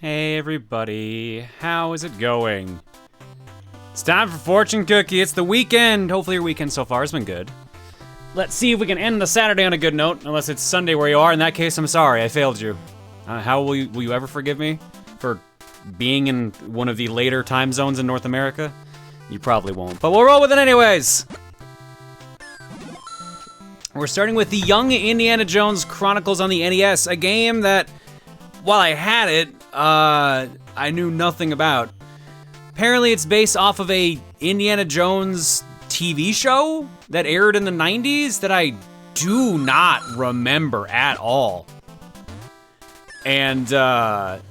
Hey everybody, how is it going? It's time for Fortune Cookie. It's the weekend. Hopefully your weekend so far has been good. Let's see if we can end the Saturday on a good note, unless it's Sunday where you are. In that case, I'm sorry, I failed you. How will you ever forgive me for being in one of the later time zones in North America? You probably won't, but we'll roll with it anyways. We're starting with the Young Indiana Jones Chronicles on the NES, a game that, while I had it, I knew nothing about. Apparently it's based off of a Indiana Jones TV show that aired in the 90s that I do not remember at all. And yeah,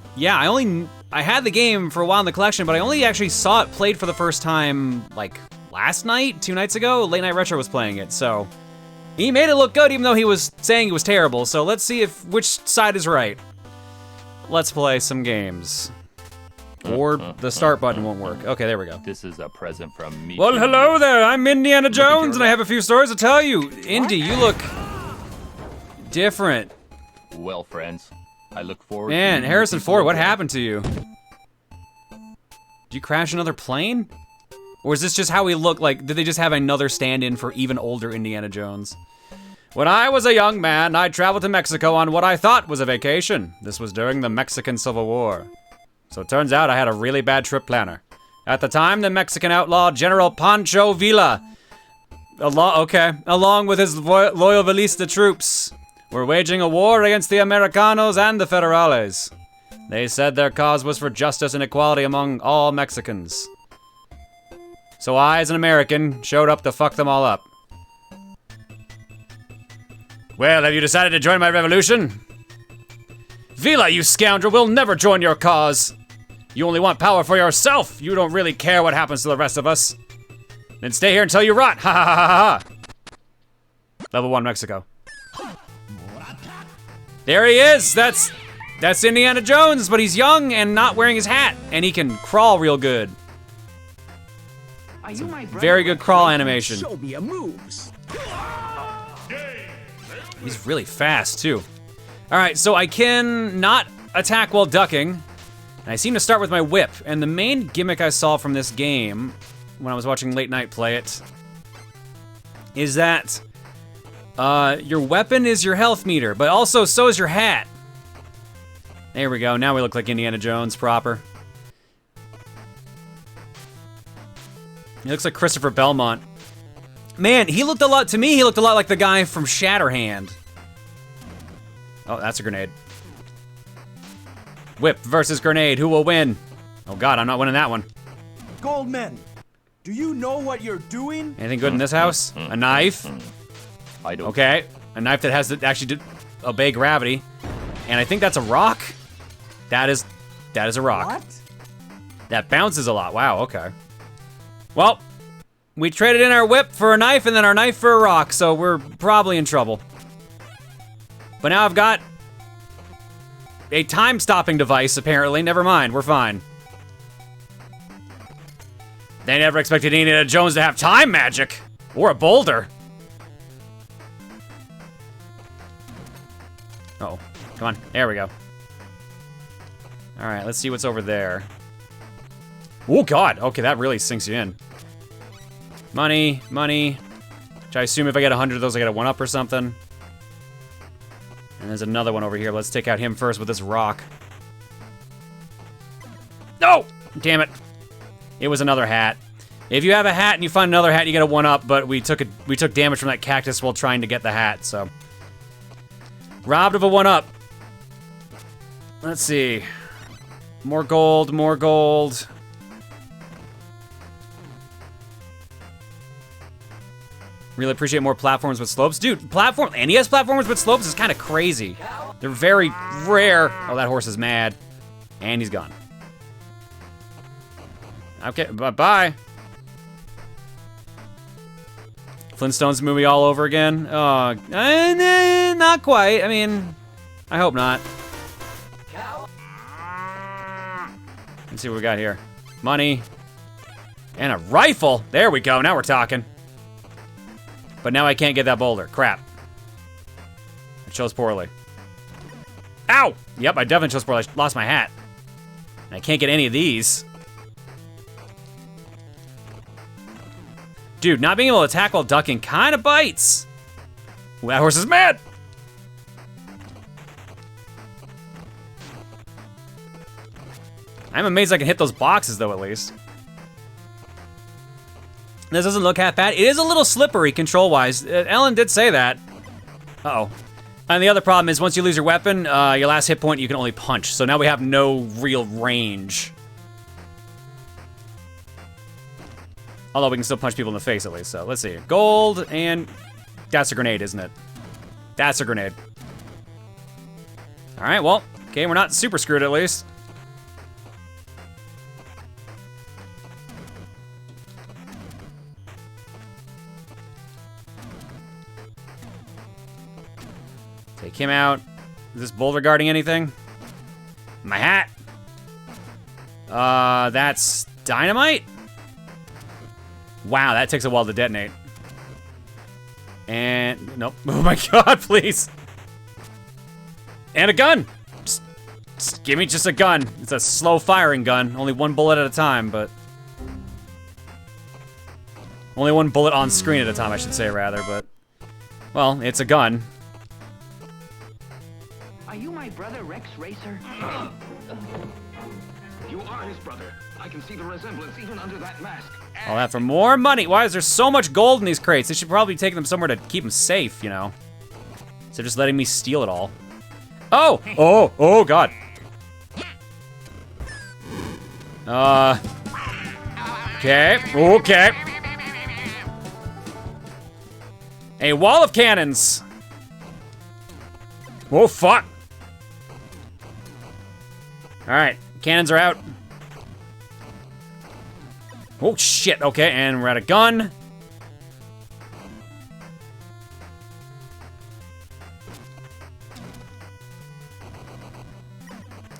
I had the game for a while in the collection, but I only actually saw it played for the first time like last night, 2 nights ago. Late Night Retro was playing it, so he made it look good even though he was saying it was terrible. So let's see which side is right. Let's play some games. Or the start button won't work. Okay, there we go. This is a present from me. Well, hello there. I'm Indiana Jones, and I have a few stories to tell you. Indy, you look different. Well, friends, I look forward Man, to Harrison Ford, what happened to you? Did you crash another plane? Or is this just how we look like? Did they just have another stand-in for even older Indiana Jones? When I was a young man, I traveled to Mexico on what I thought was a vacation. This was during the Mexican Civil War. So it turns out I had a really bad trip planner. At the time, the Mexican outlaw General Pancho Villa, along with his loyalista troops, were waging a war against the Americanos and the Federales. They said their cause was for justice and equality among all Mexicans. So I, as an American, showed up to fuck them all up. Well, have you decided to join my revolution? Villa, you scoundrel, will never join your cause. You only want power for yourself. You don't really care what happens to the rest of us. Then stay here until you rot. Ha ha ha ha ha. Level 1 Mexico. There he is. That's Indiana Jones, but he's young and not wearing his hat, and he can crawl real good. Very good crawl animation. Show me your moves. He's really fast too. All right, so I can not attack while ducking. And I seem to start with my whip. And the main gimmick I saw from this game, when I was watching Late Night play it, is that your weapon is your health meter, but also so is your hat. There we go, now we look like Indiana Jones proper. He looks like Christopher Belmont. Man, he looked a lot like the guy from Shatterhand. Oh, that's a grenade. Whip versus grenade, who will win? Oh God, I'm not winning that one. Goldman, do you know what you're doing? Anything good in this house? A knife? I don't. Okay, a knife that has to actually obey gravity. And I think that's a rock? That is a rock. What? That bounces a lot, wow, okay. Well, we traded in our whip for a knife and then our knife for a rock, so we're probably in trouble. But now I've got a time-stopping device, apparently. Never mind, we're fine. They never expected Indiana Jones to have time magic. Or a boulder. Uh-oh, come on, there we go. All right, let's see what's over there. Oh God, okay, that really sinks you in. Money, money. Which I assume if I get 100 of those, I get a 1-up or something. And there's another one over here. Let's take out him first with this rock. No! Damn it. It was another hat. If you have a hat and you find another hat, you get a 1-up, but we took damage from that cactus while trying to get the hat, so. Robbed of a 1-up. Let's see. More gold, more gold. Really appreciate more platforms with slopes. Dude, NES platformers with slopes is kind of crazy. They're very rare. Oh, that horse is mad. And he's gone. Okay, bye-bye. Flintstones movie all over again? Oh, not quite. I mean, I hope not. Let's see what we got here. Money. And a rifle. There we go, now we're talking. But now I can't get that boulder. Crap. It chose poorly. Ow! Yep, I definitely chose poorly. I lost my hat. I can't get any of these. Dude, not being able to attack while ducking kind of bites. Ooh, that horse is mad. I'm amazed I can hit those boxes, though, at least. This doesn't look half bad. It is a little slippery control-wise. Ellen did say that. Uh-oh. And the other problem is once you lose your weapon, your last hit point, you can only punch. So now we have no real range. Although we can still punch people in the face, at least. So let's see. Gold, and that's a grenade, isn't it? That's a grenade. All right, well, okay, we're not super screwed, at least. Take him out. Is this boulder guarding anything? My hat. That's dynamite? Wow, that takes a while to detonate. And, nope. Oh my god, please. And a gun. Just give me just a gun. It's a slow firing gun. Only one bullet at a time, but... Only one bullet on screen at a time, I should say, rather, but... Well, it's a gun. Are you my brother, Rex Racer? You are his brother. I can see the resemblance even under that mask. All that for more money. Why is there so much gold in these crates? They should probably take them somewhere to keep them safe, you know. So just letting me steal it all. Oh! Oh! Oh, God. Okay. Okay. A wall of cannons. Oh, fuck. All right. Cannons are out. Oh, shit. Okay, and we're out of gun.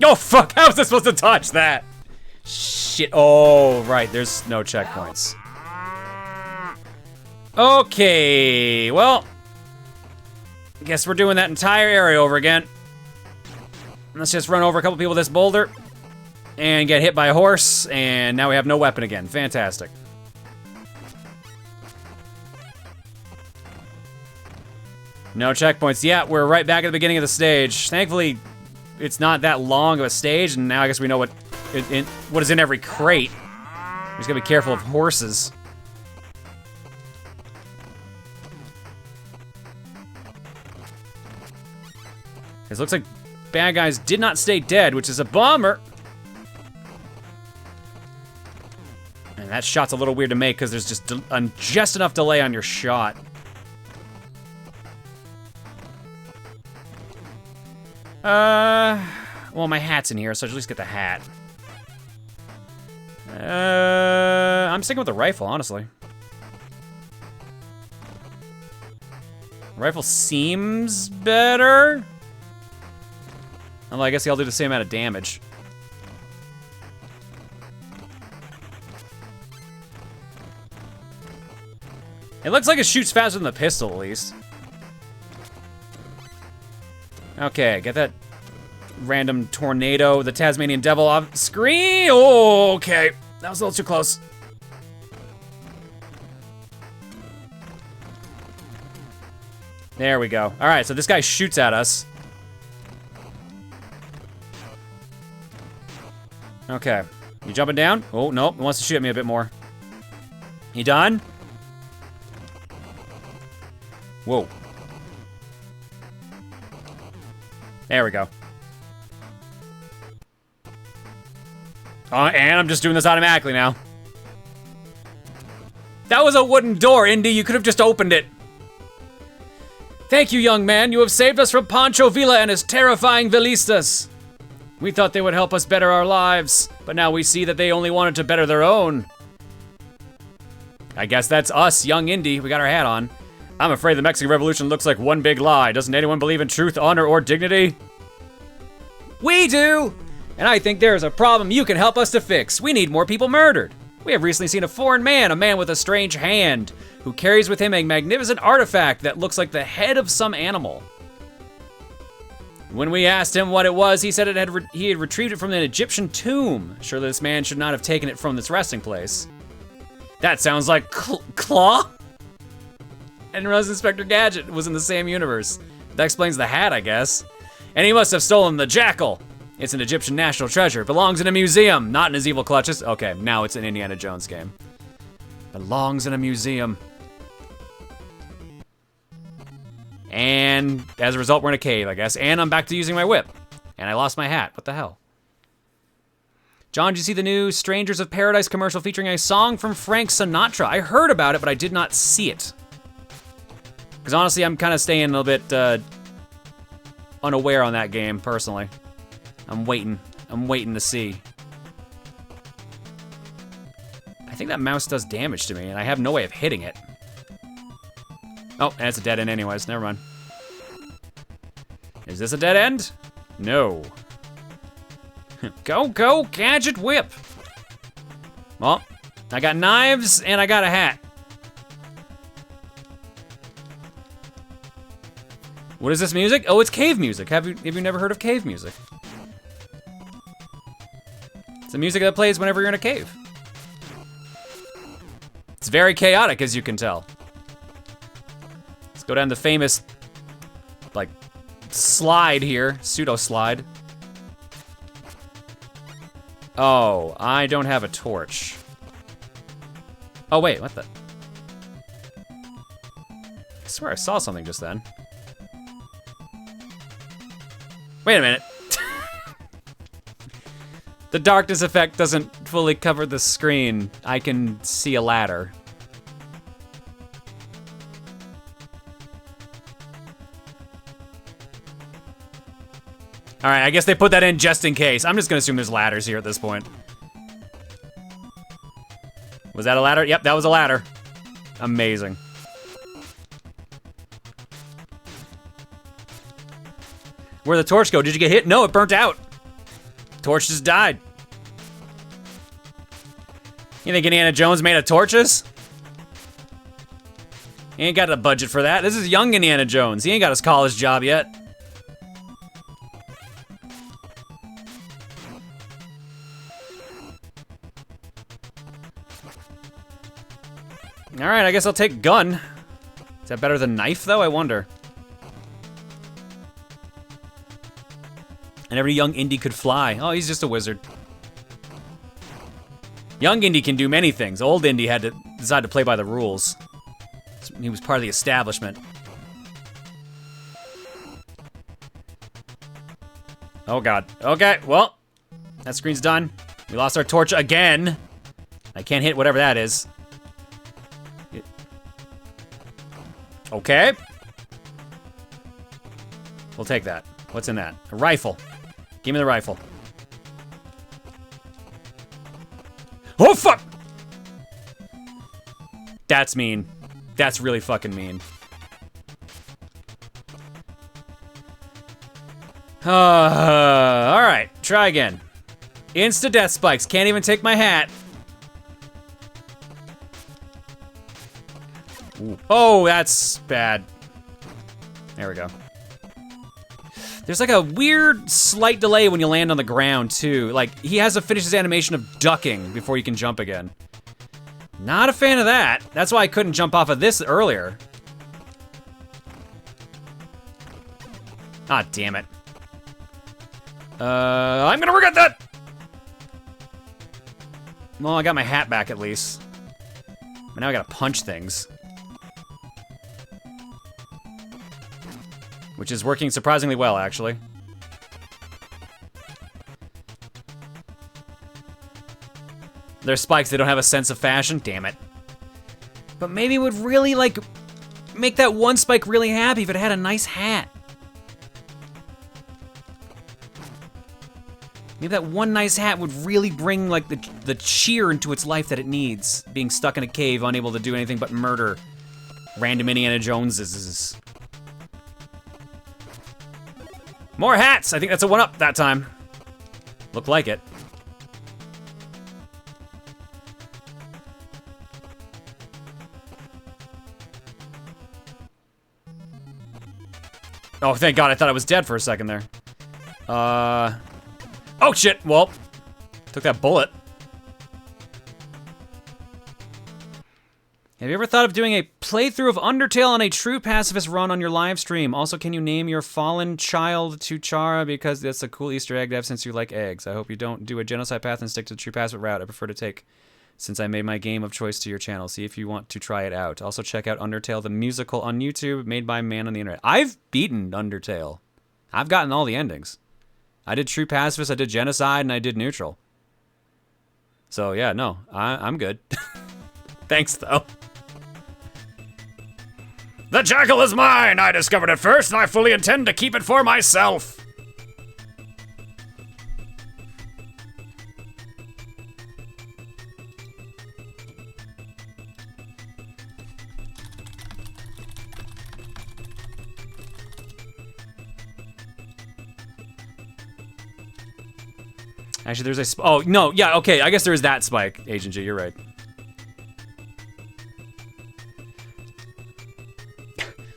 Oh, fuck. How was I supposed to touch that? Shit. Oh, right. There's no checkpoints. Okay. Well, I guess we're doing that entire area over again. Let's just run over a couple people with this boulder. And get hit by a horse, and now we have no weapon again. Fantastic. No checkpoints. Yeah, we're right back at the beginning of the stage. Thankfully, it's not that long of a stage, and now I guess we know what is in every crate. We just gotta be careful of horses. It looks like bad guys did not stay dead, which is a bummer. And that shot's a little weird to make because there's just enough delay on your shot. Well, my hat's in here, so I'll at least get the hat. I'm sticking with the rifle, honestly. Rifle seems better. Although I guess I'll do the same amount of damage. It looks like it shoots faster than the pistol, at least. Okay, get that random tornado, the Tasmanian devil off screen. Oh, okay. That was a little too close. There we go. All right, so this guy shoots at us. Okay. You jumping down? Oh, nope. He wants to shoot at me a bit more. You done? Whoa. There we go. And I'm just doing this automatically now. That was a wooden door, Indy. You could have just opened it. Thank you, young man. You have saved us from Pancho Villa and his terrifying villistas. We thought they would help us better our lives, but now we see that they only wanted to better their own. I guess that's us, young Indy. We got our hat on. I'm afraid the Mexican Revolution looks like one big lie. Doesn't anyone believe in truth, honor, or dignity? We do! And I think there is a problem you can help us to fix. We need more people murdered. We have recently seen a foreign man, a man with a strange hand, who carries with him a magnificent artifact that looks like the head of some animal. When we asked him what it was, he said he had retrieved it from an Egyptian tomb. Surely this man should not have taken it from this resting place. That sounds like Claw? And Rose Inspector Gadget was in the same universe. That explains the hat, I guess. And he must have stolen the jackal. It's an Egyptian national treasure. It belongs in a museum, not in his evil clutches. Okay, now it's an Indiana Jones game. Belongs in a museum. And as a result, we're in a cave, I guess. And I'm back to using my whip. And I lost my hat. What the hell? John, did you see the new Strangers of Paradise commercial featuring a song from Frank Sinatra? I heard about it, but I did not see it. Because honestly, I'm kind of staying a little bit unaware on that game, personally. I'm waiting to see. I think that mouse does damage to me, and I have no way of hitting it. Oh, and it's a dead end anyways, never mind. Is this a dead end? No. Go, go, Gadget Whip! Well, I got knives, and I got a hat. What is this music? Oh, it's cave music. Have you never heard of cave music? It's the music that plays whenever you're in a cave. It's very chaotic, as you can tell. Let's go down the famous, like, slide here. Pseudo slide. Oh, I don't have a torch. Oh, wait, what the? I swear I saw something just then. Wait a minute. The darkness effect doesn't fully cover the screen. I can see a ladder. All right, I guess they put that in just in case. I'm just gonna assume there's ladders here at this point. Was that a ladder? Yep, that was a ladder. Amazing. Where'd the torch go? Did you get hit? No, it burnt out. Torch just died. You think Indiana Jones made of torches? He ain't got a budget for that. This is young Indiana Jones. He ain't got his college job yet. All right, I guess I'll take gun. Is that better than knife, though? I wonder. And every young Indy could fly. Oh, he's just a wizard. Young Indy can do many things. Old Indy had to decide to play by the rules. He was part of the establishment. Oh, God. Okay, well, that screen's done. We lost our torch again. I can't hit whatever that is. Okay. We'll take that. What's in that? A rifle. Give me the rifle. Oh, fuck! That's mean. That's really fucking mean. Alright, try again. Insta-death spikes. Can't even take my hat. Ooh. Oh, that's bad. There we go. There's like a weird slight delay when you land on the ground too. Like he has to finish his animation of ducking before you can jump again. Not a fan of that. That's why I couldn't jump off of this earlier. Ah, damn it. I'm gonna regret that! Well, I got my hat back at least. But now I gotta punch things. Which is working surprisingly well, actually. They're spikes, they don't have a sense of fashion? Damn it. But maybe it would really, like, make that one spike really happy if it had a nice hat. Maybe that one nice hat would really bring, like, the cheer into its life that it needs. Being stuck in a cave, unable to do anything but murder random Indiana Joneses. More hats! I think that's a 1-up that time. Looked like it. Oh, thank God, I thought I was dead for a second there. Oh, shit. Well, took that bullet. Have you ever thought of doing a playthrough of Undertale on a true pacifist run on your live stream? Also, can you name your fallen child to Chara because that's a cool Easter egg to have since you like eggs. I hope you don't do a genocide path and stick to the true pacifist route. I prefer to take since I made my game of choice to your channel. See if you want to try it out. Also, check out Undertale the musical on YouTube, made by a man on the internet. I've beaten Undertale. I've gotten all the endings. I did true pacifist, I did genocide, and I did neutral. So yeah, no, I'm good. Thanks though. The jackal is mine! I discovered it first, and I fully intend to keep it for myself! Actually, there's a oh, no, yeah, okay, I guess there is that spike, Agent G, you're right.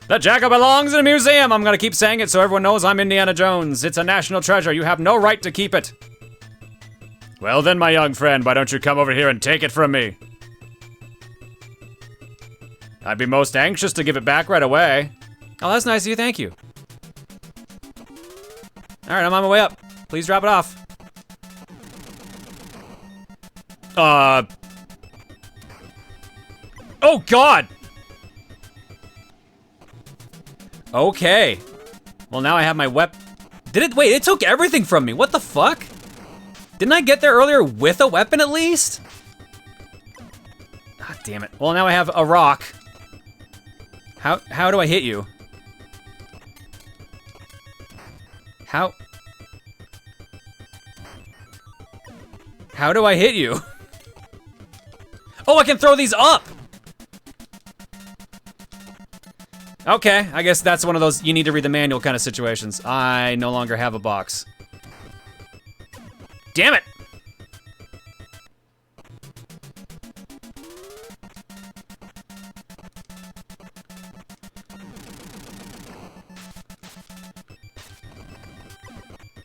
The jackal belongs in a museum! I'm gonna keep saying it so everyone knows I'm Indiana Jones. It's a national treasure. You have no right to keep it. Well then, my young friend, why don't you come over here and take it from me? I'd be most anxious to give it back right away. Oh, that's nice of you, thank you. All right, I'm on my way up. Please drop it off. Oh, God! Okay. Well, now I have my weapon. Did it? Wait, it took everything from me. What the fuck? Didn't I get there earlier with a weapon at least? God damn it. Well, now I have a rock. How do I hit you? How do I hit you? Oh, I can throw these up! Okay, I guess that's one of those you need to read the manual kind of situations. I no longer have a box. Damn it!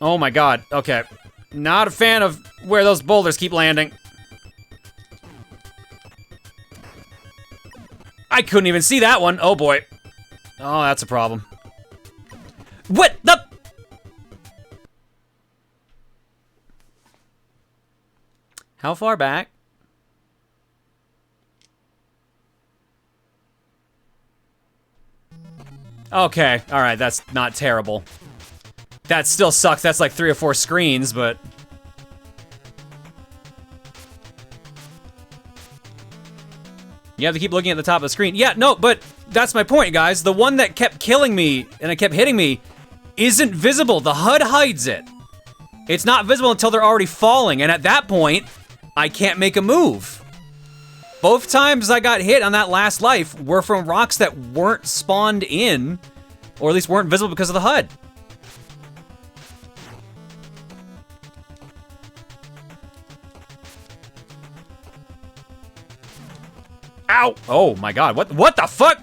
Oh my God, okay. Not a fan of where those boulders keep landing. I couldn't even see that one, oh boy. Oh, that's a problem. What the? How far back? Okay, all right, that's not terrible. That still sucks, that's like 3 or 4 screens, but... You have to keep looking at the top of the screen. Yeah, no, but that's my point, guys. The one that kept killing me and it kept hitting me isn't visible. The HUD hides it. It's not visible until they're already falling, and at that point, I can't make a move. Both times I got hit on that last life were from rocks that weren't spawned in, or at least weren't visible because of the HUD. Ow! Oh my God, what the fuck?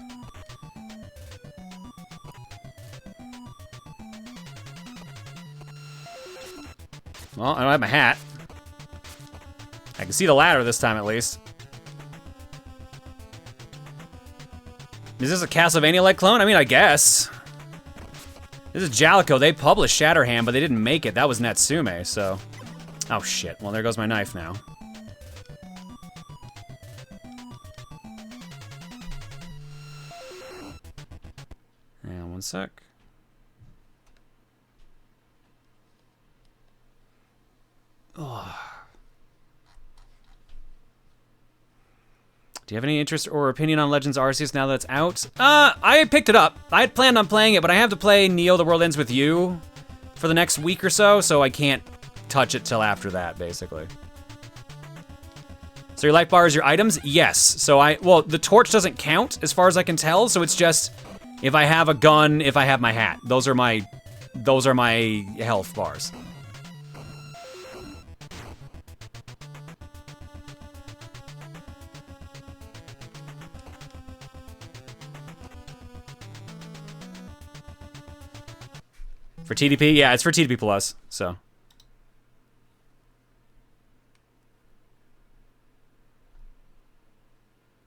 Well, I don't have my hat. I can see the ladder this time at least. Is this a Castlevania-like clone? I mean, I guess. This is Jalico. They published Shatterhand, but they didn't make it. That was Natsume, so. Oh shit, well there goes my knife now. Hang on one sec. Oh. Do you have any interest or opinion on Legends Arceus now that it's out? I picked it up. I had planned on playing it, but I have to play Neo The World Ends With You for the next week or so I can't touch it till after that, basically. So your life bar is your items? Yes. So well, the torch doesn't count as far as I can tell, so it's just if I have a gun, if I have my hat. Those are my health bars. For TDP? Yeah, it's for TDP Plus, so.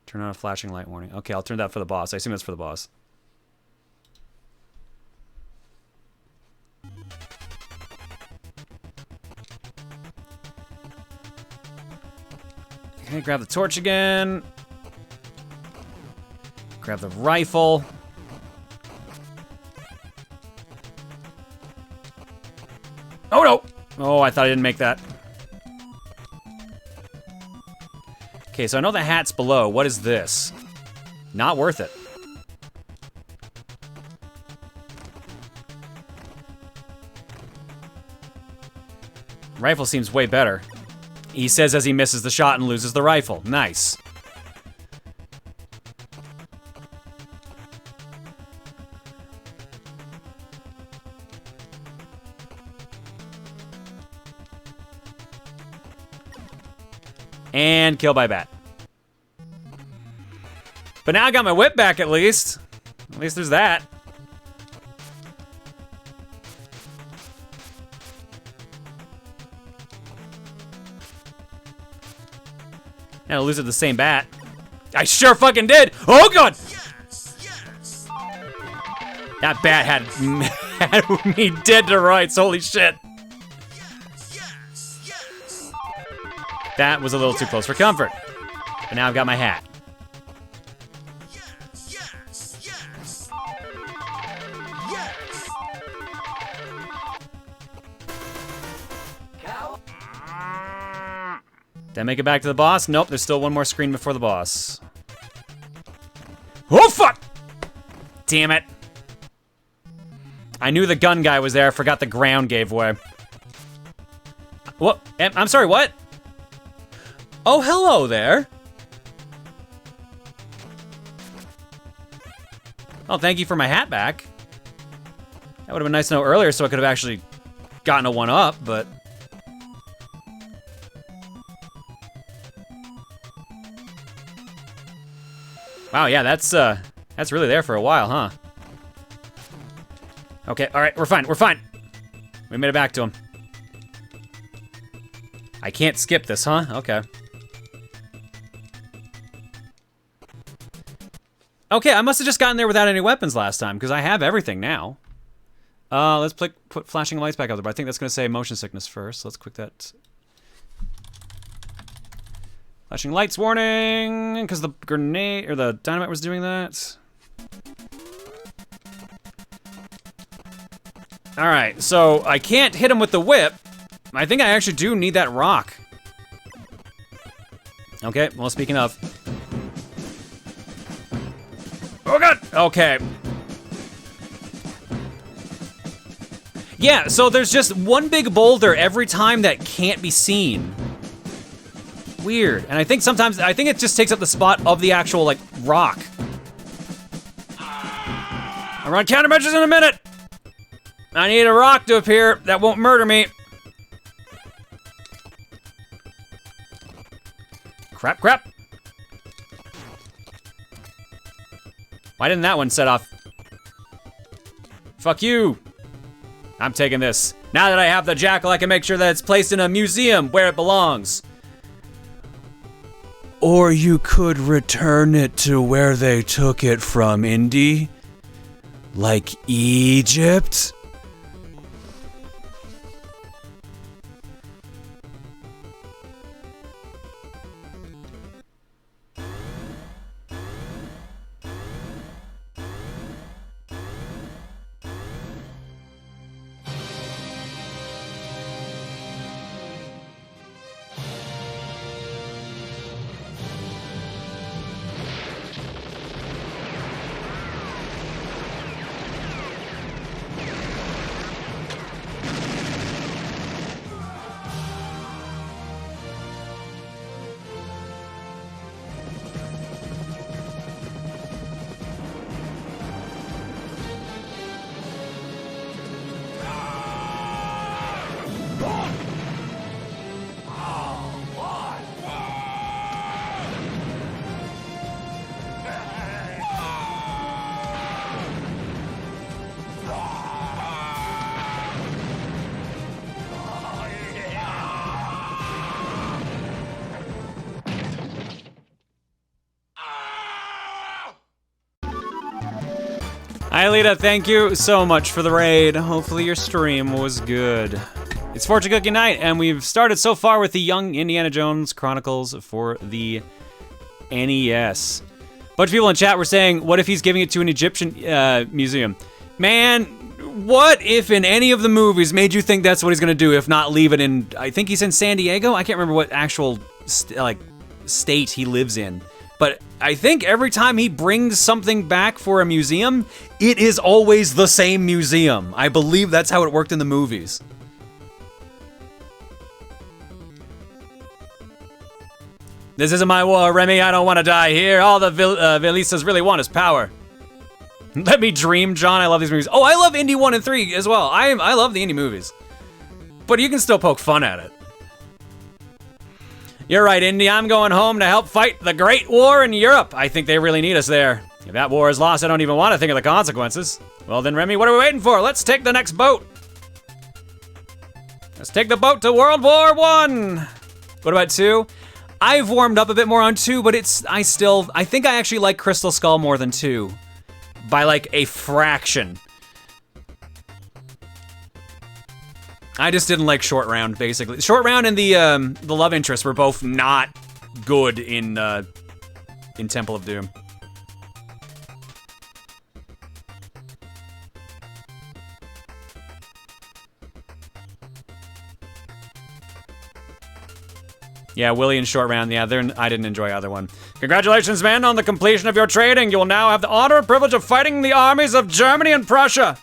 Turn on a flashing light warning. Okay, I'll turn that for the boss. I assume that's for the boss. Okay, grab the torch again. Grab the rifle. Oh no! Oh, I thought I didn't make that. Okay, so I know the hat's below. What is this? Not worth it. Rifle seems way better. He says as he misses the shot and loses the rifle. Nice. And kill by bat. But now I got my whip back at least. At least there's that. Now I lose it the same bat. I sure fucking did! Oh god! Yes. That bat had me dead to rights, holy shit. That was a little too close for comfort. But now I've got my hat. Did I make it back to the boss? Nope, there's still one more screen before the boss. Oh, fuck! Damn it. I knew the gun guy was there. I forgot the ground gave way. What? I'm sorry, what? Oh, hello there. Oh, thank you for my hat back. That would have been nice to know earlier so I could have actually gotten a one-up, but... Wow, yeah, that's really there for a while, huh? Okay, alright, we're fine, we're fine. We made it back to him. I can't skip this, huh? Okay. Okay, I must have just gotten there without any weapons last time, because I have everything now. Let's put flashing lights back up there, but I think that's going to say motion sickness first. Let's click that. Flashing lights warning, because the grenade, or the dynamite was doing that. Alright, so I can't hit him with the whip. I think I actually do need that rock. Okay, well, speaking of. Oh god! Okay. Yeah, so there's just one big boulder every time that can't be seen. Weird. And I think sometimes, it just takes up the spot of the actual, like, rock. I'll run countermeasures in a minute! I need a rock to appear that won't murder me. Crap, crap. Why didn't that one set off? Fuck you. I'm taking this. Now that I have the jackal, I can make sure that it's placed in a museum where it belongs. Or you could return it to where they took it from, Indy. Like Egypt? Hi, Lita. Thank you so much for the raid. Hopefully your stream was good. It's Fortune Cookie Night, and we've started so far with the Young Indiana Jones Chronicles for the NES. A bunch of people in chat were saying, what if he's giving it to an Egyptian museum? Man, what if in any of the movies made you think that's what he's gonna do, if not leave it in, I think he's in San Diego? I can't remember what actual state he lives in. But I think every time he brings something back for a museum, it is always the same museum. I believe that's how it worked in the movies. This isn't my war, Remy. I don't want to die here. All the Velisas really want is power. Let me dream, John. I love these movies. Oh, I love Indy 1 and 3 as well. I love the Indy movies. But you can still poke fun at it. You're right, Indy. I'm going home to help fight the Great War in Europe. I think they really need us there. If that war is lost, I don't even want to think of the consequences. Well then, Remy, what are we waiting for? Let's take the next boat. Let's take the boat to World War I. What about 2? I've warmed up a bit more on 2, but I think I actually like Crystal Skull more than 2. By like a fraction. I just didn't like Short Round, basically. Short Round and the love interest were both not good in Temple of Doom. Yeah, Willie and Short Round, yeah, I didn't enjoy either one. Congratulations, men, on the completion of your training. You will now have the honor and privilege of fighting the armies of Germany and Prussia.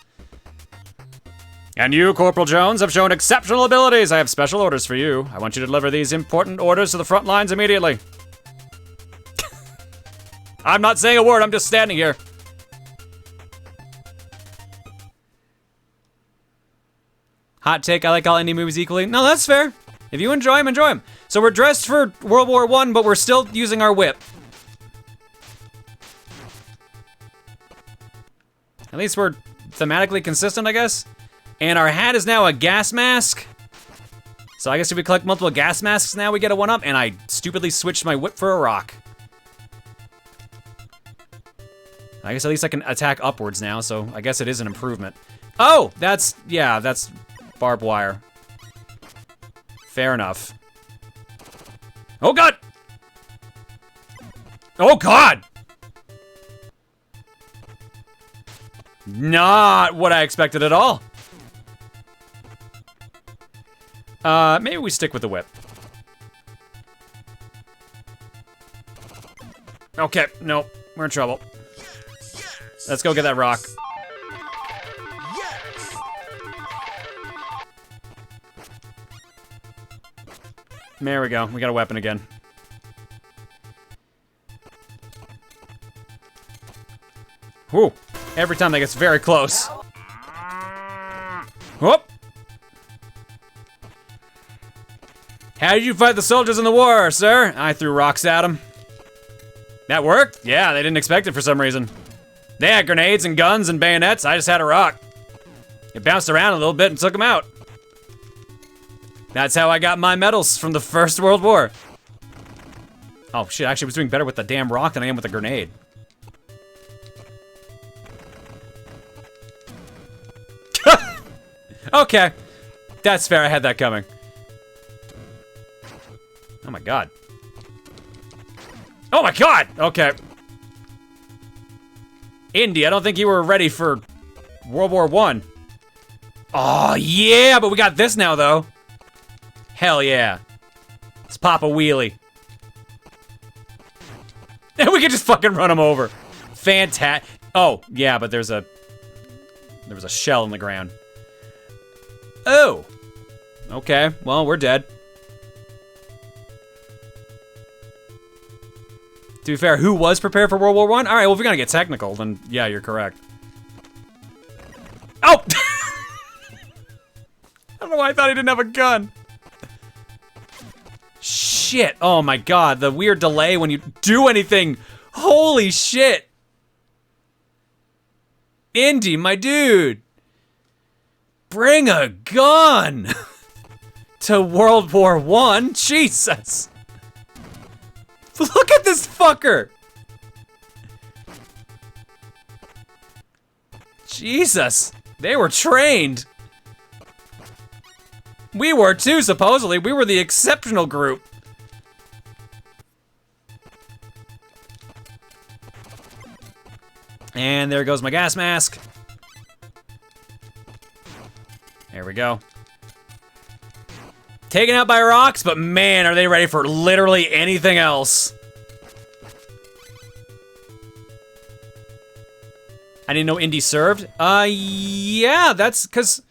And you, Corporal Jones, have shown exceptional abilities. I have special orders for you. I want you to deliver these important orders to the front lines immediately. I'm not saying a word, I'm just standing here. Hot take, I like all indie movies equally. No, that's fair. If you enjoy them, enjoy them. So we're dressed for World War I, but we're still using our whip. At least we're thematically consistent, I guess. And our hat is now a gas mask. So I guess if we collect multiple gas masks now, we get a 1-up, and I stupidly switched my whip for a rock. I guess at least I can attack upwards now, so I guess it is an improvement. Oh, that's barbed wire. Fair enough. Oh God! Oh God! Not what I expected at all. Maybe we stick with the whip. Okay, nope, we're in trouble. Let's go get that rock. There we go, we got a weapon again. Whew, every time that gets very close. Whoop! How did you fight the soldiers in the war, sir? I threw rocks at them. That worked? Yeah, they didn't expect it for some reason. They had grenades and guns and bayonets, I just had a rock. It bounced around a little bit and took them out. That's how I got my medals from the First World War. Oh shit, I actually was doing better with the damn rock than I am with the grenade. Okay, that's fair, I had that coming. Oh my God. Oh my God, okay. Indy, I don't think you were ready for World War I. Oh yeah, but we got this now though. Hell yeah. Let's pop a wheelie. And we can just fucking run them over. Fantastic. Oh, yeah, but there was a shell in the ground. Oh. Okay, well, we're dead. To be fair, who was prepared for World War I? All right, well, if we're gonna get technical, then yeah, you're correct. Oh! I don't know why I thought he didn't have a gun. Shit, oh my God, the weird delay when you do anything. Holy shit. Indy, my dude. Bring a gun to World War I, Jesus. Look at this fucker. Jesus, they were trained. We were too, supposedly. We were the exceptional group. And there goes my gas mask. There we go. Taken out by rocks, but man, are they ready for literally anything else. I didn't know Indy served. Yeah, that's because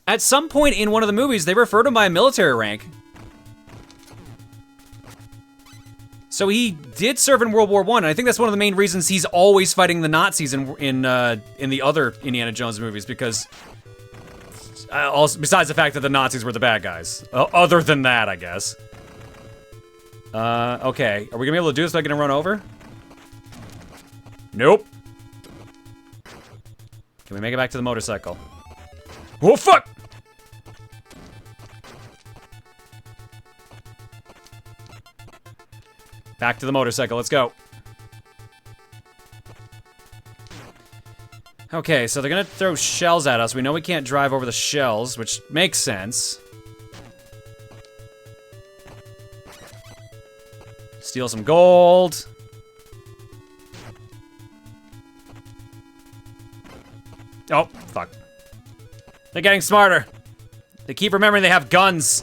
at some point in one of the movies, they referred to him by a military rank. So he did serve in World War I, and I think that's one of the main reasons he's always fighting the Nazis in the other Indiana Jones movies, because also, besides the fact that the Nazis were the bad guys. Other than that, I guess. Okay, are we gonna be able to do this so I can run over? Nope. Can we make it back to the motorcycle? Oh, fuck! Back to the motorcycle, let's go. Okay, so they're gonna throw shells at us. We know we can't drive over the shells, which makes sense. Steal some gold. Oh, fuck. They're getting smarter. They keep remembering they have guns.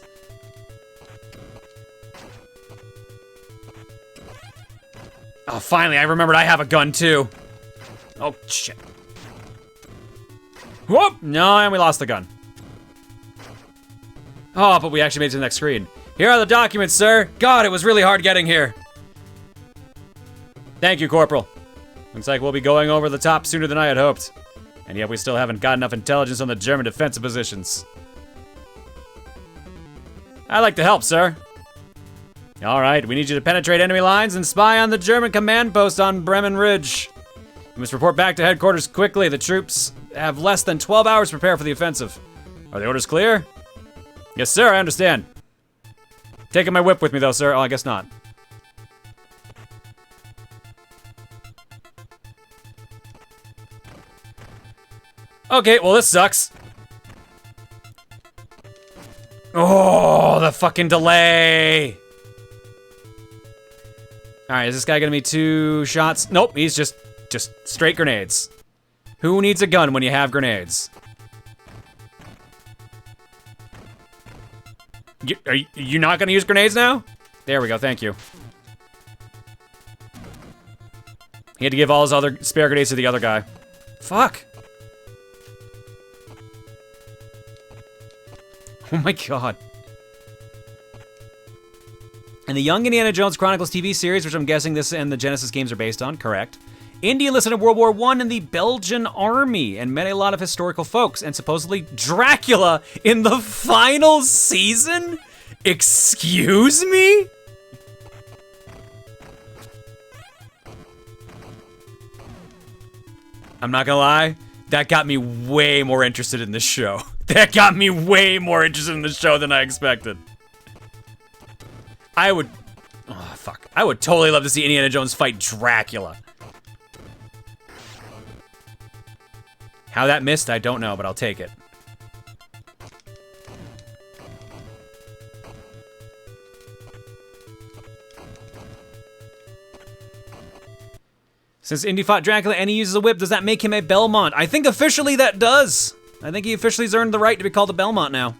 Oh, finally, I remembered I have a gun too. Oh, shit. Whoop! No, and we lost the gun. Oh, but we actually made it to the next screen. Here are the documents, sir. God, it was really hard getting here. Thank you, Corporal. Looks like we'll be going over the top sooner than I had hoped. And yet we still haven't got enough intelligence on the German defensive positions. I'd like to help, sir. All right, we need you to penetrate enemy lines and spy on the German command post on Bremen Ridge. You must report back to headquarters quickly. The troops have less than 12 hours to prepare for the offensive. Are the orders clear? Yes, sir, I understand. Taking my whip with me, though, sir. Oh, I guess not. Okay, well, this sucks. Oh, the fucking delay. All right, is this guy gonna be 2 shots? Nope, he's just straight grenades. Who needs a gun when you have grenades? Are you not gonna use grenades now? There we go, thank you. He had to give all his other spare grenades to the other guy. Fuck. Oh my god. And the Young Indiana Jones Chronicles TV series, which I'm guessing this and the Genesis games are based on, correct. Indy enlisted in World War I in the Belgian army and met a lot of historical folks, and supposedly Dracula in the final season? Excuse me? I'm not gonna lie, that got me way more interested in this show. That got me way more interested in this show than I expected. I would totally love to see Indiana Jones fight Dracula. How that missed, I don't know, but I'll take it. Since Indy fought Dracula and he uses a whip, does that make him a Belmont? I think officially that does. I think he officially has earned the right to be called a Belmont now.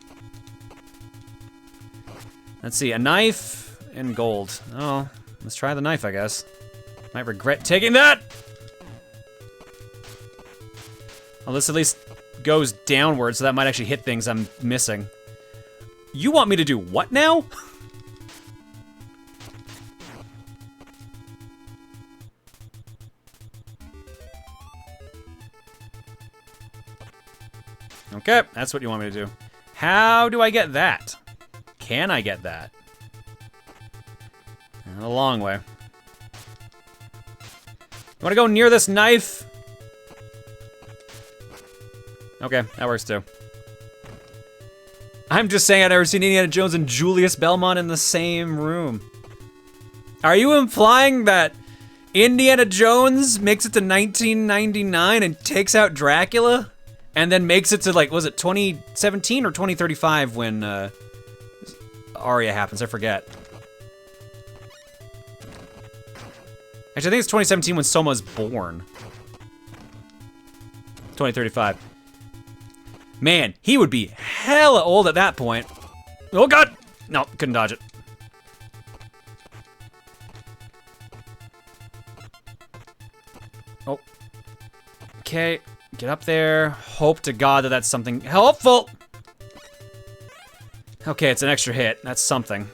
Let's see, a knife and gold. Oh, let's try the knife, I guess. Might regret taking that. Well, this at least goes downward, so that might actually hit things I'm missing. You want me to do what now? Okay, that's what you want me to do. How do I get that? Can I get that? A long way. You wanna go near this knife? Okay, that works too. I'm just saying I've never seen Indiana Jones and Julius Belmont in the same room. Are you implying that Indiana Jones makes it to 1999 and takes out Dracula? and then makes it to, like, was it 2017 or 2035 when Aria happens? I forget. Actually, I think it's 2017 when Soma's born. 2035. Man, he would be hella old at that point. Oh god! No, couldn't dodge it. Oh. Okay, get up there. Hope to god that that's something helpful. Okay, it's an extra hit. That's something.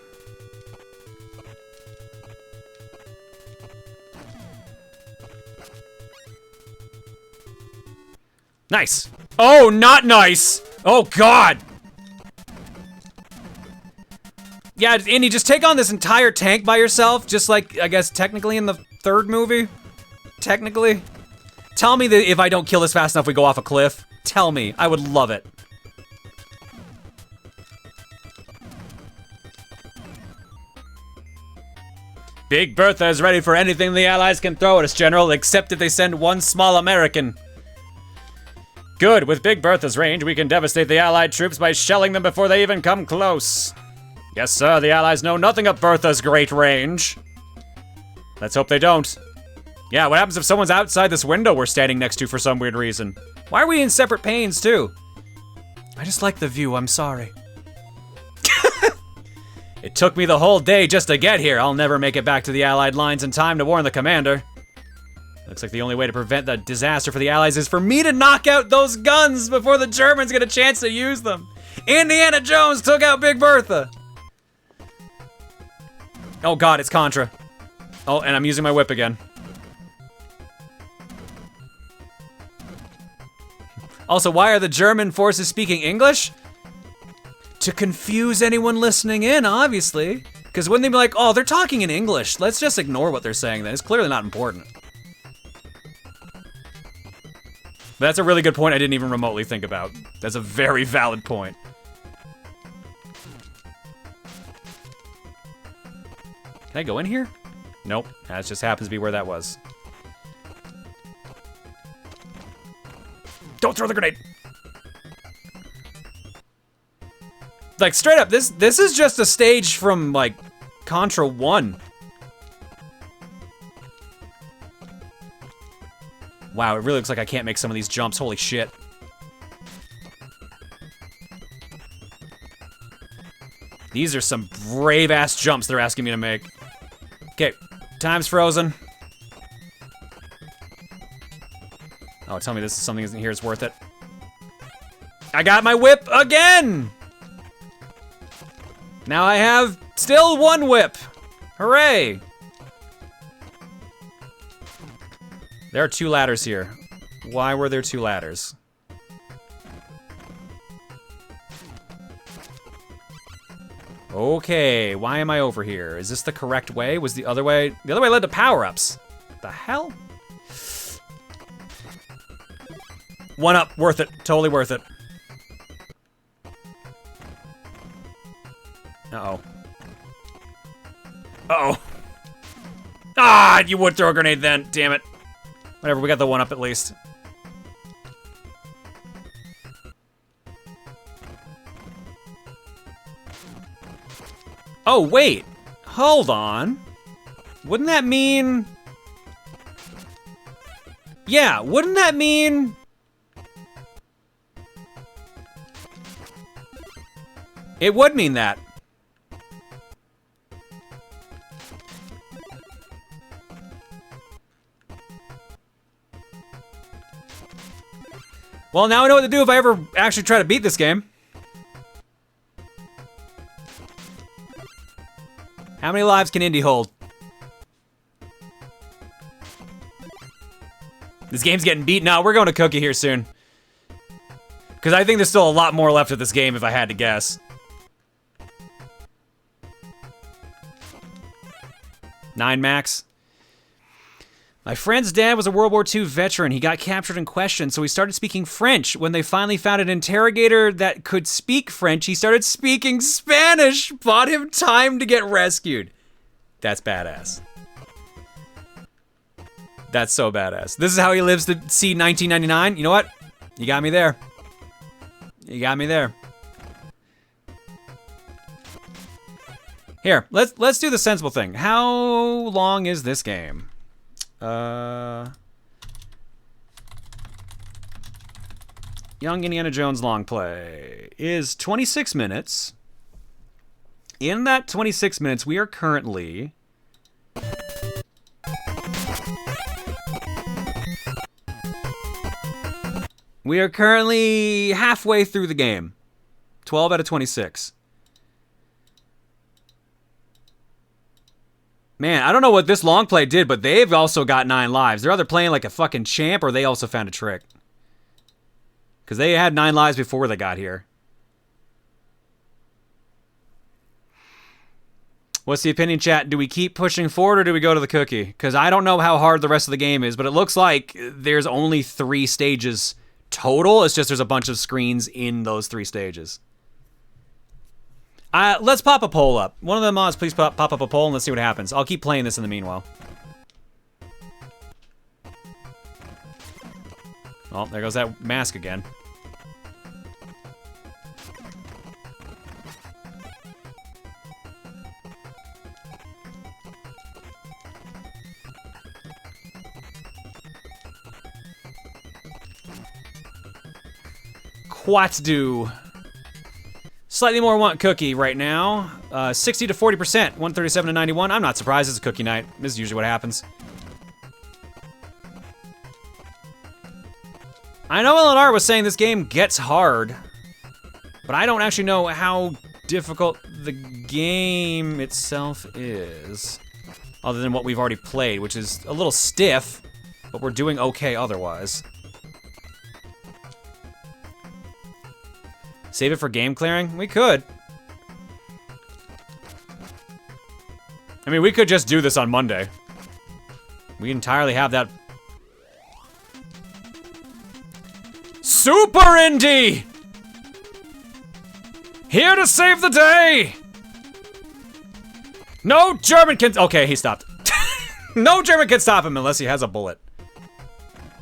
Nice. Oh, not nice. Oh, God. Yeah, Indy, just take on this entire tank by yourself, just like, I guess, technically in the third movie. Technically. Tell me that if I don't kill this fast enough, we go off a cliff. Tell me. I would love it. Big Bertha is ready for anything the Allies can throw at us, General, except if they send one small American. Good, with Big Bertha's range, we can devastate the Allied troops by shelling them before they even come close. Yes, sir, the Allies know nothing of Bertha's great range. Let's hope they don't. Yeah, what happens if someone's outside this window we're standing next to for some weird reason? Why are we in separate panes, too? I just like the view, I'm sorry. It took me the whole day just to get here. I'll never make it back to the Allied lines in time to warn the commander. Looks like the only way to prevent the disaster for the Allies is for me to knock out those guns before the Germans get a chance to use them. Indiana Jones took out Big Bertha. Oh god, it's Contra. Oh, and I'm using my whip again. Also, why are the German forces speaking English? To confuse anyone listening in, obviously. Because wouldn't they be like, oh, they're talking in English. Let's just ignore what they're saying then. It's clearly not important. That's a really good point I didn't even remotely think about. That's a very valid point. Can I go in here? Nope, that just happens to be where that was. Don't throw the grenade! Like, straight up, this is just a stage from, like, Contra 1. Wow, it really looks like I can't make some of these jumps. Holy shit. These are some brave-ass jumps they're asking me to make. Okay, time's frozen. Oh, tell me this is something isn't here is worth it. I got my whip again! Now I have still one whip. Hooray! There are two ladders here. Why were there two ladders? Okay, why am I over here? Is this the correct way? Was the other way? The other way led to power-ups. The hell? One up, worth it, totally worth it. Uh-oh. Uh-oh. Ah, you would throw a grenade then, damn it. Whatever, we got the one up at least. Oh, wait. Hold on. Wouldn't that mean... Yeah, wouldn't that mean... It would mean that. Well, now I know what to do if I ever actually try to beat this game. How many lives can Indy hold? This game's getting beat. No, we're going to Cookie here soon. Because I think there's still a lot more left of this game if I had to guess. 9 max. My friend's dad was a World War II veteran. He got captured and questioned, so he started speaking French. When they finally found an interrogator that could speak French, he started speaking Spanish. Bought him time to get rescued. That's badass. That's so badass. This is how he lives to see 1999. You know what? You got me there. You got me there. Here, let's do the sensible thing. How long is this game? Young Indiana Jones long play is 26 minutes. In that 26 minutes, we are currently... halfway through the game. 12 out of 26. Man, I don't know what this long play did, but they've also got 9 lives. They're either playing like a fucking champ or they also found a trick. Because they had 9 lives before they got here. What's the opinion, chat? Do we keep pushing forward or do we go to the cookie? Because I don't know how hard the rest of the game is, but it looks like there's only 3 stages total. It's just there's a bunch of screens in those 3 stages. Let's pop a poll up. One of the mods, please pop up a poll and let's see what happens. I'll keep playing this in the meanwhile. Oh, there goes that mask again. Quats do. Slightly more want cookie right now. 60 to 40%, 137 to 91. I'm not surprised, it's a cookie night. This is usually what happens. I know Art was saying this game gets hard, but I don't actually know how difficult the game itself is, other than what we've already played, which is a little stiff, but we're doing okay otherwise. Save it for game clearing? We could. I mean, we could just do this on Monday. We entirely have that. Super Indie! Here to save the day! No German can... Okay, he stopped. No German can stop him unless he has a bullet.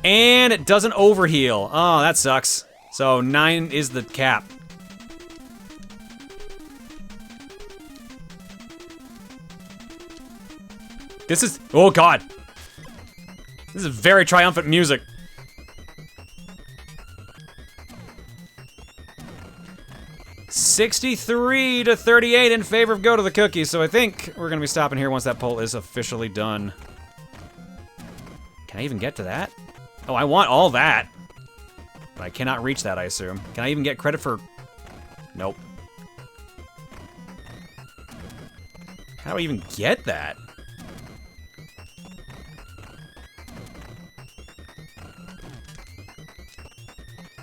And it doesn't overheal. Oh, that sucks. So 9 is the cap. This is... Oh, God. This is very triumphant music. $63 to $38 in favor of go to the cookie, so I think we're gonna be stopping here once that poll is officially done. Can I even get to that? Oh, I want all that. But I cannot reach that, I assume. Can I even get credit for... Nope. How do I even get that?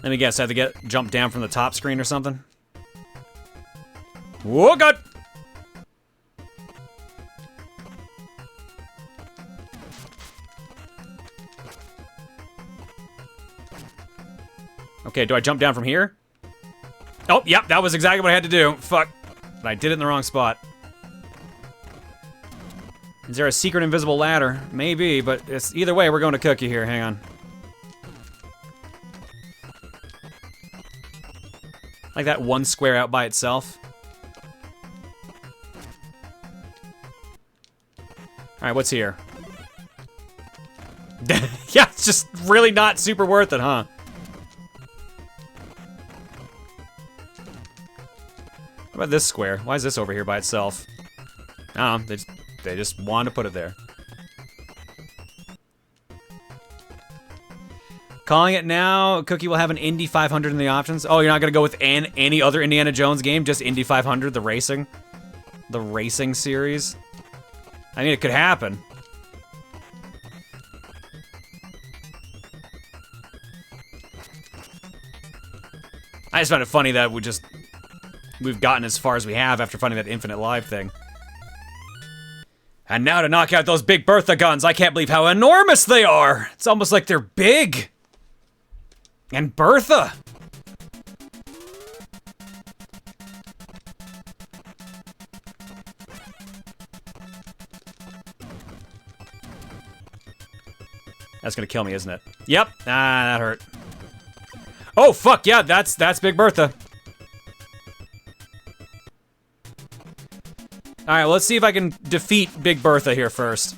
Let me guess, I have to jump down from the top screen or something? Whoa, God! Okay, do I jump down from here? Oh, yep, that was exactly what I had to do. Fuck. But I did it in the wrong spot. Is there a secret invisible ladder? Maybe, but it's either way, we're going to cookie here. Hang on. Like that one square out by itself. Alright, what's here? Yeah, it's just really not super worth it, huh? What about this square? Why is this over here by itself? I don't know, they just wanted to put it there. Calling it now, Cookie will have an Indy 500 in the options. Oh, you're not gonna go with any other Indiana Jones game, just Indy 500, the racing? The racing series? I mean, it could happen. I just found it funny that we've gotten as far as we have after finding that infinite live thing. And now to knock out those big Bertha guns, I can't believe how enormous they are! It's almost like they're big! And Bertha! That's gonna kill me, isn't it? Yep. Ah, that hurt. Oh, fuck, yeah, that's Big Bertha. All right, well, let's see if I can defeat Big Bertha here first.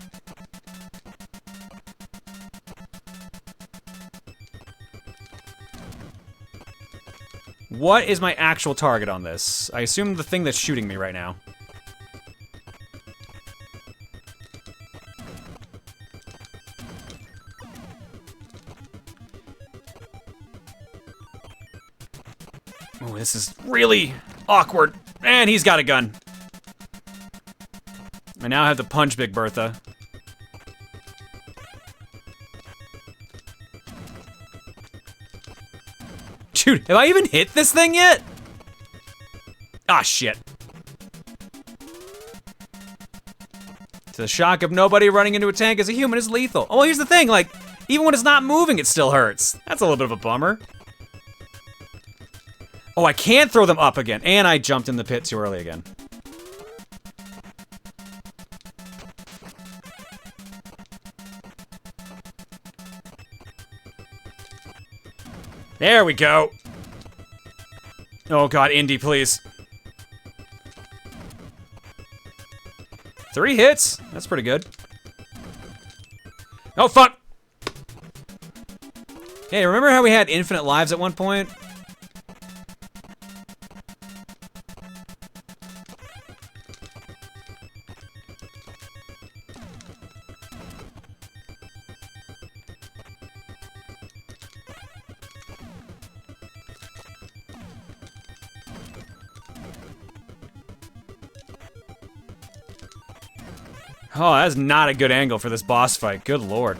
What is my actual target on this? I assume the thing that's shooting me right now. Oh, this is really awkward. And he's got a gun. I now have to punch Big Bertha. Dude, have I even hit this thing yet? Ah, shit. To the shock of nobody, running into a tank as a human is lethal. Oh, well, here's the thing, like, even when it's not moving, it still hurts. That's a little bit of a bummer. Oh, I can't throw them up again, and I jumped in the pit too early again. There we go. Oh god, Indy, please. 3 hits? That's pretty good. Oh, fuck! Hey, remember how we had infinite lives at one point? Oh, that's not a good angle for this boss fight. Good lord.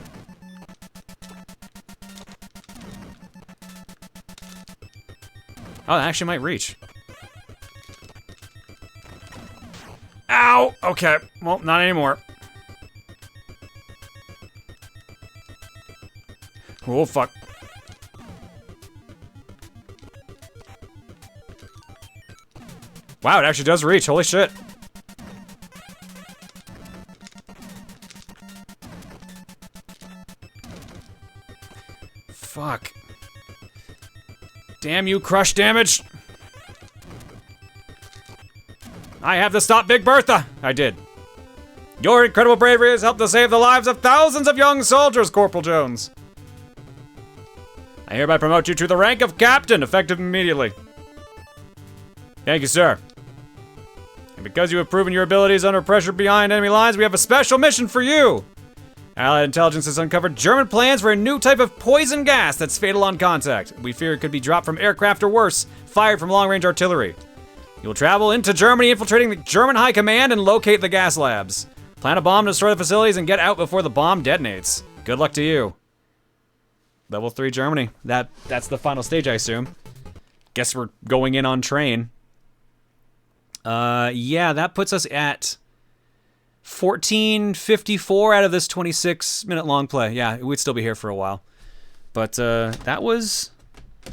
Oh, that actually might reach. Ow! Okay. Well, not anymore. Oh, fuck. Wow, it actually does reach. Holy shit. Fuck. Damn you, crush damage. I have to stop Big Bertha. I did. Your incredible bravery has helped to save the lives of thousands of young soldiers, Corporal Jones. I hereby promote you to the rank of captain, effective immediately. Thank you, sir. And because you have proven your abilities under pressure behind enemy lines, we have a special mission for you. Allied intelligence has uncovered German plans for a new type of poison gas that's fatal on contact. We fear it could be dropped from aircraft or worse, fired from long-range artillery. You will travel into Germany, infiltrating the German high command and locate the gas labs. Plant a bomb to destroy the facilities and get out before the bomb detonates. Good luck to you. Level 3 Germany. That's the final stage, I assume. Guess we're going in on train. Yeah, that puts us at 14:54 out of this 26-minute long play. Yeah, we'd still be here for a while. But that was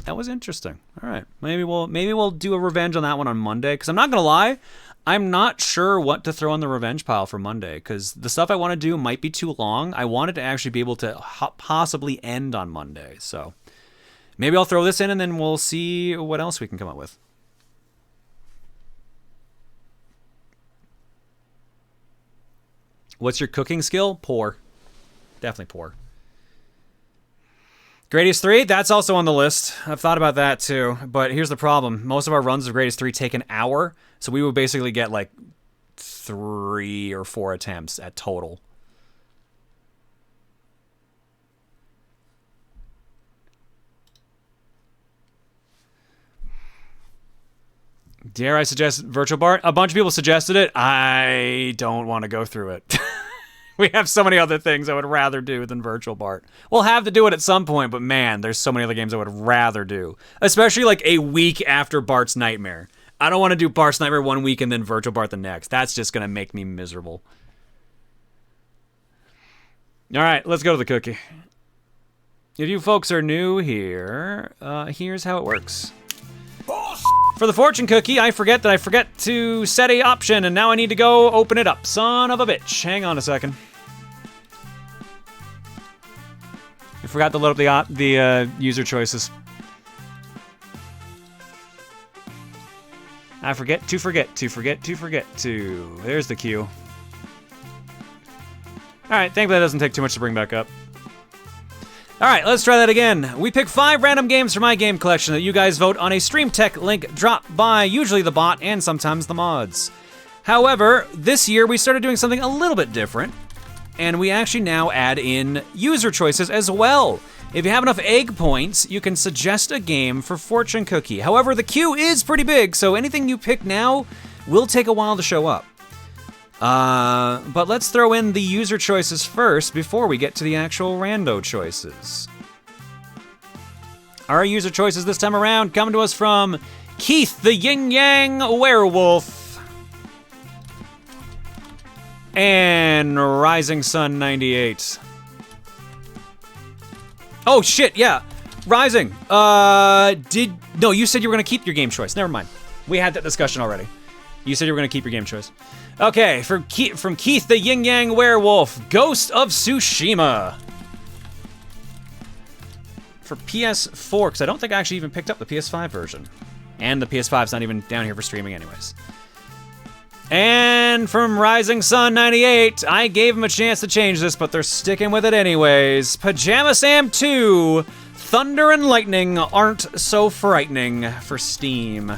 interesting. All right, maybe we'll do a revenge on that one on Monday. Because I'm not gonna lie, I'm not sure what to throw on the revenge pile for Monday. Because the stuff I want to do might be too long. I wanted to actually be able to possibly end on Monday. So maybe I'll throw this in and then we'll see what else we can come up with. What's your cooking skill? Poor. Definitely poor. Gradius 3, that's also on the list. I've thought about that too, but here's the problem. Most of our runs of Gradius 3 take an hour, so we would basically get like 3 or 4 attempts at total. Dare I suggest Virtual Bart? A bunch of people suggested it. I don't want to go through it. We have so many other things I would rather do than Virtual Bart. We'll have to do it at some point, but man, there's so many other games I would rather do. Especially like a week after Bart's Nightmare. I don't want to do Bart's Nightmare one week and then Virtual Bart the next. That's just going to make me miserable. All right, let's go to the cookie. If you folks are new here, here's how it works. For the fortune cookie, I forget to set a option, and now I need to go open it up. Son of a bitch. Hang on a second. I forgot to load up the user choices. I forget to forget to forget to forget to. There's the cue. Alright, thankfully that doesn't take too much to bring back up. Alright, let's try that again. We pick 5 random games from my game collection that you guys vote on a Stream Tech link dropped by usually the bot and sometimes the mods. However, this year we started doing something a little bit different, and we actually now add in user choices as well. If you have enough egg points, you can suggest a game for Fortune Cookie. However, the queue is pretty big, so anything you pick now will take a while to show up. But let's throw in the user choices first before we get to the actual rando choices. Our user choices this time around come to us from Keith the Yin Yang Werewolf and Rising Sun 98. Oh shit, yeah, Rising. No, you said you were gonna keep your game choice. Never mind. We had that discussion already. You said you were gonna keep your game choice. Okay, from Keith the Yin Yang Werewolf, Ghost of Tsushima. For PS4, because I don't think I actually even picked up the PS5 version. And the PS5's not even down here for streaming anyways. And from Rising Sun 98, I gave him a chance to change this, but they're sticking with it anyways. Pajama Sam 2, Thunder and Lightning Aren't So Frightening for Steam.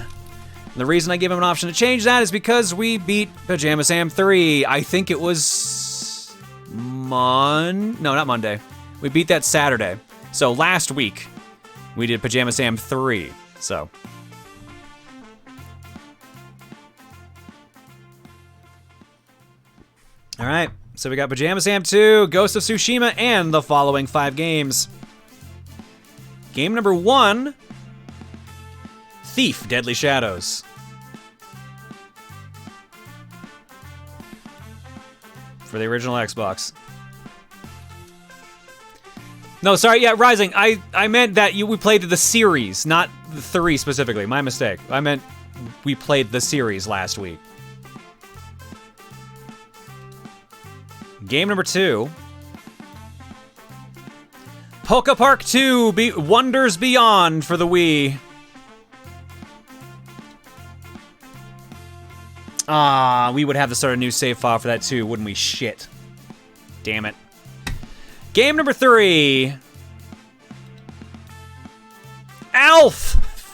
The reason I gave him an option to change that is because we beat Pajama Sam 3. I think it was no, not Monday. We beat that Saturday. So last week, we did Pajama Sam 3, so. All right, so we got Pajama Sam 2, Ghost of Tsushima, and the following 5 games. Game number 1, Thief, Deadly Shadows. For the original Xbox. No, sorry, yeah, Rising. I meant that we played the series, not the 3 specifically. My mistake. I meant we played the series last week. Game number 2. Poke Park 2, Wonders Beyond for the Wii. We would have to start a new save file for that too, wouldn't we? Shit. Damn it. Game number 3. Alf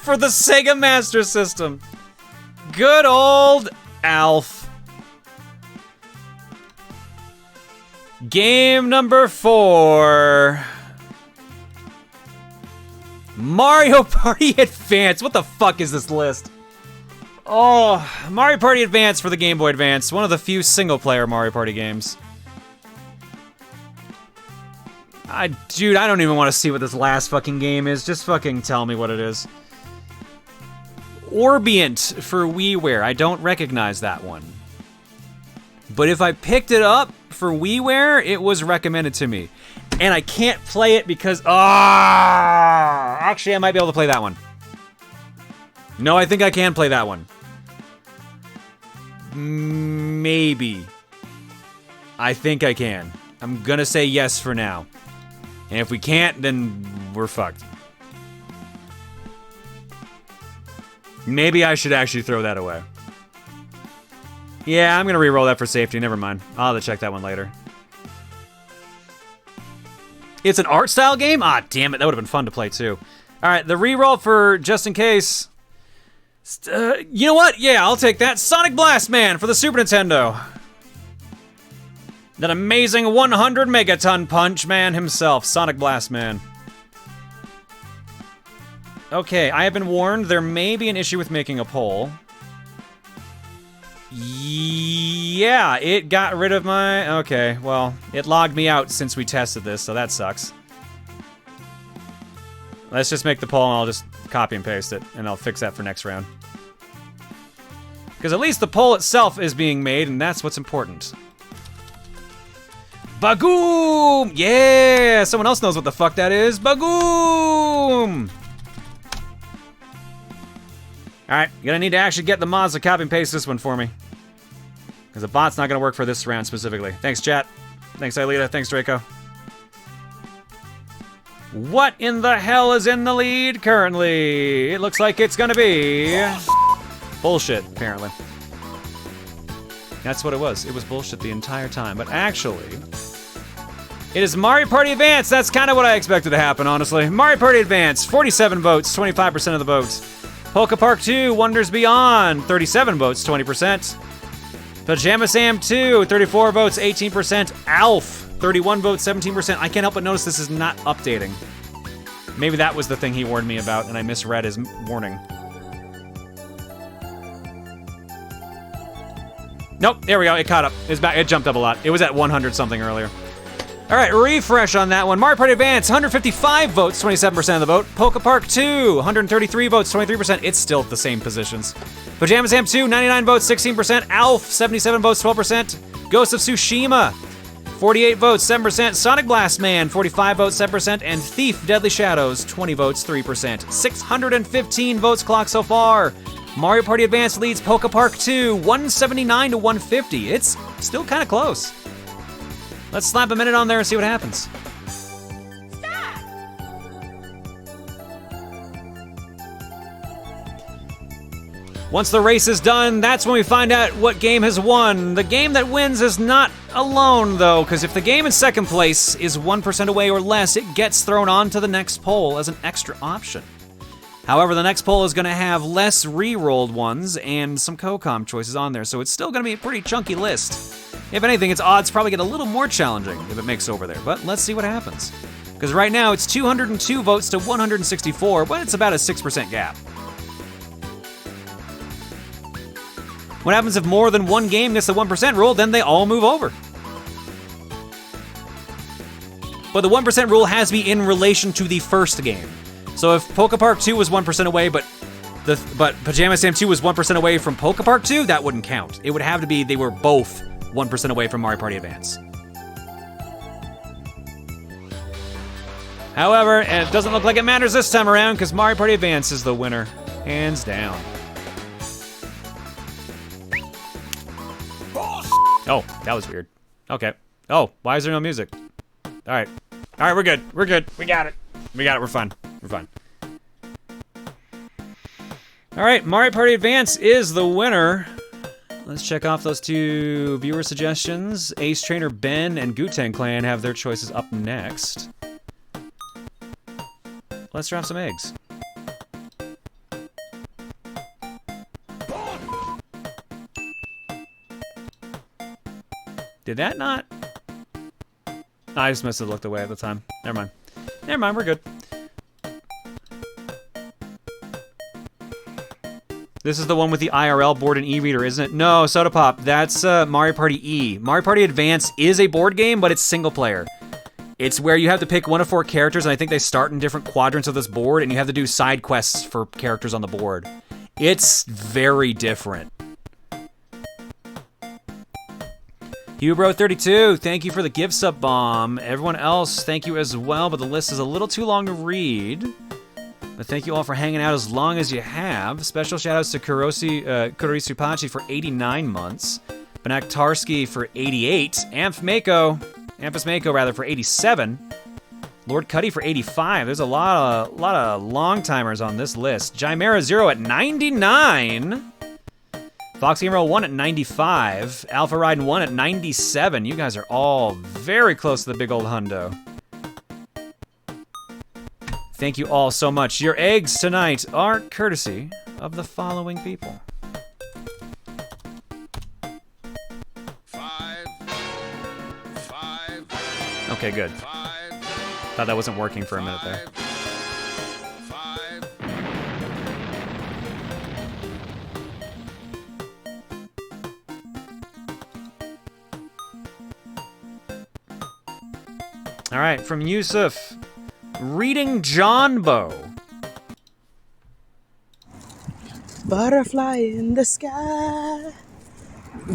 for the Sega Master System. Good old Alf. Game number 4. Mario Party Advance. What the fuck is this list? Oh, Mario Party Advance for the Game Boy Advance. One of the few single-player Mario Party games. Dude, I don't even want to see what this last fucking game is. Just fucking tell me what it is. Orbient for WiiWare. I don't recognize that one. But if I picked it up for WiiWare, it was recommended to me. And I can't play it because... actually, I might be able to play that one. No, I think I can play that one. Maybe. I think I can. I'm gonna say yes for now. And if we can't, then we're fucked. Maybe I should actually throw that away. Yeah, I'm gonna re-roll that for safety. Never mind. I'll have to check that one later. It's an art style game? Ah, damn it. That would have been fun to play too. All right, the re-roll for just in case. You know what? Yeah, I'll take that. Sonic Blast Man for the Super Nintendo. That amazing 100 megaton punch man himself, Sonic Blast Man. Okay, I have been warned there may be an issue with making a poll. Yeah, it got rid of my... Okay, well, it logged me out since we tested this, so that sucks. Let's just make the poll and I'll just copy and paste it, and I'll fix that for next round. Because at least the poll itself is being made, and that's what's important. Bagoom! Yeah! Someone else knows what the fuck that is. Bagoom! Alright, you're gonna need to actually get the mods to copy and paste this one for me. Because the bot's not gonna work for this round specifically. Thanks, chat. Thanks, Aelita. Thanks, Draco. What in the hell is in the lead currently? It looks like it's gonna be... Bullshit, apparently. That's what it was. It was bullshit the entire time. But actually, it is Mario Party Advance. That's kind of what I expected to happen, honestly. Mario Party Advance, 47 votes, 25% of the votes. Poke Park 2, Wonders Beyond, 37 votes, 20%. Pajama Sam 2, 34 votes, 18%. Alf, 31 votes, 17%. I can't help but notice this is not updating. Maybe that was the thing he warned me about, and I misread his warning. Nope, there we go, it caught up. It's back, it jumped up a lot. It was at 100 something earlier. All right, refresh on that one. Mario Party Advance, 155 votes, 27% of the vote. Poke Park 2, 133 votes, 23%. It's still the same positions. Pajama Sam 2, 99 votes, 16%. Alf, 77 votes, 12%. Ghost of Tsushima, 48 votes, 7%. Sonic Blast Man, 45 votes, 7%. And Thief Deadly Shadows, 20 votes, 3%. 615 votes clocked so far. Mario Party Advance leads Poke Park 2, 179 to 150. It's still kind of close. Let's slap a minute on there and see what happens. Stop! Once the race is done, that's when we find out what game has won. The game that wins is not alone, though, because if the game in second place is 1% away or less, it gets thrown onto the next poll as an extra option. However, the next poll is going to have less re-rolled ones and some COCOM choices on there, so it's still going to be a pretty chunky list. If anything, its odds probably get a little more challenging if it makes over there, but let's see what happens. Because right now, it's 202 votes to 164, but it's about a 6% gap. What happens if more than one game gets the 1% rule? Then they all move over. But the 1% rule has to be in relation to the first game. So if Poke Park 2 was 1% away, but Pajama Sam 2 was 1% away from Poke Park 2, that wouldn't count. It would have to be they were both 1% away from Mario Party Advance. However, it doesn't look like it matters this time around because Mario Party Advance is the winner, hands down. Oh, that was weird. Okay. Oh, why is there no music? All right, we're good. We're good. We got it. We're fine. We're fine. All right, Mario Party Advance is the winner. Let's check off those two viewer suggestions. Ace Trainer Ben and Guten Clan have their choices up next. Let's drop some eggs. Did that not? I just must have looked away at the time. Never mind. Never mind, we're good. This is the one with the IRL board and e-reader, isn't it? No, Soda Pop, that's Mario Party E. Mario Party Advance is a board game, but it's single player. It's where you have to pick one of 4 characters, and I think they start in different quadrants of this board, and you have to do side quests for characters on the board. It's very different. Hubro32, thank you for the gift sub bomb. Everyone else, thank you as well, but the list is a little too long to read. But thank you all for hanging out as long as you have. Special shoutouts to Kurisu Pachi for 89 months. Benak Tarski for 88. Amphis Mako for 87. Lord Cuddy for 85. There's a lot of long timers on this list. Jimera 0 at 99. Fox Gamer 1 at 95. Alpha Riden 1 at 97. You guys are all very close to the big old hundo. Thank you all so much. Your eggs tonight are courtesy of the following people. 5. Okay, good. Thought that wasn't working for a minute there. 5. All right, from Yusuf. Reading John Bow. Butterfly in the sky,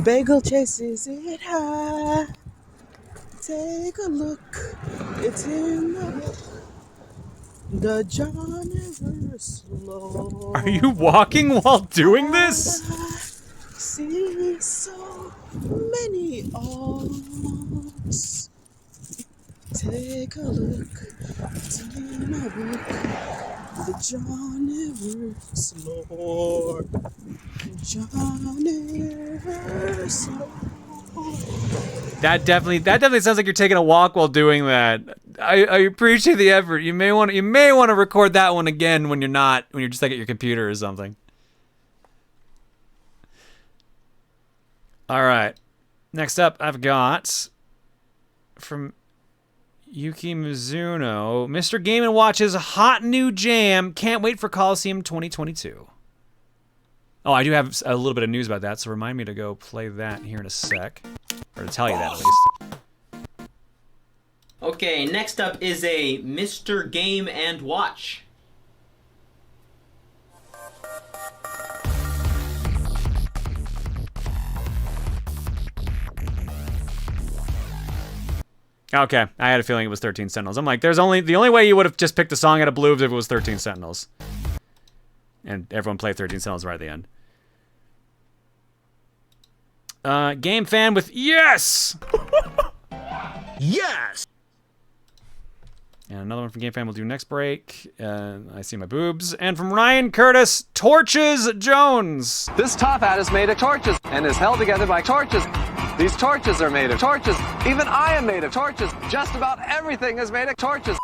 bagel chases it high. Take a look, it's in the book. The John Ever Slow. Are you walking while doing this? See so many arms. Take a look, it's in my book. The Johnny works, Lord. Johnny works, Lord. That definitely sounds like you're taking a walk while doing that. I appreciate the effort. You may want to record that one again when you're just like at your computer or something. All right. Next up, I've got from Yuki Mizuno, Mr. Game & Watch's hot new jam. Can't wait for Coliseum 2022. Oh, I do have a little bit of news about that, so remind me to go play that here in a sec. Or to tell you that, at least. Okay, next up is a Mr. Game & Watch. Okay, I had a feeling it was 13 Sentinels. I'm like, the only way you would have just picked a song out of blue is if it was 13 Sentinels. And everyone played 13 Sentinels right at the end. Game fan with yes! Yes! And another one from Game fan we'll do next break. I see my boobs. And from Ryan Curtis, Torches Jones. This top hat is made of torches and is held together by torches. These torches are made of torches. Even I am made of torches. Just about everything is made of torches.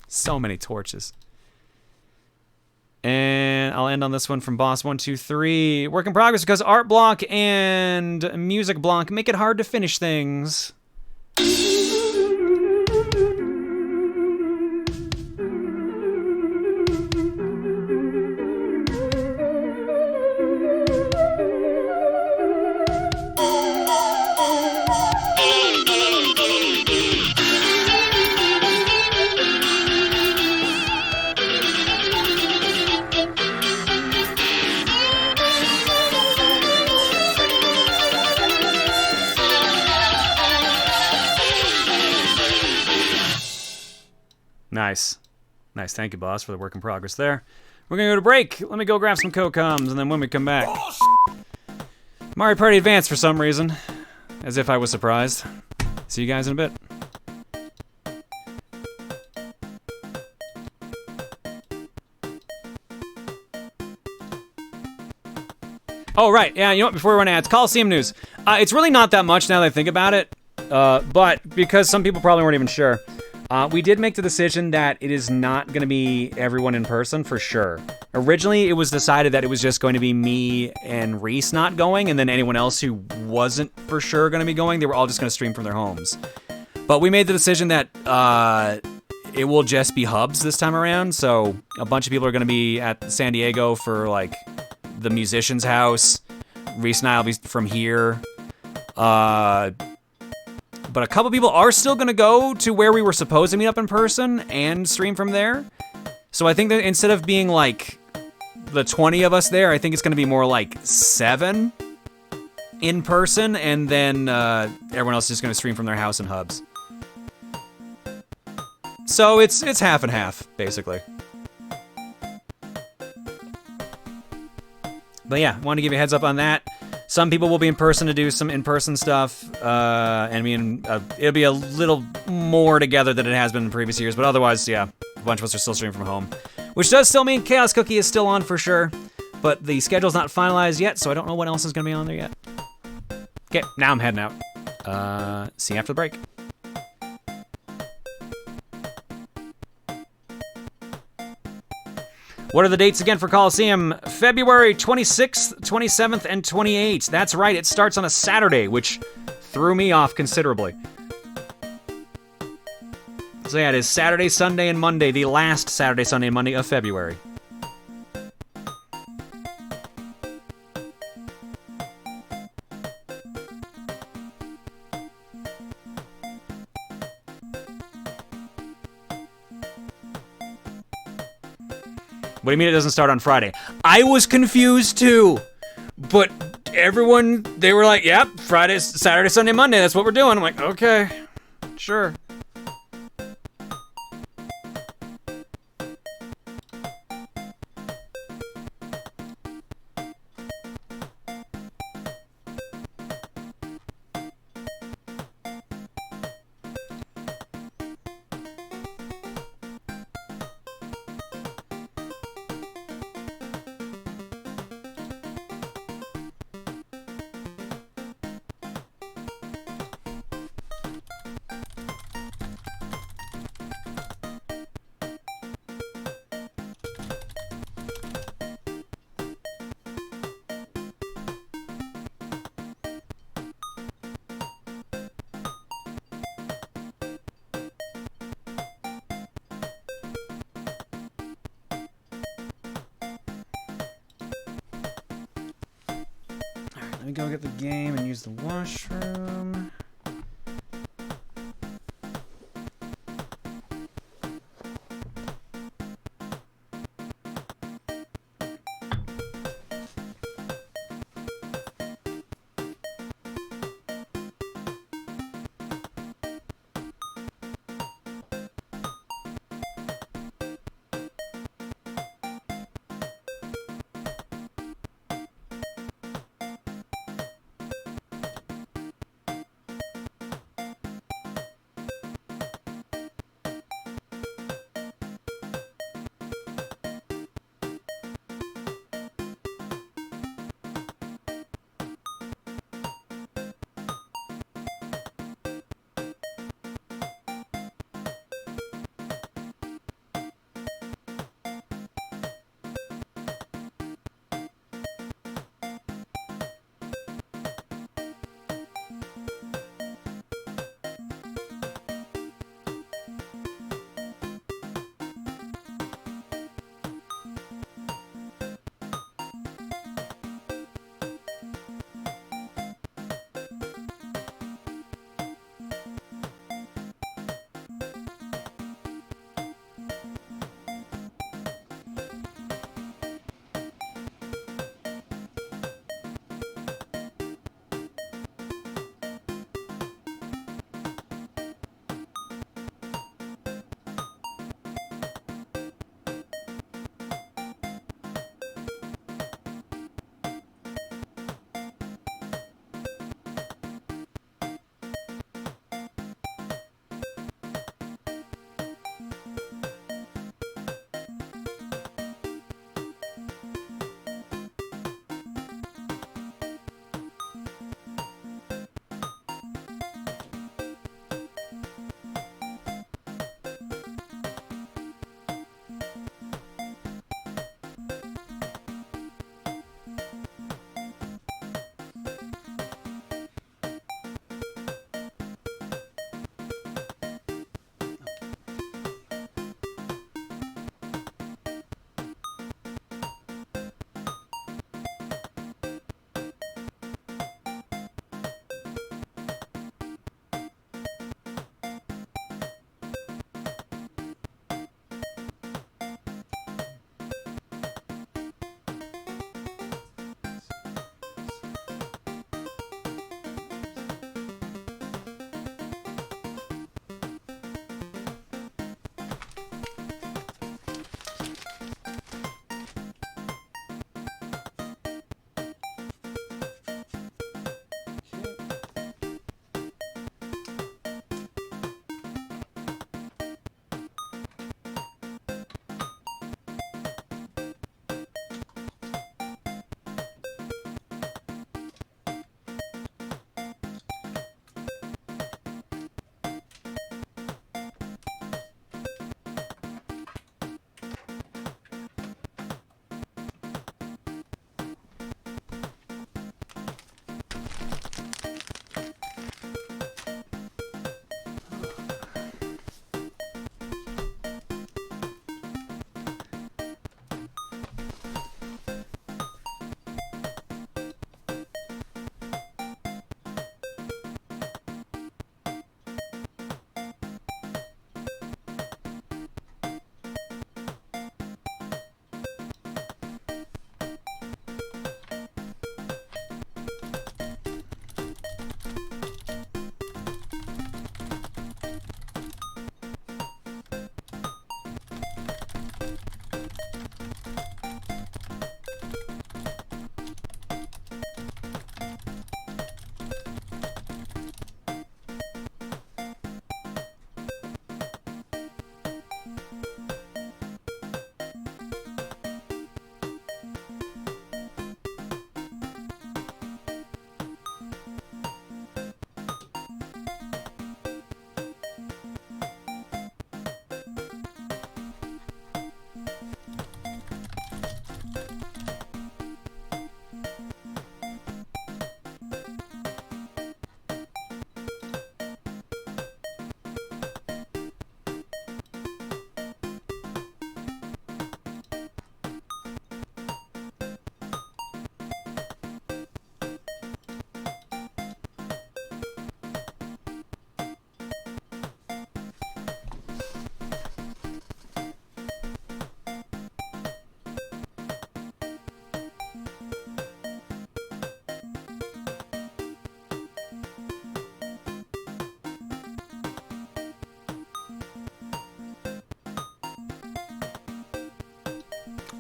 So many torches. And I'll end on this one from Boss123. Work in progress because art block and music block make it hard to finish things. Nice. Nice. Thank you, boss, for the work in progress there. We're going to go to break. Let me go grab some Cocoms, and then when we come back... Mario Party Advance for some reason. As if I was surprised. See you guys in a bit. Oh, right. Yeah, you know what? Before we run ads, Coliseum news. It's really not that much now that I think about it. But because some people probably weren't even sure. We did make the decision that it is not going to be everyone in person for sure. Originally, it was decided that it was just going to be me and Reese not going, and then anyone else who wasn't for sure going to be going, they were all just going to stream from their homes. But we made the decision that it will just be hubs this time around, so a bunch of people are going to be at San Diego for, like, the musician's house. Reese and I will be from here. But a couple people are still going to go to where we were supposed to meet up in person and stream from there. So I think that instead of being like the 20 of us there, I think it's going to be more like 7 in person, and then everyone else is just going to stream from their house and hubs. So it's half and half, basically. But yeah, wanted to give you a heads up on that. Some people will be in person to do some in-person stuff, and I mean, it'll be a little more together than it has been in previous years, but otherwise, yeah, a bunch of us are still streaming from home. Which does still mean Chaos Cookie is still on for sure, but the schedule's not finalized yet, so I don't know what else is going to be on there yet. Okay, now I'm heading out. See you after the break. What are the dates again for Coliseum? February 26th, 27th, and 28th. That's right, it starts on a Saturday, which threw me off considerably. So yeah, it is Saturday, Sunday, and Monday, the last Saturday, Sunday, and Monday of February. What do you mean it doesn't start on Friday? I was confused too, but everyone, they were like, yep, Friday, Saturday, Sunday, Monday, that's what we're doing. I'm like, okay, sure. Let me go get the game and use the washroom.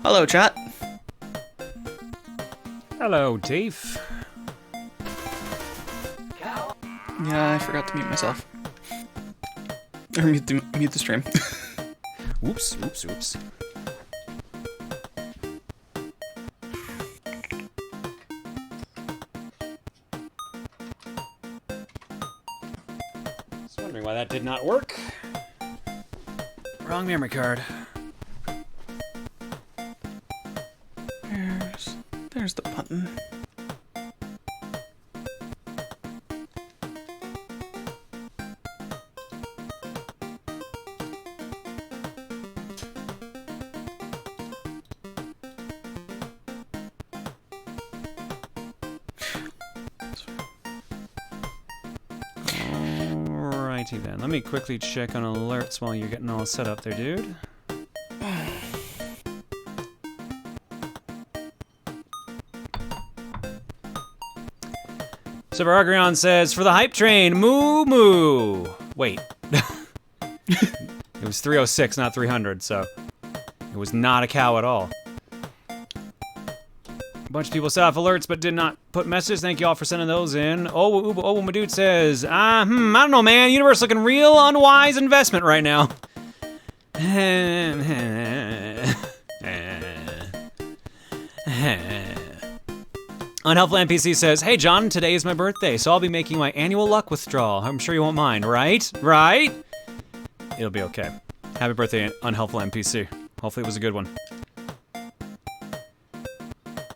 Hello, chat. Hello, Dave. Yeah, I forgot to mute myself. Or mute the stream. Oops, oops, oops. Just wondering why that did not work. Wrong memory card. There's the button. Alrighty then. Let me quickly check on alerts while you're getting all set up there, dude. Silveragrion says, for the hype train, moo moo. Wait. It was 306, not 300, so it was not a cow at all. A bunch of people set off alerts but did not put messages. Thank you all for sending those in. Oh, my dude says, I don't know, man. Universe looking real unwise investment right now. Unhelpful NPC says, hey John, today is my birthday, so I'll be making my annual luck withdrawal. I'm sure you won't mind, right? Right? It'll be okay. Happy birthday, Unhelpful NPC. Hopefully it was a good one.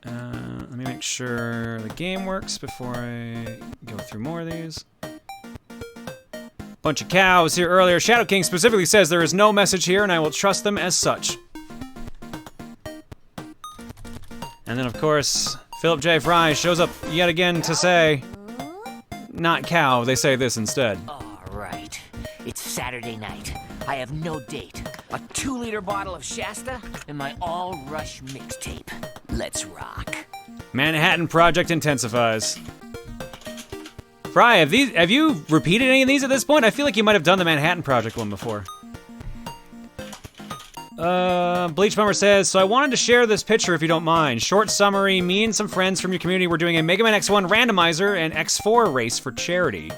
Let me make sure the game works before I go through more of these. Bunch of cows here earlier. Shadow King specifically says there is no message here and I will trust them as such. And then of course, Philip J. Fry shows up yet again to say, not cow, they say this instead. All right. It's Saturday night. I have no date. A 2-liter bottle of Shasta and my all-rush mixtape. Let's rock. Manhattan Project intensifies. Fry, have you repeated any of these at this point? I feel like you might have done the Manhattan Project one before. Bleach Bummer says, so I wanted to share this picture if you don't mind. Short summary, me and some friends from your community were doing a Mega Man X1 randomizer and X4 race for charity.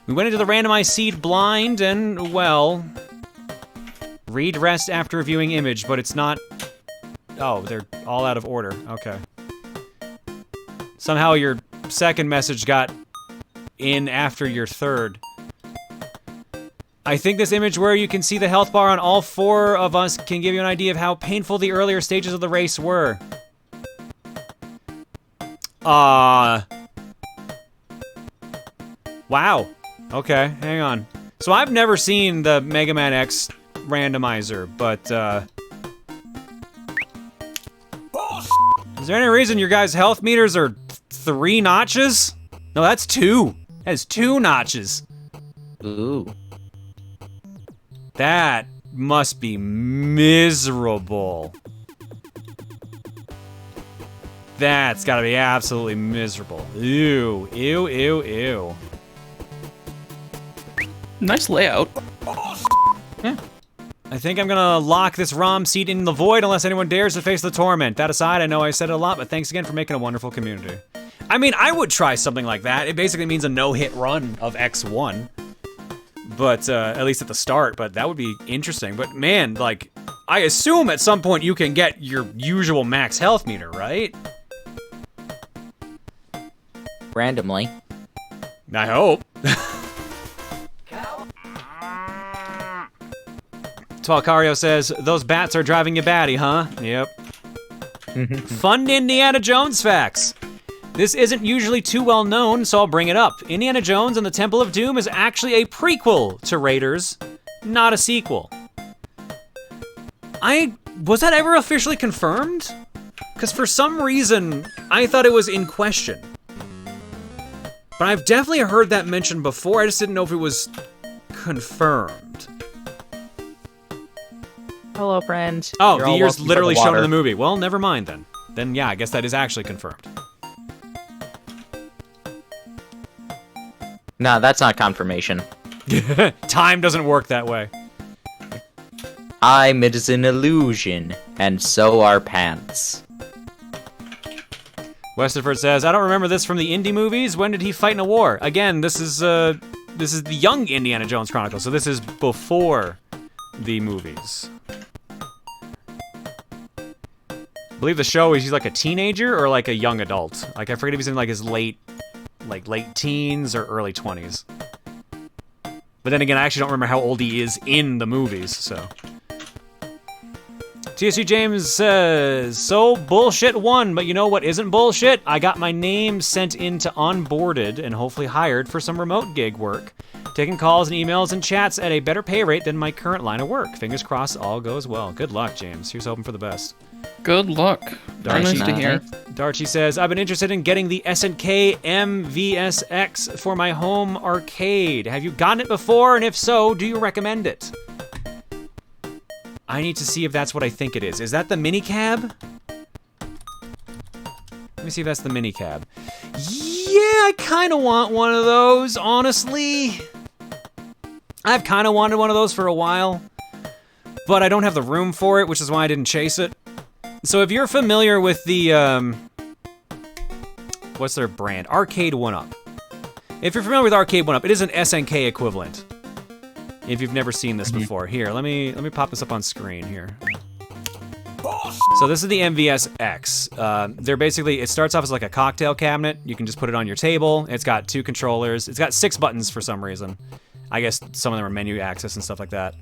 We went into the randomized seed blind and, well, read rest after reviewing image, but it's not, oh, they're all out of order, okay. Somehow your second message got in after your third. I think this image where you can see the health bar on all 4 of us can give you an idea of how painful the earlier stages of the race were. Wow. Okay, hang on. So I've never seen the Mega Man X randomizer, but, is there any reason your guys' health meters are 3 notches? No, that's 2. That's 2 notches. Ooh. That must be miserable. That's gotta be absolutely miserable. Ew, ew, ew, ew. Nice layout. Yeah. I think I'm gonna lock this ROM seat in the void unless anyone dares to face the torment. That aside, I know I said it a lot, but thanks again for making a wonderful community. I mean, I would try something like that. It basically means a no-hit run of X1. But, at least at the start, but that would be interesting. But man, like, I assume at some point you can get your usual max health meter, right? Randomly. I hope. Twalcario says, those bats are driving you batty, huh? Yep. Fun Indiana Jones facts. This isn't usually too well known, so I'll bring it up. Indiana Jones and the Temple of Doom is actually a prequel to Raiders, not a sequel. Was that ever officially confirmed? Because for some reason, I thought it was in question. But I've definitely heard that mentioned before, I just didn't know if it was confirmed. Hello, friend. Oh, You're the all year's welcome literally for the shown in water. the movie. Well, never mind then. Then yeah, I guess that is actually confirmed. No, that's not confirmation. Time doesn't work that way. Time is an illusion, and so are pants. Westerford says, I don't remember this from the indie movies. When did he fight in a war? Again, this is the young Indiana Jones Chronicles, so this is before the movies. I believe the show is he's like a teenager or like a young adult. Like I forget if he's in like his late teens or early 20s. But then again, I actually don't remember how old he is in the movies, so. TSU James says, so bullshit won, but you know what isn't bullshit? I got my name sent into onboarded and hopefully hired for some remote gig work. Taking calls and emails and chats at a better pay rate than my current line of work. Fingers crossed all goes well. Good luck, James. Here's hoping for the best. Good luck. Very nice to hear. Darchie says, I've been interested in getting the SNK MVSX for my home arcade. Have you gotten it before? And if so, do you recommend it? I need to see if that's what I think it is. Is that the minicab? Let me see if that's the minicab. Yeah, I kind of want one of those, honestly. I've kind of wanted one of those for a while, but I don't have the room for it, which is why I didn't chase it. So if you're familiar with the, what's their brand? Arcade 1-Up. If you're familiar with Arcade 1-Up, it is an SNK equivalent. If you've never seen this before. Here, let me pop this up on screen here. So this is the MVSX. They're basically, it starts off as like a cocktail cabinet. You can just put it on your table. It's got 2 controllers. It's got 6 buttons for some reason. I guess some of them are menu access and stuff like that.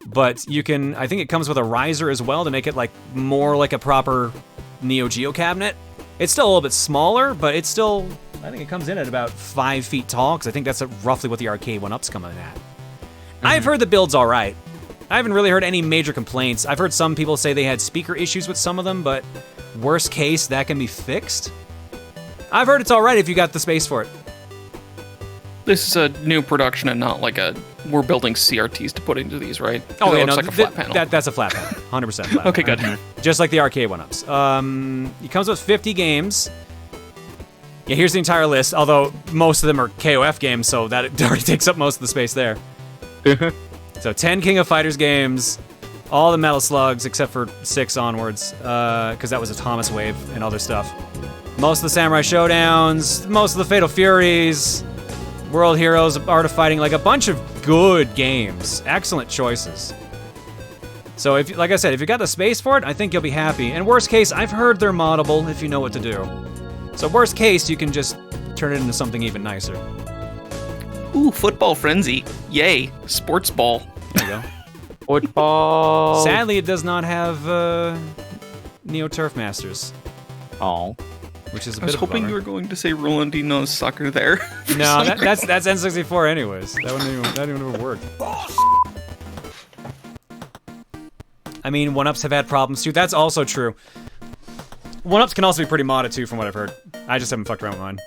But you can, I think it comes with a riser as well to make it like more like a proper Neo Geo cabinet. It's still a little bit smaller, but it's still, I think it comes in at about 5 feet tall, because I think that's roughly what the Arcade 1-Up's coming at. I've heard the build's all right. I haven't really heard any major complaints. I've heard some people say they had speaker issues with some of them, but worst case, that can be fixed. I've heard it's all right if you got the space for it. This is a new production and not like we're building CRTs to put into these, right? Oh, yeah, no, like a flat panel. That's a flat panel. 100% flat. Okay, good. Just like the Arcade 1-Ups. It comes with 50 games. Yeah, here's the entire list, although most of them are KOF games, so that already takes up most of the space there. So 10 King of Fighters games, all the Metal Slugs except for 6 onwards, because that was a Thomas Wave and other stuff. Most of the Samurai Showdowns, most of the Fatal Furies, World Heroes, Art of Fighting, like a bunch of good games. Excellent choices. So, if, like I said, if you got the space for it, I think you'll be happy. And worst case, I've heard they're moddable if you know what to do. So worst case, you can just turn it into something even nicer. Ooh, Football Frenzy. Yay. Sports ball. There you go. Football. Sadly, it does not have Neo Turf Masters. Oh. Which is a I was bit of a hoping bummer. you were going to say Rolandino's soccer there. No, that's N64 anyways. That wouldn't even work. I mean, 1-Ups have had problems too. That's also true. 1-Ups can also be pretty modded too, from what I've heard. I just haven't fucked around with mine.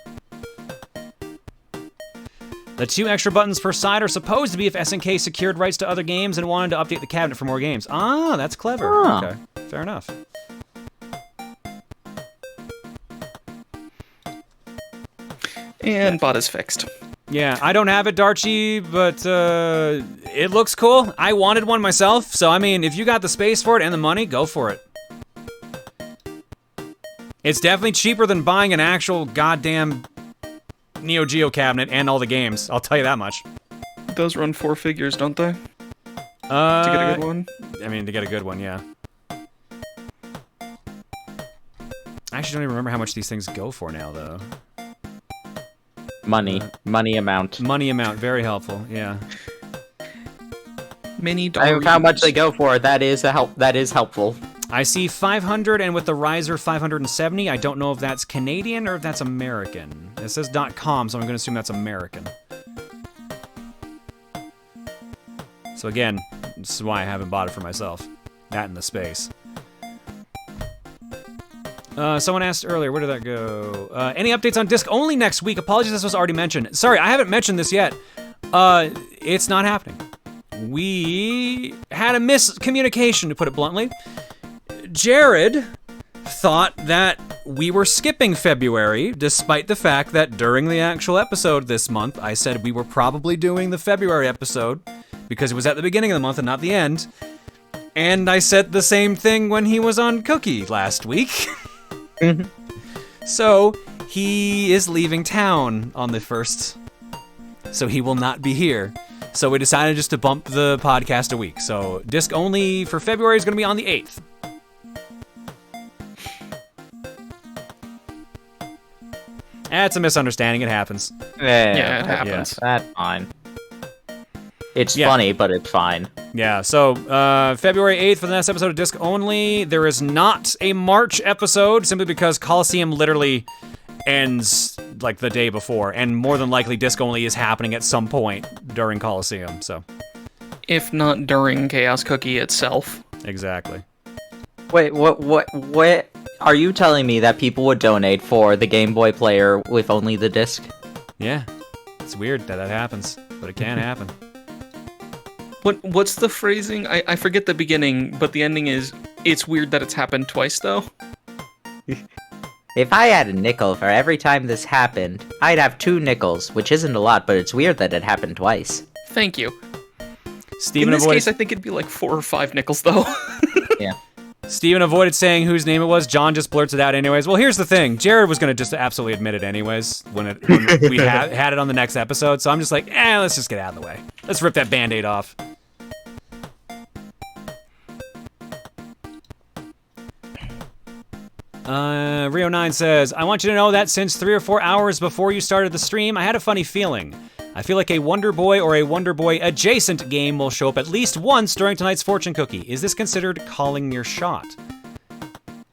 The 2 extra buttons per side are supposed to be if SNK secured rights to other games and wanted to update the cabinet for more games. Ah, that's clever. Oh. Okay, fair enough. And bot is fixed. Yeah, I don't have it, Darchie, but it looks cool. I wanted one myself, so I mean, if you got the space for it and the money, go for it. It's definitely cheaper than buying an actual goddamn Neo Geo cabinet and all the games. I'll tell you that much. It does run 4 figures, don't they? To get a good one? I mean, to get a good one, yeah. I actually don't even remember how much these things go for now, though. Money. Money amount. Money amount, very helpful, yeah. Mini I don't know how much they go for. That is helpful. I see 500, and with the riser, 570. I don't know if that's Canadian or if that's American. It says .com, so I'm going to assume that's American. So again, this is why I haven't bought it for myself. That and the space. Someone asked earlier, where did that go? Any updates on disc only next week? Apologies, this was already mentioned. Sorry, I haven't mentioned this yet. It's not happening. We had a miscommunication, to put it bluntly. Jared thought that we were skipping February, despite the fact that during the actual episode this month, I said we were probably doing the February episode, because it was at the beginning of the month and not the end. And I said the same thing when he was on Cookie last week. So, he is leaving town on the 1st. So he will not be here. So we decided just to bump the podcast a week. So disc only for February is going to be on the 8th. It's a misunderstanding. It happens. Yeah, it happens. That's fine. It's funny, but it's fine. Yeah, so February 8th for the next episode of Disc Only. There is not a March episode, simply because Coliseum literally ends like the day before, and more than likely Disc Only is happening at some point during Coliseum, so. If not during Chaos Cookie itself. Exactly. Wait, what? Are you telling me that people would donate for the Game Boy player with only the disc? Yeah. It's weird that happens, but it can happen. What's the phrasing? I forget the beginning, but the ending is, it's weird that it's happened twice, though. If I had a nickel for every time this happened, I'd have 2 nickels, which isn't a lot, but it's weird that it happened twice. Thank you. Steven In this case, I think it'd be like 4 or 5 nickels, though. Yeah. Steven avoided saying whose name it was. John just blurts it out anyways. Well, here's the thing. Jared was going to just absolutely admit it anyways when we had it on the next episode. So I'm just like, let's just get out of the way. Let's rip that Band-Aid off. Rio9 says, I want you to know that since 3 or 4 hours before you started the stream, I had a funny feeling. I feel like a Wonder Boy or a Wonder Boy adjacent game will show up at least once during tonight's fortune cookie. Is this considered calling your shot?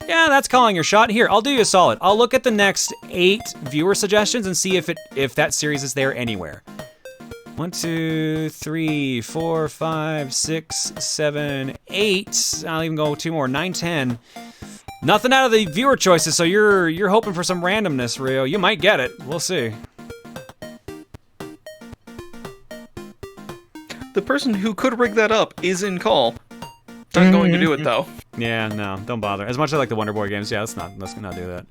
Yeah, that's calling your shot. Here, I'll do you a solid. I'll look at the next 8 viewer suggestions and see if that series is there anywhere. 1, 2, 3, 4, 5, 6, 7, 8. I'll even go 2 more. 9, 10. Nothing out of the viewer choices, so you're hoping for some randomness, Rio. You might get it. We'll see. The person who could rig that up is in call. Not going to do it, though. Yeah, no, don't bother. As much as I like the Wonder Boy games, yeah, let's not do that.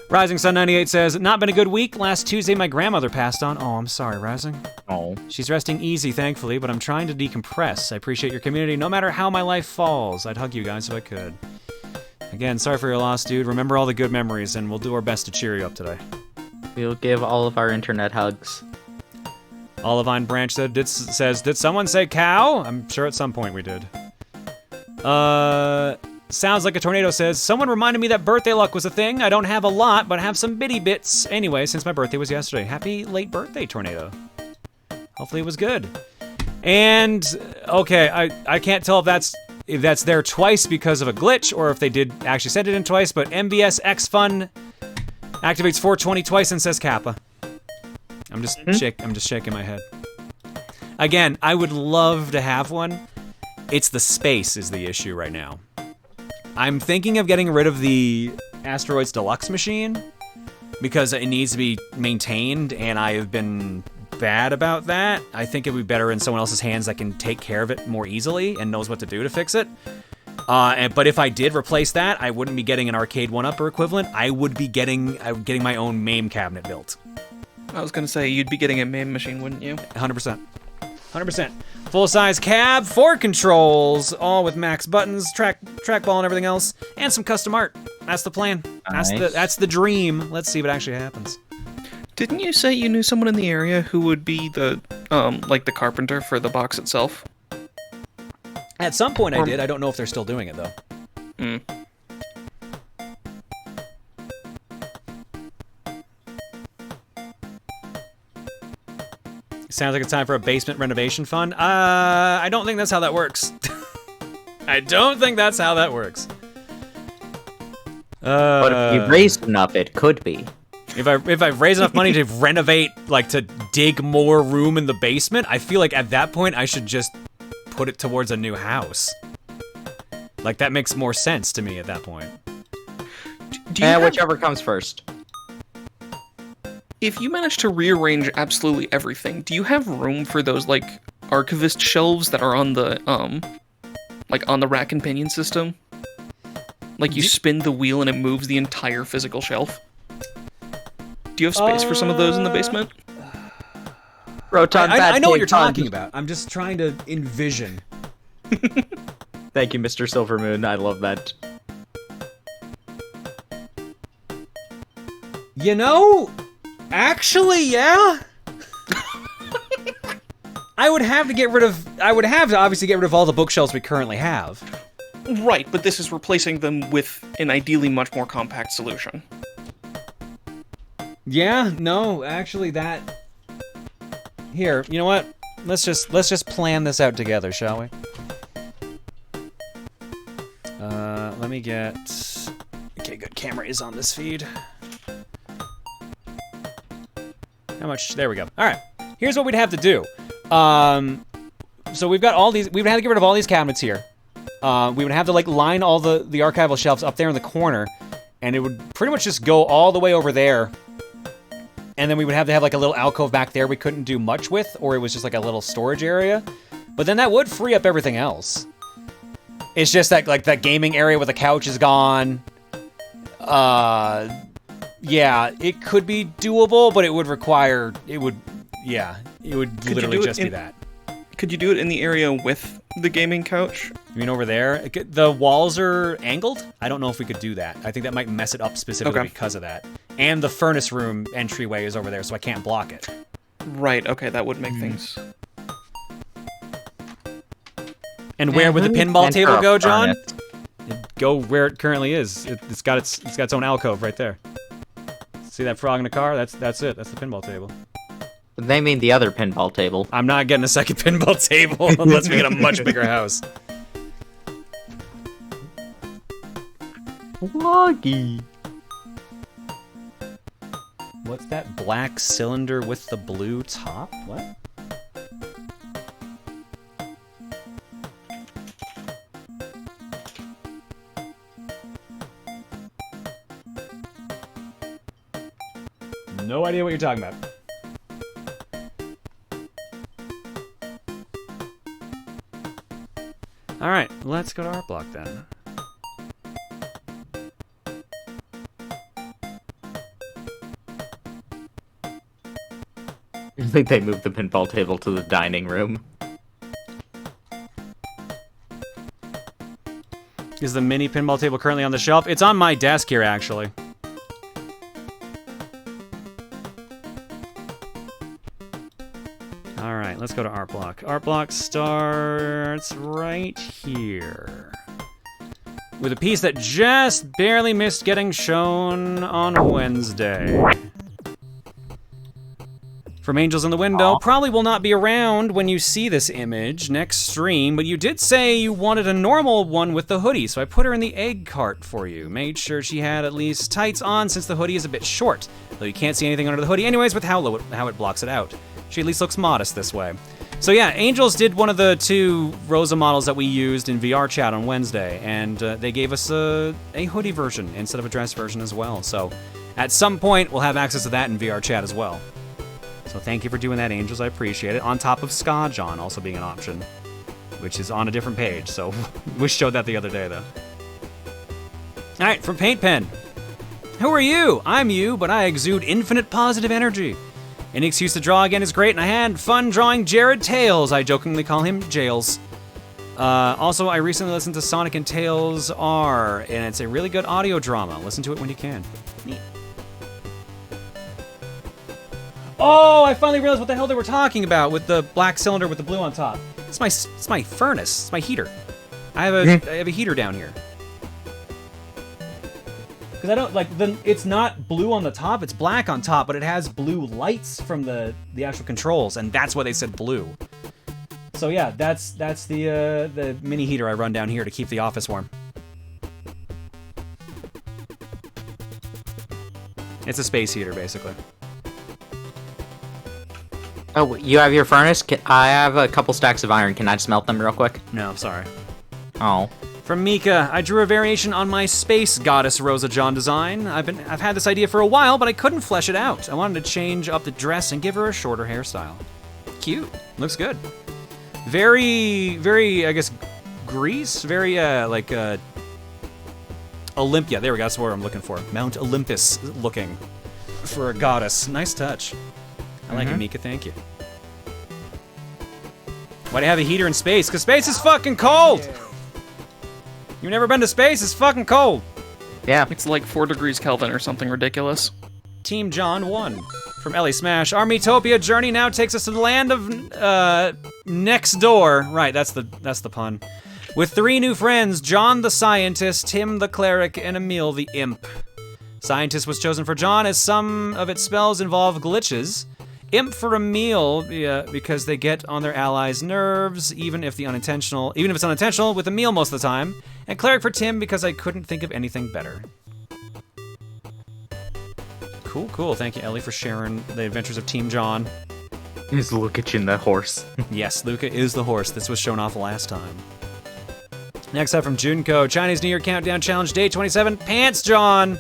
Rising Sun 98 says, not been a good week. Last Tuesday, my grandmother passed on. Oh, I'm sorry, Rising. Oh. She's resting easy, thankfully, but I'm trying to decompress. I appreciate your community no matter how my life falls. I'd hug you guys if I could. Again, sorry for your loss, dude. Remember all the good memories, and we'll do our best to cheer you up today. We'll give all of our internet hugs. Olivine Branch says, did someone say cow? I'm sure at some point we did. Sounds Like a Tornado says, someone reminded me that birthday luck was a thing. I don't have a lot, but I have some bitty bits. Anyway, since my birthday was yesterday. Happy late birthday, Tornado. Hopefully it was good. And, okay, I can't tell if that's there twice because of a glitch, or if they did actually send it in twice, but MBS X Fun activates 420 twice and says Kappa. I'm just shaking my head. Again, I would love to have one. It's the space is the issue right now. I'm thinking of getting rid of the Asteroids Deluxe machine because it needs to be maintained, and I have been bad about that. I think it would be better in someone else's hands that can take care of it more easily and knows what to do to fix it. But if I did replace that, I wouldn't be getting an arcade 1-up or equivalent. I would be getting my own MAME cabinet built. I was gonna say, you'd be getting a MAME machine, wouldn't you? 100%. 100%. Full-size cab, 4 controls, all with max buttons, trackball and everything else, and some custom art. That's the plan. Nice. That's the dream. Let's see what actually happens. Didn't you say you knew someone in the area who would be the, like the carpenter for the box itself? At some point I did. I don't know if they're still doing it, though. Hmm. Sounds like it's time for a basement renovation fund. I don't think that's how that works. I don't think that's how that works. But if you raised enough, it could be. If I've raised enough money to renovate, like to dig more room in the basement, I feel like at that point I should just put it towards a new house. Like that makes more sense to me at that point. Whichever comes first. If you manage to rearrange absolutely everything, do you have room for those, like, archivist shelves that are on the, like, on the rack and pinion system? Like, you spin the wheel and it moves the entire physical shelf? Do you have space for some of those in the basement? Proton, I know what you're talking about. I'm just trying to envision. Thank you, Mr. Silvermoon. I love that. You know, actually, yeah. I would have to obviously get rid of all the bookshelves we currently have. Right, but this is replacing them with an ideally much more compact solution. Yeah, no, actually that... Here, you know what? Let's just plan this out together, shall we? Let me get... Okay, good, camera is on this feed. How much? There we go. All right, here's what we'd have to do. So we've got all these, we would have to get rid of all these cabinets here. We would have to like line all the archival shelves up there in the corner, and it would pretty much just go all the way over there. And then we would have to have like a little alcove back there we couldn't do much with, or it was just like a little storage area. But then that would free up everything else. It's just that like that gaming area with the couch is gone. Yeah, it could be doable, but it would require, it would literally just be that. Could you do it in the area with the gaming couch? You mean over there? The walls are angled? I don't know if we could do that. I think that might mess it up specifically because of that. And the furnace room entryway is over there, so I can't block it. Right, okay, that would make things... And where would the pinball table go, John? It'd go where it currently is. It's got its own alcove right there. See that frog in the car? That's it. That's the pinball table. They mean the other pinball table. I'm not getting a second pinball table unless we get a much bigger house. Woggy. What's that black cylinder with the blue top? What? No idea what you're talking about. Alright, let's go to Art Block then. I think they moved the pinball table to the dining room. Is the mini pinball table currently on the shelf? It's on my desk here, actually. Alright, let's go to Art Block. Art Block starts right here. With a piece that just barely missed getting shown on Wednesday. From Angels in the Window, probably will not be around when you see this image next stream, but you did say you wanted a normal one with the hoodie, so I put her in the egg cart for you. Made sure she had at least tights on since the hoodie is a bit short, though you can't see anything under the hoodie anyways with how it blocks it out. She at least looks modest this way. So yeah, Angels did one of the two Rosa models that we used in VR chat on Wednesday, and they gave us a hoodie version instead of a dress version as well. So at some point, we'll have access to that in VR chat as well. So thank you for doing that, Angels. I appreciate it. On top of Ska John also being an option, which is on a different page. So we showed that the other day, though. All right, from Paint Pen. Who are you? I'm you, but I exude infinite positive energy. Any excuse to draw again is great, and I had fun drawing Jared Tails. I jokingly call him Jails. Also, I recently listened to Sonic and Tails R, and it's a really good audio drama. Listen to it when you can. Neat. Oh, I finally realized what the hell they were talking about with the black cylinder with the blue on top. It's my furnace. It's my heater. I have a heater down here. Because I don't like it's not blue on the top, it's black on top, but it has blue lights from the actual controls, and that's why they said blue. So yeah, that's the mini heater I run down here to keep the office warm. It's a space heater, basically. Oh, you have your furnace? I have a couple stacks of iron. Can I smelt them real quick? No, I'm sorry. Oh. From Mika, I drew a variation on my space goddess Rosa John design. I've had this idea for a while, but I couldn't flesh it out. I wanted to change up the dress and give her a shorter hairstyle. Cute. Looks good. Very, very, I guess, Greece? Very, Olympia. There we go. That's what I'm looking for. Mount Olympus looking for a goddess. Nice touch. I like it, Mika. Thank you. Why do you have a heater in space? Because space is fucking cold! You've never been to space? It's fucking cold. Yeah. It's like 4 degrees Kelvin or something ridiculous. Team John won. From Ellie Smash, our Metopia journey now takes us to the land of next door. Right, that's the pun. With 3 new friends, John the Scientist, Tim the Cleric, and Emil the Imp. Scientist was chosen for John as some of its spells involve glitches. Imp for Emil, because they get on their allies' nerves, even if it's unintentional, with Emil most of the time. And Cleric for Tim because I couldn't think of anything better. Cool. Thank you, Ellie, for sharing the adventures of Team John. Is Luca-chin the horse? Yes, Luca is the horse. This was shown off last time. Next up from Junko, Chinese New Year Countdown Challenge Day 27, Pants John!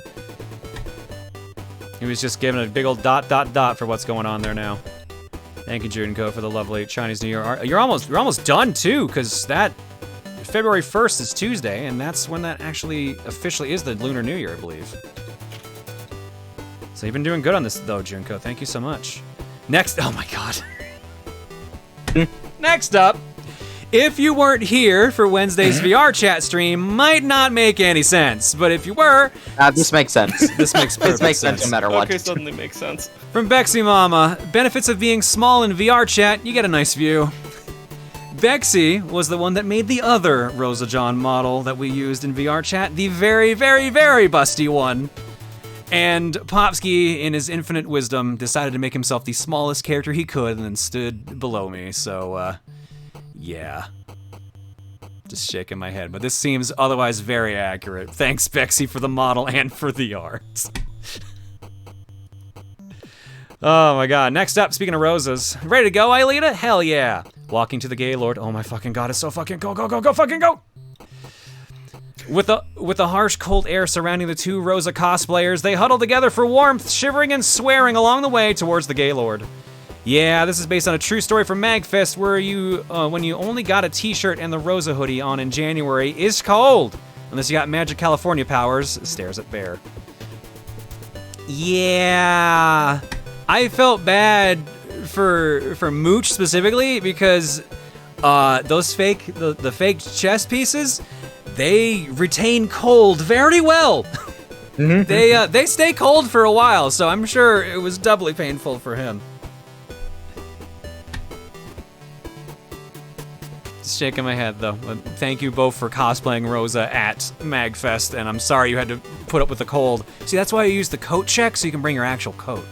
He was just giving a big old ... for what's going on there now. Thank you, Junko, for the lovely Chinese New Year art. You're almost done, too, because that February 1st is Tuesday, and that's when that actually officially is the Lunar New Year, I believe. So you've been doing good on this, though, Junko. Thank you so much. Next, oh my god. Next up, if you weren't here for Wednesday's VR chat stream, might not make any sense. But if you were... this makes sense. This makes perfect sense no matter what. Okay, suddenly makes sense. From Bexy Mama, benefits of being small in VR chat, you get a nice view. Bexy was the one that made the other Rosa John model that we used in VR chat, the very, very, very busty one. And Popsky, in his infinite wisdom, decided to make himself the smallest character he could and then stood below me, so, yeah. Just shaking my head, but this seems otherwise very accurate. Thanks, Bexy, for the model and for the art. Oh my god. Next up, speaking of roses. Ready to go, Aelita? Hell yeah. Walking to the Gaylord. Oh my fucking god, it's so fucking go, fucking go! With the harsh, cold air surrounding the 2 Rosa cosplayers, they huddle together for warmth, shivering and swearing along the way towards the Gaylord. Yeah, this is based on a true story from MagFest where when you only got a t-shirt and the Rosa hoodie on in January, it's cold. Unless you got Magic California powers, stares at Bear. Yeah, I felt bad for Mooch specifically because those the fake chest pieces, they retain cold very well. They stay cold for a while, so I'm sure it was doubly painful for him. Just shaking my head though. Thank you both for cosplaying Rosa at MagFest, and I'm sorry you had to put up with the cold. See, that's why you use the coat check, so you can bring your actual coat.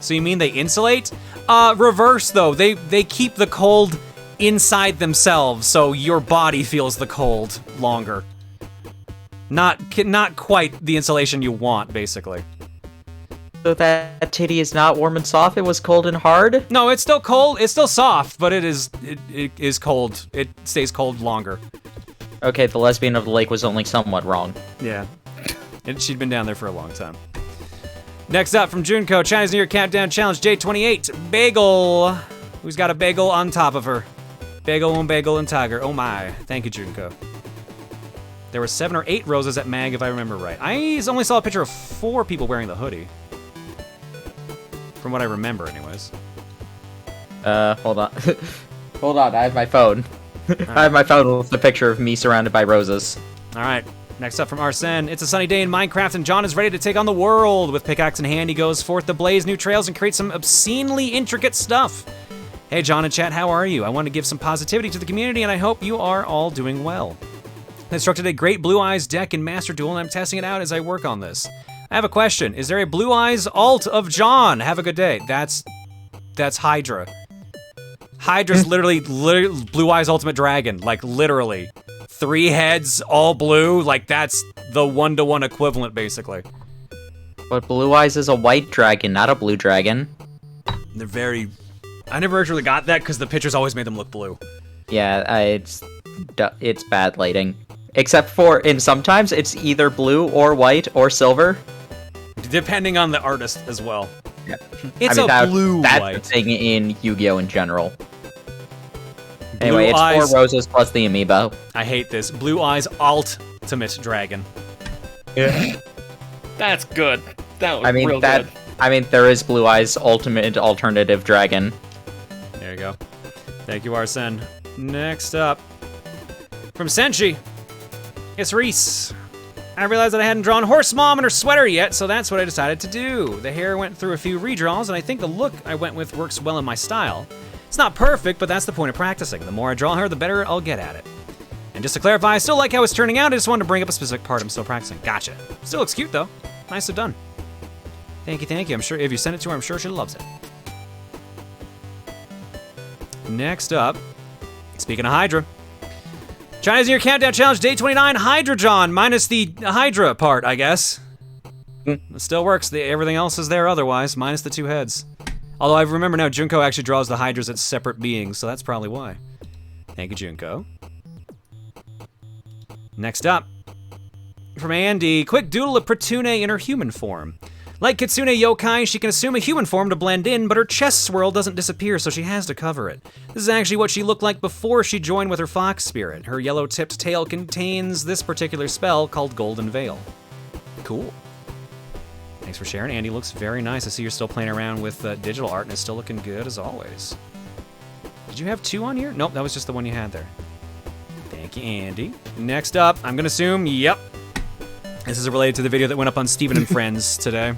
So you mean they insulate? Reverse though. They keep the cold inside themselves, so your body feels the cold longer. Not quite the insulation you want, basically. So that titty is not warm and soft, it was cold and hard? No, it's still cold, it's still soft, but it is cold. It stays cold longer. Okay, the lesbian of the lake was only somewhat wrong. Yeah. She'd been down there for a long time. Next up from Junko, China's New Year Countdown Challenge Day 28, Bagel. Who's got a bagel on top of her? Bagel and bagel and tiger. Oh my. Thank you, Junko. There were 7 or 8 roses at Mag, if I remember right. I only saw a picture of 4 people wearing the hoodie. From what I remember, anyways. Hold on. Hold on, I have my phone. I have my phone with a picture of me surrounded by roses. Alright. Next up from Arsene, it's a sunny day in Minecraft and John is ready to take on the world. With pickaxe in hand, he goes forth to blaze new trails and create some obscenely intricate stuff. Hey John and chat, how are you? I want to give some positivity to the community and I hope you are all doing well. I constructed a great Blue Eyes deck in Master Duel and I'm testing it out as I work on this. I have a question. Is there a Blue Eyes alt of John? Have a good day. That's Hydra. Hydra's literally Blue Eyes Ultimate Dragon. Like, literally. 3 heads, all blue. Like, that's the 1-to-1 equivalent, basically. But Blue Eyes is a white dragon, not a blue dragon. They're very... I never actually got that because the pictures always made them look blue. Yeah, it's bad lighting. Except for, and sometimes it's either blue or white or silver. Depending on the artist as well. Yeah. It's blue that's white. That's the thing in Yu-Gi-Oh! In general. Anyway, it's Eyes, 4 roses plus the amiibo. I hate this. Blue Eyes Ultimate Dragon. Yeah. That's good. That was real good. I mean, there is Blue Eyes Ultimate Alternative Dragon. There you go. Thank you, Arsene. Next up, from Senshi, it's Reese. I realized that I hadn't drawn Horse Mom in her sweater yet, so that's what I decided to do. The hair went through a few redraws, and I think the look I went with works well in my style. It's not perfect, but that's the point of practicing. The more I draw her, the better I'll get at it. And just to clarify, I still like how it's turning out, I just wanted to bring up a specific part I'm still practicing. Gotcha. Still looks cute, though. Nicely done. Thank you, thank you. I'm sure if you send it to her, I'm sure she loves it. Next up, speaking of Hydra, China's New Year Countdown Challenge, Day 29, Hydra John, minus the Hydra part, I guess. It still works. Everything else is there otherwise, minus the 2 heads. Although I remember now, Junko actually draws the Hydras as separate beings, so that's probably why. Thank you, Junko. Next up, from Andy, quick doodle of Protune in her human form. Like Kitsune Yokai, she can assume a human form to blend in, but her chest swirl doesn't disappear, so she has to cover it. This is actually what she looked like before she joined with her fox spirit. Her yellow-tipped tail contains this particular spell called Golden Veil. Cool. Thanks for sharing, Andy. Looks very nice. I see you're still playing around with digital art, and it's still looking good as always. Did you have 2 on here? Nope, that was just the one you had there. Thank you, Andy. Next up, I'm gonna assume, yep. This is related to the video that went up on Steven and Friends today.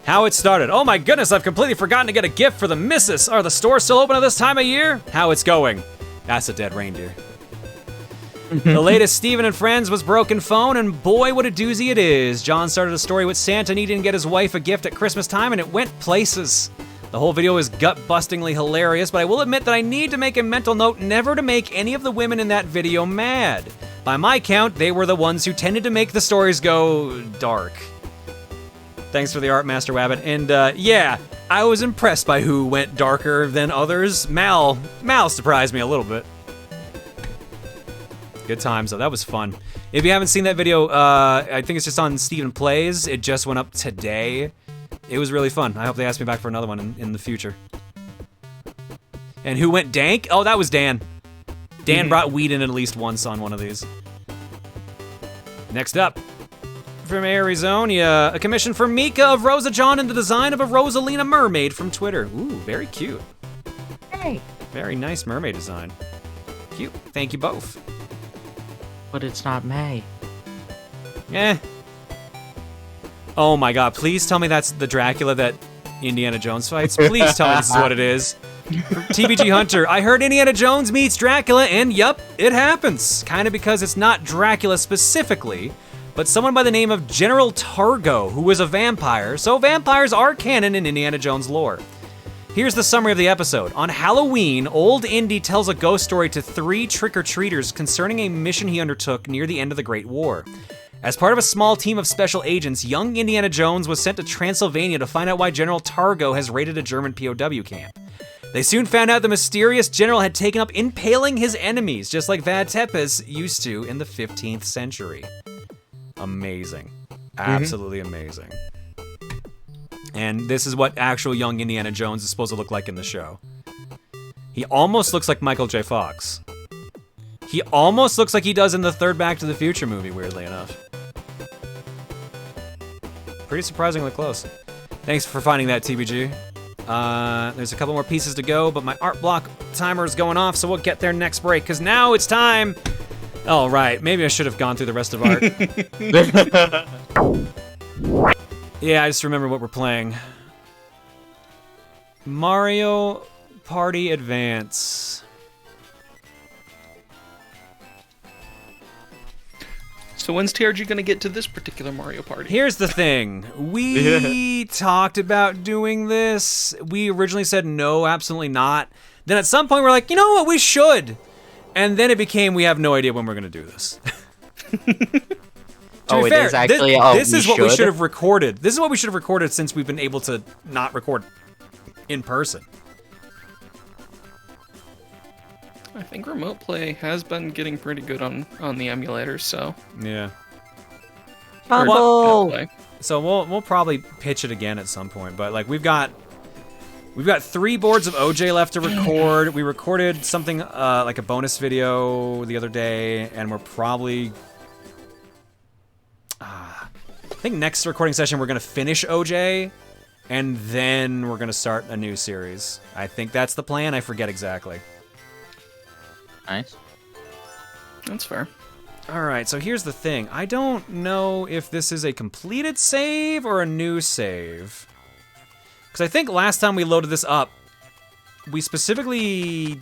How it started. Oh my goodness, I've completely forgotten to get a gift for the missus. Are the stores still open at this time of year? How it's going. That's a dead reindeer. The latest Steven and Friends was Broken Phone, and boy, what a doozy it is. John started a story with Santa needing to get his wife a gift at Christmas time, and it went places. The whole video is gut-bustingly hilarious, but I will admit that I need to make a mental note never to make any of the women in that video mad. By my count, they were the ones who tended to make the stories go dark. Thanks for the art, Master Wabbit. And yeah, I was impressed by who went darker than others. Mal surprised me a little bit. Good times, though. That was fun. If you haven't seen that video, I think it's just on Steven Plays. It just went up today. It was really fun. I hope they ask me back for another one in the future. And who went dank? Oh, that was Dan. Dan brought weed in at least once on one of these. Next up, from Arizona, a commission for Mika of Rosa John and the design of a Rosalina mermaid from Twitter. Ooh, very cute. Hey. Very nice mermaid design. Cute. Thank you both. But it's not May. Eh. Oh my god, please tell me that's the Dracula that Indiana Jones fights. Please tell me this is what it is. TBG Hunter, I heard Indiana Jones meets Dracula, and yup, it happens. Kinda because it's not Dracula specifically, but someone by the name of General Targo, who was a vampire, so vampires are canon in Indiana Jones lore. Here's the summary of the episode. On Halloween, old Indy tells a ghost story to 3 trick-or-treaters concerning a mission he undertook near the end of the Great War. As part of a small team of special agents, young Indiana Jones was sent to Transylvania to find out why General Targo has raided a German POW camp. They soon found out the mysterious general had taken up impaling his enemies, just like Vad Tepes used to in the 15th century. Amazing. Absolutely amazing. And this is what actual young Indiana Jones is supposed to look like in the show. He almost looks like Michael J. Fox. He almost looks like he does in the 3rd Back to the Future movie, weirdly enough. Pretty surprisingly close. Thanks for finding that, TBG. There's a couple more pieces to go, but my art block timer is going off, so we'll get there next break, because now it's time... Oh, right. Maybe I should have gone through the rest of art. Yeah, I just remember what we're playing. Mario Party Advance. So when's TRG gonna get to this particular Mario Party? Here's the thing. We talked about doing this. We originally said no, absolutely not. Then at some point we're like, you know what, we should. And then it became, we have no idea when we're gonna do this. Oh, it is actually. This is what we should have recorded. This is what we should have recorded since we've been able to not record in person. I think remote play has been getting pretty good on the emulator, so yeah. Fumble. So we'll probably pitch it again at some point, but like we've got 3 boards of OJ left to record. We recorded something like a bonus video the other day, and we're probably I think next recording session we're gonna finish OJ, and then we're gonna start a new series. I think that's the plan. I forget exactly. Nice. That's fair. All right, so here's the thing. I don't know if this is a completed save or a new save. Because I think last time we loaded this up, we specifically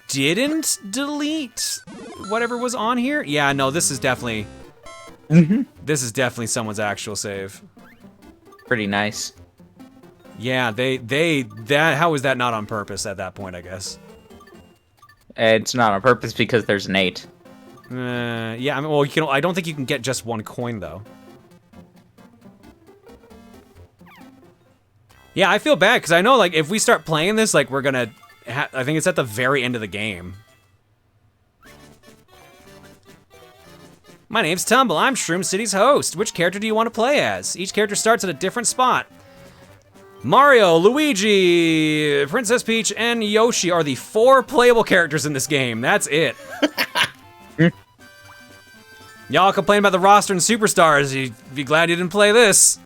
didn't delete whatever was on here. Yeah, no, this is definitely... This is definitely someone's actual save. Pretty nice. Yeah, how is that not on purpose at that point, I guess? It's not on purpose because there's an 8. Yeah, I mean, well, I don't think you can get just one coin, though. Yeah, I feel bad, because I know, like, if we start playing this, like, we're gonna... I think it's at the very end of the game. My name's Tumble. I'm Shroom City's host. Which character do you want to play as? Each character starts at a different spot. Mario, Luigi, Princess Peach, and Yoshi are the 4 playable characters in this game. That's it. Y'all complain about the roster and superstars. You'd be glad you didn't play this.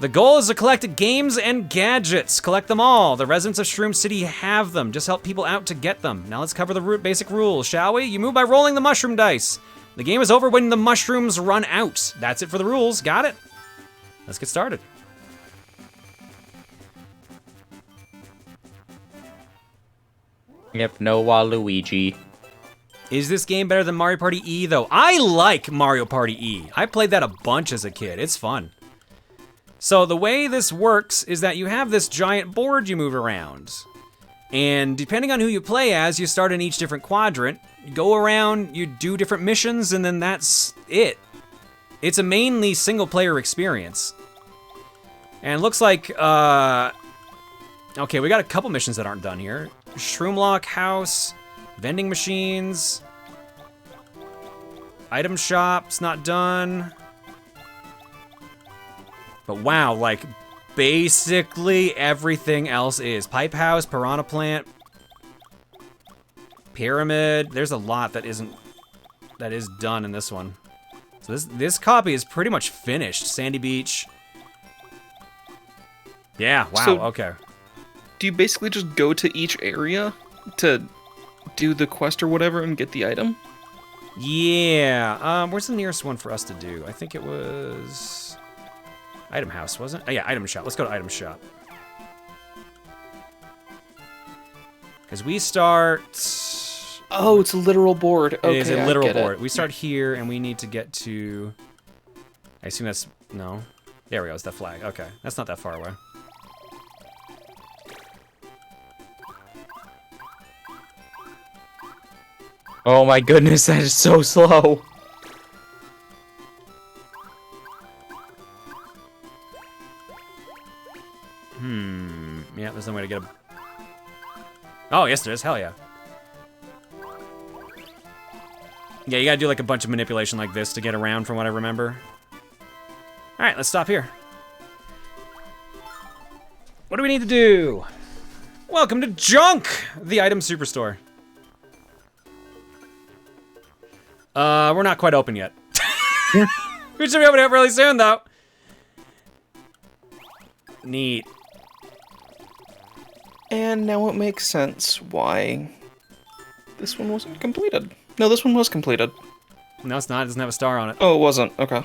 The goal is to collect games and gadgets. Collect them all. The residents of Shroom City have them. Just help people out to get them. Now let's cover the basic rules, shall we? You move by rolling the mushroom dice. The game is over when the mushrooms run out. That's it for the rules. Got it? Let's get started. Yep, no Waluigi. Is this game better than Mario Party E, though? I like Mario Party E. I played that a bunch as a kid. It's fun. So the way this works is that you have this giant board you move around. And depending on who you play as, you start in each different quadrant. You go around, you do different missions, and then that's it. It's a mainly single-player experience. And it looks like, okay, we got a couple missions that aren't done here. Shroomlock House, vending machines, item shop's not done. But wow, like, basically everything else is. Pipe House, Piranha Plant, Pyramid. There's a lot that is done in this one. So this copy is pretty much finished. Sandy Beach. Yeah, wow, So, okay. Do you basically just go to each area to do the quest or whatever and get the item? Yeah, where's the nearest one for us to do? I think it was... Item House, wasn't it? Oh, yeah, Item Shop. Let's go to Item Shop. Because we start... Oh, it's a literal board. Okay, it is a literal I get board. it. We start here, and we need to get to... I assume that's... No. There we go, it's the flag. Okay, that's not that far away. Oh my goodness, that is so slow. Yeah, there's no way to get a... Oh, yes there is. Hell yeah. Yeah, you gotta do like a bunch of manipulation like this to get around from what I remember. Alright, let's stop here. What do we need to do? Welcome to Junk, the item superstore. We're not quite open yet. We should be opening up really soon, though. Neat. And now it makes sense why this one wasn't completed. No, this one was completed. No, it's not. It doesn't have a star on it. Oh, it wasn't. Okay.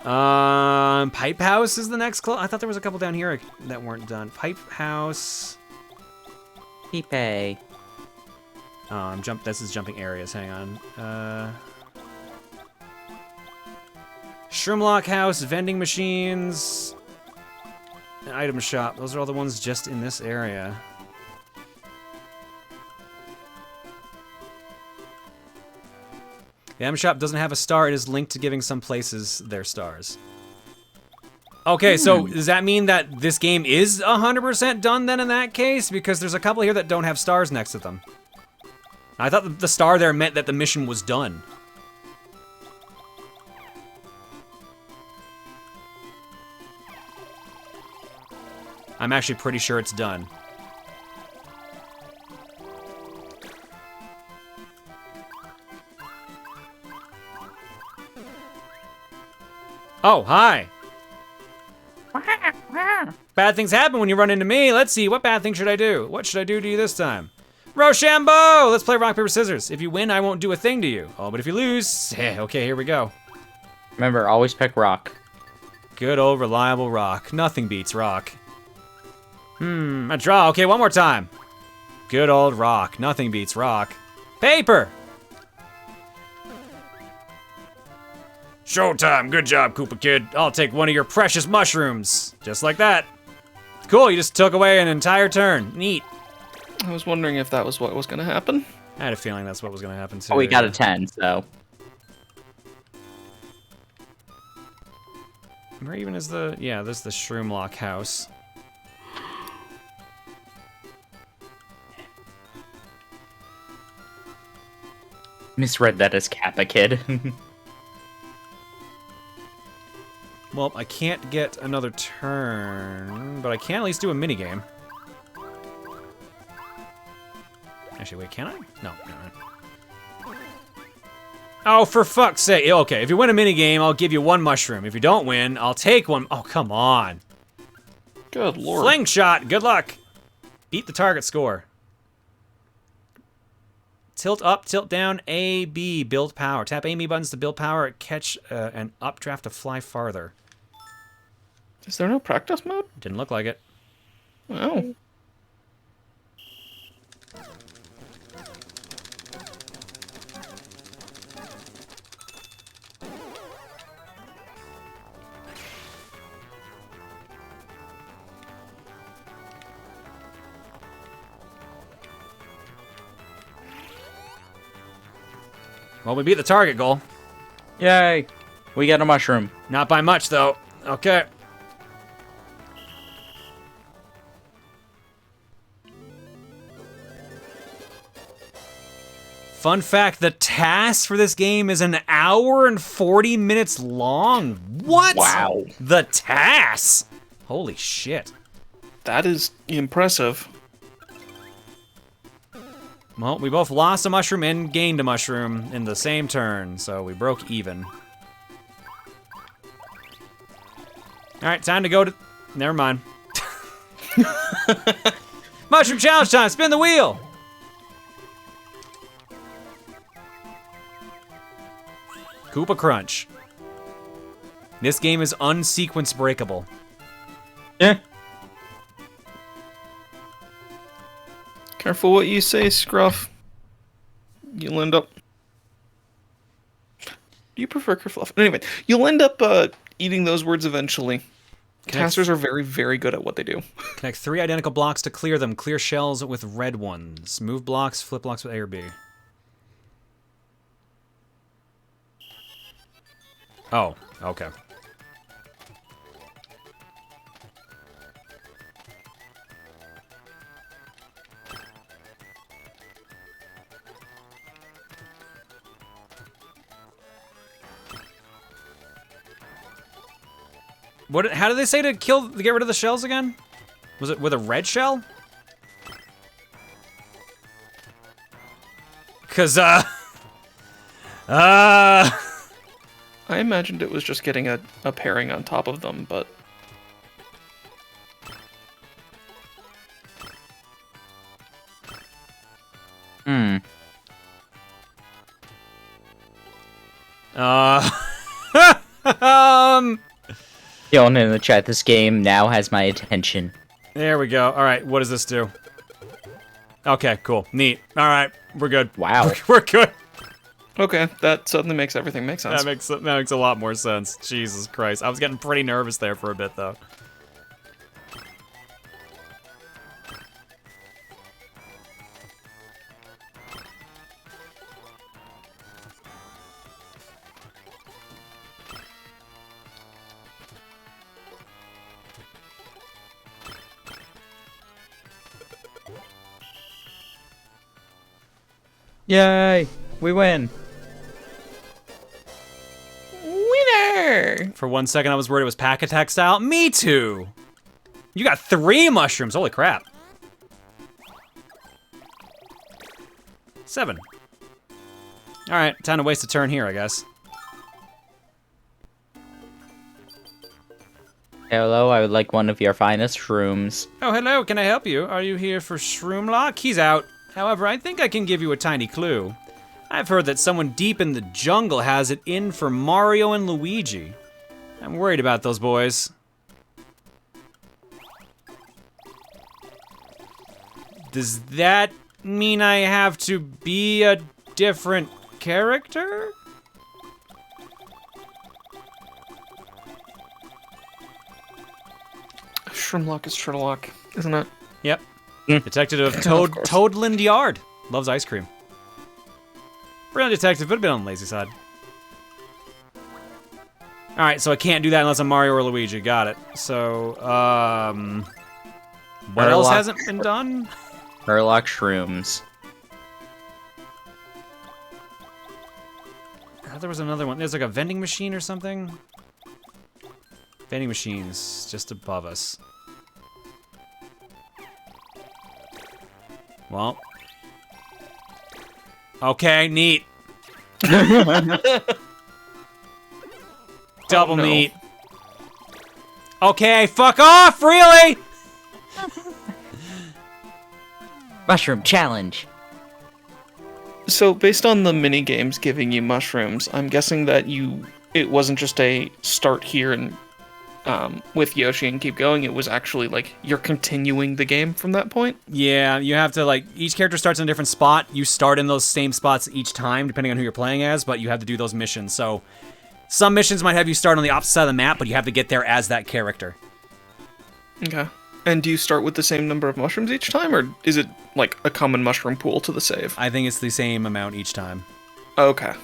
Pipe House is the next I thought there was a couple down here that weren't done. Pipe House. Pipe. Oh, this is jumping areas. Hang on. Shroomlock House, vending machines, an item shop. Those are all the ones just in this area. The item shop doesn't have a star. It is linked to giving some places their stars. Okay, so does that mean that this game is 100% done then in that case? Because there's a couple here that don't have stars next to them. I thought the star there meant that the mission was done. I'm actually pretty sure it's done. Oh, hi. Bad things happen when you run into me. Let's see, what bad thing should I do? What should I do to you this time? Rochambeau! Let's play rock, paper, scissors. If you win, I won't do a thing to you. Oh, but if you lose, okay, here we go. Remember, always pick rock. Good old reliable rock. Nothing beats rock. A draw. Okay, one more time. Good old rock. Nothing beats rock. Paper! Showtime. Good job, Koopa Kid. I'll take one of your precious mushrooms. Just like that. Cool, you just took away an entire turn. Neat. I was wondering if that was what was going to happen. I had a feeling that's what was going to happen too. Oh, we got a 10, so. Where even is the... Yeah, this is the Shroomlock house. Misread that as Kappa Kid. Well, I can't get another turn, but I can at least do a minigame. Actually, wait, can I? No, no. Oh, for fuck's sake. Okay, if you win a minigame, I'll give you one mushroom. If you don't win, I'll take one. Oh, come on. Good lord. Fling shot, good luck. Beat the target score. Tilt up, tilt down, A, B, build power. Tap A and B buttons to build power, catch an updraft to fly farther. Is there no practice mode? Didn't look like it. Oh. Well, we beat the target goal. Yay! We get a mushroom. Not by much, though. Okay. Fun fact, the task for this game is an hour and 40 minutes long. What? Wow. The task? Holy shit. That is impressive. Well, we both lost a mushroom and gained a mushroom in the same turn, so we broke even. Alright, time to go to... Never mind. Mushroom challenge time! Spin the wheel! Koopa Crunch. This game is unsequence breakable. Yeah. Careful what you say, Scruff. You'll end up... Do you prefer kerfluff? Anyway, you'll end up eating those words eventually. Casters are very, very good at what they do. Connect 3 identical blocks to clear them. Clear shells with red ones. Move blocks, flip blocks with A or B. Oh, okay. What? How did they say to get rid of the shells again? Was it with a red shell? Cause I imagined it was just getting a pairing on top of them, but... Yelling in the chat, this game now has my attention. There we go. All right, what does this do? Okay, cool. Neat. All right, we're good. Wow. We're good. Okay, that suddenly makes everything make sense. That makes a lot more sense. Jesus Christ. I was getting pretty nervous there for a bit, though. Yay! We win. Winner! For one second, I was worried it was pack attack style. Me too! You got 3 mushrooms. Holy crap. 7. All right, time to waste a turn here, I guess. Hello, I would like one of your finest shrooms. Oh, hello, can I help you? Are you here for Shroom Lock? He's out. However, I think I can give you a tiny clue. I've heard that someone deep in the jungle has it in for Mario and Luigi. I'm worried about those boys. Does that mean I have to be a different character? Shrimlock is Sherlock, isn't it? Yep. Detective of Toadland Yard. Loves ice cream. Brilliant detective, but a bit on the lazy side. Alright, so I can't do that unless I'm Mario or Luigi. Got it. So, what else hasn't been done? Sherlock shrooms. I thought there was another one. There's like a vending machine or something. Vending machines just above us. Well. Okay, neat. Double neat. Okay, fuck off, really? Mushroom challenge. So based on the mini games giving you mushrooms, I'm guessing that it wasn't just a start here and with Yoshi and keep going. It was actually like you're continuing the game from that point. Yeah, you have to like each character starts in a different spot. You start in those same spots each time, depending on who you're playing as. But you have to do those missions. So some missions might have you start on the opposite side of the map, but you have to get there as that character. Okay. And do you start with the same number of mushrooms each time, or is it like a common mushroom pool to the save? I think it's the same amount each time. Okay.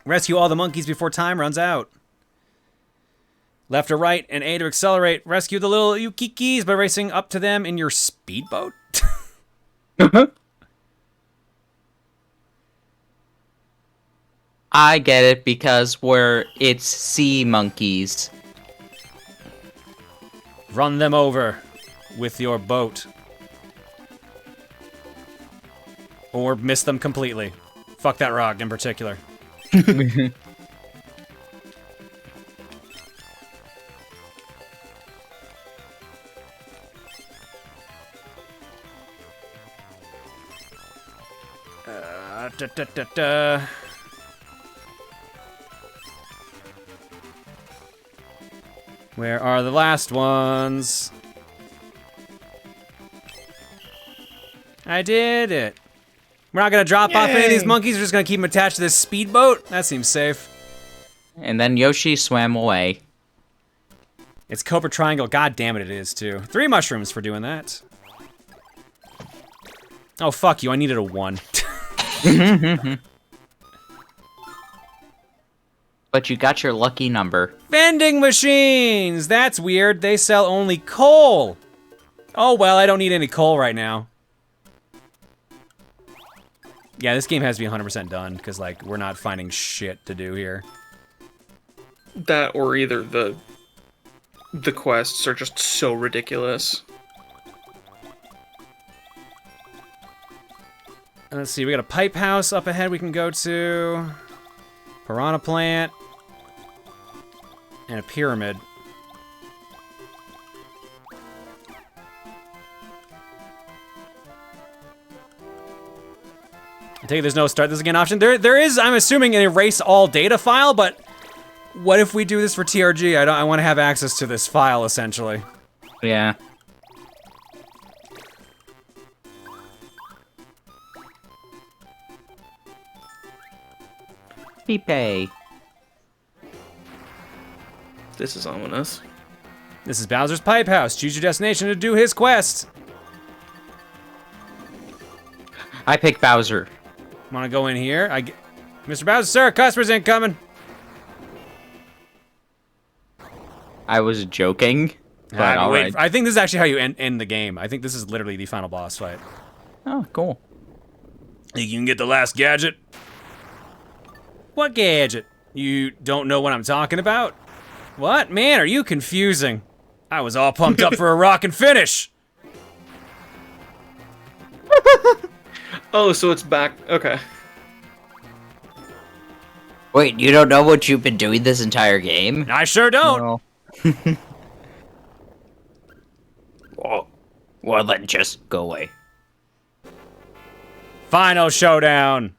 Rescue all the monkeys before time runs out. Left or right, and A to accelerate. Rescue the little Yukikis by racing up to them in your speedboat. I get it because it's sea monkeys. Run them over with your boat. Or miss them completely. Fuck that rock in particular. Where are the last ones? I did it. We're not gonna drop off any of these monkeys. We're just gonna keep them attached to this speedboat. That seems safe. And then Yoshi swam away. It's Cobra Triangle. God damn it, it is too. 3 mushrooms for doing that. Oh, fuck you. I needed a 1. But you got your lucky number. Vending machines! That's weird. They sell only coal. Oh, well, I don't need any coal right now. Yeah, this game has to be 100% done, because, like, we're not finding shit to do here. That or either the quests are just so ridiculous. And let's see, we got a pipe house up ahead we can go to. Piranha plant. And a pyramid. I take it there's no start this again option. There is, I'm assuming, an erase all data file, but what if we do this for TRG? I want to have access to this file, essentially. Yeah. Pipe. This is ominous. This is Bowser's Pipe House. Choose your destination to do his quest. I pick Bowser. Want to go in here? Mr. Bowser, sir, customers incoming. I was joking, but alright. I think this is actually how you end the game. I think this is literally the final boss fight. Oh, cool. Think you can get the last gadget? What gadget? You don't know what I'm talking about? What? Man, are you confusing? I was all pumped up for a rockin' finish. Oh, so it's back. Okay. Wait, you don't know what you've been doing this entire game? I sure don't. No. Well, then just go away. Final showdown.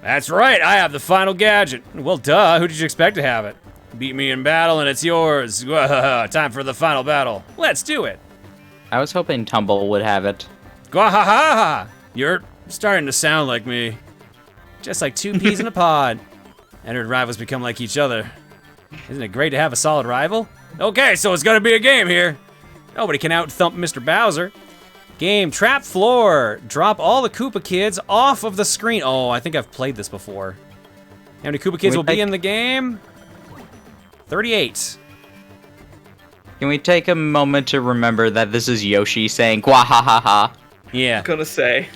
That's right, I have the final gadget. Well, duh, who did you expect to have it? Beat me in battle and it's yours. Time for the final battle. Let's do it. I was hoping Tumble would have it. Gwahaha! You're starting to sound like me. Just like two peas in a pod. Entered rivals become like each other. Isn't it great to have a solid rival? Okay, so it's gonna be a game here. Nobody can out-thump Mr. Bowser. Game, trap floor. Drop all the Koopa kids off of the screen. Oh, I think I've played this before. How many Koopa kids will be in the game? 38. Can we take a moment to remember that this is Yoshi saying "Gwahahaha"? Yeah. Gonna say.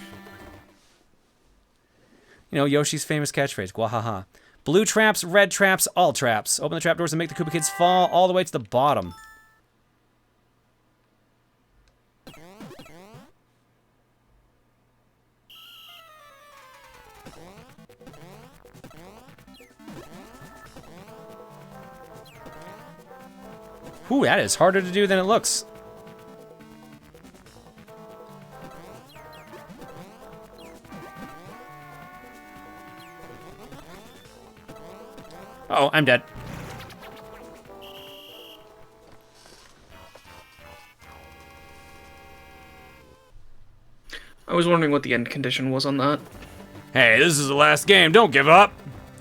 You know, Yoshi's famous catchphrase, "Gwahaha." Blue traps, red traps, all traps. Open the trap doors and make the Koopa kids fall all the way to the bottom. Whew, that is harder to do than it looks. Oh, I'm dead. I was wondering what the end condition was on that. Hey, this is the last game. Don't give up.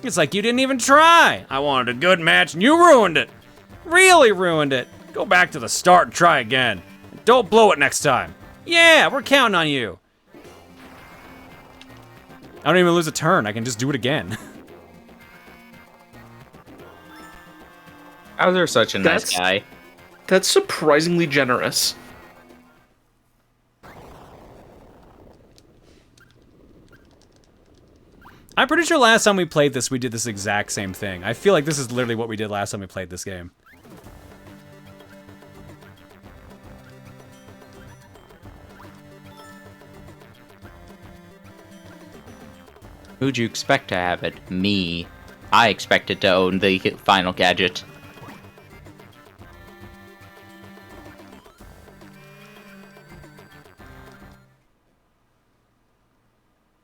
It's like you didn't even try. I wanted a good match and you ruined it. Really ruined it. Go back to the start and try again. Don't blow it next time. Yeah, we're counting on you. I don't even lose a turn. I can just do it again. Bowser's such a nice guy. That's surprisingly generous. I'm pretty sure last time we played this, we did this exact same thing. I feel like this is literally what we did last time we played this game. Who'd you expect to have it? Me. I expected to own the final gadget.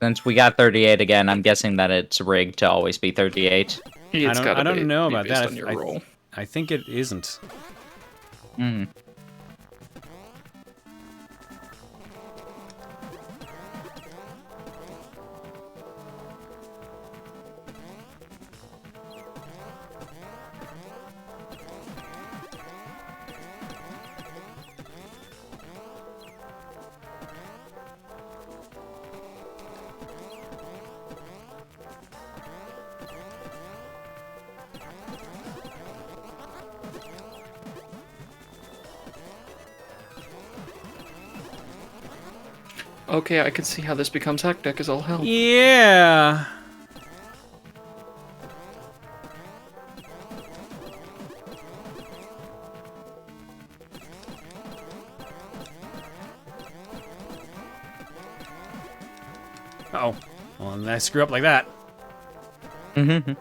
Since we got 38 again, I'm guessing that it's rigged to always be 38. I don't know about that. On your roll. I think it isn't. Hmm. Okay, I can see how this becomes hectic as all hell. Yeah. Uh-oh. Well, and I screw up like that. Mm-hmm.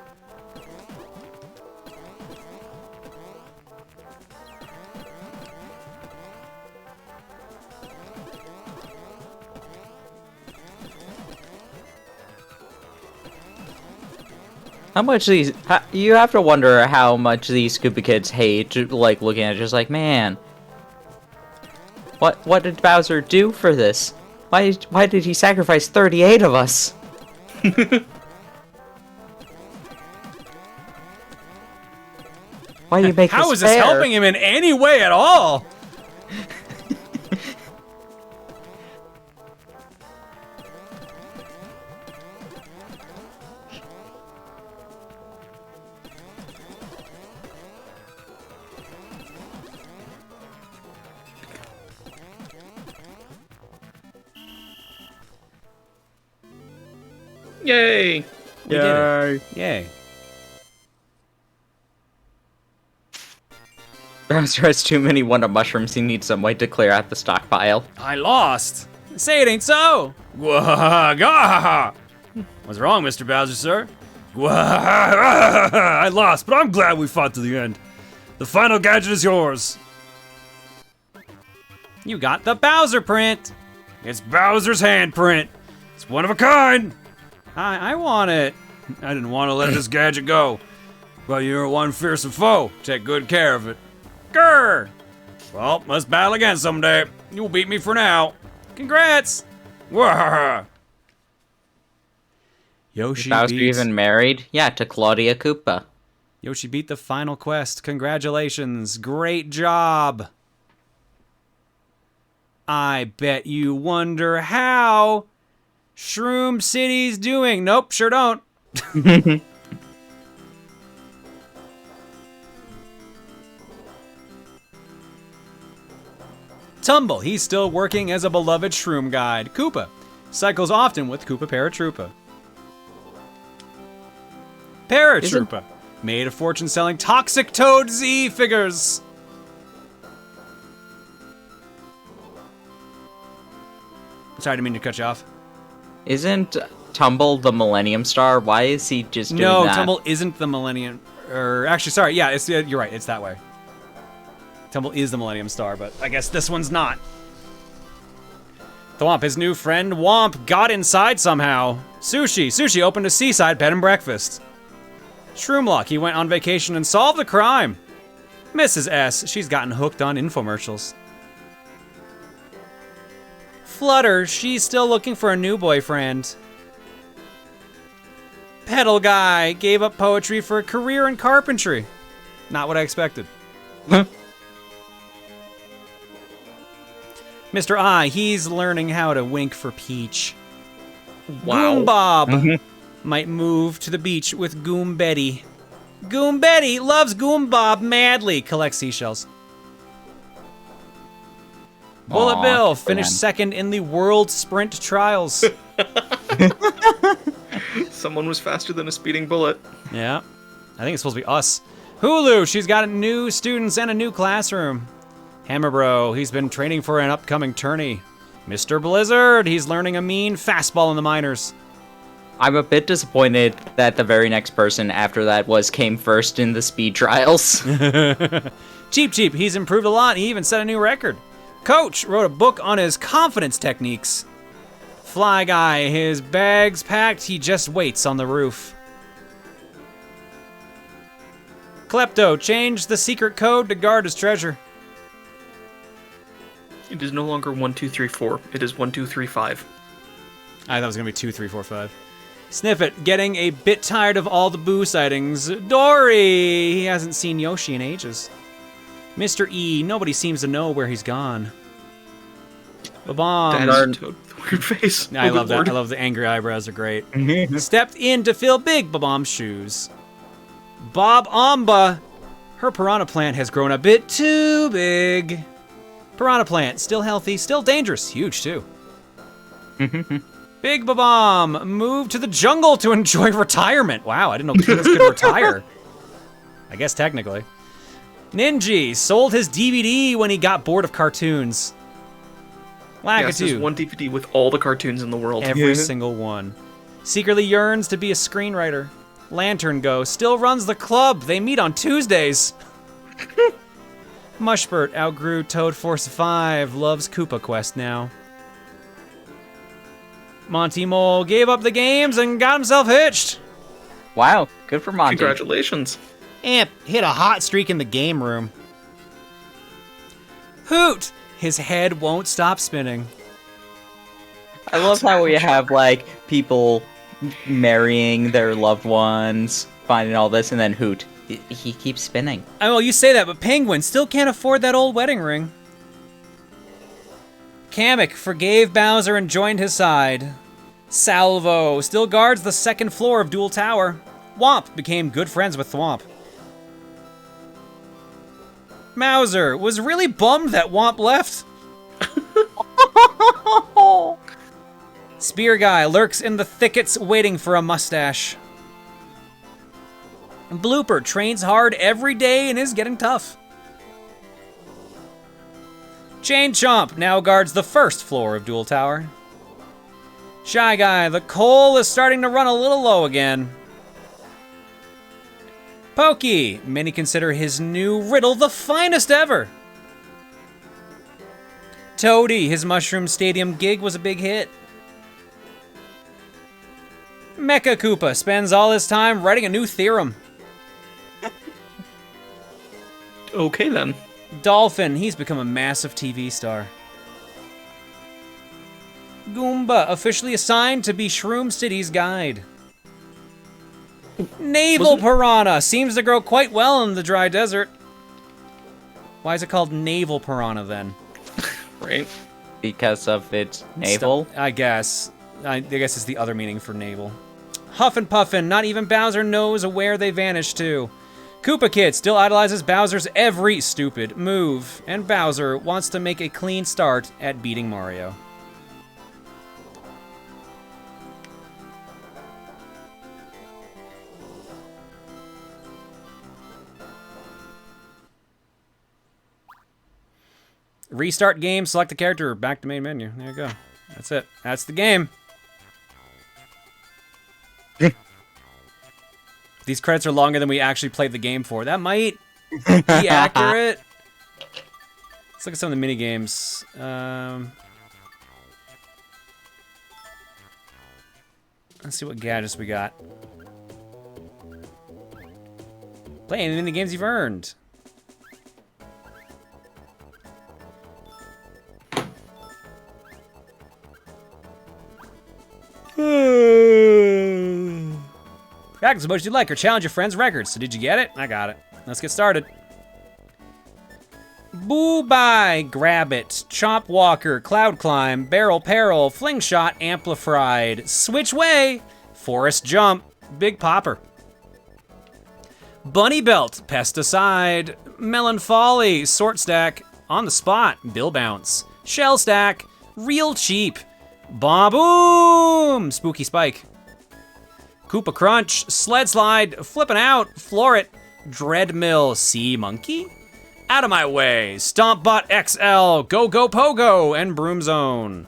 How much these... you have to wonder how much these Koopa kids hate, like, looking at it just like, man... What did Bowser do for this? Why did he sacrifice 38 of us? Why do you make How this is this fair? helping him in any way at all? Yay! We did it. Yay. Bowser has too many Wonder Mushrooms. He needs some way to clear out the stockpile. I lost. Say it ain't so. Gwahaha. What's wrong, Mr. Bowser, sir? Gwahaha. I lost, but I'm glad we fought to the end. The final gadget is yours. You got the Bowser print. It's Bowser's handprint. It's one of a kind. I want it. I didn't want to let this gadget go. But you're one fearsome foe. Take good care of it. Grr! Well, let's battle again someday. You'll beat me for now. Congrats! Wah! Yoshi Bowser beats... even married? Yeah, to Claudia Koopa. Yoshi beat the final quest. Congratulations. Great job. I bet you wonder how Shroom City's doing. Nope, sure don't. Tumble, he's still working as a beloved shroom guide. Koopa cycles often with Koopa Paratroopa. Paratroopa made a fortune selling Toxic Toad Z figures. Sorry, I didn't mean to cut you off. Isn't Tumble the Millennium Star? Why is he just doing that? No, Tumble isn't the Millennium... actually, sorry, yeah, you're right, it's that way. Tumble is the Millennium Star, but I guess this one's not. Thwomp, his new friend Womp, got inside somehow. Sushi opened a seaside bed and breakfast. Shroomlock, he went on vacation and solved the crime. Mrs. S, she's gotten hooked on infomercials. Flutter, she's still looking for a new boyfriend. Pedal Guy gave up poetry for a career in carpentry. Not what I expected. Mr. I, he's learning how to wink for Peach. Wow. Goom Bob might move to the beach with Goom Betty. Goom Betty loves Goom Bob madly. Collects seashells. Bullet Aw, Bill good for finished him. second in the World Sprint Trials. Someone was faster than a speeding bullet. Yeah. I think it's supposed to be us. Hulu, she's got new students and a new classroom. Hammer Bro, he's been training for an upcoming tourney. Mr. Blizzard, he's learning a mean fastball in the minors. I'm a bit disappointed that the very next person after that came first in the speed trials. Cheap, he's improved a lot. He even set a new record. Coach wrote a book on his confidence techniques. Fly Guy, his bags packed, he just waits on the roof. Klepto changed the secret code to guard his treasure. It is no longer 1, 2, 3, 4. It is 1, 2, 3, 5. I thought it was gonna be 2, 3, 4, 5. Sniffit, getting a bit tired of all the Boo sightings. Dory, he hasn't seen Yoshi in ages. Mr. E, nobody seems to know where he's gone. Babam. That is Toad with a weird face. I Oh, love good that. lord. I love the angry eyebrows. Are great. Stepped in to fill Big Babam's shoes. Bob Amba. Her piranha plant has grown a bit too big. Piranha plant, still healthy, still dangerous. Huge, too. Big Babam moved to the jungle to enjoy retirement. Wow, I didn't know kids could retire. I guess technically. Ninji sold his DVD when he got bored of cartoons. Yes, there's Lakitu. one DVD with all the cartoons in the world. Every single one. Secretly yearns to be a screenwriter. Lantern Go still runs the club. They meet on Tuesdays. Mushbert outgrew Toad Force 5. Loves Koopa Quest now. Monty Mole gave up the games and got himself hitched. Wow, good for Monty. Congratulations. Amp hit a hot streak in the game room. Hoot! His head won't stop spinning. I love how we have, like, people marrying their loved ones, finding all this, and then Hoot. He keeps spinning. I know you say that, but Penguin still can't afford that old wedding ring. Kamek forgave Bowser and joined his side. Salvo still guards the second floor of Dual Tower. Womp became good friends with Thwomp. Mauser was really bummed that Womp left. Spear Guy lurks in the thickets waiting for a mustache. Blooper trains hard every day and is getting tough. Chain Chomp now guards the first floor of Dual Tower. Shy Guy, the coal is starting to run a little low again. Pokey, many consider his new riddle the finest ever. Toadie, his Mushroom Stadium gig was a big hit. Mecha Koopa spends all his time writing a new theorem. Okay, then. Dolphin, he's become a massive TV star. Goomba, officially assigned to be Shroom City's guide. Naval Piranha, seems to grow quite well in the dry desert. Why is it called Naval Piranha, then? Right. Because of its navel? I guess. I guess it's the other meaning for navel. Huffin' Puffin, not even Bowser knows where they vanished to. Koopa Kid still idolizes Bowser's every stupid move, and Bowser wants to make a clean start at beating Mario. Restart game, select the character, back to main menu. There you go. That's it. That's the game. These credits are longer than we actually played the game for. That might be accurate. Let's look at some of the mini games. Let's see what gadgets we got. Play any mini games you've earned. Practice as much as you like or challenge your friends' records. So did you get it? I got it. Let's get started. Boo-bye, Grab It, Chop Walker, Cloud Climb, Barrel Peril, Fling Shot, Amplified, Switch Way, Forest Jump, Big Popper. Bunny Belt, Pesticide, Melon Folly, Sort Stack, On the Spot, Bill Bounce, Shell Stack, Real Cheap, Boom, Spooky Spike. Koopa Crunch, Sled Slide, Flippin' Out, Floor It, Dreadmill, Sea Monkey, Out of My Way, Stompbot XL, Go Go Pogo, and Broom Zone.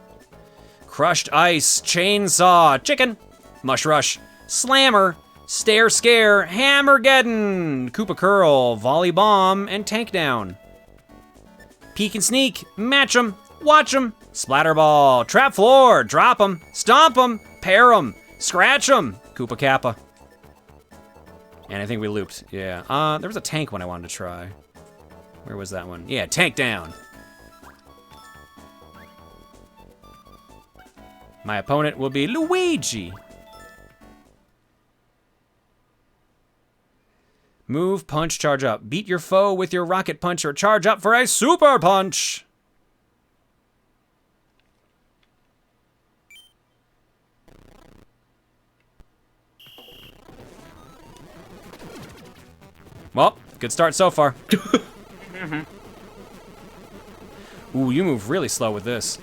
Crushed Ice, Chainsaw, Chicken, Mush Rush, Slammer, Stare Scare, Hammergeddon, Koopa Curl, Volley Bomb, and Tank Down. Peek and Sneak, Match 'em, Watch 'em, Splatterball, Trap Floor, Drop 'em, Stomp 'em, Pair 'em, Scratch 'em, Koopa Kappa. And I think we looped, yeah. There was a tank one I wanted to try. Where was that one? Yeah, Tank Down. My opponent will be Luigi. Move, punch, charge up. Beat your foe with your rocket punch or charge up for a super punch. Well, good start so far. Ooh, you move really slow with this.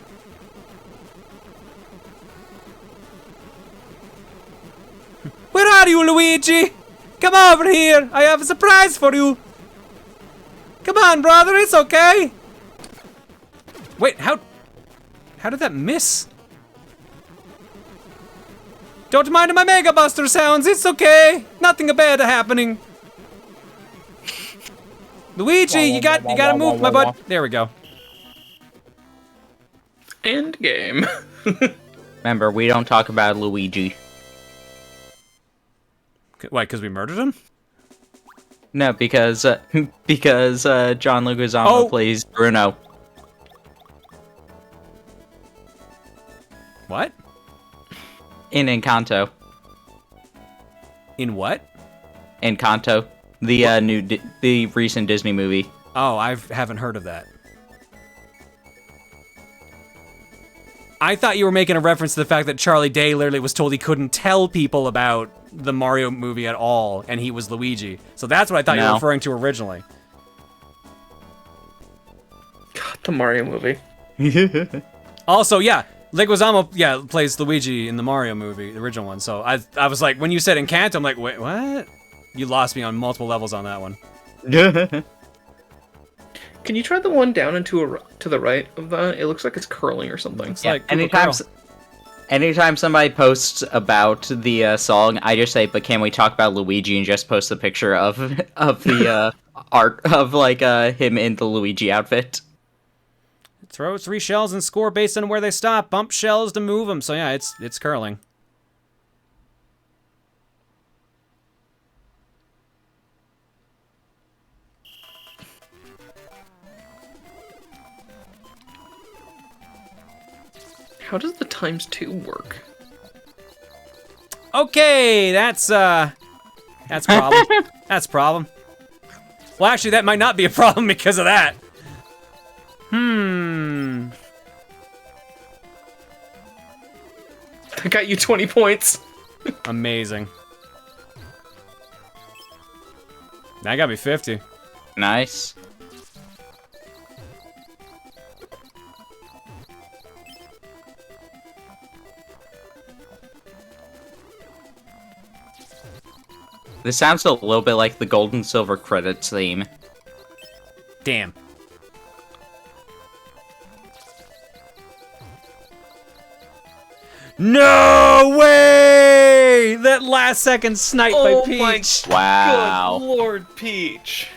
Where are you, Luigi? Come over here. I have a surprise for you. Come on, brother. It's okay. Wait, how did that miss? Don't mind my Mega Buster sounds. It's okay. Nothing bad happening. Luigi, you gotta move, my bud. There we go. End game. Remember, we don't talk about Luigi. Why, because we murdered him? No, because John Leguizamo plays Bruno. What? In Encanto. In what? Encanto. The recent Disney movie. Oh, I haven't heard of that. I thought you were making a reference to the fact that Charlie Day literally was told he couldn't tell people about the Mario movie at all, and he was Luigi. So that's what I thought you were referring to originally. God, the Mario movie. Also, yeah, Leguizamo, plays Luigi in the Mario movie, the original one. So I was like, when you said Encanto, I'm like, wait, what? You lost me on multiple levels on that one. Can you try the one down and to the right of that? It looks like it's curling or something. Yeah, anytime somebody posts about the song, I just say, "But can we talk about Luigi?" and just post the picture of the art of like him in the Luigi outfit. Throw 3 shells and score based on where they stop. Bump shells to move them. So yeah, it's curling. How does the ×2 work? Okay, that's problem. That's problem. Well, actually, that might not be a problem because of that. I got you 20 points. Amazing. That got me 50. Nice. This sounds a little bit like the gold and silver credits theme. Damn. No way! That last second snipe by Peach. Wow. Good Lord, Peach.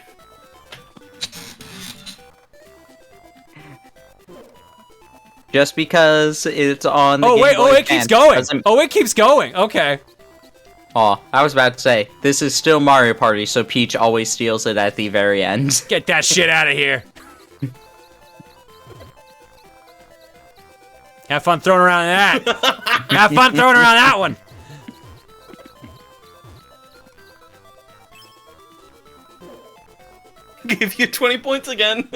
Just because it's on the Oh Game wait, Boy it keeps Advance going. doesn't- Oh, it keeps going. Okay. Oh, I was about to say, this is still Mario Party, so Peach always steals it at the very end. Get that shit out of here. Have fun throwing around that. Have fun throwing around that one. Give you 20 points again.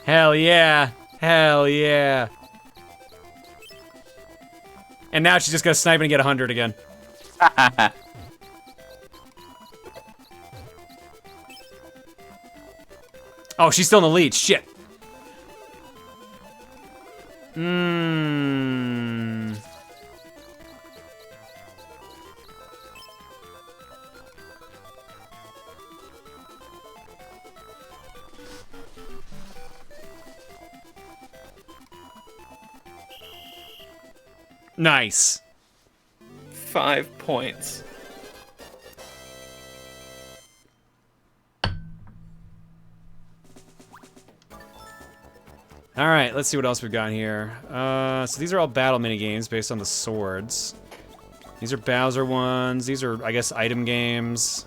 Hell yeah. Hell yeah. And now she's just gonna snipe and get 100 again. Oh, she's still in the lead. Shit. Nice. 5 points. All right, let's see what else we've got here. So these are all battle minigames based on the swords. These are Bowser ones. These are, I guess, item games.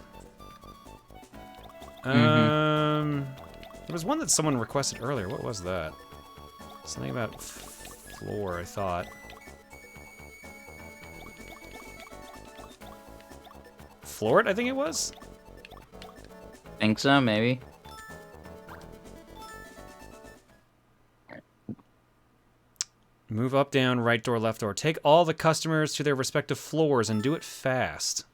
There was one that someone requested earlier. What was that? Something about floor, I thought. Floor it, I think it was? Think so, maybe. Move up, down, right door, left door. Take all the customers to their respective floors and do it fast.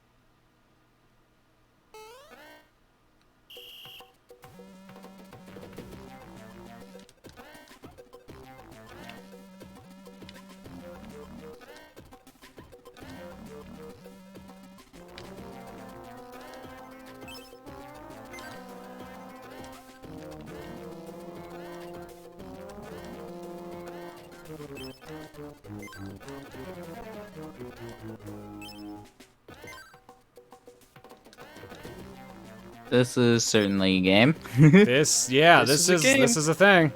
This is certainly a game. This This is a thing.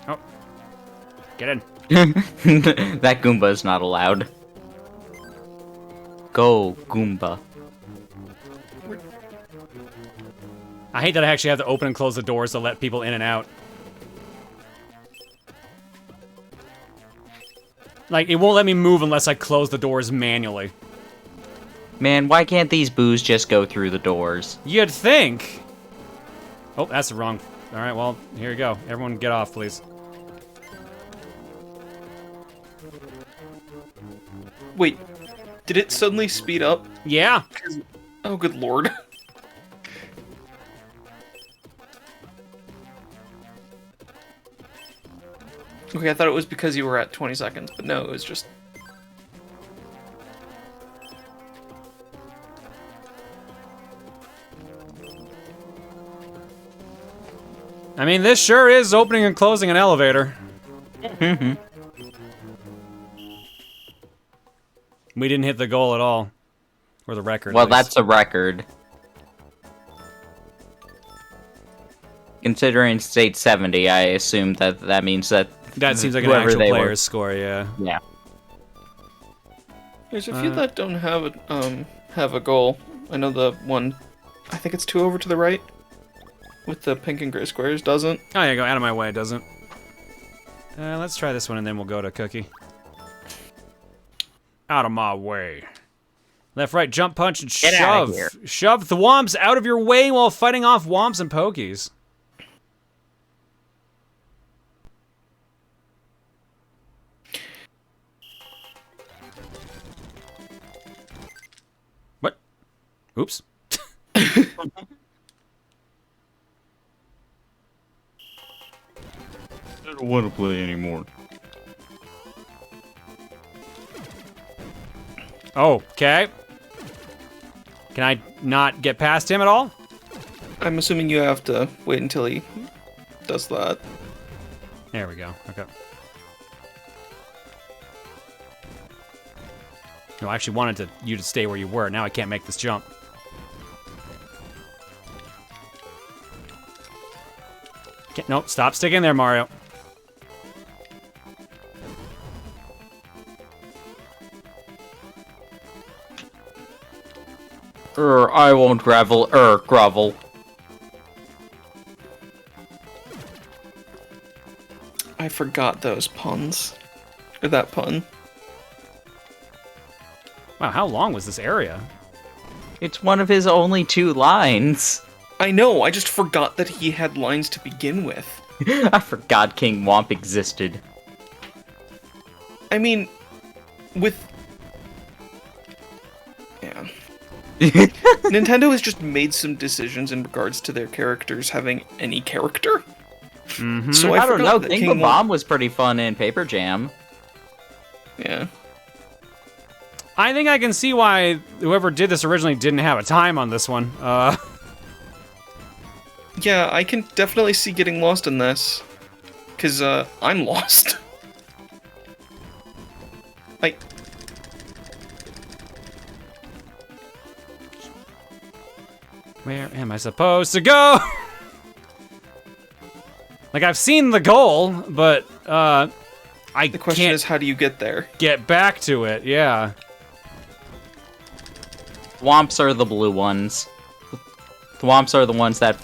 Oh. Get in. That Goomba is not allowed. Go, Goomba. I hate that I actually have to open and close the doors to let people in and out. Like, it won't let me move unless I close the doors manually. Man, why can't these boos just go through the doors? You'd think. Oh, that's the wrong. All right, well, here you go. Everyone get off, please. Wait, did it suddenly speed up? Yeah. Oh, good lord. Okay, I thought it was because you were at 20 seconds, but no, it was just... I mean, this sure is opening and closing an elevator. We didn't hit the goal at all. Or the record. Well, at least. that's a record. Considering state 70, I assume that means that That seems like an whoever actual they player's were. score, yeah. Yeah. There's a few that don't have a goal. I know the one, I think it's 2 over to the right, with the pink and gray squares doesn't. Oh yeah, go out of my way, it doesn't. Let's try this one and then we'll go to Cookie. Out of my way. Left, right, jump, punch, and Get outta shove. here. Shove the Womps out of your way while fighting off Womps and Pokies. What? Oops. I don't want to play anymore. Okay. Can I not get past him at all? I'm assuming you have to wait until he does that. There we go. Okay. No, I actually wanted you to stay where you were. Now I can't make this jump. Nope, stop sticking there, Mario. I won't grovel. I forgot those puns. Or that pun. Wow, how long was this area? It's one of his only 2 lines. I know, I just forgot that he had lines to begin with. I forgot King Womp existed. I mean, with... Yeah. Nintendo has just made some decisions in regards to their characters having any character. Mm-hmm. So I don't know, forgot that King of Bomb was pretty fun in Paper Jam. Yeah. I think I can see why whoever did this originally didn't have a time on this one. Yeah, I can definitely see getting lost in this. Because, I'm lost. Where am I supposed to go? Like, I've seen the goal, but, the question can't is, how do you get there? get back to it, yeah. Thwomps are the blue ones. Thwomps are the ones that...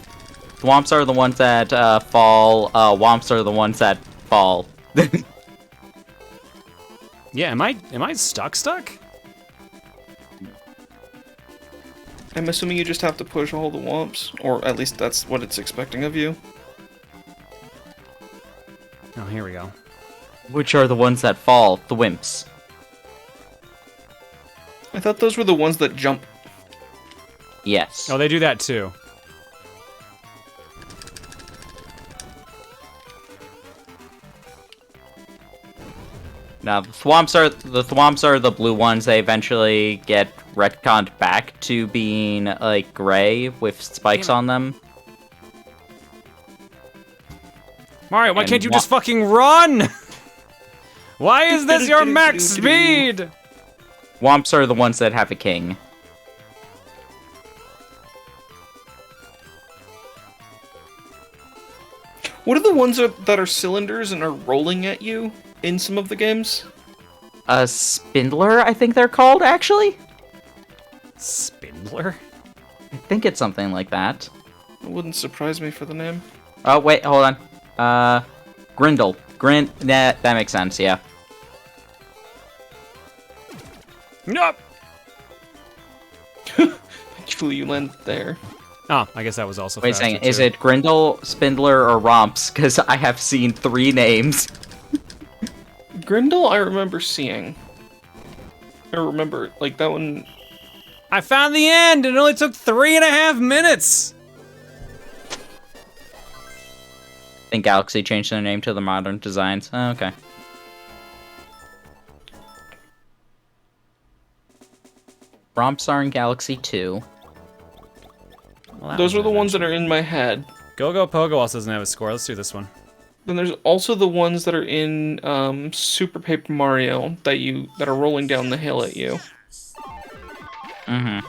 Thwomps are the ones that, fall. Womps are the ones that fall. Yeah, am I stuck? I'm assuming you just have to push all the womps, or at least that's what it's expecting of you. Oh, here we go. Which are the ones that fall? The wimps. I thought those were the ones that jump. Yes. Oh, they do that too. Now the thwomps are the blue ones. They eventually get retconned back to being like gray with spikes on them. Mario, why can't you just fucking run? Why is this your max speed? Womps are the ones that have a king. What are the ones that are cylinders and are rolling at you in some of the games? A spindler, I think they're called, actually? Spindler? I think it's something like that. It wouldn't surprise me for the name. Oh, wait, hold on. Grindle. Nah, that makes sense, yeah. Nope. Actually, you land there. Oh, I guess that was also Wait a faster, second, is too. it Grindle, Spindler, or Romps? Because I have seen 3 names. Grindle, I remember seeing. I remember, like, that one... I found the end! It only took 3.5 minutes! I think Galaxy changed their name to the modern designs. Oh, okay. Romps are in Galaxy 2. Well, Those are the ones that are in my head. Go Pogo also doesn't have a score. Let's do this one. Then there's also the ones that are in Super Paper Mario that are rolling down the hill at you. Mm-hmm.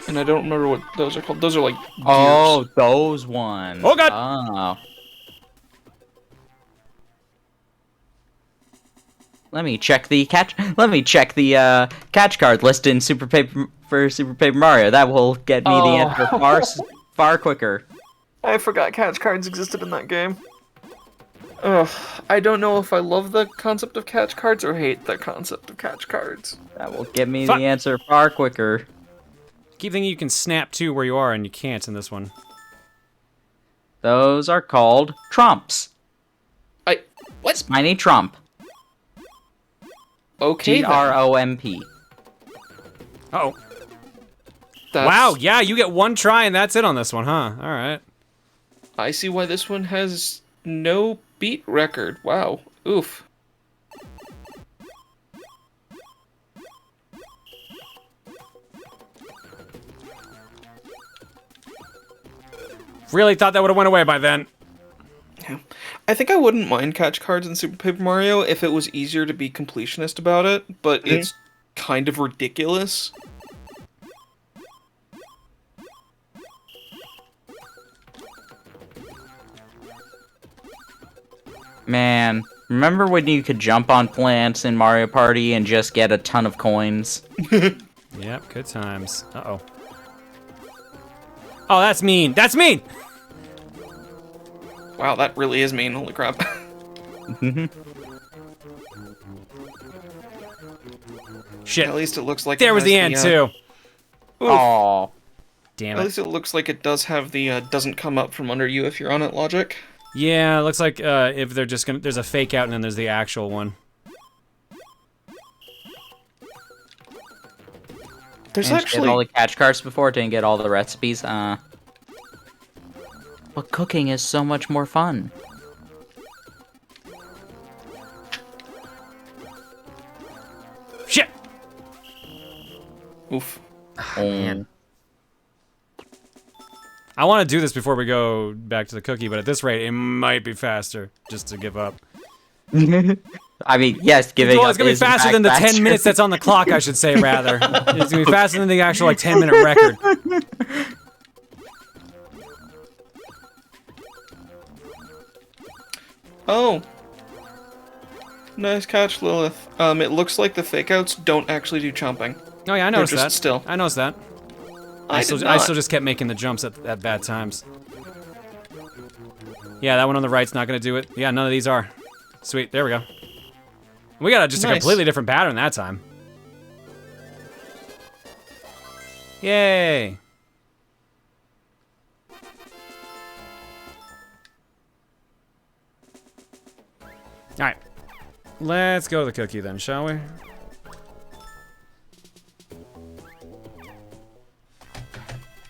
And I don't remember what those are called. Those are like gears. Oh, those ones. Oh, God. Oh. Let me check the catch card list in Super Paper Mario. That will get me the answer far quicker. I forgot catch cards existed in that game. Ugh, I don't know if I love the concept of catch cards or hate the concept of catch cards. That will get me the answer far quicker. Keep thinking you can snap to where you are, and you can't in this one. Those are called trumps. What? Spiny Trump. Okay. Tromp. Uh-oh. Wow, yeah, you get one try and that's it on this one, huh? Alright. I see why this one has no beat record. Wow. Oof. Really thought that would have went away by then. Yeah. I think I wouldn't mind catch cards in Super Paper Mario if it was easier to be completionist about it, but it's kind of ridiculous. Man, remember when you could jump on plants in Mario Party and just get a ton of coins? Yep, good times. Uh-oh. Oh, that's mean! That's mean! Wow, that really is mean. Holy crap. Shit. At least it looks like there was the end, too. Aww. Damn it. At least it looks like it does have the doesn't come up from under you if you're on it logic. Yeah, it looks like if they're just gonna... There's a fake out and then there's the actual one. There's Didn't actually... get all the catch cards before, didn't get all the recipes, But cooking is so much more fun. Shit! Oof. Man. I want to do this before we go back to the cookie, but at this rate, it might be faster just to give up. I mean, yes, giving well, up it's gonna be is in faster fact than the faster. 10 minutes that's on the clock, I should say, rather. It's gonna be faster than the actual, like, 10-minute record. Oh. Nice catch, Lilith. It looks like the fake-outs don't actually do chomping. Oh yeah, I noticed They're that. just still. I noticed that. I still just kept making the jumps at bad times. Yeah, that one on the right's not gonna do it. Yeah, none of these are. Sweet, there we go. We got just a completely different pattern that time. Yay! Alright. Let's go to the cookie then, shall we?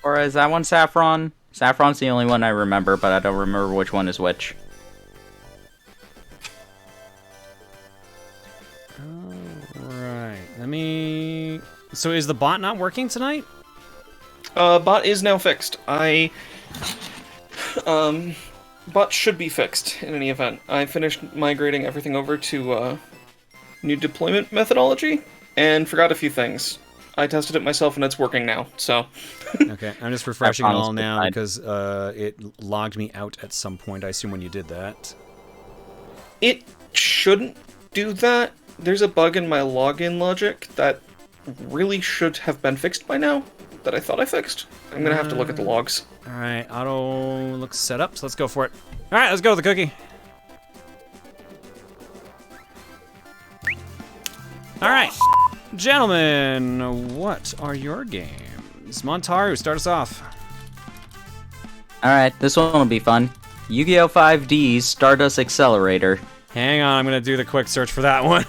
Or is that one saffron? Saffron's the only one I remember, but I don't remember which one is which. Alright, let me... So is the bot not working tonight? Bot is now fixed. Bot should be fixed in any event. I finished migrating everything over to, new deployment methodology, and forgot a few things. I tested it myself and it's working now, so... Okay, I'm just refreshing it all now because, it logged me out at some point, I assume when you did that. It shouldn't do that. There's a bug in my login logic that really should have been fixed by now, that I thought I fixed. I'm gonna have to look at the logs. Alright, auto looks set up, so let's go for it. Alright, let's go with the cookie. Alright, gentlemen, what are your games? Montaru, start us off. Alright, this one will be fun. Yu-Gi-Oh! 5D's Stardust Accelerator. Hang on, I'm gonna do the quick search for that one.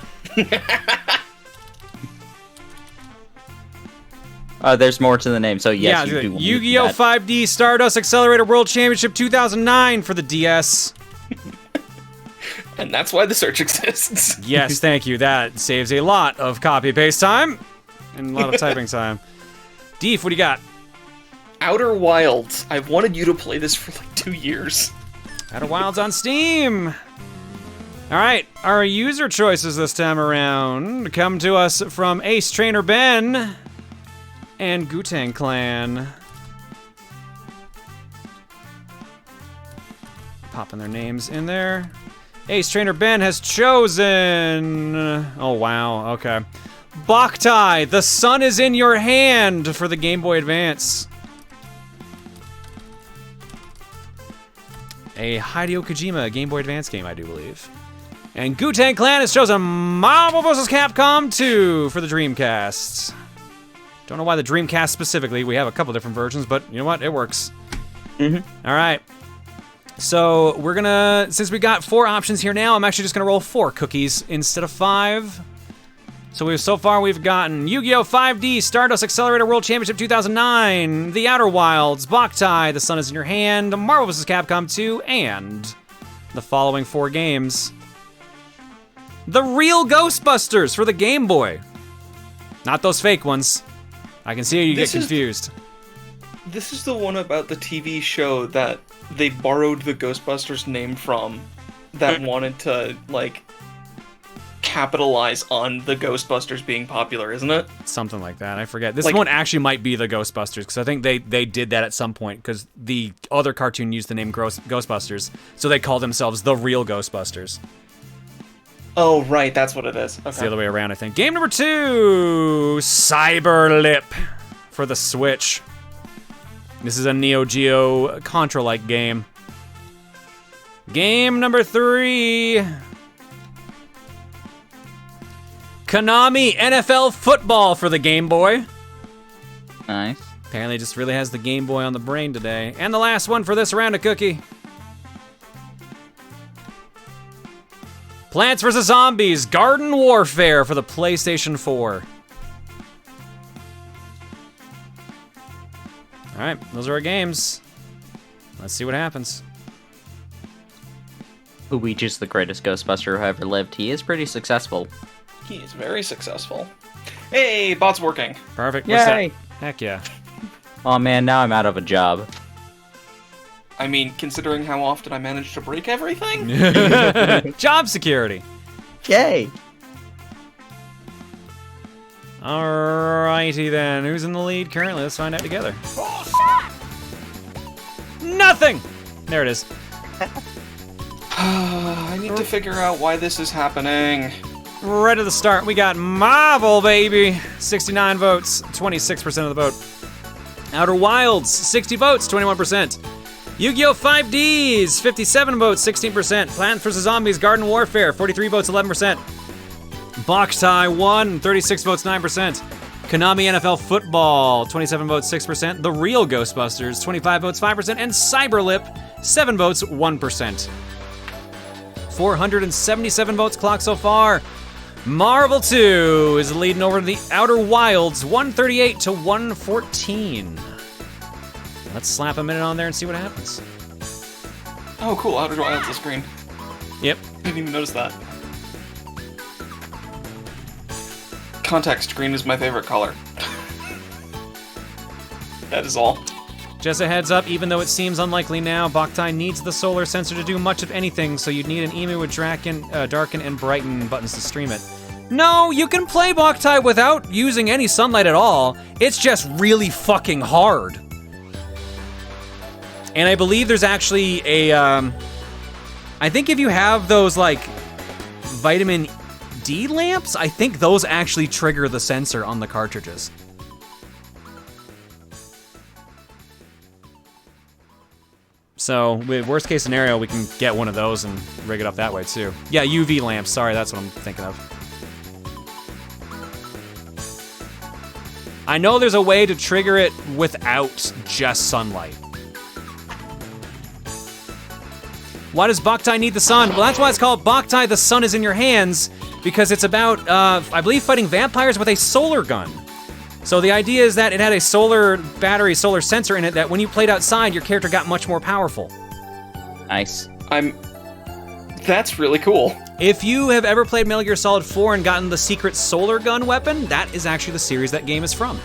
There's more to the name, so yes, yeah, you do. Yu-Gi-Oh! 5D Stardust Accelerator World Championship 2009 for the DS. And that's why the search exists. Yes, thank you. That saves a lot of copy-paste time and a lot of typing time. Deef, what do you got? Outer Wilds. I've wanted you to play this for like 2 years. Outer Wilds on Steam. All right, our user choices this time around come to us from Ace Trainer Ben. and Gutang Clan. Popping their names in there. Ace Trainer Ben has chosen... Oh, wow, okay. Boktai, The Sun is in Your Hand for the Game Boy Advance. A Hideo Kojima Game Boy Advance game, I do believe. And Gutang Clan has chosen Marvel vs. Capcom 2 for the Dreamcast. Don't know why the Dreamcast specifically. We have a couple different versions, but you know what? It works. All right. So we're gonna, since we got 4 options here now, I'm actually just gonna roll 4 cookies instead of 5. So far we've gotten Yu-Gi-Oh! 5D, Stardust Accelerator World Championship 2009, The Outer Wilds, Boktai, The Sun is in Your Hand, Marvel vs. Capcom 2, and the following 4 games. The Real Ghostbusters for the Game Boy. Not those fake ones. I can see you get confused. This is the one about the TV show that they borrowed the Ghostbusters name from, that wanted to, like, capitalize on the Ghostbusters being popular, isn't it? Something like that. I forget. This one actually might be the Ghostbusters, because I think they did that at some point, because the other cartoon used the name Ghostbusters, so they called themselves the Real Ghostbusters. Oh, right, that's what it is. Okay. It's the other way around, I think. Game number 2, Cyberlip for the Switch. This is a Neo Geo Contra-like game. Game number 3, Konami NFL Football for the Game Boy. Nice. Apparently just really has the Game Boy on the brain today. And the last one for this round of cookie. Plants vs. Zombies Garden Warfare for the PlayStation 4. All right, those are our games. Let's see what happens. Luigi's the greatest Ghostbuster who ever lived. He is pretty successful. He is very successful. Hey, bot's working. Perfect. Yay. What's that? Heck yeah. Oh man, now I'm out of a job. I mean, considering how often I manage to break everything? Job security. Yay! Alrighty then. Who's in the lead currently? Let's find out together. Nothing! There it is. I need to figure out why this is happening. Right at the start, we got Marvel, baby. 69 votes, 26% of the vote. Outer Wilds, 60 votes, 21%. Yu-Gi-Oh! 5Ds, 57 votes, 16%. Plants vs. Zombies Garden Warfare, 43 votes, 11%. Boktai won, 36 votes, 9%. Konami NFL Football, 27 votes, 6%. The Real Ghostbusters, 25 votes, 5%. And Cyberlip, 7 votes, 1%. 477 votes clocked so far. Marvel 2 is leading over the Outer Wilds, 138 to 114. Let's slap a minute on there and see what happens. Oh, cool. Outer Wilds is green. Yep. Didn't even notice that. Context, green is my favorite color. That is all. Just a heads up, even though it seems unlikely now, Boktai needs the solar sensor to do much of anything, so you'd need an emu with darken and brighten buttons to stream it. No, you can play Boktai without using any sunlight at all. It's just really fucking hard. And I believe there's actually a, I think if you have those, like, vitamin D lamps, I think those actually trigger the sensor on the cartridges. So, with worst case scenario, we can get one of those and rig it up that way, too. Yeah, UV lamps, sorry, that's what I'm thinking of. I know there's a way to trigger it without just sunlight. Why does Boktai need the sun? Well, that's why it's called Boktai, The Sun is in Your Hands, because it's about, I believe, fighting vampires with a solar gun. So the idea is that it had a solar battery, solar sensor in it, that when you played outside, your character got much more powerful. Nice. That's really cool. If you have ever played Metal Gear Solid 4 and gotten the secret solar gun weapon, that is actually the series that game is from.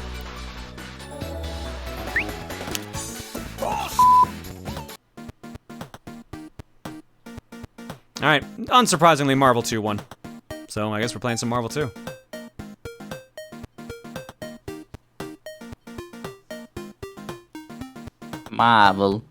Alright, unsurprisingly, Marvel 2 won. So I guess we're playing some Marvel 2. Marvel.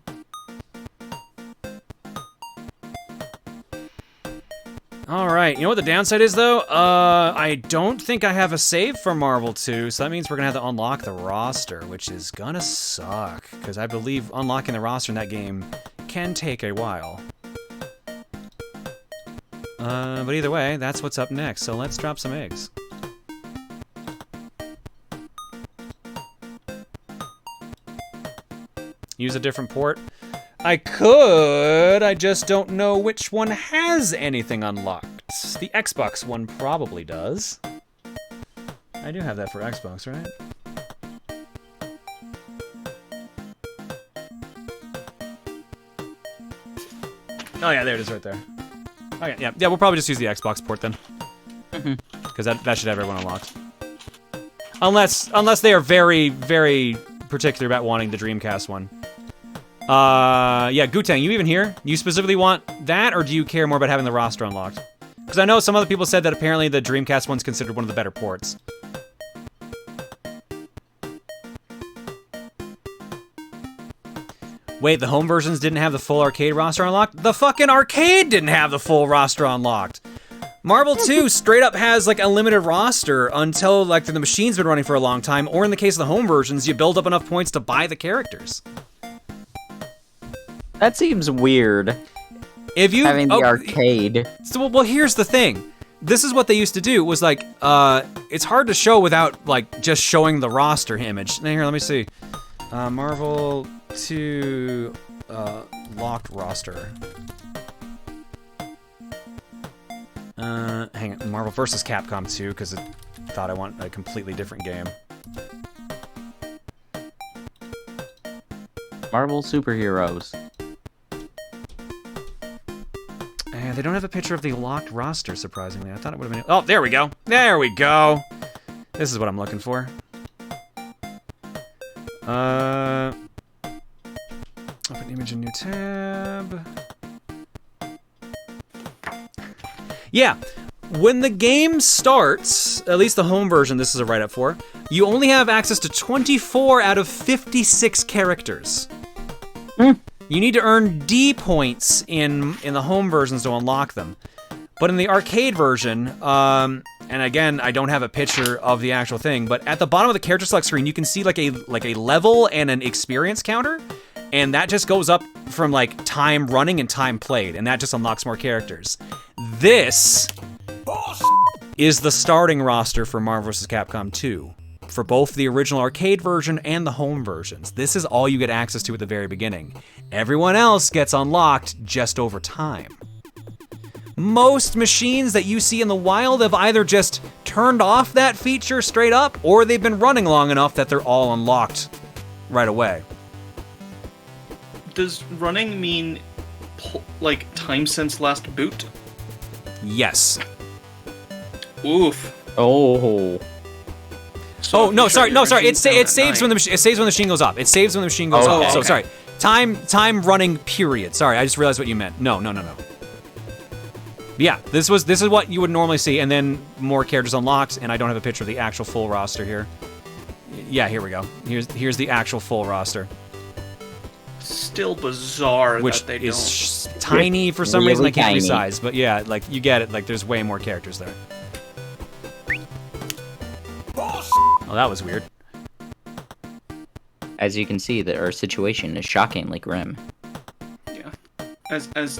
Alright, you know what the downside is, though? I don't think I have a save for Marvel 2, so that means we're gonna have to unlock the roster, which is gonna suck, because I believe unlocking the roster in that game can take a while. But either way, that's what's up next, so let's drop some eggs. Use a different port. I could, I just don't know which one has anything unlocked. The Xbox one probably does. I do have that for Xbox, right? Oh yeah, there it is right there. Okay, yeah, we'll probably just use the Xbox port then. Because that should have everyone unlocked. Unless they are very, very particular about wanting the Dreamcast one. Yeah, Gutang, you even here? You specifically want that, or do you care more about having the roster unlocked? Because I know some other people said that apparently the Dreamcast one's considered one of the better ports. Wait, the home versions didn't have the full arcade roster unlocked? The fucking arcade didn't have the full roster unlocked! Marvel 2 straight up has like a limited roster until like the machine's been running for a long time, or in the case of the home versions, you build up enough points to buy the characters. That seems weird. If you having the arcade. So, well, here's the thing. This is what they used to do. Was like, it's hard to show without like just showing the roster image. Now here, let me see. Marvel 2 locked roster. Hang on, Marvel versus Capcom 2 because it thought I want a completely different game. Marvel superheroes. They don't have a picture of the locked roster, surprisingly. I thought it would have been... Oh, there we go. There we go. This is what I'm looking for. Open image in new tab. Yeah. When the game starts, at least the home version, this is a write-up for, you only have access to 24 out of 56 characters. You need to earn D points in the home versions to unlock them. But in the arcade version, and again, I don't have a picture of the actual thing, but at the bottom of the character select screen, you can see like a level and an experience counter, and that just goes up from like time running and time played, and that just unlocks more characters. This is the starting roster for Marvel vs. Capcom 2. For both the original arcade version and the home versions. This is all you get access to at the very beginning. Everyone else gets unlocked just over time. Most machines that you see in the wild have either just turned off that feature straight up, or they've been running long enough that they're all unlocked right away. Does running mean, like, time since last boot? Yes. Oof. Oh. So no, sorry. It saves when the machine goes up. It saves when the machine goes up. Okay. So sorry. Time running period. Sorry, I just realized what you meant. No. Yeah, this is what you would normally see, and then more characters unlocked, and I don't have a picture of the actual full roster here. Yeah, here we go. Here's the actual full roster. Still bizarre which that they is don't. Tiny for some Really reason. I can't tiny. resize, but yeah, like you get it. Like there's way more characters there. Oh, that was weird. As you can see, our situation is shockingly grim. Yeah. As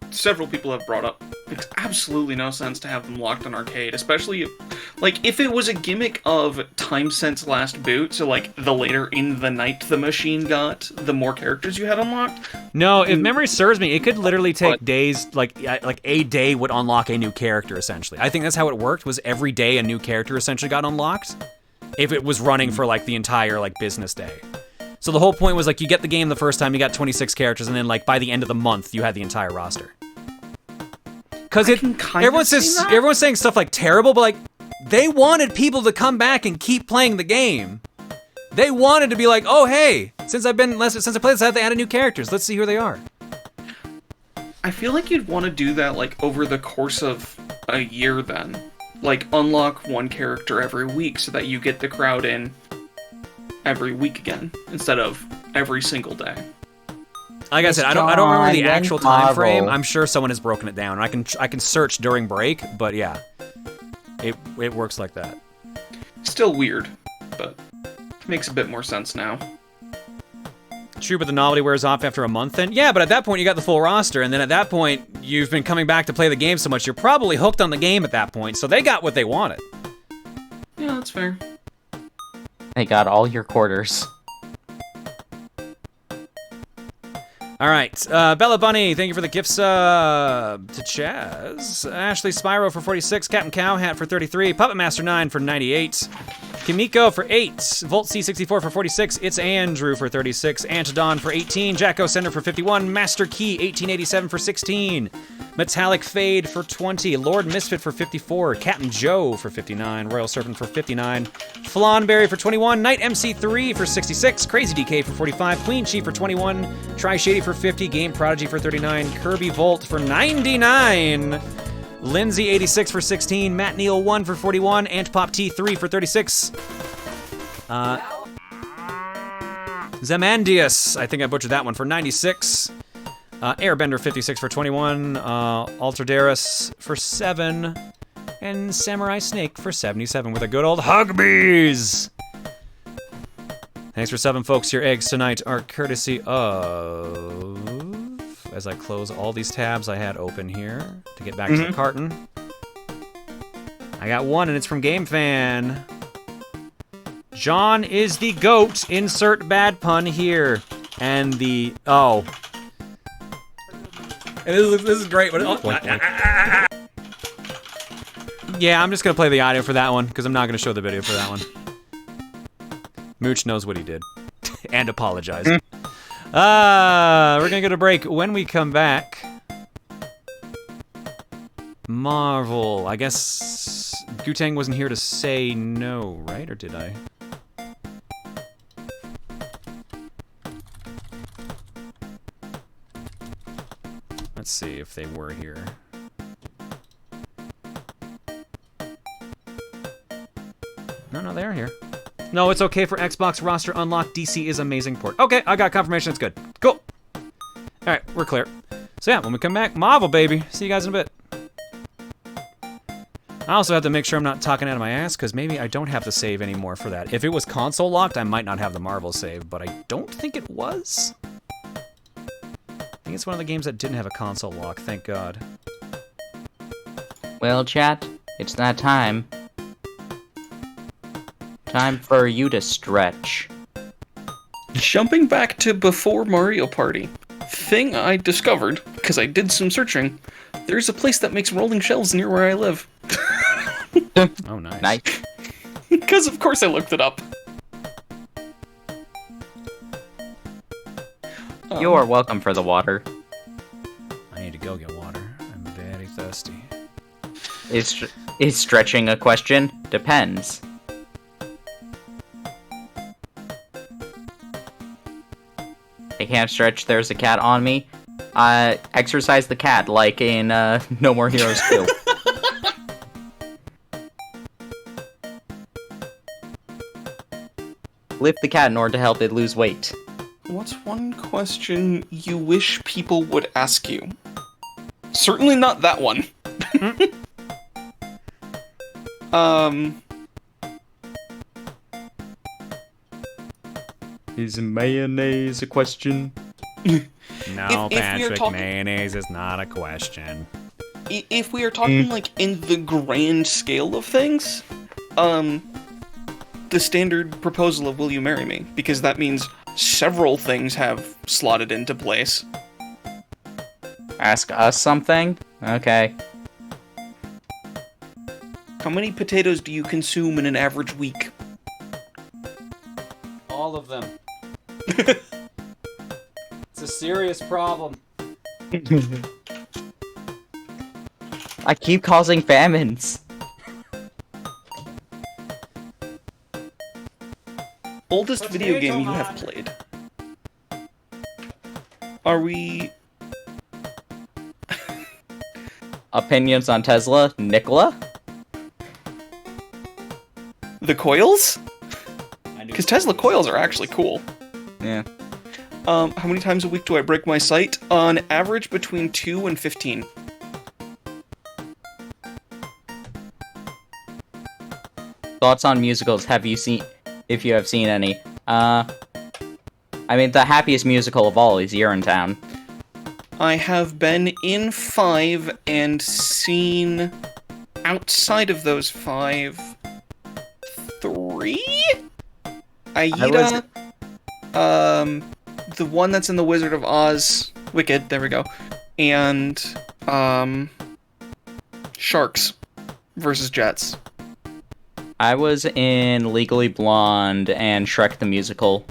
several people have brought up, makes absolutely no sense to have them locked on arcade, especially like if it was a gimmick of time since last boot, so like the later in the night the machine got, the more characters you had unlocked. No, if memory serves me, it could literally take days. Like a day would unlock a new character essentially. I think that's how it worked. Was every day a new character essentially got unlocked, if it was running for like the entire like business day. So the whole point was like you get the game the first time, you got 26 characters, and then like by the end of the month you had the entire roster. Because everyone's saying stuff like terrible, but like they wanted people to come back and keep playing the game. They wanted to be like, oh hey, since I played this, I have to add new characters. Let's see who they are. I feel like you'd want to do that like over the course of a year then. Like unlock one character every week so that you get the crowd in every week again, instead of every single day. Like I said, I don't remember the John, actual time frame. Marvel. I'm sure someone has broken it down. I can search during break, but yeah, it works like that. Still weird, but makes a bit more sense now. True, but the novelty wears off after a month then? Yeah, but at that point you got the full roster, and then at that point you've been coming back to play the game so much, you're probably hooked on the game at that point, so they got what they wanted. Yeah, that's fair. They got all your quarters. Alright, Bella Bunny, thank you for the gift sub to Chaz. Ashley Spyro for 46, Captain Cowhat for 33, Puppet Master 9 for 98, Kimiko for 8, Volt C64 for 46, It's Andrew for 36, Antodon for 18, Jacko Sender for 51, Master Key 1887 for 16, Metallic Fade for 20, Lord Misfit for 54, Captain Joe for 59, Royal Serpent for 59, Flawnberry for 21, Knight MC3 for 66, Crazy DK for 45, Queen Chief for 21, Tri Shady for 50, Game Prodigy for 39, Kirby Volt for 99, Lindsay 86 for 16, Matt Neal 1 for 41, Antpop T3 for 36, Zemandius, I think I butchered that one, for 96, Airbender 56 for 21, Alterdaris for 7, and Samurai Snake for 77 with a good old Hugbees! Thanks for subbing, folks. Your eggs tonight are courtesy of... As I close all these tabs I had open here to get back to the carton. I got one, and it's from Game Fan. John is the GOAT. Insert bad pun here. And the... Oh. And this is great. But yeah, I'm just going to play the audio for that one, because I'm not going to show the video for that one. Mooch knows what he did. And apologized. We're gonna go to break. When we come back... Marvel. I guess... Gutang wasn't here to say no, right? Or did I? Let's see if they were here. No, they're here. No, it's okay for Xbox roster unlock. DC is amazing port. Okay, I got confirmation. It's good. Cool. All right, we're clear. So yeah, when we come back, Marvel, baby. See you guys in a bit. I also have to make sure I'm not talking out of my ass, because maybe I don't have to save anymore for that. If it was console locked, I might not have the Marvel save, but I don't think it was. I think it's one of the games that didn't have a console lock, thank God. Well, chat, it's that time. Time for you to stretch. Jumping back to before Mario Party, thing I discovered, because I did some searching, there's a place that makes rolling shelves near where I live. Oh, nice. Nice. Because of course I looked it up. You are welcome for the water. I need to go get water. I'm very thirsty. Is stretching a question? Depends. I can't stretch, there's a cat on me. Exercise the cat, like in No More Heroes 2. Lift the cat in order to help it lose weight. What's one question you wish people would ask you? Certainly not that one. Is mayonnaise a question? No, If Patrick, mayonnaise is not a question. If we are talking, like, in the grand scale of things, the standard proposal of will you marry me? Because that means several things have slotted into place. Ask us something? Okay. How many potatoes do you consume in an average week? All of them. It's a serious problem. I keep causing famines. Oldest video game you have played? Are we... Opinions on Tesla? Nikola? The coils? Because Tesla coils are actually cool. Yeah. How many times a week do I break my sight? On average, between 2 and 15. Thoughts on musicals? If you have seen any? I mean, the happiest musical of all is Urinetown. I have been in 5 and seen, outside of those 5, 3? Aida, the one that's in the Wizard of Oz, Wicked, there we go, and, Sharks versus Jets. I was in Legally Blonde and Shrek the Musical.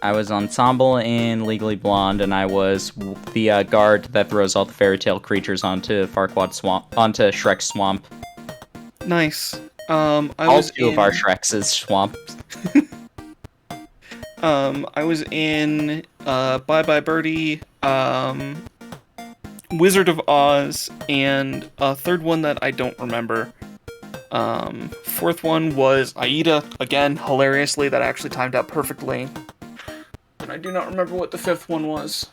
I was ensemble in Legally Blonde, and I was the guard that throws all the fairy tale creatures onto Shrek's swamp. Nice. All two of our Shreks is swamp. I was in Bye Bye Birdie, Wizard of Oz, and a third one that I don't remember. Fourth one was Aida, again, hilariously, that actually timed out perfectly. And I do not remember what the fifth one was.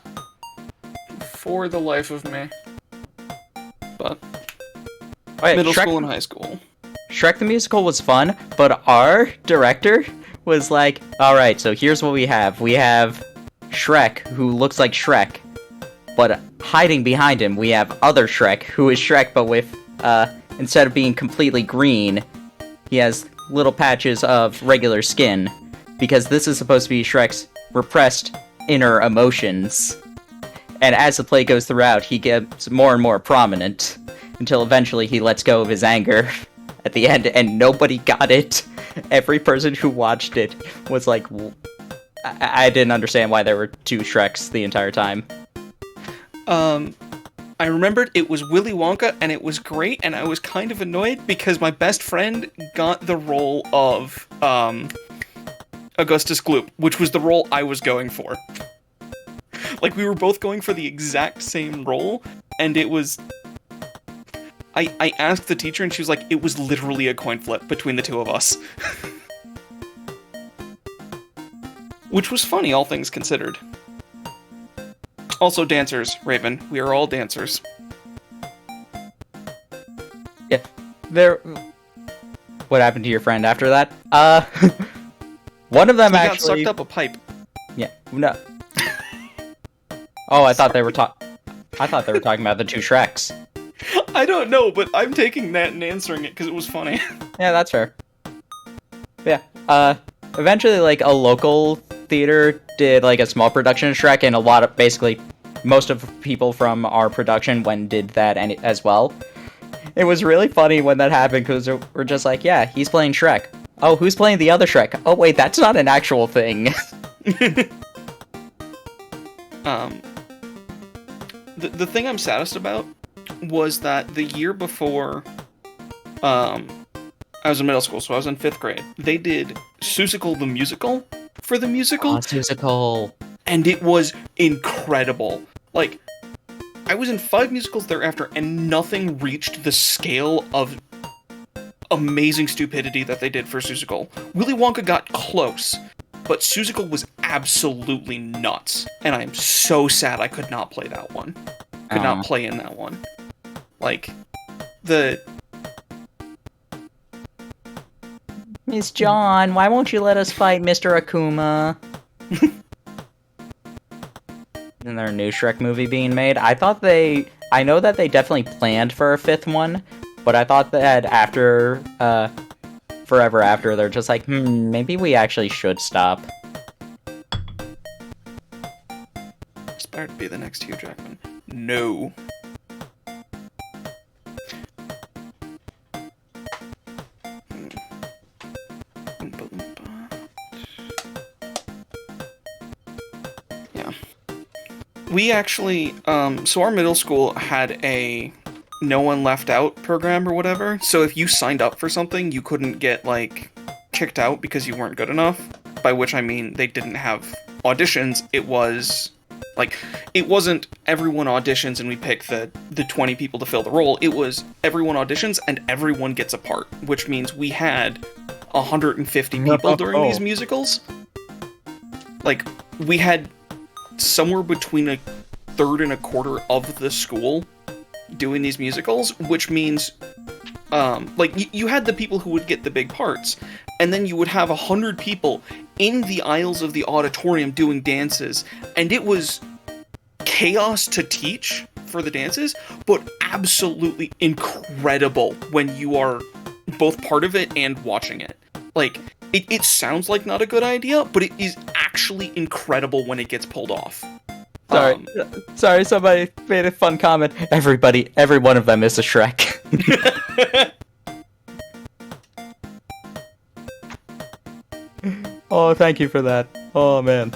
For the life of me. But, middle school and high school. Shrek the Musical was fun, but our director was like, alright, so here's what we have. We have Shrek, who looks like Shrek, but hiding behind him, we have other Shrek, who is Shrek, but with, instead of being completely green, he has little patches of regular skin, because this is supposed to be Shrek's repressed inner emotions. And as the play goes throughout, he gets more and more prominent, until eventually he lets go of his anger at the end, and nobody got it. Every person who watched it was like, I didn't understand why there were two Shreks the entire time. I rememred it was Willy Wonka, and it was great, and I was kind of annoyed because my best friend got the role of, Augustus Gloop, which was the role I was going for. Like, we were both going for the exact same role, and it was... I asked the teacher, and she was like, it was literally a coin flip between the two of us. Which was funny, all things considered. Also dancers, Raven. We are all dancers. Yeah. What happened to your friend after that? One of them actually... got sucked up a pipe. Yeah, no. Oh, I thought they were talking about the two Shreks. I don't know, but I'm taking that and answering it because it was funny. Yeah, that's fair. Yeah, eventually, like, a local theater did, like, a small production of Shrek, and basically, most of the people from our production went and did that as well. It was really funny when that happened, because we're just like, yeah, he's playing Shrek. Oh, who's playing the other Shrek? Oh, wait, that's not an actual thing. The thing I'm saddest about was that the year before, I was in middle school, so I was in 5th grade, they did Seussical the Musical for the musical. Oh, Seussical. And it was incredible. Like, I was in 5 musicals thereafter, and nothing reached the scale of amazing stupidity that they did for Seussical. Willy Wonka got close, but Seussical was absolutely nuts. And I'm so sad I could not play that one. Could not play in that one. Like, Miss John, why won't you let us fight Mr. Akuma? Isn't there a new Shrek movie being made? I know that they definitely planned for a 5th one, but I thought that after, Forever After, they're just like, maybe we actually should stop. Aspire to be the next Hugh Jackman. No. Yeah. We actually, so our middle school had a no one left out program or whatever, so if you signed up for something, you couldn't get, like, kicked out because you weren't good enough, by which I mean they didn't have auditions. It was, like, it wasn't everyone auditions and we pick the 20 people to fill the role. It was everyone auditions and everyone gets a part, which means we had 150 people during these musicals. like, we had somewhere between a third and a quarter of the school doing these musicals, which means, like, you had the people who would get the big parts, and then you would have 100 people in the aisles of the auditorium doing dances, and it was chaos to teach for the dances, but absolutely incredible when you are both part of it and watching it. Like, it sounds like not a good idea, but it is actually incredible when it gets pulled off. Sorry, somebody made a fun comment. Every one of them is a Shrek. Oh, thank you for that. Oh, man.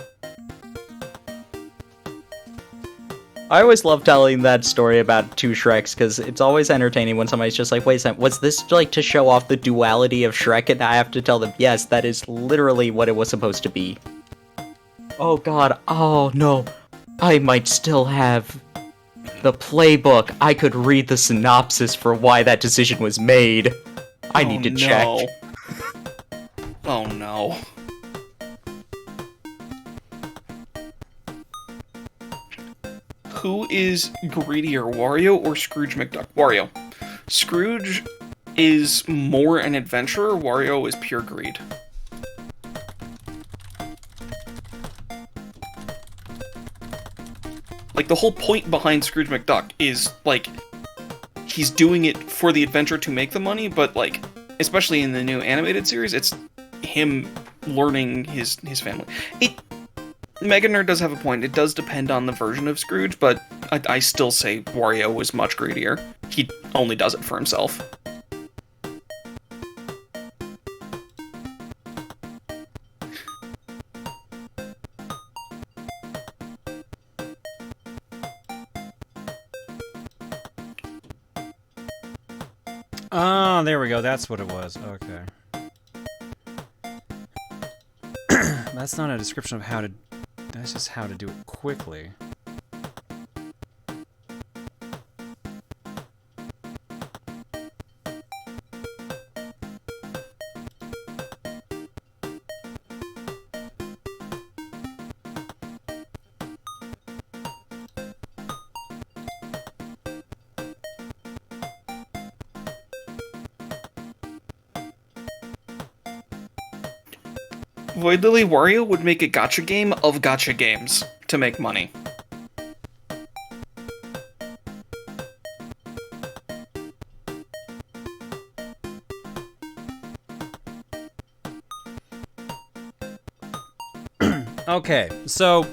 I always love telling that story about two Shreks, because it's always entertaining when somebody's just like, wait a second, was this like to show off the duality of Shrek? And I have to tell them, yes, that is literally what it was supposed to be. Oh god, oh no, I might still have the playbook. I could read the synopsis for why that decision was made. I need to check. Oh no. Who is greedier, Wario or Scrooge McDuck? Wario. Scrooge is more an adventurer, Wario is pure greed. Like, the whole point behind Scrooge McDuck is, like, he's doing it for the adventure to make the money, but, like, especially in the new animated series, it's him learning his family. Mega Nerd does have a point. It does depend on the version of Scrooge, but I still say Wario was much greedier. He only does it for himself. Oh, there we go. That's what it was. Okay. That's not a description of how to... That's just how to do it quickly. Void Lily Wario would make a gacha game of gacha games to make money. Okay, so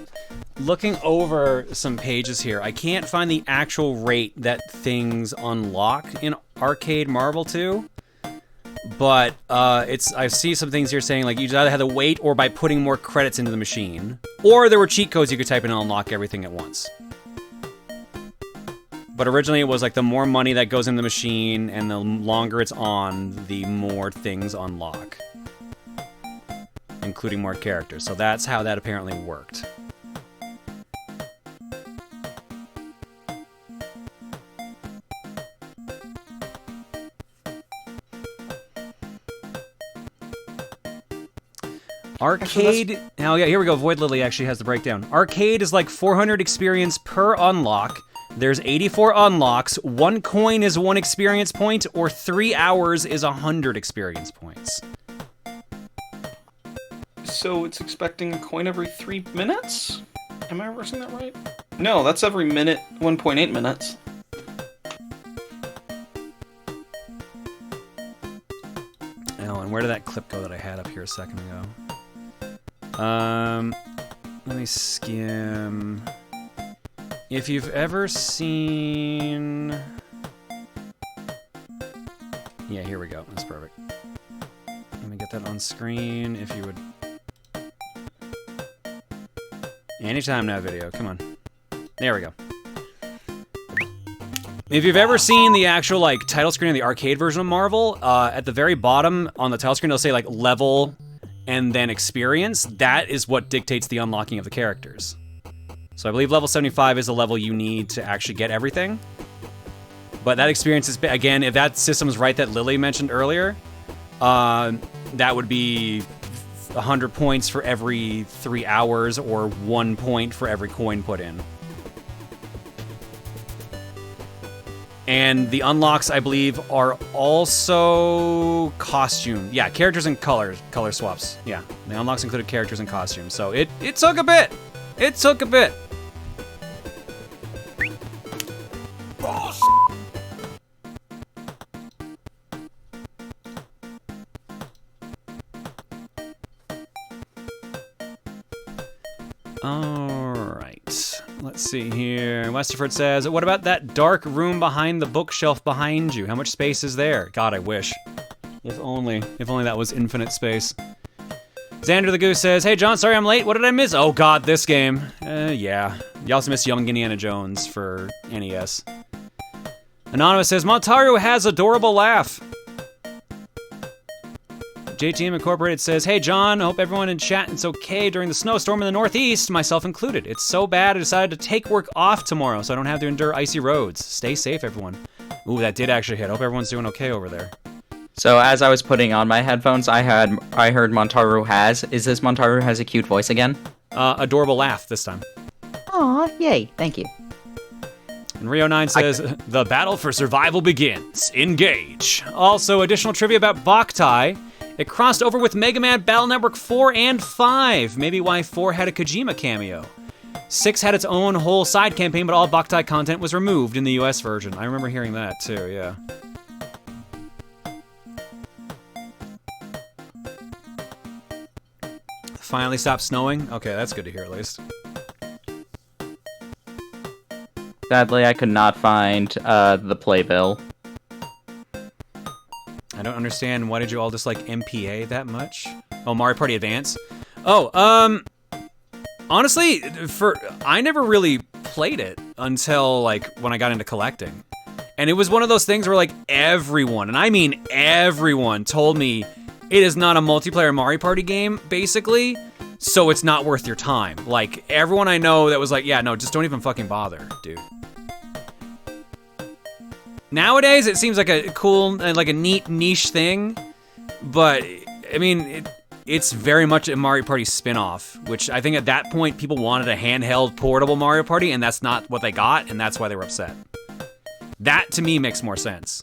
looking over some pages here, I can't find the actual rate that things unlock in Arcade Marvel 2. But I see some things here saying like you either had to wait or by putting more credits into the machine, or there were cheat codes you could type in and unlock everything at once. But originally it was like the more money that goes in the machine and the longer it's on, the more things unlock, including more characters. So that's how that apparently worked. Arcade, oh yeah, here we go. Void Lily actually has the breakdown. Arcade is like 400 experience per unlock. There's 84 unlocks. 1 coin is 1 experience point, or 3 hours is 100 experience points. So it's expecting a coin every 3 minutes? Am I reversing that right? No, that's every minute, 1.8 minutes. Oh, and where did that clip go that I had up here a second ago? Let me skim. If you've ever seen... Yeah, here we go. That's perfect. Let me get that on screen, if you would... Anytime now, video. Come on. There we go. If you've ever seen the actual, like, title screen of the arcade version of Marvel, at the very bottom on the title screen, they'll say, like, level and then experience. That is what dictates the unlocking of the characters. So I believe level 75 is the level you need to actually get everything. But that experience is, again, if that system is right that Lily mentioned earlier, that would be 100 points for every 3 hours or 1 point for every coin put in. And the unlocks, I believe, are also costume. Yeah, characters and color swaps. Yeah, the unlocks included characters and costumes. So it took a bit. It took a bit. Alright, let's see here. Westerford says, what about that dark room behind the bookshelf behind you? How much space is there? God, I wish. If only that was infinite space. Xander the Goose says, hey John, sorry I'm late, what did I miss? Oh god, this game. Yeah. You also missed Young Indiana Jones for NES. Anonymous says, Montaru has adorable laugh. JTM Incorporated says, hey John, hope everyone in chat is okay during the snowstorm in the Northeast, myself included. It's so bad I decided to take work off tomorrow so I don't have to endure icy roads. Stay safe, everyone. Ooh, that did actually hit. Hope everyone's doing okay over there. So as I was putting on my headphones, I heard Montaru has. Is this Montaru has a cute voice again? Adorable laugh this time. Aw, yay, thank you. And Rio9 says, the battle for survival begins. Engage. Also, additional trivia about Boktai. It crossed over with Mega Man Battle Network 4 and 5. Maybe why 4 had a Kojima cameo. 6 had its own whole side campaign, but all Boktai content was removed in the US version. I remember hearing that too, yeah. Finally stopped snowing? Okay, that's good to hear at least. Sadly, I could not find the playbill. I don't understand. Why did you all dislike MPA that much? Oh, Mario Party Advance? Oh, honestly, I never really played it until, like, when I got into collecting. And it was one of those things where, like, everyone, and I mean everyone, told me it is not a multiplayer Mario Party game, basically, so it's not worth your time. Like, everyone I know that was like, yeah, no, just don't even fucking bother, dude. Nowadays, it seems like a cool, like a neat niche thing, but, I mean, it's very much a Mario Party spin-off, which I think at that point, people wanted a handheld, portable Mario Party, and that's not what they got, and that's why they were upset. That, to me, makes more sense.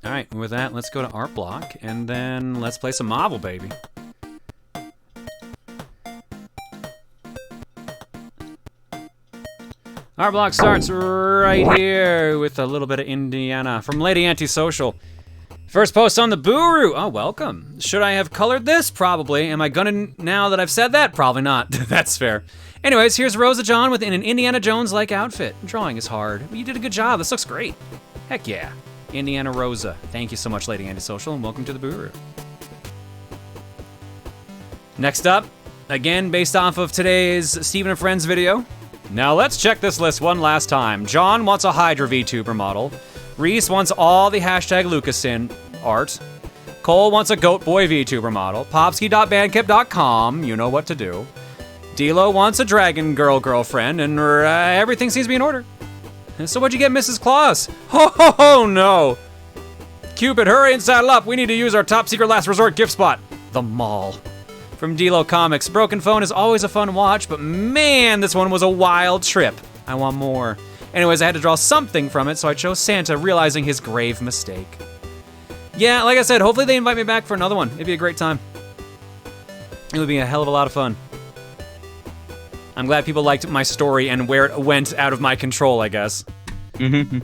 Alright, with that, let's go to Art Block, and then let's play some Marvel, baby. Our block starts right here with a little bit of Indiana from Lady Antisocial. First post on the Boorus. Oh, welcome. Should I have colored this? Probably. Am I gonna now that I've said that? Probably not. That's fair. Anyways, here's Rosa John with an Indiana Jones-like outfit. Drawing is hard, but you did a good job. This looks great. Heck yeah. Indiana Rosa. Thank you so much, Lady Antisocial, and welcome to the Boorus. Next up, again, based off of today's Steven and Friends video. Now let's check this list one last time. John wants a Hydra VTuber model. Reese wants all the hashtag Lucasin art. Cole wants a Goat Boy VTuber model. Popsky.bandcamp.com, you know what to do. D'Lo wants a Dragon Girl girlfriend, and everything seems to be in order. So what'd you get, Mrs. Claus? Ho ho ho no! Cupid, hurry and saddle up. We need to use our top secret last resort gift spot. The mall. From D'Lo Comics, Broken Phone is always a fun watch, but man, this one was a wild trip. I want more. Anyways, I had to draw something from it, so I chose Santa, realizing his grave mistake. Yeah, like I said, hopefully they invite me back for another one. It'd be a great time. It would be a hell of a lot of fun. I'm glad people liked my story and where it went out of my control, I guess. Mm-hmm.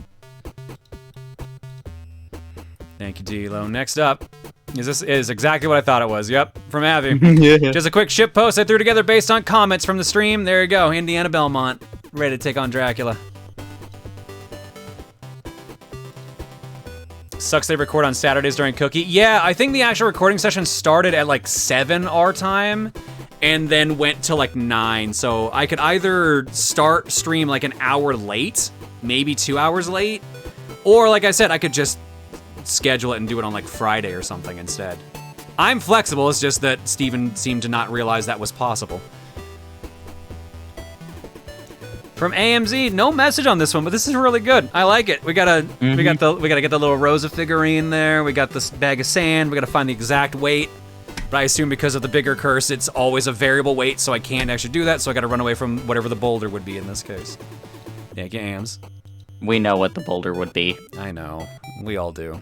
Thank you, D'Lo. Next up. This is exactly what I thought it was. Yep, from Abby. Yeah. Just a quick ship post I threw together based on comments from the stream. There you go, Indiana Belmont, ready to take on Dracula. Sucks they record on Saturdays during Cookie. Yeah, I think the actual recording session started at like 7 our time, and then went to like 9. So I could either start stream like an hour late, maybe 2 hours late, or like I said, I could just schedule it and do it on like Friday or something instead. I'm flexible, it's just that Steven seemed to not realize that was possible. From AMZ, no message on this one, but this is really good. I like it. We gotta get the little Rosa figurine there. We got this bag of sand. We gotta find the exact weight. But I assume because of the bigger curse, it's always a variable weight, so I can't actually do that. So I gotta run away from whatever the boulder would be in this case. Yeah, Gams. We know what the boulder would be. I know. We all do.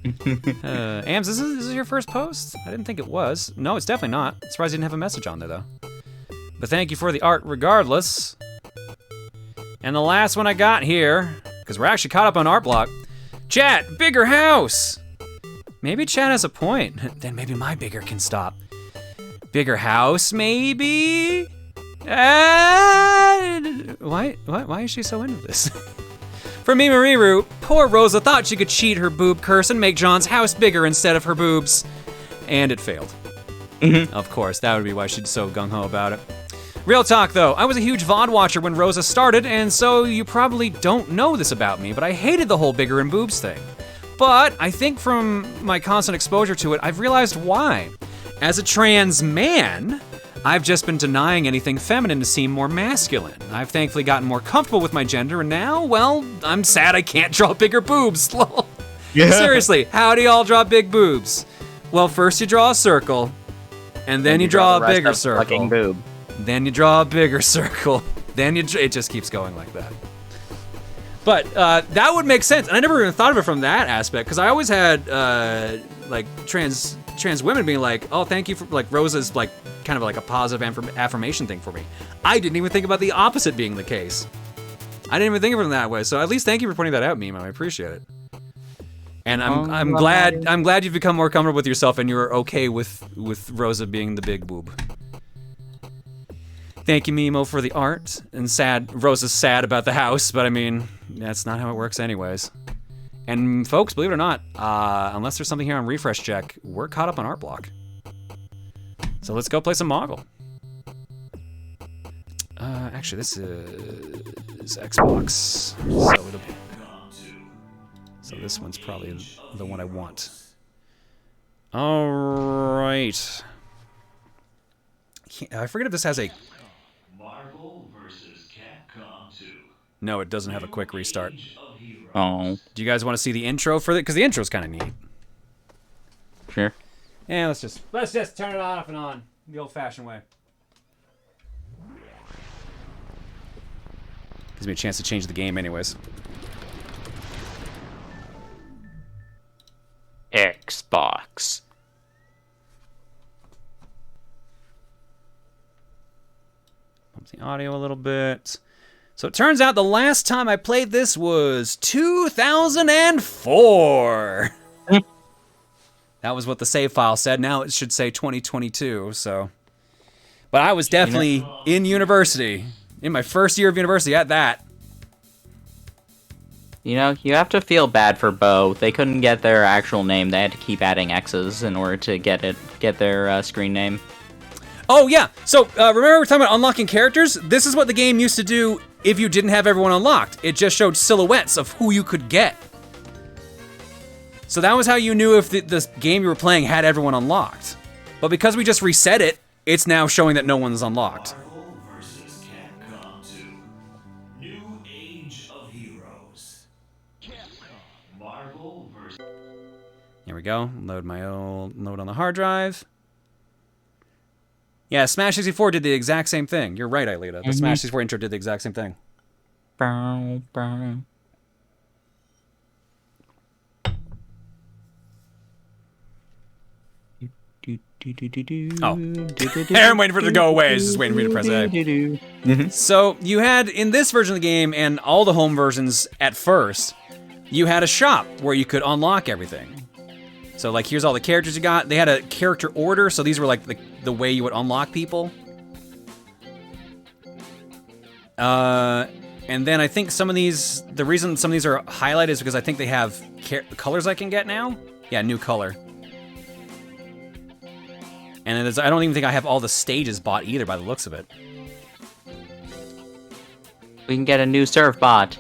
Ams, this is your first post? I didn't think it was. No, it's definitely not. Surprised you didn't have a message on there, though. But thank you for the art regardless. And the last one I got here, because we're actually caught up on art block. Chat, bigger house! Maybe Chat has a point. Then maybe my bigger can stop. Bigger house, maybe? Why is she so into this? For me, Mariru, poor Rosa thought she could cheat her boob curse and make John's house bigger instead of her boobs. And it failed. Of course, that would be why she's so gung-ho about it. Real talk though, I was a huge VOD watcher when Rosa started, and so you probably don't know this about me, but I hated the whole bigger and boobs thing. But I think from my constant exposure to it, I've realized why. As a trans man, I've just been denying anything feminine to seem more masculine. I've thankfully gotten more comfortable with my gender, and now, well, I'm sad I can't draw bigger boobs, lol. Yeah. Seriously, how do y'all draw big boobs? Well, first you draw a circle, and then you draw a bigger circle. Fucking boob. Then you draw a bigger circle. Then it just keeps going like that. But that would make sense. And I never even thought of it from that aspect, because I always had like trans women being like, oh, thank you for, like, Rosa's like kind of like a positive affirmation thing for me. I didn't even think about the opposite being the case. I didn't even think of it in that way. So at least thank you for pointing that out, Mimo. I appreciate it. And I'm glad you've become more comfortable with yourself and you're okay with Rosa being the big boob. Thank you, Mimo, for the art. And Rosa's sad about the house, but I mean, that's not how it works anyways. And folks, believe it or not, unless there's something here on refresh check, we're caught up on art block. So let's go play some Moggle. Actually, this is Xbox, so this one's probably the one I want. All right. I forget if this has a... Marvel versus Capcom 2. No, it doesn't have a quick restart. Oh. Do you guys want to see the intro for it? Because the intro's kind of neat. Sure. Yeah, let's just turn it off and on the old-fashioned way. Gives me a chance to change the game anyways. Xbox. Pump the audio a little bit. So it turns out the last time I played this was 2004. That was what the save file said. Now it should say 2022, so. But I was definitely in university. In my first year of university at that. You know, you have to feel bad for Bo. They couldn't get their actual name. They had to keep adding X's in order to get their screen name. Oh, yeah. So, remember we were talking about unlocking characters? This is what the game used to do if you didn't have everyone unlocked. It just showed silhouettes of who you could get. So that was how you knew if the game you were playing had everyone unlocked. But because we just reset it, it's now showing that no one's unlocked. Marvel versus Capcom 2. New Age of Heroes. Capcom. Marvel versus... Here we go. Load my old load on the hard drive. Yeah, Smash 64 did the exact same thing. You're right, Aelita. The Smash 64 intro did the exact same thing. Bow, bow. Oh. I'm waiting for it to go away. It's just waiting for me to press A. So, you had, in this version of the game, and all the home versions at first, you had a shop where you could unlock everything. So, like, here's all the characters you got. They had a character order, so these were, like, the way you would unlock people. And then I think some of these, the reason some of these are highlighted is because I think they have colors I can get now. Yeah, new color. And I don't even think I have all the stages bought either by the looks of it. We can get a new serve bot.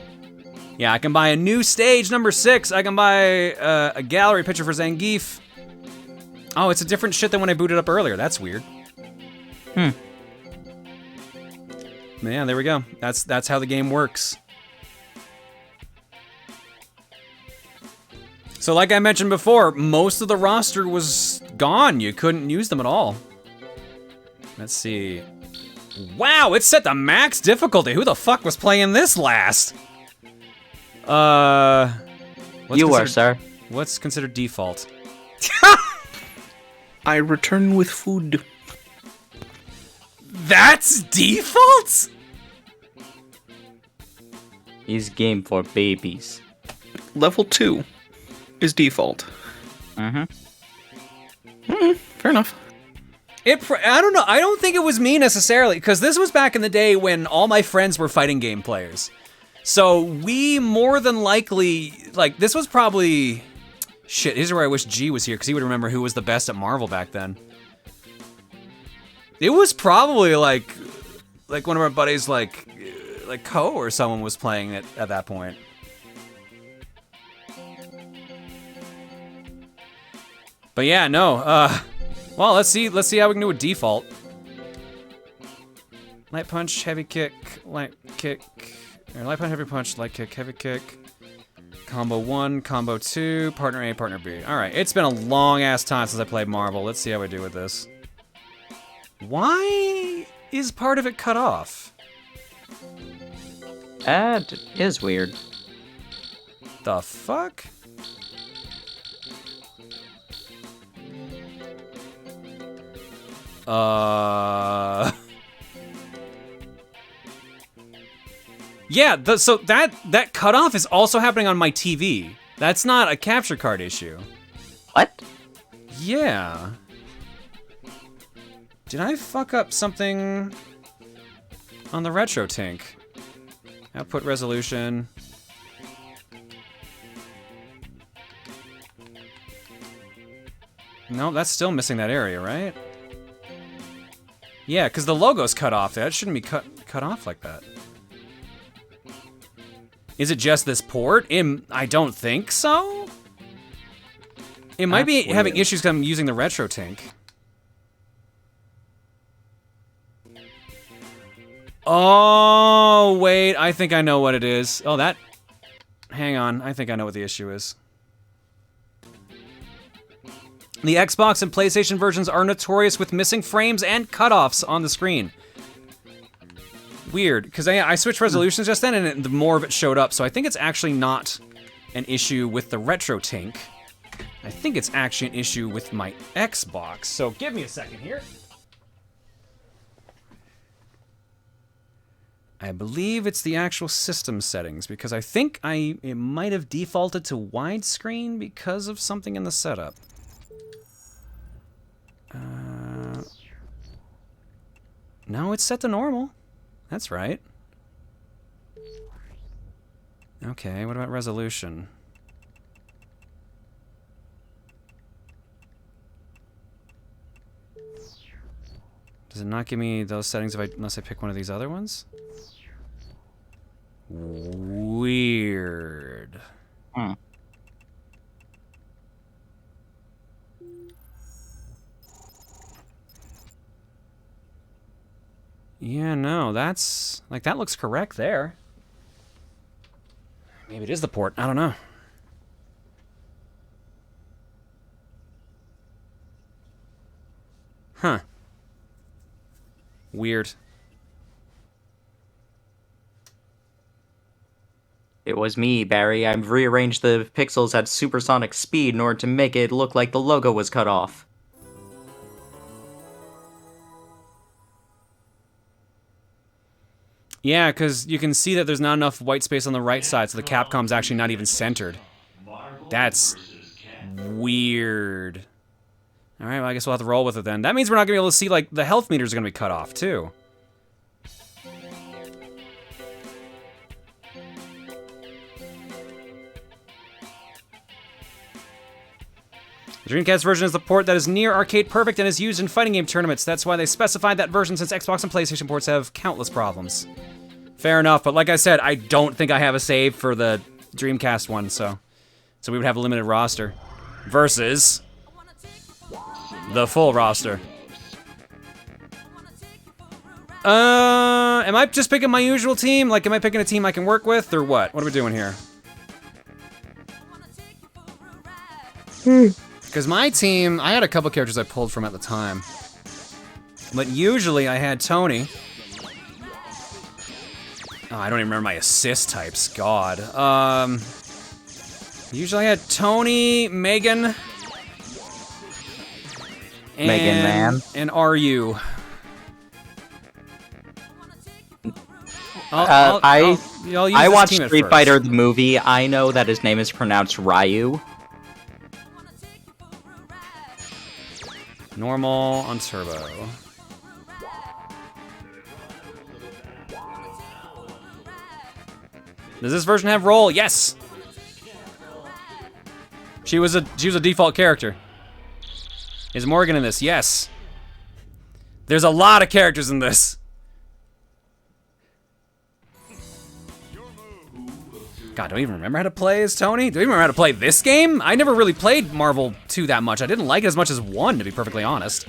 Yeah, I can buy a new stage number 6. I can buy a gallery picture for Zangief. Oh, it's a different shit than when I booted up earlier. That's weird. man, there we go. That's how the game works. So like I mentioned before, most of the roster was gone. You couldn't use them at all. Let's see. Wow, it's set to max difficulty. Who the fuck was playing this last? You are, sir. What's considered default? I return with food. That's default? He's game for babies. Level 2 is default. Mm-hmm. Fair enough. I don't know. I don't think it was me necessarily, because this was back in the day when all my friends were fighting game players. So we more than likely, like, this was probably... Shit, here's where I wish G was here, because he would remember who was the best at Marvel back then. It was probably, like one of our buddies, like Ko or someone was playing it at that point. But yeah, no, well, let's see how we can do a default. Light punch, heavy kick, light kick, or light punch, heavy punch, light kick, heavy kick. Combo 1, combo 2, partner A, partner B. All right, it's been a long ass time since I played Marvel. Let's see how I do with this. Why is part of it cut off? That is weird. The fuck? Yeah, so that cutoff is also happening on my TV. That's not a capture card issue. What? Yeah. Did I fuck up something on the RetroTink? Output resolution. No, that's still missing that area, right? Yeah, because the logo's cut off. That shouldn't be cut off like that. Is it just this port? I don't think so. It might be having issues because I'm using the RetroTink. Oh, wait. I think I know what it is. Oh, that... Hang on. I think I know what the issue is. The Xbox and PlayStation versions are notorious with missing frames and cutoffs on the screen. Weird, because I switched resolutions just then and the more of it showed up, so I think it's actually not an issue with the RetroTink. I think it's actually an issue with my Xbox, so give me a second here. I believe it's the actual system settings, because I think it might have defaulted to widescreen because of something in the setup. No, it's set to normal. That's right. Okay, what about resolution? Does it not give me those settings unless I pick one of these other ones? Weird. Hmm. Yeah, no, that's... Like, that looks correct there. Maybe it is the port. I don't know. Huh. Weird. It was me, Barry. I've rearranged the pixels at supersonic speed in order to make it look like the logo was cut off. Yeah, because you can see that there's not enough white space on the right side, so the Capcom's actually not even centered. That's weird. Alright, well, I guess we'll have to roll with it then. That means we're not going to be able to see, like, the health meters are going to be cut off, too. The Dreamcast version is the port that is near arcade perfect and is used in fighting game tournaments. That's why they specified that version, since Xbox and PlayStation ports have countless problems. Fair enough, but like I said, I don't think I have a save for the Dreamcast one, so we would have a limited roster. Versus the full roster. Am I just picking my usual team? Like, am I picking a team I can work with, or what? What are we doing here? Because my team, I had a couple characters I pulled from at the time. But usually I had Tony. Oh, I don't even remember my assist types, God. Usually I had Tony, Megan, and RU. I watched team at Street first. Fighter the movie. I know that his name is pronounced Ryu. Normal on turbo. Does this version have roll? Yes. She was a default character. Is Morgan in this? Yes. There's a lot of characters in this. God, do I even remember how to play as Tony? Do I even remember how to play this game? I never really played Marvel 2 that much. I didn't like it as much as 1, to be perfectly honest.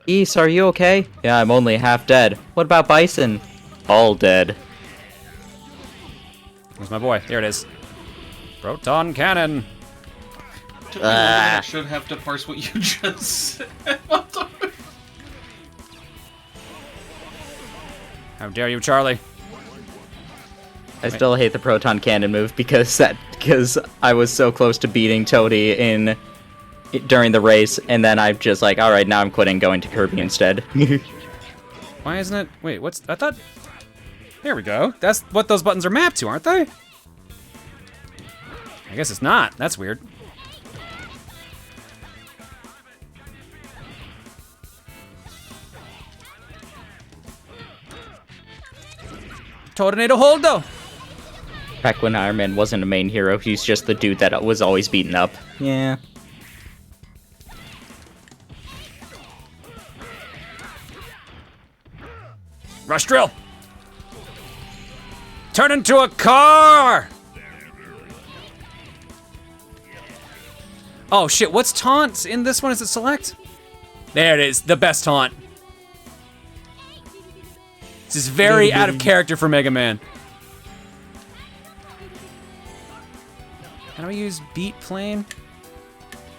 East, are you okay? Yeah, I'm only half dead. What about Bison? All dead. Where's my boy? There it is. Proton cannon. I should have to parse what you just said. How dare you, Charlie? I still hate the proton cannon move because I was so close to beating Toadie during the race, and then I'm just like, all right, now I'm quitting, going to Kirby instead. Why isn't it? Wait, what's? I thought. There we go. That's what those buttons are mapped to, aren't they? I guess it's not. That's weird. Tornado Holdo! Back when Iron Man wasn't a main hero, he's just the dude that was always beaten up. Yeah. Rush drill! Turn into a car! Oh shit, what's taunt in this one? Is it select? There it is, the best taunt. This is very out of character for Mega Man. How do I use beat plane?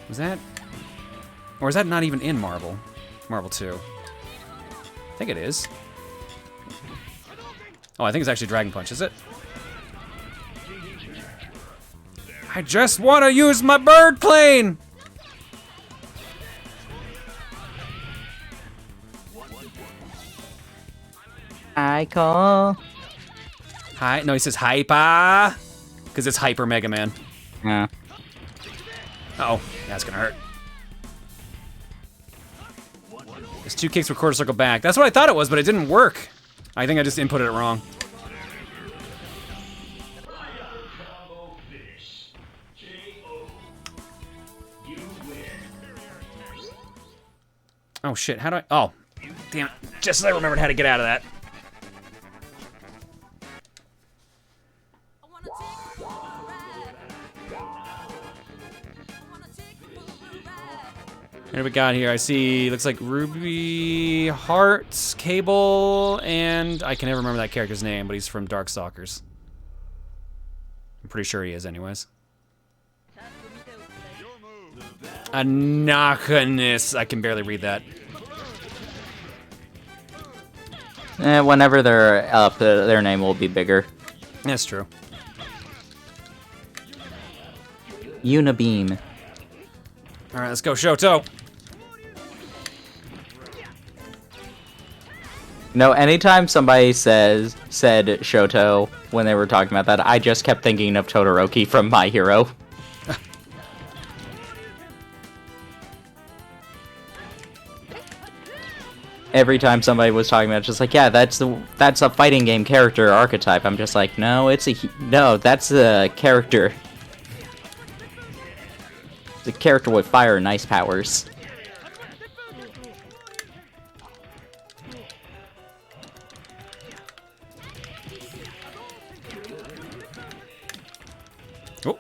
Was that? Or is that not even in Marvel? Marvel 2. I think it is. Oh, I think it's actually Dragon Punch, is it? I just want to use my bird plane! I call. Hi. No, he says hyper. Because it's Hyper Mega Man. Yeah. Uh-oh. That's gonna hurt. There's 2 kicks with quarter circle back. That's what I thought it was, but it didn't work. I think I just inputted it wrong. Oh shit, how do I... Oh, damn it. Just as I remembered how to get out of that. What do we got here? I see, looks like Ruby, Heart, Cable, and I can never remember that character's name, but he's from Darkstalkers. I'm pretty sure he is anyways. Anachronous. I can barely read that. Whenever they're up, their name will be bigger. That's true. Unibeam. All right, let's go, Shoto. No, anytime somebody said Shoto when they were talking about that, I just kept thinking of Todoroki from My Hero. Every time somebody was talking about it, just like, yeah, that's a fighting game character archetype. I'm just like, no, that's a character. It's a character with fire and ice powers. Oh.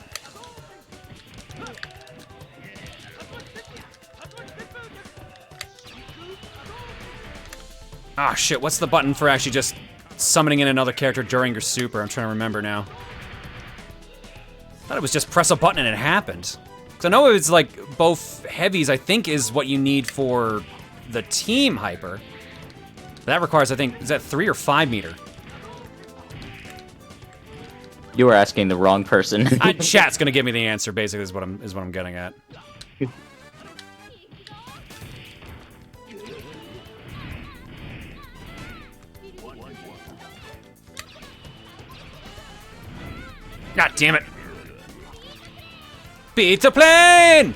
Ah, shit, what's the button for actually just summoning in another character during your super? I'm trying to remember now. I thought it was just press a button and it happened. Because I know it's like both heavies, I think, is what you need for the team hyper. That requires, I think, is that 3 or 5 meter? You were asking the wrong person. Chat's gonna give me the answer, basically, is what I'm getting at. God damn it. Beat the plane!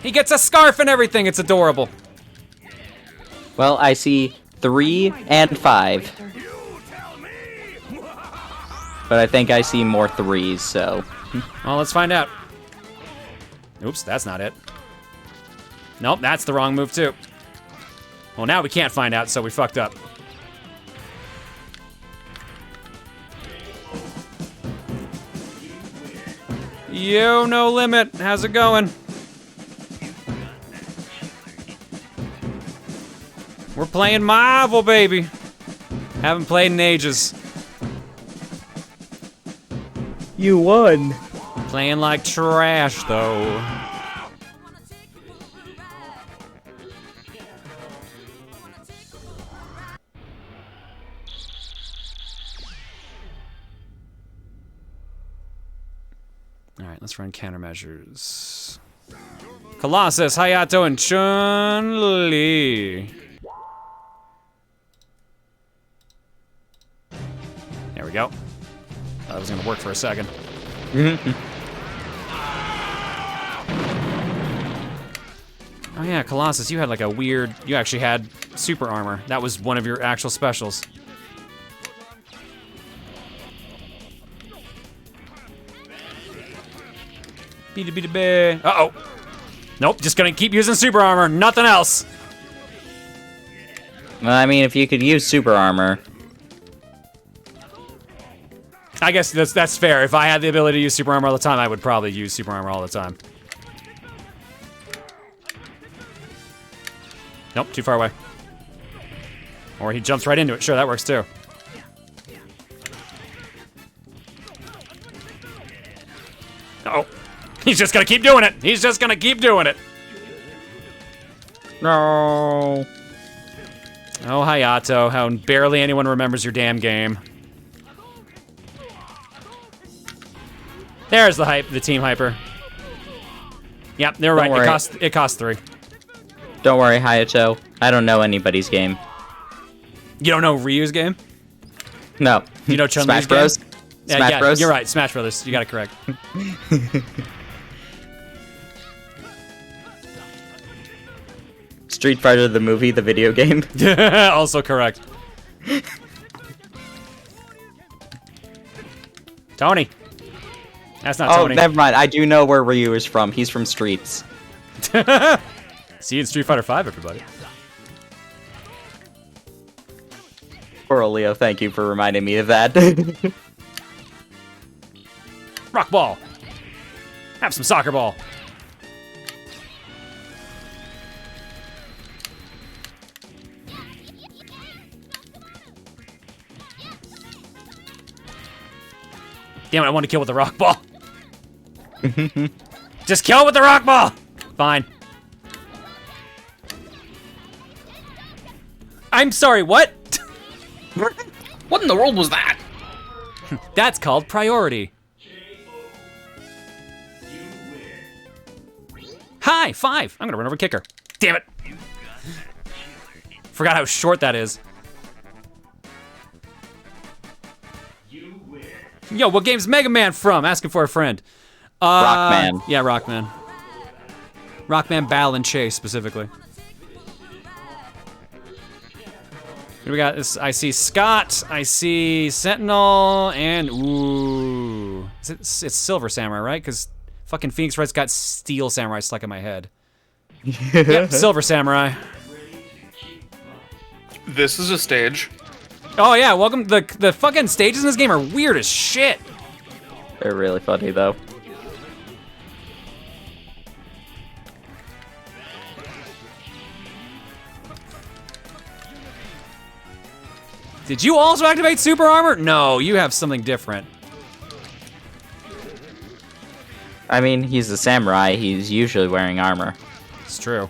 He gets a scarf and everything, it's adorable. Well, I see 3 and 5. But I think I see more 3s, so... Well, let's find out. Oops, that's not it. Nope, that's the wrong move too. Well, now we can't find out, so we fucked up. Yo, no limit. How's it going? We're playing Marvel, baby. Haven't played in ages. You won. Playing like trash, though. Alright, let's run countermeasures. Colossus, Hayato, and Chun-Li. There we go. That was gonna work for a second. Oh yeah, Colossus, you had like a weird... You actually had super armor. That was one of your actual specials. Uh-oh. Nope, just gonna keep using super armor, nothing else. Well, I mean, if you could use super armor... I guess that's fair. If I had the ability to use super armor all the time, I would probably use super armor all the time. Nope, too far away. Or he jumps right into it. Sure, that works too. Uh-oh. He's just gonna keep doing it. He's just gonna keep doing it. No. Oh, Hayato, how barely anyone remembers your damn game. There's the team hyper. Yep, they're right. It costs 3. Don't worry, Hayato. I don't know anybody's game. You don't know Ryu's game? No. You know Chun-Li's Smash Bros? game? Smash Bros? You're right. Smash Brothers. You got it correct. Street Fighter the movie, the video game. Also correct. Tony. That's not Tony. Oh, never mind. I do know where Ryu is from. He's from Streets. See you in Street Fighter 5, everybody. Poor Leo, thank you for reminding me of that. Rock ball. Have some soccer ball. Damn it, I want to kill with the rock ball. Just kill it with the rock ball. Fine. I'm sorry, what? What in the world was that? That's called priority. Hi, 5. I'm gonna run over kicker. Damn it. Forgot how short that is. Yo, what game's Mega Man from? Asking for a friend. Rockman. Yeah, Rockman. Rockman Battle and Chase, specifically. Here we got this. I see Scott. I see Sentinel, and ooh, it's Silver Samurai, right? Because fucking Phoenix Wright's got Steel Samurai stuck in my head. Yep, Silver Samurai. This is a stage. Oh yeah, welcome. The fucking stages in this game are weird as shit. They're really funny though. Did you also activate super armor? No, you have something different. I mean, he's a samurai. He's usually wearing armor. It's true.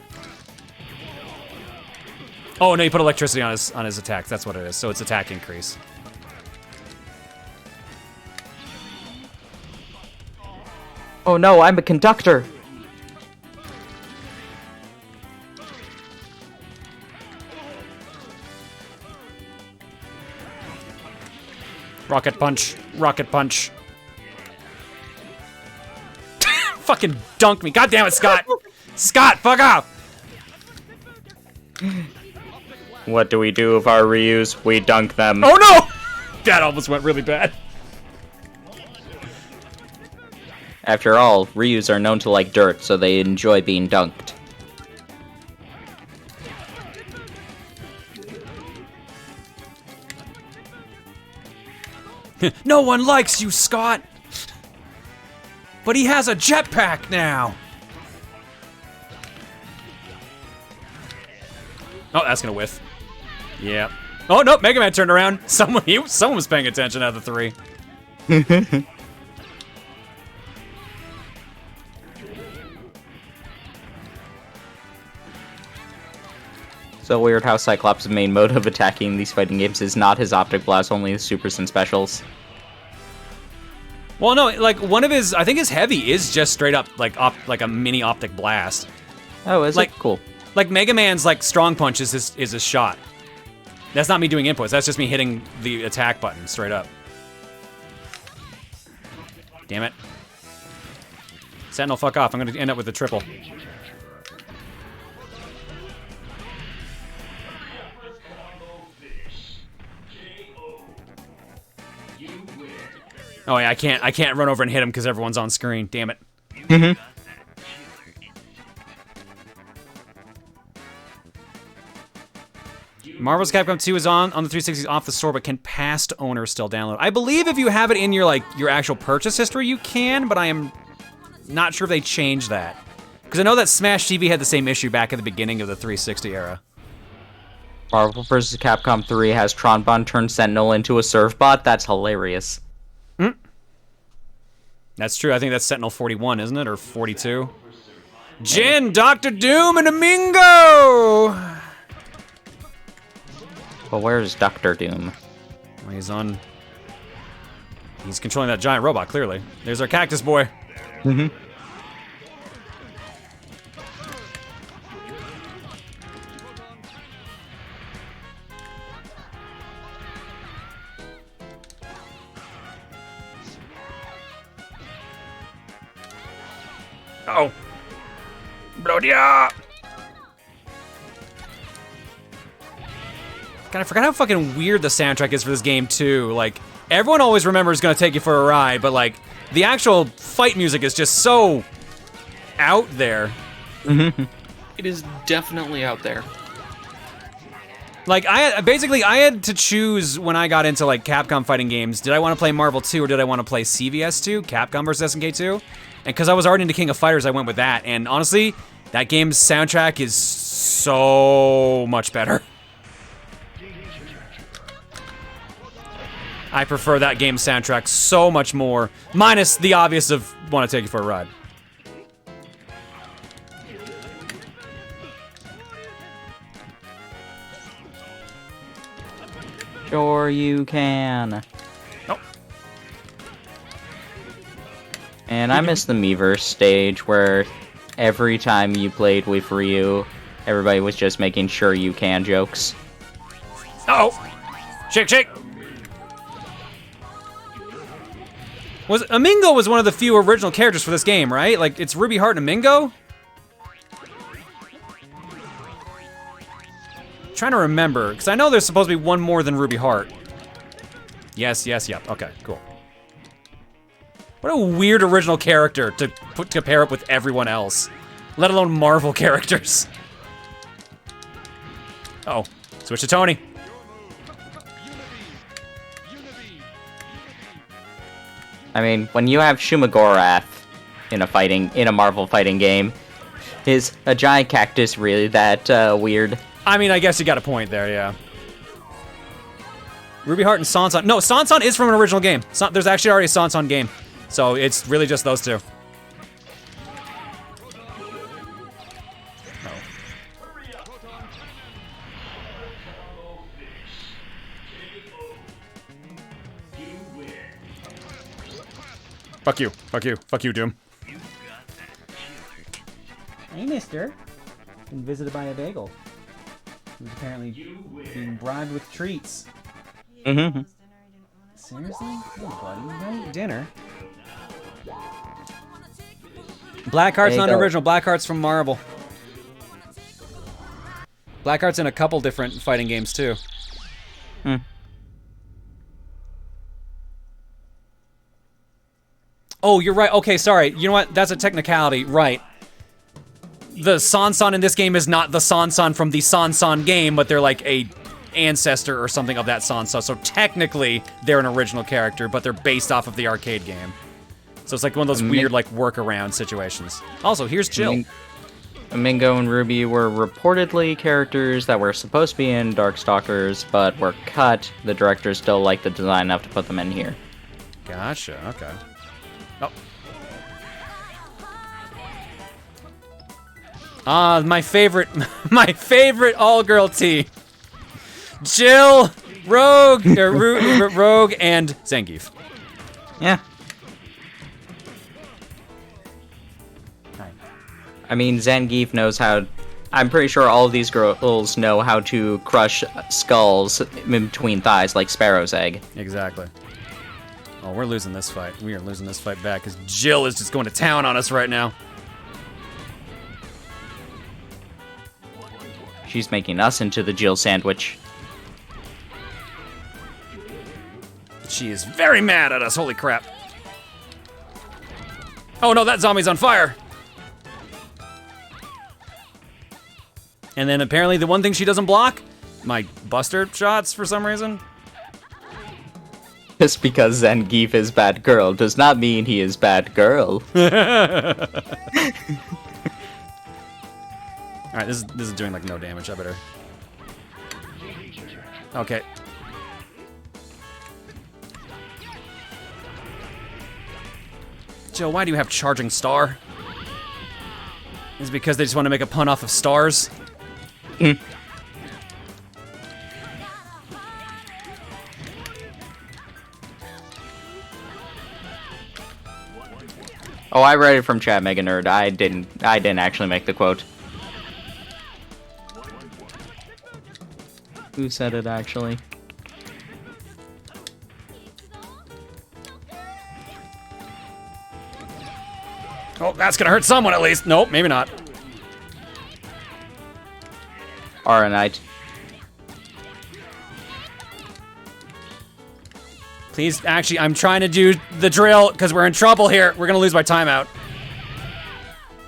Oh no, you put electricity on his attack. That's what it is. So it's attack increase. Oh no, I'm a conductor. Rocket punch. Rocket punch. Fucking dunk me. God damn it, Scott. Scott, fuck off. What do we do with our Ryus? We dunk them. Oh no! That almost went really bad. After all, Ryus are known to like dirt, so they enjoy being dunked. No one likes you, Scott! But he has a jetpack now! Oh, that's gonna whiff. Yeah. Oh, no, Mega Man turned around. Someone was paying attention out of the three. So weird how Cyclops' main mode of attacking these fighting games is not his optic blast, only his supers and specials. Well, no, like one of his, I think his heavy is just straight up like a mini optic blast. Oh, is like, it? Cool. Like Mega Man's like strong punch is his shot. That's not me doing inputs. That's just me hitting the attack button straight up. Damn it. Sentinel, fuck off. I'm gonna end up with a triple. Oh yeah, I can't run over and hit him because everyone's on screen. Damn it. Mm-hmm. Marvel's Capcom 2 is on the 360 off the store, but can past owners still download? I believe if you have it in your actual purchase history, you can, but I am not sure if they changed that. Because I know that Smash TV had the same issue back at the beginning of the 360 era. Marvel vs. Capcom 3 has Tronbon turn Sentinel into a surf bot. That's hilarious. Mm. That's true. I think that's Sentinel 41, isn't it? Or 42? Jin, Dr. Doom, and Amingo! Well, where's Dr. Doom? Well, he's controlling that giant robot, clearly. There's our cactus boy. Mm-hmm. Oh. Brodia! God, I forgot how fucking weird the soundtrack is for this game, too. Like, everyone always remembers Gonna Take You for a Ride, but, like, the actual fight music is just so out there. It is definitely out there. Like, I had to choose when I got into, like, Capcom fighting games. Did I want to play Marvel 2 or did I want to play CVS 2? Capcom vs. SNK 2? And because I was already into King of Fighters, I went with that. And honestly, that game's soundtrack is so much better. I prefer that game's soundtrack so much more, minus the obvious of Want to Take You for a Ride. Sure you can. Oh. And I miss the Miiverse stage where every time you played with Ryu, everybody was just making sure you can jokes. Uh-oh. Shake, shake. Amingo was one of the few original characters for this game, right? Like, it's Ruby Heart and Amingo? Trying to remember, because I know there's supposed to be one more than Ruby Heart. Yes, yep. Okay, cool. What a weird original character to pair up with everyone else, let alone Marvel characters. Uh-oh, switch to Tony. I mean, when you have Shumagorath in a Marvel fighting game, is a giant cactus really that weird? I mean, I guess you got a point there, yeah. Ruby Heart and Sanson. No, Sanson is from an original game. There's actually already a Sanson game. So it's really just those two. Fuck you. Fuck you. Fuck you, Doom. Hey, mister. Been visited by a bagel. Who's apparently being bribed with treats. Mm-hmm. Seriously? Oh, buddy, you don't eat dinner. Blackheart's not an original. Blackheart's from Marvel. Blackheart's in a couple different fighting games, too. Hmm. Oh, you're right. Okay, sorry. You know what? That's a technicality. Right. The Sanson in this game is not the Sanson from the Sanson game, but they're like a ancestor or something of that Sanson. So technically, they're an original character, but they're based off of the arcade game. So it's like one of those weird, like, workaround situations. Also, here's Jill. Mingo and Ruby were reportedly characters that were supposed to be in Darkstalkers, but were cut. The directors still liked the design enough to put them in here. Gotcha, okay. Oh. My favorite all-girl team. Jill, Rogue, Rogue, and Zangief. Yeah. I mean, Zangief knows how... I'm pretty sure all of these girls know how to crush skulls in between thighs like Sparrow's egg. Exactly. Oh, we're losing this fight. We are losing this fight back because Jill is just going to town on us right now. She's making us into the Jill sandwich. She is very mad at us. Holy crap. Oh no, that zombie's on fire. And then apparently the one thing she doesn't block, my buster shots for some reason. Just because Zangief is bad girl does not mean he is bad girl. Alright, this is doing like no damage. I better... Okay. Jill, why do you have Charging Star? Is it because they just want to make a pun off of stars? Oh, I read it from chat, Mega Nerd. I didn't actually make the quote. Who said it actually? Oh, that's gonna hurt someone at least. Nope, maybe not. Knight. Please, actually, I'm trying to do the drill because we're in trouble here. We're gonna lose by timeout.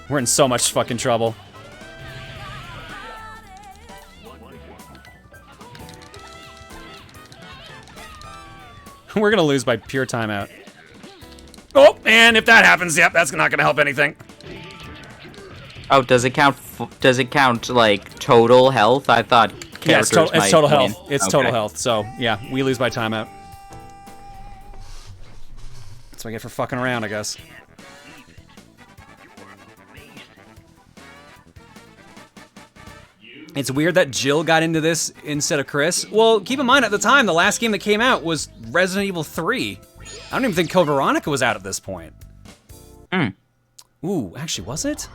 We're in so much fucking trouble. We're gonna lose by pure timeout. Oh, and if that happens, yep, that's not gonna help anything. Oh, does it count? Does it count like total health? I thought characters yeah, it's total win. health. It's total health. So yeah, we lose by timeout. That's what I get for fucking around, I guess. It's weird that Jill got into this instead of Chris. Well, keep in mind, at the time, the last game that came out was Resident Evil 3. I don't even think Code Veronica was out at this point. Ooh, actually, was it?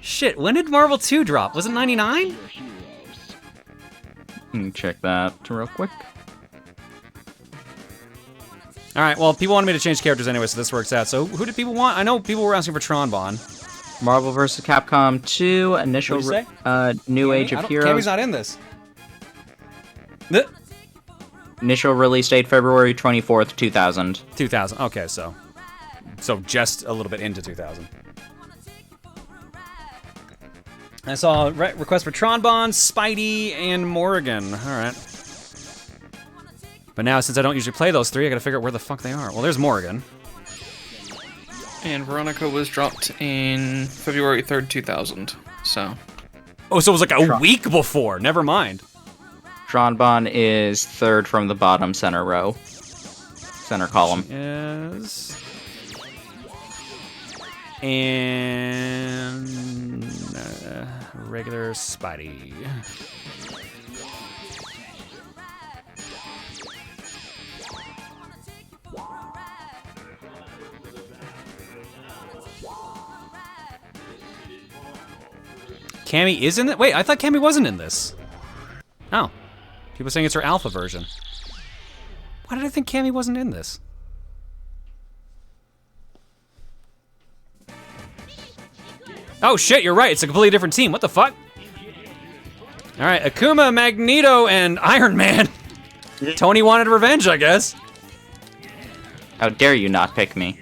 Shit, when did Marvel 2 drop? Was it 99? Check that real quick. Alright, well, people wanted me to change characters anyway, so this works out. So, who did people want? I know people were asking for Tronbon. Marvel vs. Capcom 2, initial New Age of Heroes. Cammy's not in this. Initial release date February 24th, 2000. 2000. Okay, so just a little bit into 2000. I saw request for Tronbon, Spidey, and Morrigan. All right. But now, since I don't usually play those three, I gotta figure out where the fuck they are. Well, there's Morrigan. And Veronica was dropped in February 3rd, 2000. So. Oh, so it was like a week before. Never mind. Tronbon is third from the bottom center row. Center column. Yes. And regular Spidey. Cammy is in it? Wait, I thought Cammy wasn't in this. Oh. People saying it's her alpha version. Why did I think Cammy wasn't in this? Oh shit, you're right. It's a completely different team. What the fuck? Alright, Akuma, Magneto, and Iron Man. Tony wanted revenge, I guess. How dare you not pick me?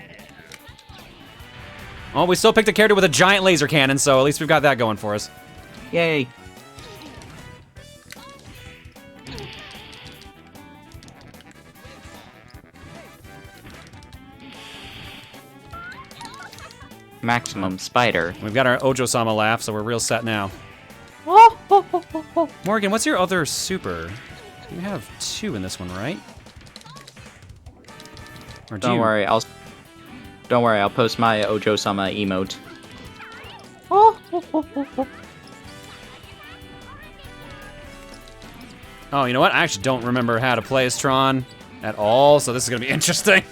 Well, we still picked a character with a giant laser cannon, so at least we've got that going for us. Yay. Maximum Spider. We've got our Ojo-sama laugh, so we're real set now. Morgan, what's your other super? You have 2 in this one, right? Or do Don't you? worry, I'll post my Ojo-sama emote. Oh, you know what? I actually don't remember how to play as Tron at all, so this is gonna be interesting.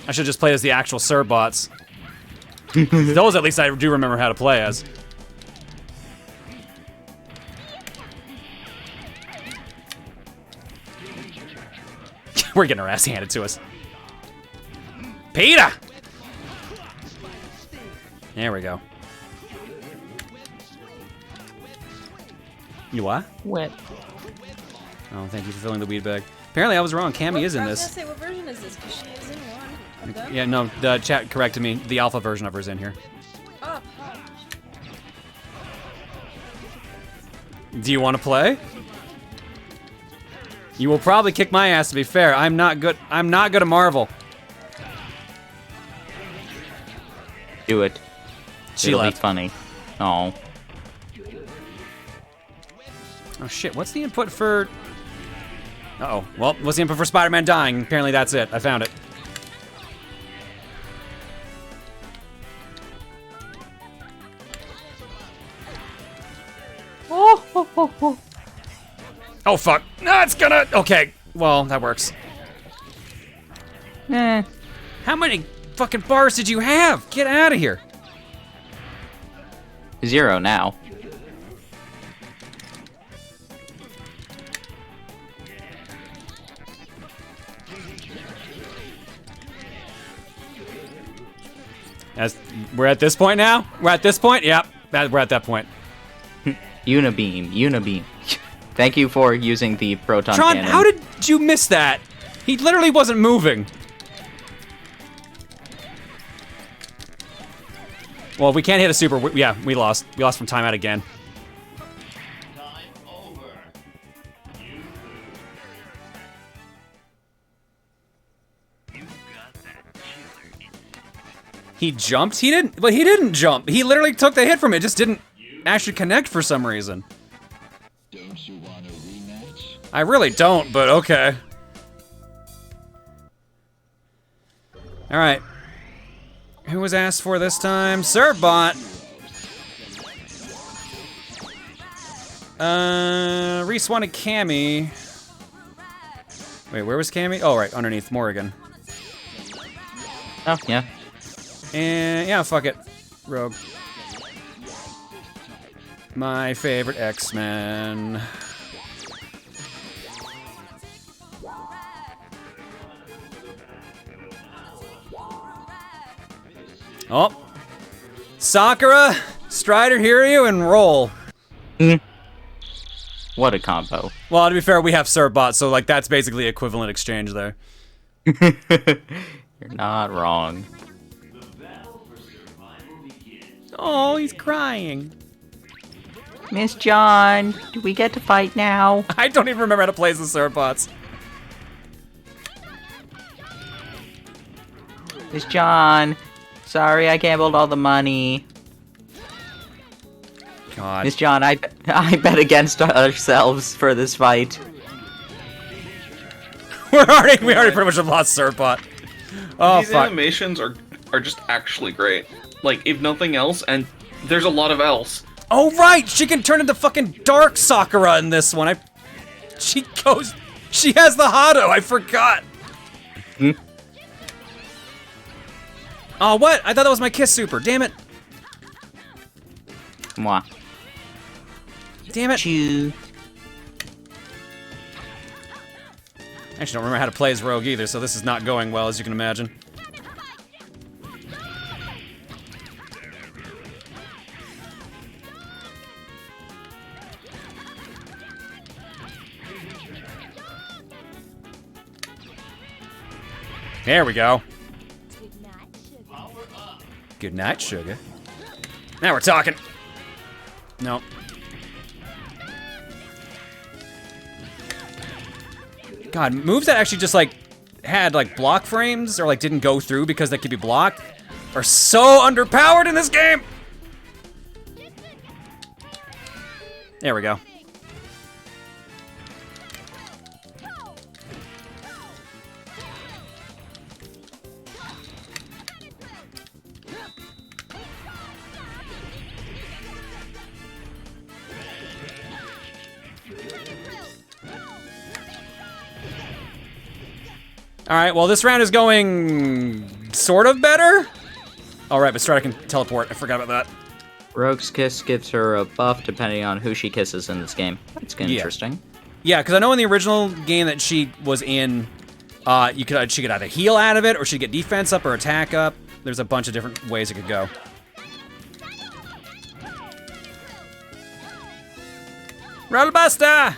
I should just play as the actual Surbots. Those, at least, I do remember how to play as. We're getting our ass handed to us. Peter! There we go. You what? Wet. Oh, thank you for filling the weed bag. Apparently I was wrong. Cammy is in this. I was gonna say, what version is this? Because she is in one of them. Yeah, no, the chat corrected me. The alpha version of her's in here. Oh. Do you want to play? You will probably kick my ass, to be fair. I'm not good at Marvel. Do it. She It'll left. be funny. Oh. Oh shit, what's the input for... Uh-oh. Well, what's the input for Spider-Man dying? Apparently that's it. I found it. Oh fuck. No, it's gonna... Okay. Well, that works. Eh. How many fucking bars did you have? Get out of here. 0 now. As we're at this point now? We're at this point? Yep. We're at that point. Unibeam. Thank you for using the Proton Tron, cannon. how did you miss that? He literally wasn't moving. Well, we can't hit a super. Yeah, we lost. We lost from timeout again. He jumped? He didn't, but he didn't jump. He literally took the hit from it. It just didn't actually connect for some reason. Don't you want a rematch? I really don't, but okay. All right. Who was asked for this time? Surbot. Reese wanted Cammy. Wait, where was Cammy? Oh, right, underneath Morrigan. Oh, yeah. And yeah, fuck it. Rogue. My favorite X-Men. Oh. Sakura, Strider, Hiryu, and roll. What a combo. Well, to be fair, we have Surbot, so like that's basically equivalent exchange there. You're not wrong. Oh, he's crying. Miss John, do we get to fight now? I don't even remember how to play as the Surbots. Miss John, sorry I gambled all the money. God. Miss John, I bet against ourselves for this fight. we already pretty much have lost Serpot. Oh, These fuck. animations are just actually great. Like, if nothing else, and there's a lot of else. Oh, right! She can turn into fucking Dark Sakura in this one. She has the Hado, I forgot! Hmm? Oh, what? I thought that was my Kiss Super, damn it. Mwah. Damn it. Choo. I actually don't remember how to play as Rogue either, so this is not going well, as you can imagine. There we go. Good night, sugar. Now we're talking. No. God, moves that actually just like had like block frames or like didn't go through because they could be blocked are so underpowered in this game. There we go. Alright, well this round is going sort of better. Alright, but Strata can teleport. I forgot about that. Rogue's Kiss gives her a buff depending on who she kisses in this game. That's kind of interesting. Yeah, because I know in the original game that she was in, she could either heal out of it, or she'd get defense up or attack up. There's a bunch of different ways it could go. Rollbuster!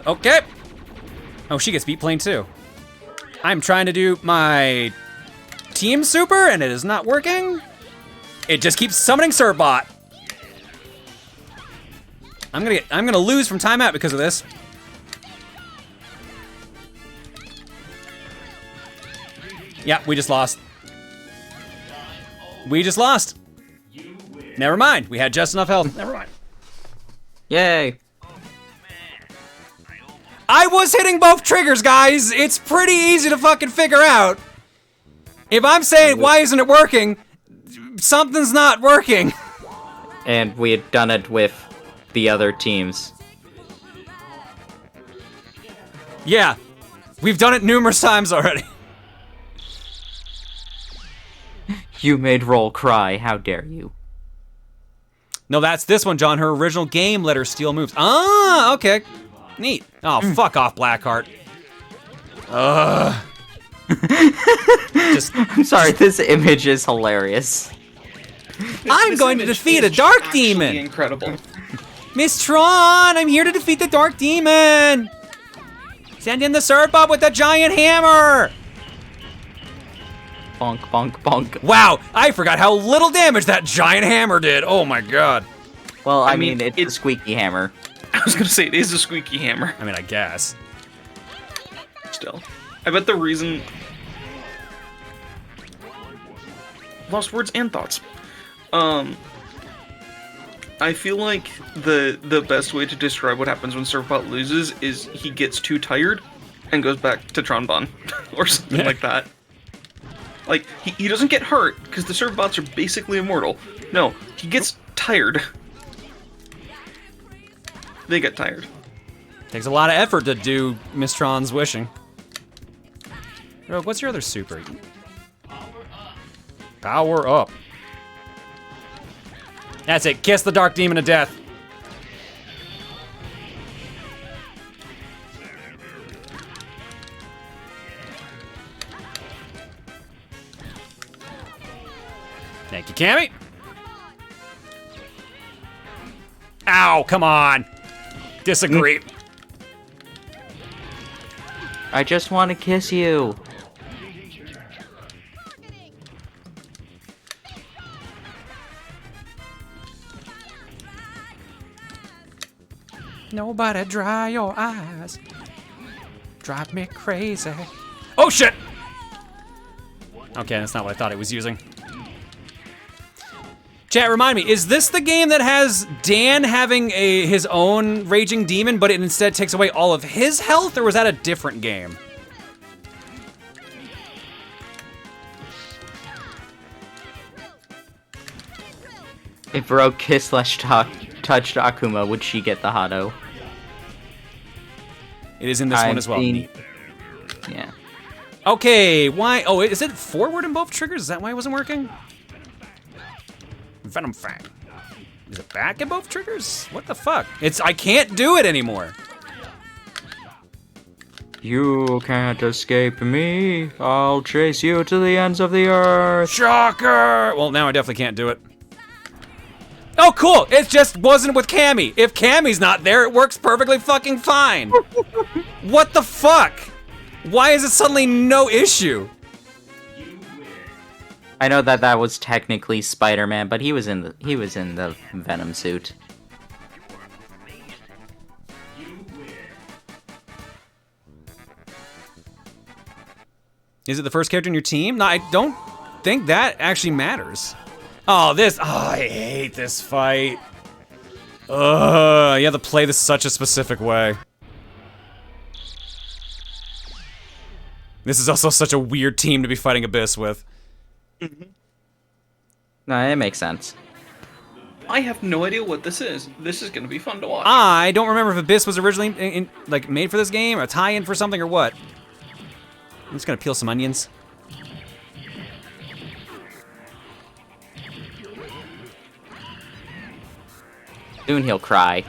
Okay. Oh, she gets beat plain too. I'm trying to do my team super and it is not working. It just keeps summoning Surbot. I'm gonna lose from timeout because of this. Yeah, we just lost. We just lost. Never mind. We had just enough health. Never mind. Yay. I was hitting both triggers, guys. It's pretty easy to fucking figure out. If I'm saying, why isn't it working? Something's not working. And we had done it with the other teams. Yeah. We've done it numerous times already. You made Roll cry. How dare you? No, that's this one, John. Her original game let her steal moves. Ah, okay. Neat. Oh, fuck off, Blackheart. I'm sorry, this image is hilarious. I'm going to defeat a dark demon. Incredible. Miss Tron, I'm here to defeat the dark demon. Send in the Surbot with the giant hammer. Bonk, bonk, bonk. Wow, I forgot how little damage that giant hammer did. Oh my god. Well, I mean it's a squeaky hammer. I was gonna say, it is a squeaky hammer. I mean, I guess. Still. I bet the reason... Lost words and thoughts. I feel like the best way to describe what happens when Serpot loses is he gets too tired and goes back to Tronbon. Or something like that. Like, he doesn't get hurt, because the Serpots are basically immortal. No, he gets tired. They get tired. Takes a lot of effort to do Miss Tron's wishing. Rogue, what's your other super? Power up. That's it. Kiss the dark demon to death. Thank you, Cammy. Ow, come on. Disagree. I just want to kiss you. Nobody dry your eyes. Drive me crazy. Oh shit! Okay, that's not what I thought it was using. Chat, remind me, is this the game that has Dan having his own raging demon, but it instead takes away all of his health, or was that a different game? If Rogue kissed/touched Akuma, would she get the Hado? It is in this one as well. Yeah. Okay, why? Oh, is it forward in both triggers? Is that why it wasn't working? Venom Fang. Is it back in both triggers? What the fuck? I can't do it anymore. You can't escape me. I'll chase you to the ends of the earth. Shocker! Well, now I definitely can't do it. Oh, cool! It just wasn't with Cammy. If Cammy's not there, it works perfectly fucking fine. What the fuck? Why is it suddenly no issue? I know that was technically Spider-Man, but he was in the Venom suit. Is it the first character in your team? No, I don't think that actually matters. Oh, I hate this fight. You have to play this such a specific way. This is also such a weird team to be fighting Abyss with. No, it makes sense. I have no idea what this is. This is gonna be fun to watch. I don't remember if Abyss was originally like made for this game, or a tie-in for something, or what. I'm just gonna peel some onions. Soon he'll cry.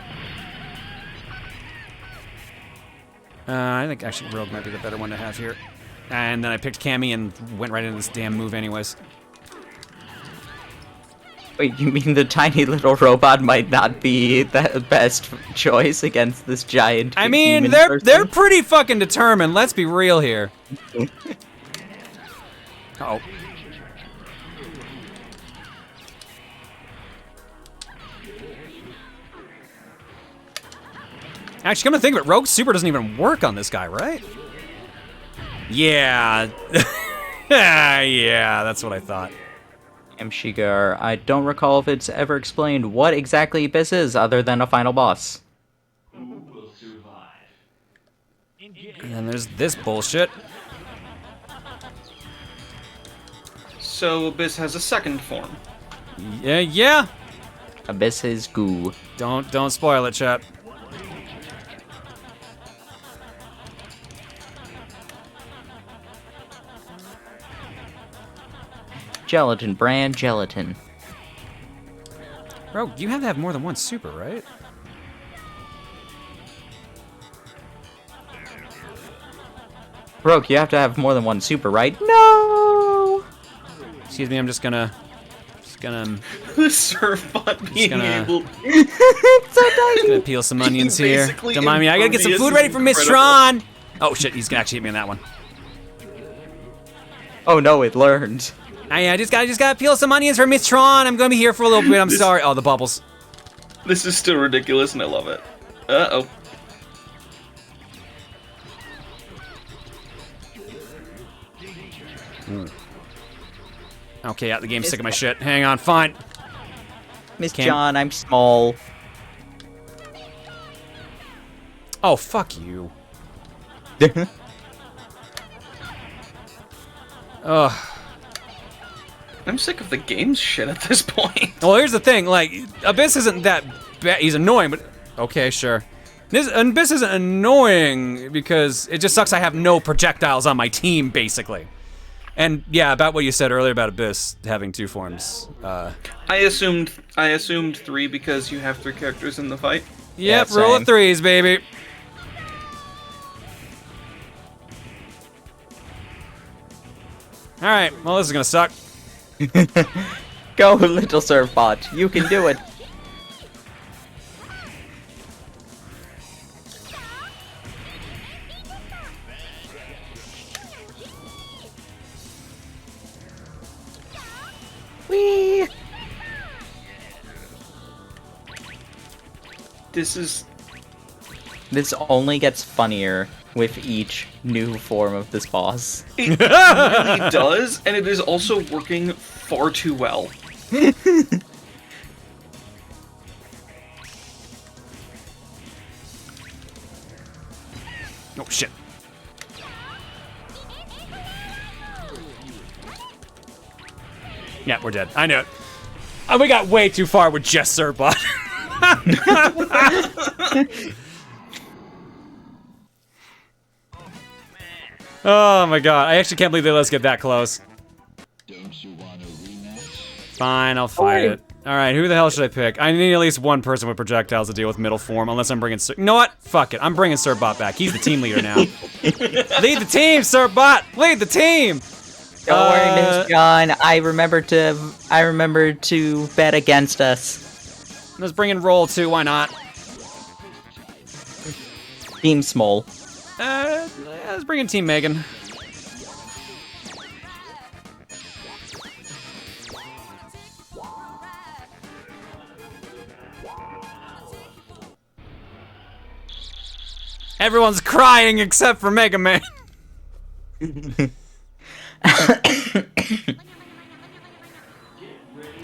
I think actually Rogue might be the better one to have here. And then I picked Cammy and went right into this damn move anyways. Wait, you mean the tiny little robot might not be the best choice against this giant? I mean, they're pretty fucking determined. Let's be real here. Uh-oh. Actually, come to think of it, Rogue's super doesn't even work on this guy, right? Yeah. Yeah, that's what I thought. Shigar, I don't recall if it's ever explained what exactly Abyss is other than a final boss. And then there's this bullshit. So Abyss has a second form. Yeah. Abyss is goo. Don't spoil it, chat. Gelatin brand gelatin. Bro, you have to have more than one super, right? Rogue, you have to have more than one super, right? No! Excuse me, I'm just gonna... The surf bot being able... It's so tiny! Just gonna peel some onions here. Basically Don't mind me, I gotta get some food ready for Miss Tron! Oh shit, he's gonna actually hit me on that one. Oh no, it learned. I just gotta peel some onions for Miss Tron. I'm gonna be here for a little bit. I'm sorry. Oh, the bubbles. This is still ridiculous, and I love it. Uh-oh. Okay, out the game. Sick of my shit. Hang on, fine. Miss John, I'm small. Oh, fuck you. Ugh. I'm sick of the game's shit at this point. Well, here's the thing. Like, Abyss isn't that bad. He's annoying, but okay, sure. Abyss isn't annoying because it just sucks I have no projectiles on my team, basically. And yeah, about what you said earlier about Abyss having two forms. I assumed 3 because you have 3 characters in the fight. Yep, Yeah, rule same. of threes, baby. All right, well, this is gonna suck. Go, little surfbot. You can do it. Whee! This This only gets funnier with each new form of this boss. It really does, and it is also working far too well. Oh, shit. Yeah, we're dead. I knew it. Oh, we got way too far with just Sirbot. Oh my god. I actually can't believe they let us get that close. Don't you want a rematch? Fine, I'll fight it. Alright, who the hell should I pick? I need at least one person with projectiles to deal with middle form, unless I'm bringing You know what? Fuck it. I'm bringing Sirbot back. He's the team leader now. Lead the team, Sirbot! Lead the team! Don't worry, Miss John. I remember to bet against us. Let's bring in Roll too, why not? Team Small. Let's bring in Team Megan. Everyone's crying except for Mega Man.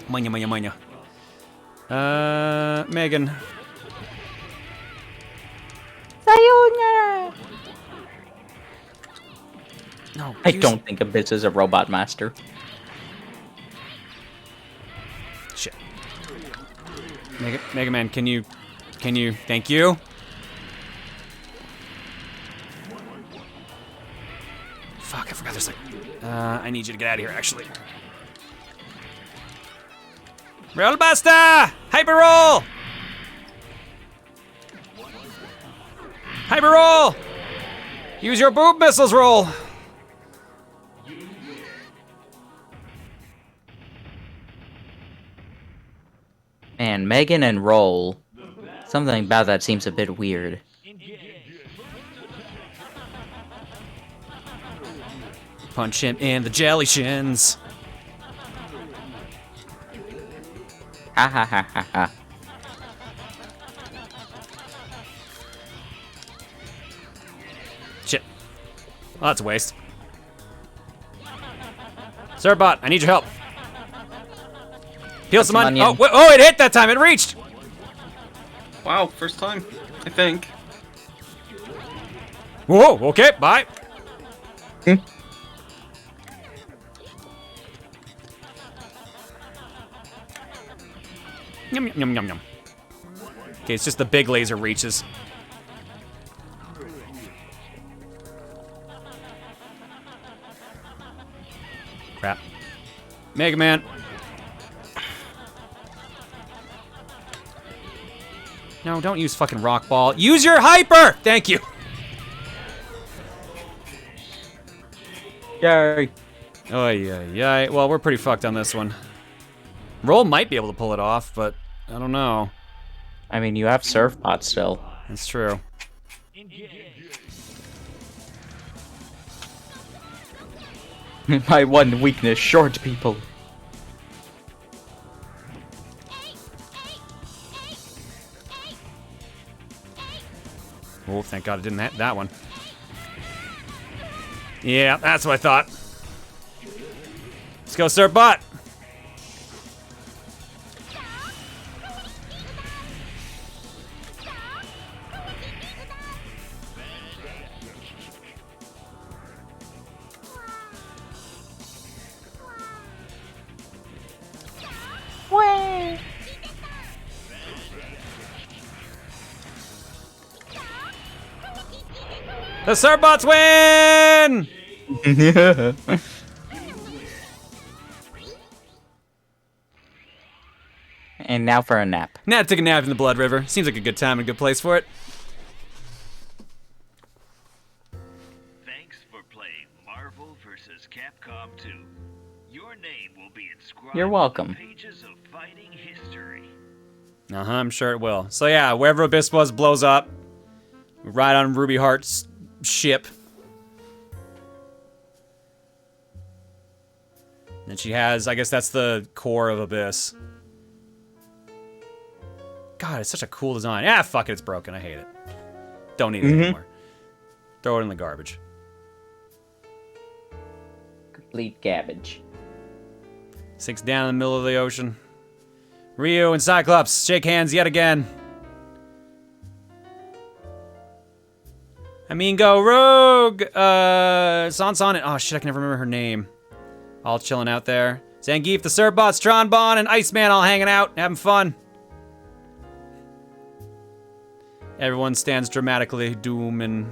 Manya. Megan. Sayonara. No, I don't think Abyss is a robot master. Shit. Mega Man, can you, thank you? Fuck, I forgot there's like, I need you to get out of here, actually. Roll Buster! Hyper Roll! Hyper Roll! Use your boob missiles roll! And Megan and Roll. Something about that seems a bit weird. Punch him in the jelly shins. Ha ha ha ha ha. Shit. Well, that's a waste. Sirbot, I need your help. Heal some onion. Oh, it hit that time. It reached. Wow, first time, I think. Whoa, okay, bye. Yum. Okay, it's just the big laser reaches. Crap. Mega Man. No, don't use fucking rock ball. Use your hyper! Thank you. Yay. Oh, yeah. Well, we're pretty fucked on this one. Roll might be able to pull it off, but I don't know. I mean, you have Surfbot still. That's true. My one weakness, short people. Oh, thank God I didn't hit that one. Yeah, that's what I thought. Let's go, Sirbot. The Sirbots win! And now for a nap. Now take a nap in the Blood River. Seems like a good time and a good place for it. Thanks for playing Marvel vs. Capcom 2. Your name will be inscribed You're welcome. on the pages of fighting history. Uh-huh, I'm sure it will. So yeah, wherever Abyss was blows up. Right on Ruby Heart's ship. And she has, I guess that's the core of Abyss. God, it's such a cool design. Ah, fuck it, it's broken. I hate it. Don't need it anymore. Throw it in the garbage. Complete garbage. Sinks down in the middle of the ocean. Ryu and Cyclops shake hands yet again. I mean, go rogue! Sansan and... Oh, shit, I can never remember her name. All chilling out there. Zangief, the Surfbot, Stronbon, and Iceman all hanging out, having fun. Everyone stands dramatically, Doom and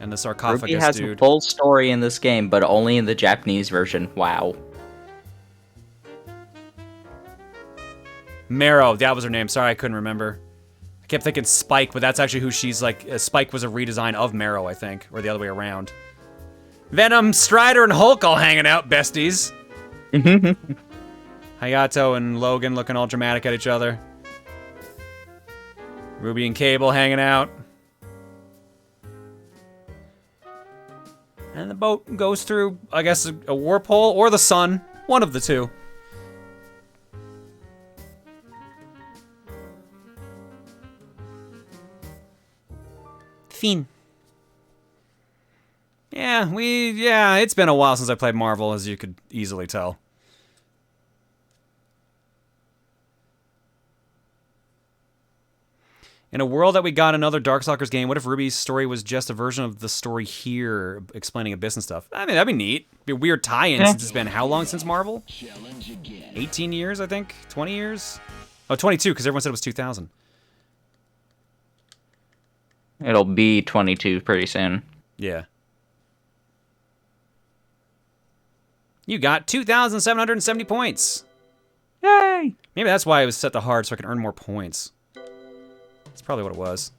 the sarcophagus Ruby has dude. a full story in this game, but only in the Japanese version. Wow. Marrow, that was her name. Sorry, I couldn't remember. I kept thinking Spike, but that's actually who she's like. Spike was a redesign of Marrow, I think, or the other way around. Venom, Strider, and Hulk all hanging out, besties. Hayato and Logan looking all dramatic at each other. Ruby and Cable hanging out. And the boat goes through, I guess, a warp hole or the sun. One of the two. Fiend. Yeah, it's been a while since I played Marvel, as you could easily tell. In a world that we got another Darkstalkers game, what if Ruby's story was just a version of the story here, explaining Abyss and stuff? I mean, that'd be neat. It'd be a weird tie-in since it's been how long since Marvel? 18 years, I think? 20 years? Oh, 22, because everyone said it was 2000. It'll be 22 pretty soon. Yeah. You got 2,770 points. Yay! Maybe that's why it was set to hard, so I can earn more points. That's probably what it was.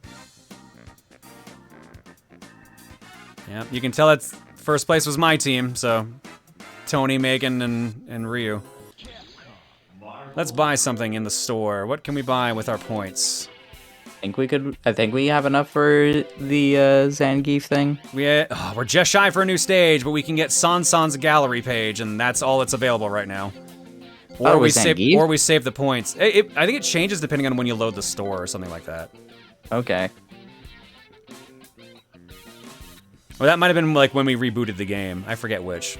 Yeah, you can tell that first place was my team, so Tony, Megan, and Ryu. Let's buy something in the store. What can we buy with our points? I think we have enough for the Zangief thing. We're just shy for a new stage, but we can get Sansan's gallery page, and that's all that's available right now. Or we save the points. I think it changes depending on when you load the store or something like that. Okay. Or that might have been like when we rebooted the game. I forget which.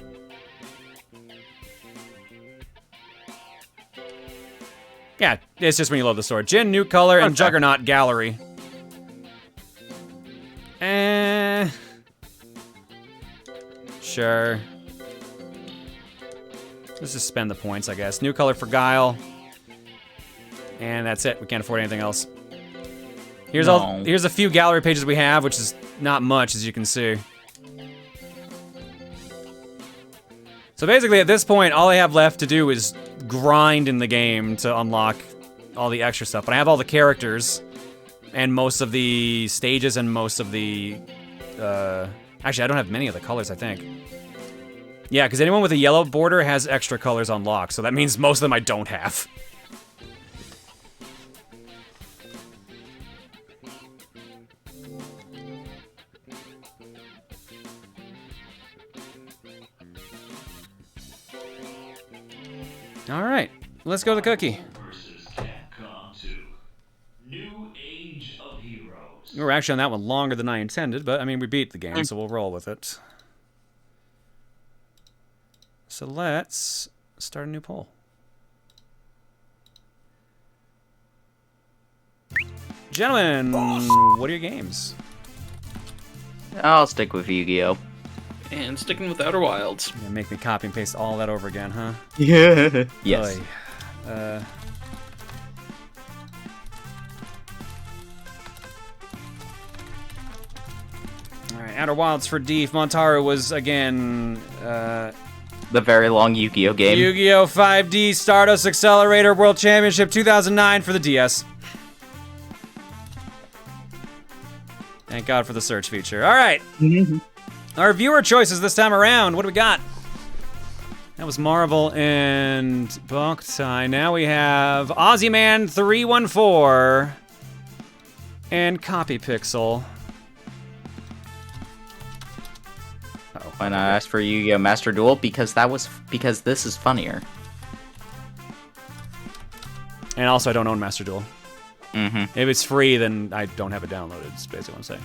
Yeah, it's just when you load the store. Jin, new color, and Juggernaut gallery. Sure. Let's just spend the points, I guess. New color for Guile. And that's it. We can't afford anything else. Here's a few gallery pages we have, which is not much, as you can see. So basically, at this point, all I have left to do is grind in the game to unlock all the extra stuff. But I have all the characters, and most of the stages, and most of the... Actually, I don't have many of the colors, I think. Yeah, because anyone with a yellow border has extra colors unlocked, so that means most of them I don't have. Alright, let's go to the cookie. Versus Capcom 2. New Age of Heroes. We were actually on that one longer than I intended, but I mean, we beat the game, so we'll roll with it. So let's start a new poll. Gentlemen, what are your games? I'll stick with Yu-Gi-Oh! And sticking with Outer Wilds. Yeah, make me copy and paste all that over again, huh? Yeah. Yes. Alright, Outer Wilds for Deef. Montaru was, again, the very long Yu-Gi-Oh! Game. Yu-Gi-Oh! 5D Stardust Accelerator World Championship 2009 for the DS. Thank God for the search feature. Alright. Our viewer choices this time around. What do we got? That was Marvel and Boktai. Now we have Ozzyman 314 and Copy Pixel. Why not ask for Yu-Gi-Oh! Master Duel? Because this is funnier. And also, I don't own Master Duel. Mm-hmm. If it's free, then I don't have it downloaded. That's basically what I'm saying.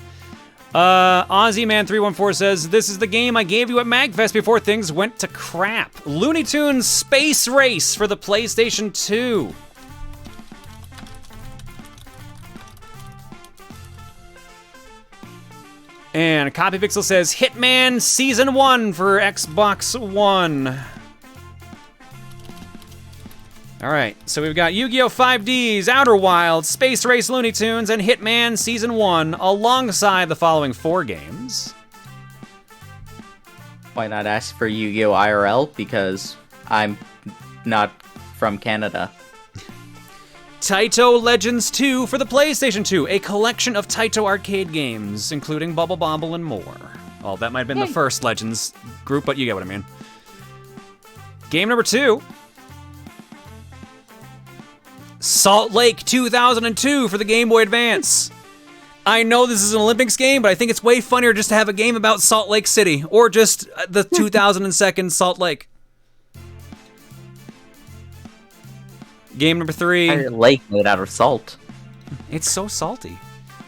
AussieMan314 says, this is the game I gave you at MagFest before things went to crap. Looney Tunes Space Race for the PlayStation 2. And CopyPixel says, Hitman Season 1 for Xbox One. Alright, so we've got Yu-Gi-Oh! 5Ds, Outer Wilds, Space Race Looney Tunes, and Hitman Season 1 alongside the following 4 games. Why not ask for Yu-Gi-Oh! IRL? Because I'm not from Canada. Taito Legends 2 for the PlayStation 2, a collection of Taito arcade games, including Bubble Bobble and more. Well, that might have been the first Legends group, but you get what I mean. Game number 2. Salt Lake 2002 for the Game Boy Advance. I know this is an Olympics game, but I think it's way funnier just to have a game about Salt Lake City, or just the 2002 Salt Lake. Game number 3. A lake made out of salt. It's so salty.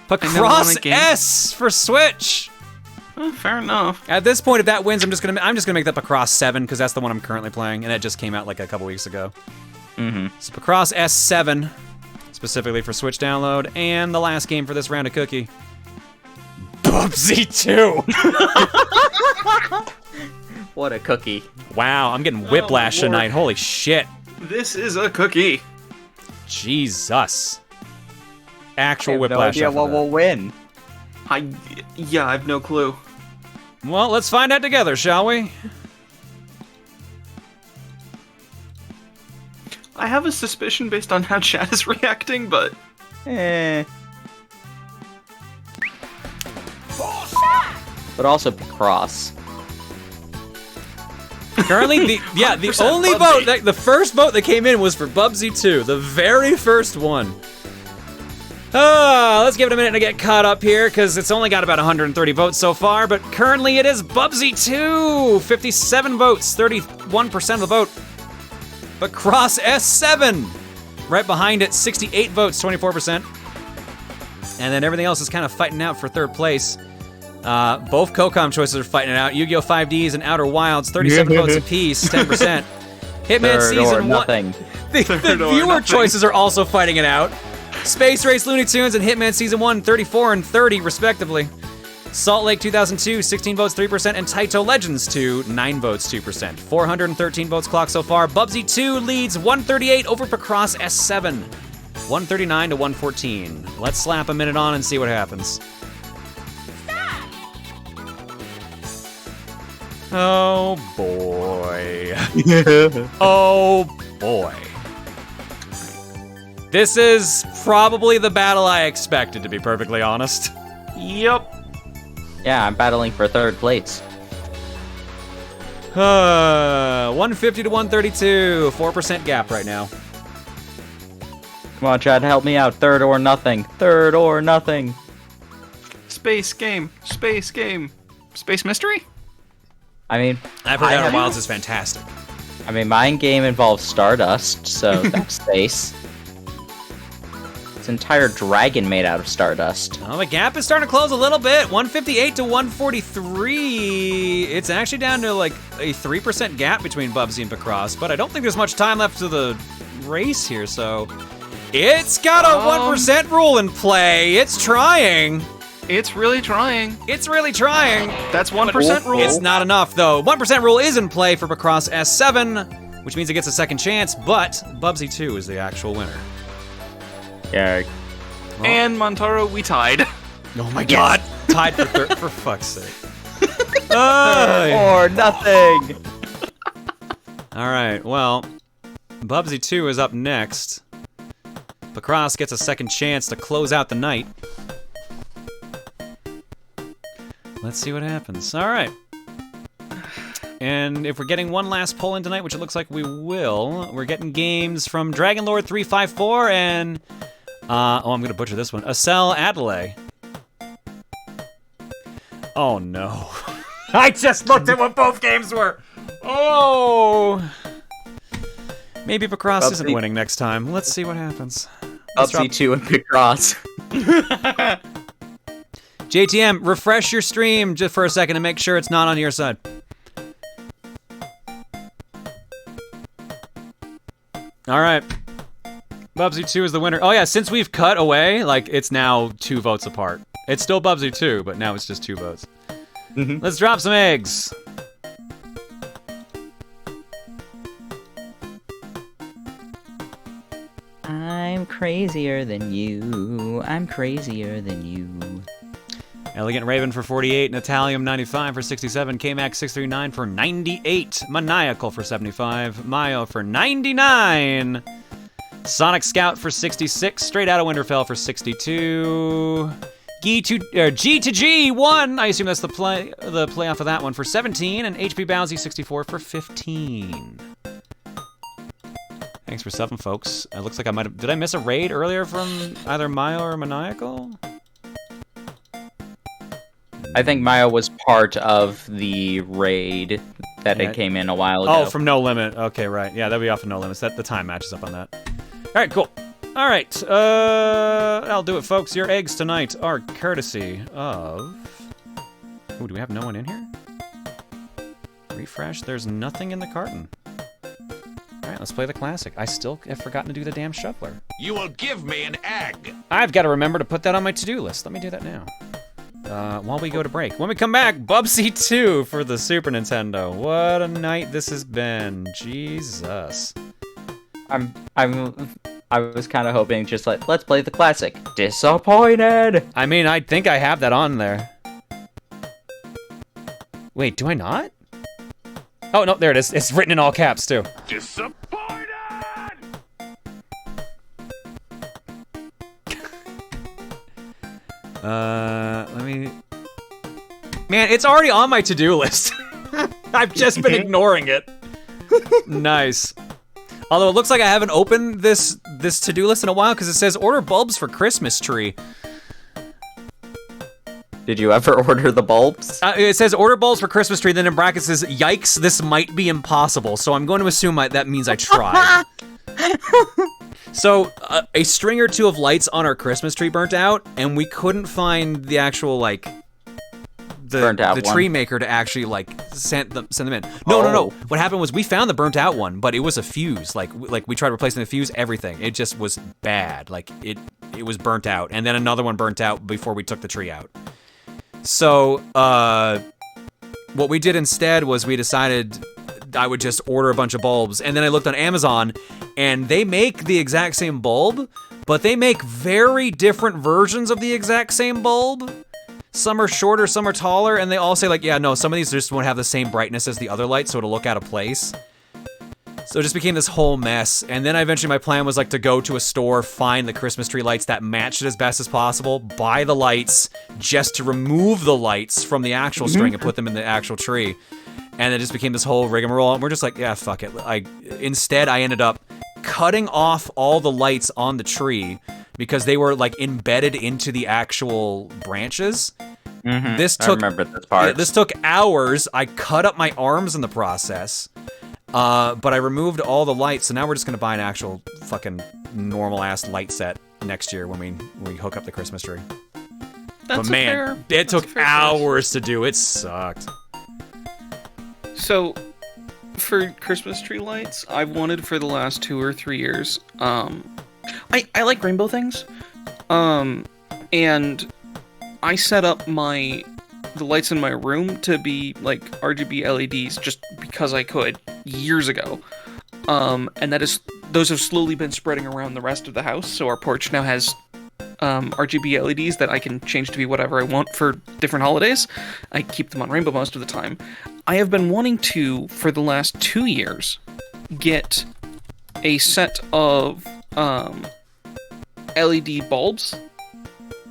Pacross S for Switch. Fair enough. At this point, if that wins, I'm just gonna make that Pacross 7 because that's the one I'm currently playing, and it just came out like a couple weeks ago. So Pacross S7, specifically for Switch download, and the last game for this round of Cookie, Bubsy 2. What a cookie. Wow, I'm getting whiplash tonight. Holy shit. This is a cookie. Jesus. Actual I have whiplash. No idea what will win. I have no clue. Well, let's find out together, shall we? I have a suspicion based on how chat is reacting, but... But also Pacross. Currently, the only vote, the first vote that came in was for Bubsy 2, the very first one. Let's give it a minute to get caught up here, because it's only got about 130 votes so far, but currently it is Bubsy 2, 57 votes, 31% of the vote. Pacross S7, right behind it, 68 votes, 24%. And then everything else is kind of fighting out for third place. Both COCOM choices are fighting it out. Yu-Gi-Oh! 5Ds and Outer Wilds, 37 votes apiece, 10%. Hitman Season 1. The viewer choices are also fighting it out. Space Race Looney Tunes and Hitman Season 1, 34 and 30, respectively. Salt Lake 2002, 16 votes, 3%, and Taito Legends 2, 9 votes, 2%. 413 votes clocked so far. Bubsy 2 leads 138 over Pacross S7. 139 to 114. Let's slap a minute on and see what happens. Oh boy. Oh boy. This is probably the battle I expected, to be perfectly honest. Yep. Yeah, I'm battling for third place. 150 to 132. 4% gap right now. Come on, Chad, help me out. Third or nothing. Third or nothing. Space game. Space game. Space mystery? I mean... I've heard Outer Wilds is fantastic. I mean, my game involves Stardust, so that's space. It's an entire dragon made out of Stardust. Oh, the gap is starting to close a little bit. 158 to 143. It's actually down to like a 3% gap between Bubsy and Pacross, but I don't think there's much time left to the race here, so... It's got a 1% rule in play. It's trying. It's really trying. It's really trying. That's 1% rule. It's not enough, though. 1% rule is in play for Pacross S7, which means it gets a second chance, but Bubsy 2 is the actual winner. Yeah. Well, and Montaro, we tied. Oh my god. Tied for third, for fuck's sake. Or nothing. Alright, well, Bubsy 2 is up next. Pacross gets a second chance to close out the night. Let's see what happens. Alright. And if we're getting one last poll in tonight, which it looks like we will, we're getting games from Dragonlord354 and... I'm gonna butcher this one. Acel Adelaide. Oh no. I just looked at what both games were! Oh! Maybe Pacross isn't winning next time. Let's see what happens. Bubsy 2 and Pacross. JTM, refresh your stream just for a second and make sure it's not on your side. All right. Bubsy 2 is the winner. Oh yeah, since we've cut away, like, it's now 2 votes apart. It's still Bubsy 2, but now it's just 2 votes. Let's drop some eggs. I'm crazier than you. I'm crazier than you. Elegant Raven for 48, Natalium 95 for 67, K-Max 639 for 98, Maniacal for 75, Mayo for 99, Sonic Scout for 66, Straight Outta Winterfell for 62, G to G 1, I assume that's the playoff of that one, for 17, and HP Bowsy 64 for 15. Thanks for subbing, folks. It looks like I might have... Did I miss a raid earlier from either Mayo or Maniacal? I think Maya was part of the raid that it came in a while ago. Oh, from No Limit. Okay, right. Yeah, that'd be off of No Limits. The time matches up on that. All right, cool. All right, that'll do it, folks. Your eggs tonight are courtesy of... Ooh, do we have no one in here? Refresh. There's nothing in the carton. All right, let's play the classic. I still have forgotten to do the damn shuffler. You will give me an egg. I've got to remember to put that on my to-do list. Let me do that now. While we go to break. When we come back, Bubsy 2 for the Super Nintendo. What a night this has been. Jesus. I was kind of hoping just like, let's play the classic. Disappointed! I mean, I think I have that on there. Wait, do I not? Oh, no, there it is. It's written in all caps, too. Disappointed! Let me... Man, it's already on my to-do list. I've just been ignoring it. Nice. Although it looks like I haven't opened this to-do list in a while because it says order bulbs for Christmas tree. Did you ever order the bulbs? It says order bulbs for Christmas tree, then in brackets says, yikes, this might be impossible. So I'm going to assume that means I tried. So a string or two of lights on our Christmas tree burnt out, and we couldn't find the actual, like, the tree maker to actually, like, send them in. No. What happened was we found the burnt out one, but it was a fuse. Like we tried replacing the fuse, everything. It just was bad. Like, it was burnt out. And then another one burnt out before we took the tree out. So, what we did instead was we decided I would just order a bunch of bulbs. And then I looked on Amazon, and they make the exact same bulb, but they make very different versions of the exact same bulb. Some are shorter, some are taller, and they all say, like, yeah, no, some of these just won't have the same brightness as the other lights, so it'll look out of place. So it just became this whole mess. And then eventually my plan was, like, to go to a store, find the Christmas tree lights that matched it as best as possible, buy the lights just to remove the lights from the actual string and put them in the actual tree. And it just became this whole rigmarole. And we're just like, yeah, fuck it. Instead, I ended up cutting off all the lights on the tree because they were, like, embedded into the actual branches. This took, I remember this part. This took hours. I cut up my arms in the process. But I removed all the lights, so now we're just gonna buy an actual fucking normal-ass light set next year when we hook up the Christmas tree. But man, it took hours to do. It sucked. So, for Christmas tree lights, I've wanted for the last 2 or 3 years. I like rainbow things. And I set up the lights in my room to be like RGB LEDs just because I could years ago. And those have slowly been spreading around the rest of the house. So our porch now has RGB LEDs that I can change to be whatever I want for different holidays. I keep them on rainbow most of the time. I have been wanting to, for the last 2 years, get a set of LED bulbs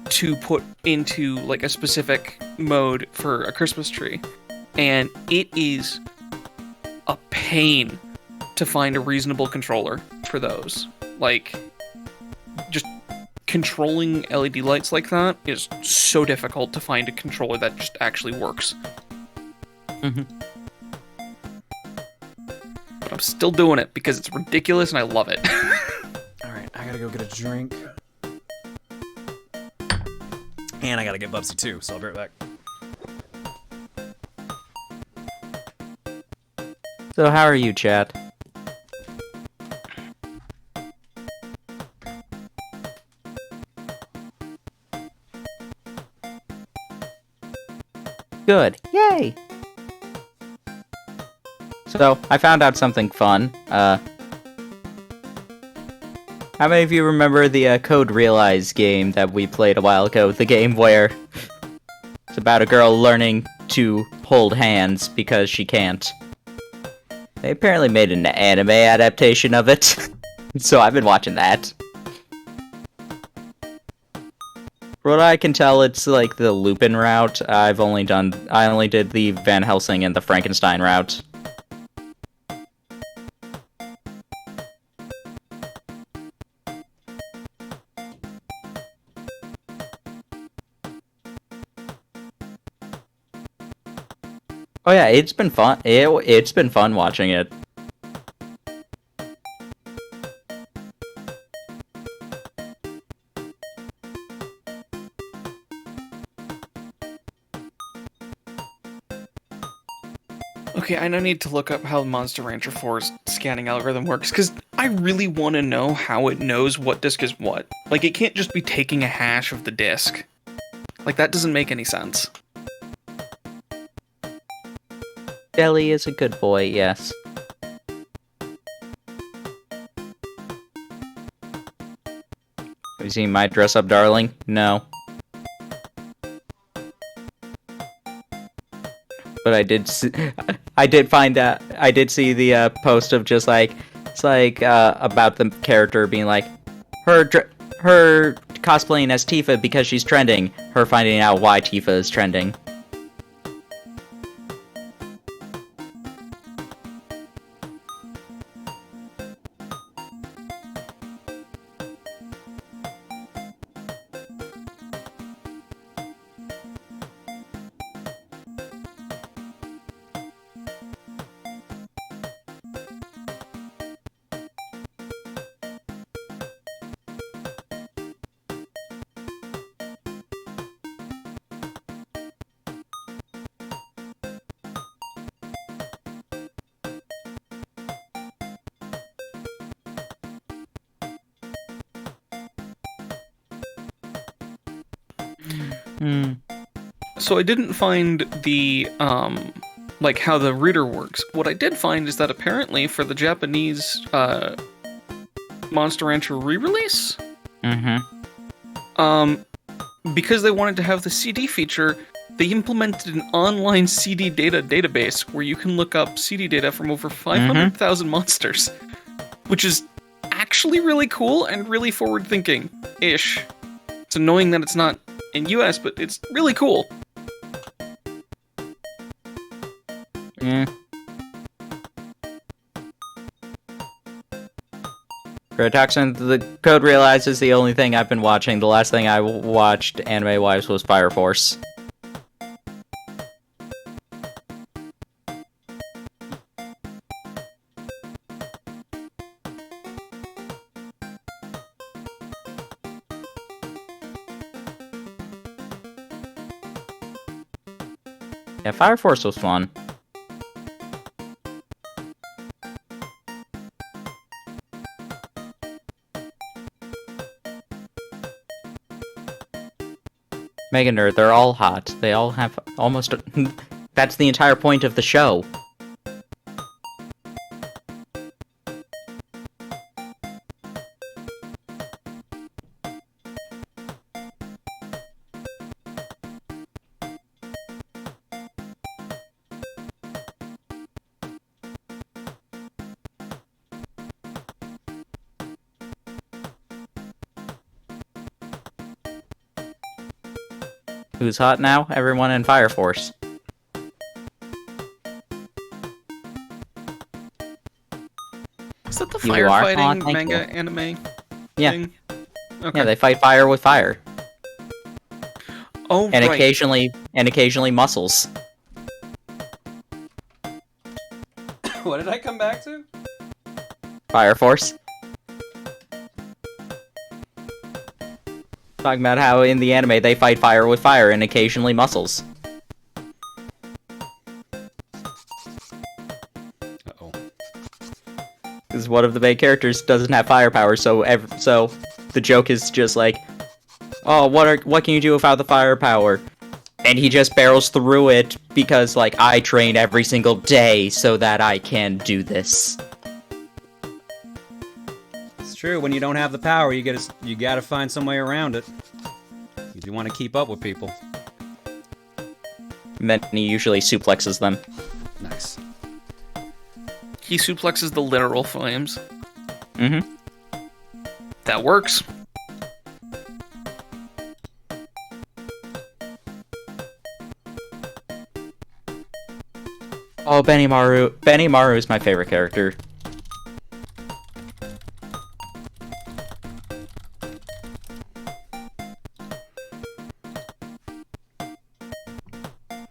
to put into like a specific mode for a Christmas tree. And it is a pain to find a reasonable controller for those. Like, just controlling LED lights like that is so difficult to find a controller that just actually works. But I'm still doing it because it's ridiculous and I love it. Alright, I gotta go get a drink. And I gotta get Bubsy too, so I'll be right back. So how are you, chat? Good. Yay! So, I found out something fun. How many of you remember the Code Realize game that we played a while ago? The game where it's about a girl learning to hold hands because she can't. They apparently made an anime adaptation of it, so I've been watching that. For what I can tell, it's like the Lupin route. I only did the Van Helsing and the Frankenstein route. Oh yeah, it's been fun. It's been fun watching it. Okay, I now need to look up how Monster Rancher 4's scanning algorithm works, because I really want to know how it knows what disk is what. Like, it can't just be taking a hash of the disk. Like, that doesn't make any sense. Deli is a good boy, yes. Have you seen my dress up darling? No. But I did see the post of just like, it's like, about the character being like, her cosplaying as Tifa because she's trending, her finding out why Tifa is trending. So I didn't find the, like, how the reader works. What I did find is that apparently for the Japanese, Monster Rancher re-release, because they wanted to have the CD feature, they implemented an online CD data database where you can look up CD data from over 500,000 monsters, which is actually really cool and really forward-thinking-ish. It's annoying that it's not in US, but it's really cool. Yeah. Protoxin, the Code Realize is the only thing I've been watching. The last thing I watched anime-wise was Fire Force. Yeah, Fire Force was fun. Mega Nerd, they're all hot. They all have almost... That's the entire point of the show. Who's hot now? Everyone in Fire Force. Is that the You are hot, firefighting thank manga you. anime Yeah. thing? Okay. Yeah, they fight fire with fire. Oh, And right. occasionally muscles. What did I come back to? Fire Force. Talking about how in the anime they fight fire with fire and occasionally muscles. Uh-oh. Because one of the main characters doesn't have firepower, so the joke is just like, oh, what can you do without the firepower? And he just barrels through it because, like, I train every single day so that I can do this. It's true. When you don't have the power, you gotta find some way around it. You want to keep up with people. And then he usually suplexes them. Nice. He suplexes the literal flames. Mm-hmm. That works. Oh, Benimaru. Benimaru is my favorite character.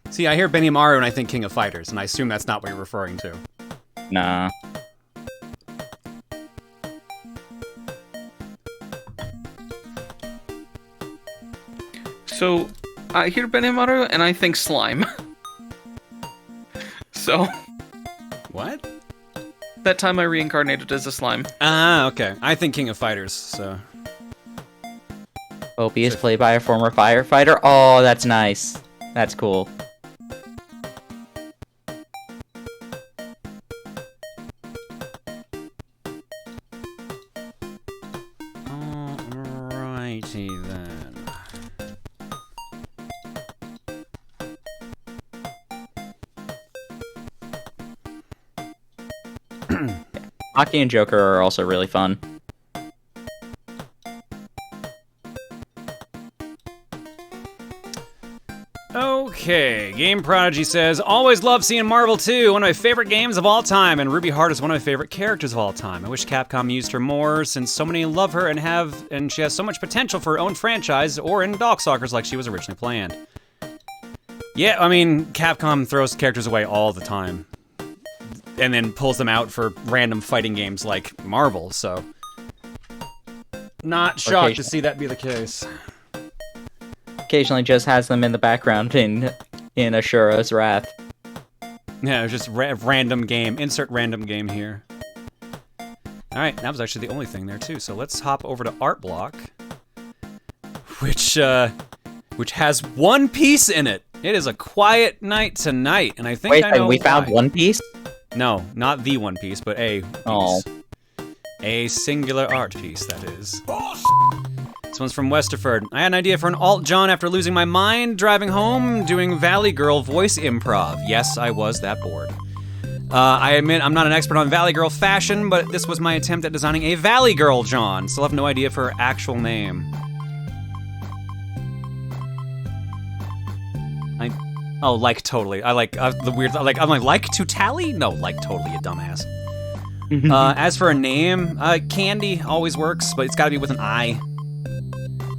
See, I hear Benimaru and I think King of Fighters, and I assume that's not what you're referring to. Nah. So, I hear Benimaru and I think slime. So... What? That time I reincarnated as a slime. Ah, okay. I think King of Fighters, so... Opie is played by a former firefighter? Oh, that's nice. That's cool. Alrighty then. Aki and Joker are also really fun. Okay, Game Prodigy says, always love seeing Marvel 2, one of my favorite games of all time, and Ruby Hart is one of my favorite characters of all time. I wish Capcom used her more, since so many love her and she has so much potential for her own franchise, or in Darkstalkers like she was originally planned. Yeah, I mean, Capcom throws characters away all the time, and then pulls them out for random fighting games like Marvel, so... Not shocked to see that be the case. Occasionally just has them in the background in Ashura's Wrath. Yeah, it's just random game. Insert random game here. Alright, that was actually the only thing there too, so let's hop over to Art Block. Which has One Piece in it. It is a quiet night tonight, and I think I know we why. found One Piece? No, not the One Piece, but a piece. Oh. A singular art piece, that is. This one's from Westerford. I had an idea for an alt-John after losing my mind, driving home, doing Valley Girl voice improv. Yes, I was that bored. I admit I'm not an expert on Valley Girl fashion, but this was my attempt at designing a Valley Girl John. Still have no idea for her actual name. Oh, like totally. I like the weird, I'm like to tally? No, like totally, you dumbass. As for a name, Candy always works, but it's gotta be with an I.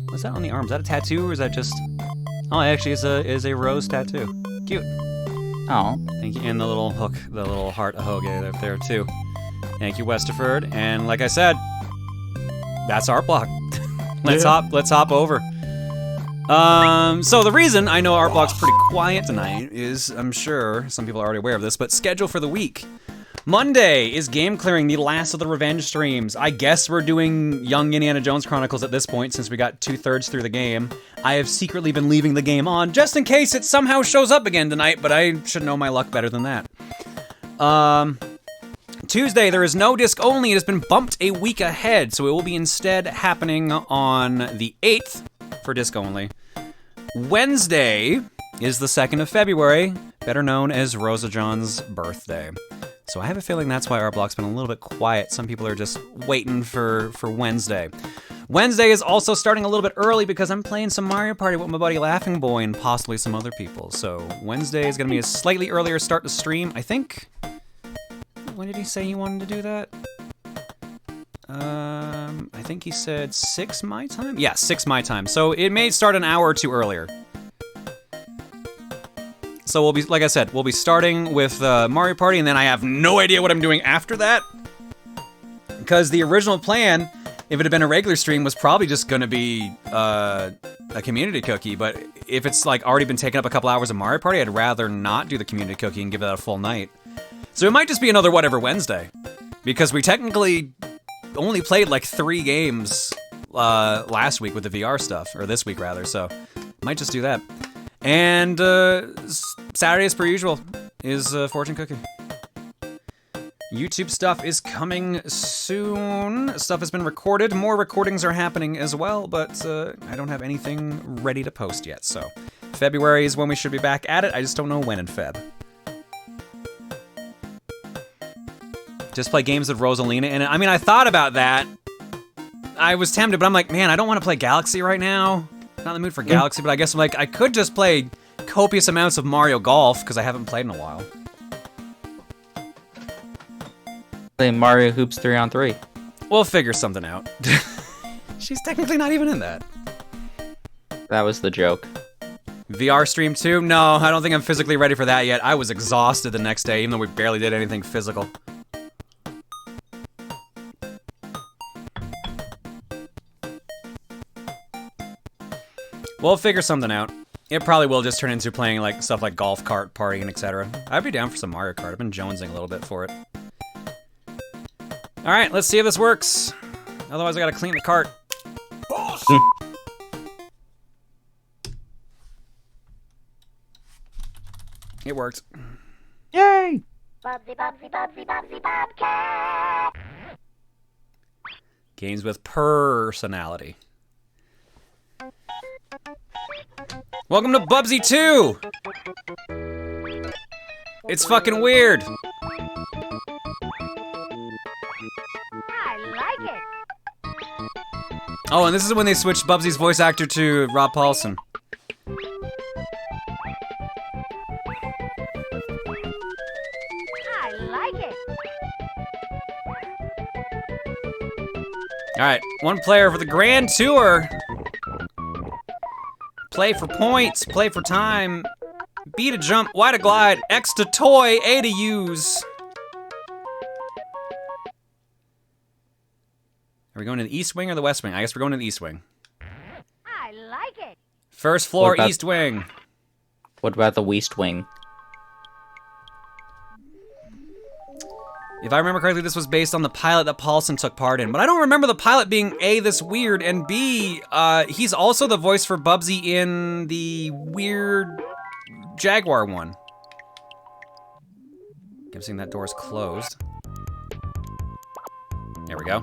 What's that on the arm? Is that a tattoo, or is that just... Oh, it actually is a rose tattoo. Cute. Oh. Thank you. And the little hook, the little heart ahoge up there, too. Thank you, Westerford. And like I said, that's Art Block. Let's hop over. So the reason I know Art Block's pretty quiet tonight is, I'm sure some people are already aware of this, but schedule for the week. Monday is game clearing the last of the revenge streams. I guess we're doing Young Indiana Jones Chronicles at this point since we got 2/3 through the game. I have secretly been leaving the game on just in case it somehow shows up again tonight, but I should know my luck better than that. Tuesday, there is no disc only. It has been bumped a week ahead, so it will be instead happening on the 8th for disc only. Wednesday is the 2nd of February, better known as Rosa John's birthday. So I have a feeling that's why Art Block's been a little bit quiet. Some people are just waiting for Wednesday. Wednesday is also starting a little bit early because I'm playing some Mario Party with my buddy Laughing Boy and possibly some other people. So Wednesday is going to be a slightly earlier start to stream, I think. When did he say he wanted to do that? I think he said 6 my time? Yeah, 6 my time. So it may start an hour or two earlier. So we'll be, like I said, we'll be starting with Mario Party, and then I have no idea what I'm doing after that. Because the original plan if it had been a regular stream, was probably just gonna be a community cookie. But if it's like already been taking up a couple hours of Mario Party, I'd rather not do the community cookie and give that a full night. So it might just be another Whatever Wednesday, because we technically only played like 3 games last week with the VR stuff, or this week rather. So might just do that. And Saturday, as per usual, is Fortune Cookie. YouTube stuff is coming soon. Stuff has been recorded. More recordings are happening as well, but I don't have anything ready to post yet. So February is when we should be back at it. I just don't know when in Feb. Just play games of Rosalina in it. I mean, I thought about that. I was tempted, but I'm like, man, I don't want to play Galaxy right now. Not in the mood for Galaxy, but I guess I'm like, I could just play copious amounts of Mario Golf, because I haven't played in a while. Play Mario Hoops 3-on-3. We'll figure something out. She's technically not even in that. That was the joke. VR stream too? No, I don't think I'm physically ready for that yet. I was exhausted the next day, even though we barely did anything physical. We'll figure something out. It probably will just turn into playing like stuff like Golf Cart Party and etc. I'd be down for some Mario Kart. I've been jonesing a little bit for it. Alright, let's see if this works. Otherwise I gotta clean the cart. It worked. Yay! Bubsy, Bubsy, Bubsy, Bubsy, Bobcat! Games with personality. Welcome to Bubsy 2! It's fucking weird. I like it. Oh, and this is when they switched Bubsy's voice actor to Rob Paulson. I like it. Alright, one player for the Grand Tour. Play for points, play for time. B to jump, Y to glide, X to toy, A to use. Are we going to the East Wing or the West Wing? I guess we're going to the East Wing. I like it. First floor, East Wing. What about the West Wing? If I remember correctly, this was based on the pilot that Paulson took part in, but I don't remember the pilot being A, this weird, and B, he's also the voice for Bubsy in the weird Jaguar one. Guessing that door is closed. There we go.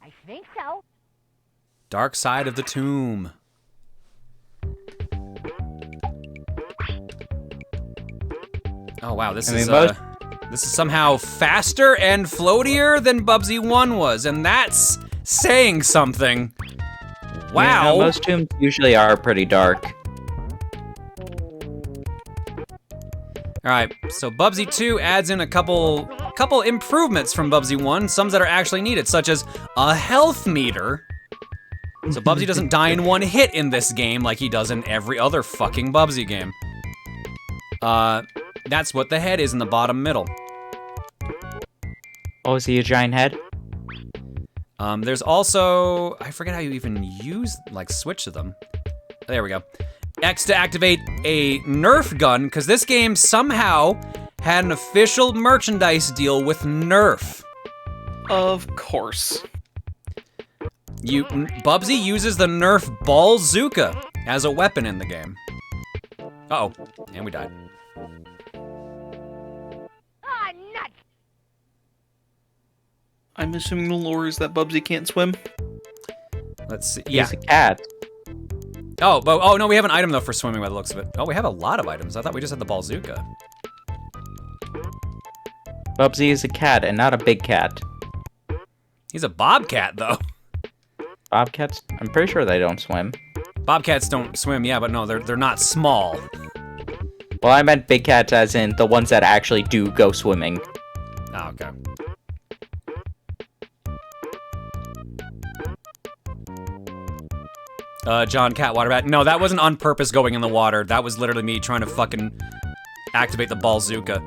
I think so. Dark Side of the Tomb. Oh wow, this is somehow faster and floatier than Bubsy 1 was, and that's saying something. Wow. Yeah, most tombs usually are pretty dark. Alright, so Bubsy 2 adds in a couple improvements from Bubsy 1, some that are actually needed, such as a health meter. So Bubsy doesn't die in one hit in this game like he does in every other fucking Bubsy game. That's what the head is in the bottom middle. Oh, is he a giant head? There's also, I forget how you even use, like, switch to them. There we go. X to activate a Nerf gun, because this game somehow had an official merchandise deal with Nerf. Of course. Bubsy uses the Nerf Ballzooka as a weapon in the game. Uh-oh, and we died. I'm assuming the lore is that Bubsy can't swim. Let's see. Yeah. He's a cat. Oh, no, we have an item, though, for swimming by the looks of it. Oh, we have a lot of items. I thought we just had the Ballzooka. Bubsy is a cat and not a big cat. He's a bobcat, though. Bobcats? I'm pretty sure they don't swim. Bobcats don't swim, yeah, but no, they're not small. Well, I meant big cats as in the ones that actually do go swimming. Oh, okay. John Catwaterbat. No, that wasn't on purpose going in the water. That was literally me trying to fucking activate the Ballzooka.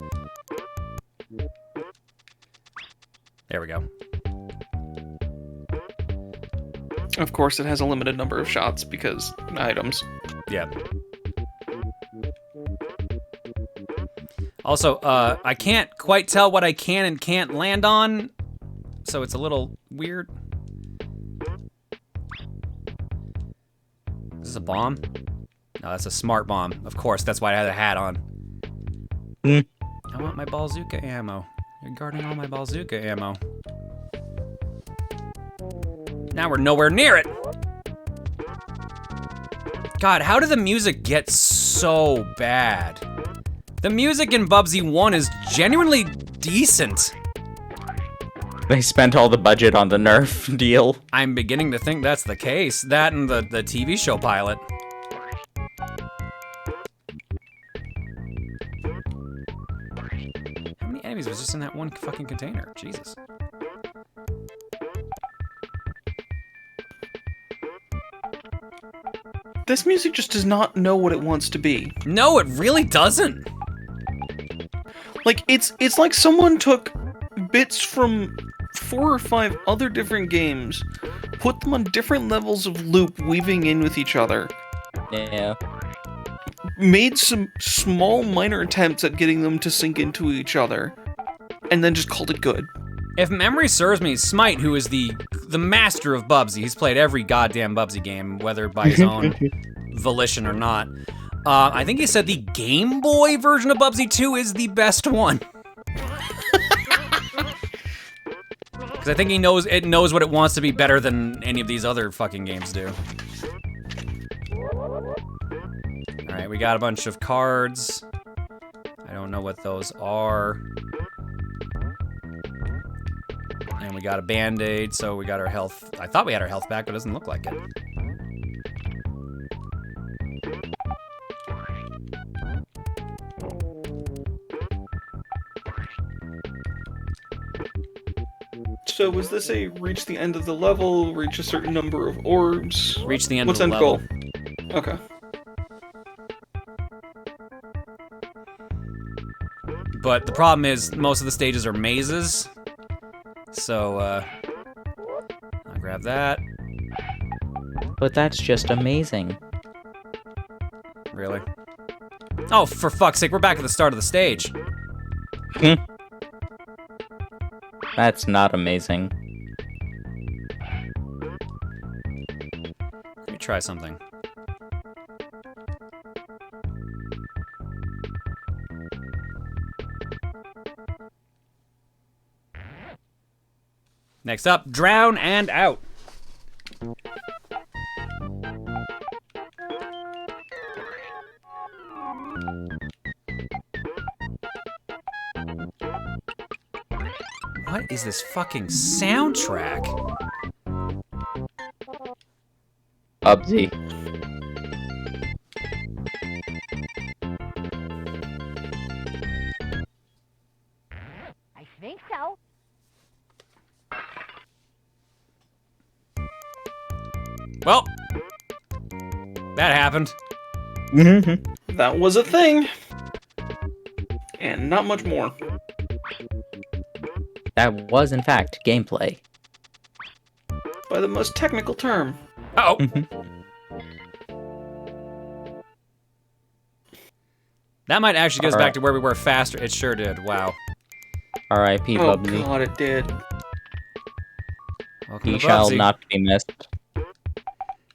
There we go. Of course, it has a limited number of shots because items. Yeah. Also, I can't quite tell what I can and can't land on, so it's a little weird. Is this a bomb? No, that's a smart bomb. Of course, that's why I had a hat on. I want my bazooka ammo. You're guarding all my bazooka ammo. Now we're nowhere near it. God, how did the music get so bad? The music in Bubsy 1 is genuinely decent. They spent all the budget on the Nerf deal. I'm beginning to think that's the case. That and the TV show pilot. How many enemies was just in that one fucking container? Jesus. This music just does not know what it wants to be. No, it really doesn't. Like, it's like someone took bits from 4 or 5 other different games, put them on different levels of loop weaving in with each other. Yeah. Made some small minor attempts at getting them to sync into each other, and then just called it good. If memory serves me, Smite, who is the master of Bubsy, he's played every goddamn Bubsy game, whether by his own volition or not. I think he said the Game Boy version of Bubsy 2 is the best one. Because I think it knows what it wants to be better than any of these other fucking games do. Alright, we got a bunch of cards. I don't know what those are. And we got a band-aid, so we got our health. I thought we had our health back, but it doesn't look like it. So was this a reach the end of the level, reach a certain number of orbs? Reach the end What's of the end level. Goal? Okay. But the problem is, most of the stages are mazes. So, I'll grab that. But that's just amazing. Really? Oh, for fuck's sake, we're back at the start of the stage. That's not amazing. Let me try something. Next up, drown and out. What is this fucking soundtrack? Bubsy. I think so. Well, that happened. That was a thing. And not much more. That was, in fact, gameplay. By the most technical term. Uh-oh. That might actually get us back to where we were faster. It sure did. Wow. R.I.P. Oh Bubsy. god, it did. Welcome He to shall Bubsy. not be missed.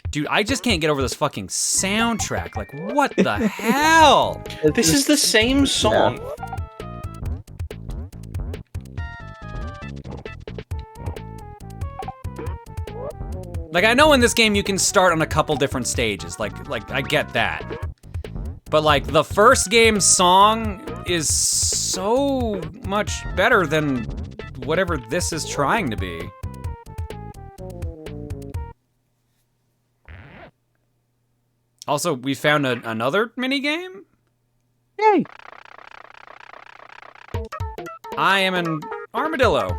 Dude, I just can't get over this fucking soundtrack. Like, what the hell? This is the same song. Like, I know in this game you can start on a couple different stages. Like I get that. But, like, the first game's song is so much better than whatever this is trying to be. Also, we found another minigame? Yay! I am an armadillo.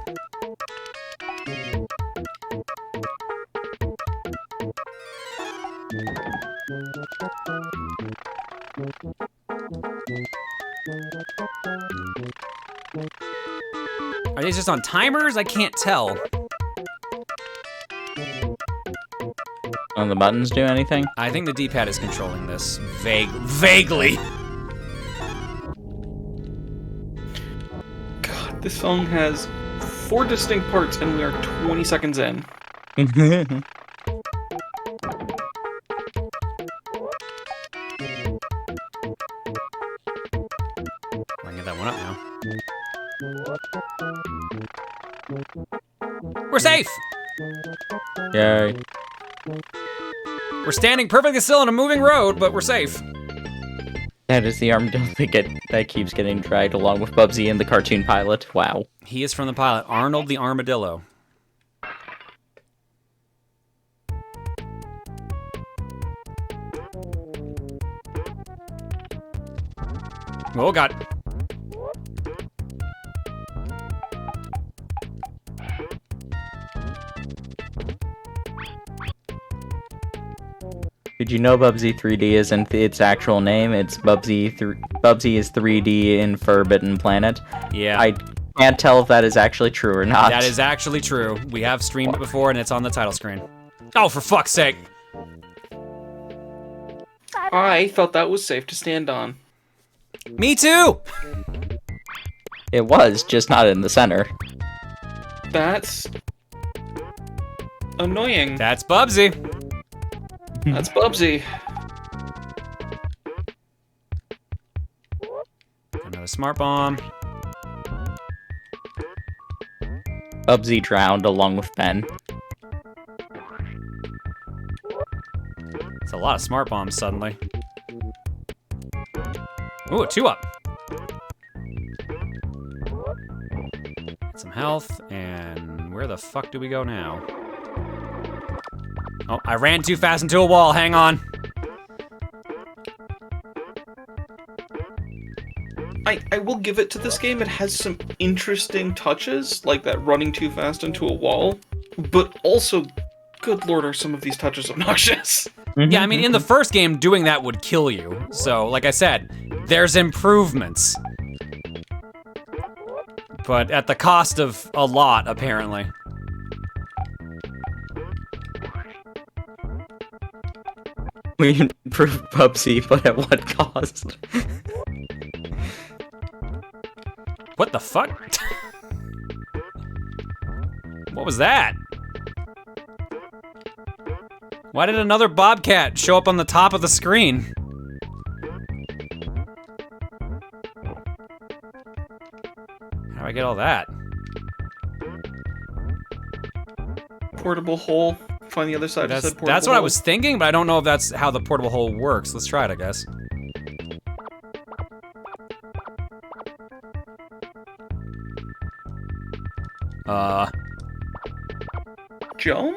Are these just on timers? I can't tell. On the buttons do anything? I think the D-pad is controlling this vaguely. God, this song has 4 distinct parts, and we are 20 seconds in. I can get that one up now. We're safe! Yay. We're standing perfectly still on a moving road, but we're safe. That is the armadillo that keeps getting dragged along with Bubsy and the cartoon pilot. Wow. He is from the pilot, Arnold the Armadillo. Oh, God. Did you know Bubsy 3D isn't its actual name? It's Bubsy is 3D in Forbidden Planet. Yeah. I can't tell if that is actually true or not. That is actually true. We have streamed it before, and it's on the title screen. Oh, for fuck's sake! I thought that was safe to stand on. Me too! It was, just not in the center. That's... annoying. That's Bubsy. That's Bubsy. Another smart bomb. Bubsy drowned along with Ben. It's a lot of smart bombs suddenly. Ooh, a 2-up. Get some health, and where the fuck do we go now? Oh, I ran too fast into a wall, hang on. I will give it to this game, it has some interesting touches, like that running too fast into a wall, but also, good lord, are some of these touches obnoxious. Yeah, I mean, in the first game, doing that would kill you. So, like I said, there's improvements. But at the cost of a lot, apparently. We improved Bubsy, but at what cost? What the fuck? What was that? Why did another bobcat show up on the top of the screen? How do I get all that? Portable hole. Find the other side. That's what I was thinking, but I don't know if that's how the portable hole works. Let's try it, I guess. Jump?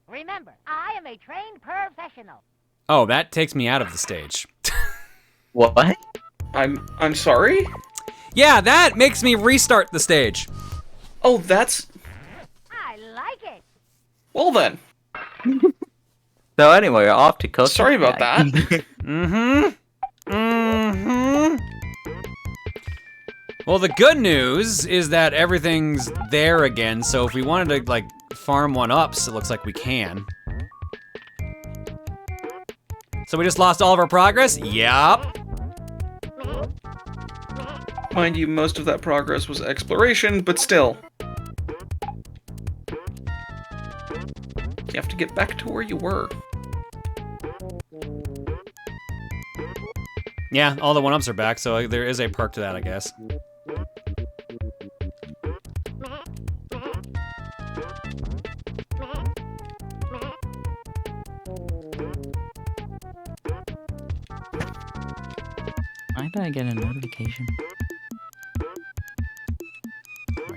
Remember, I am a trained professional. Oh, that takes me out of the stage. What? I'm sorry? Yeah, that makes me restart the stage. Oh, that's... I like it. Well then. So anyway, we're off to cook. Sorry about that. Well, the good news is that everything's there again, so if we wanted to, like, farm 1-ups, it looks like we can. So we just lost all of our progress? Yup. Mind you, most of that progress was exploration, but still. You have to get back to where you were. Yeah, all the 1-ups are back, so there is a perk to that, I guess. Why did I get a notification?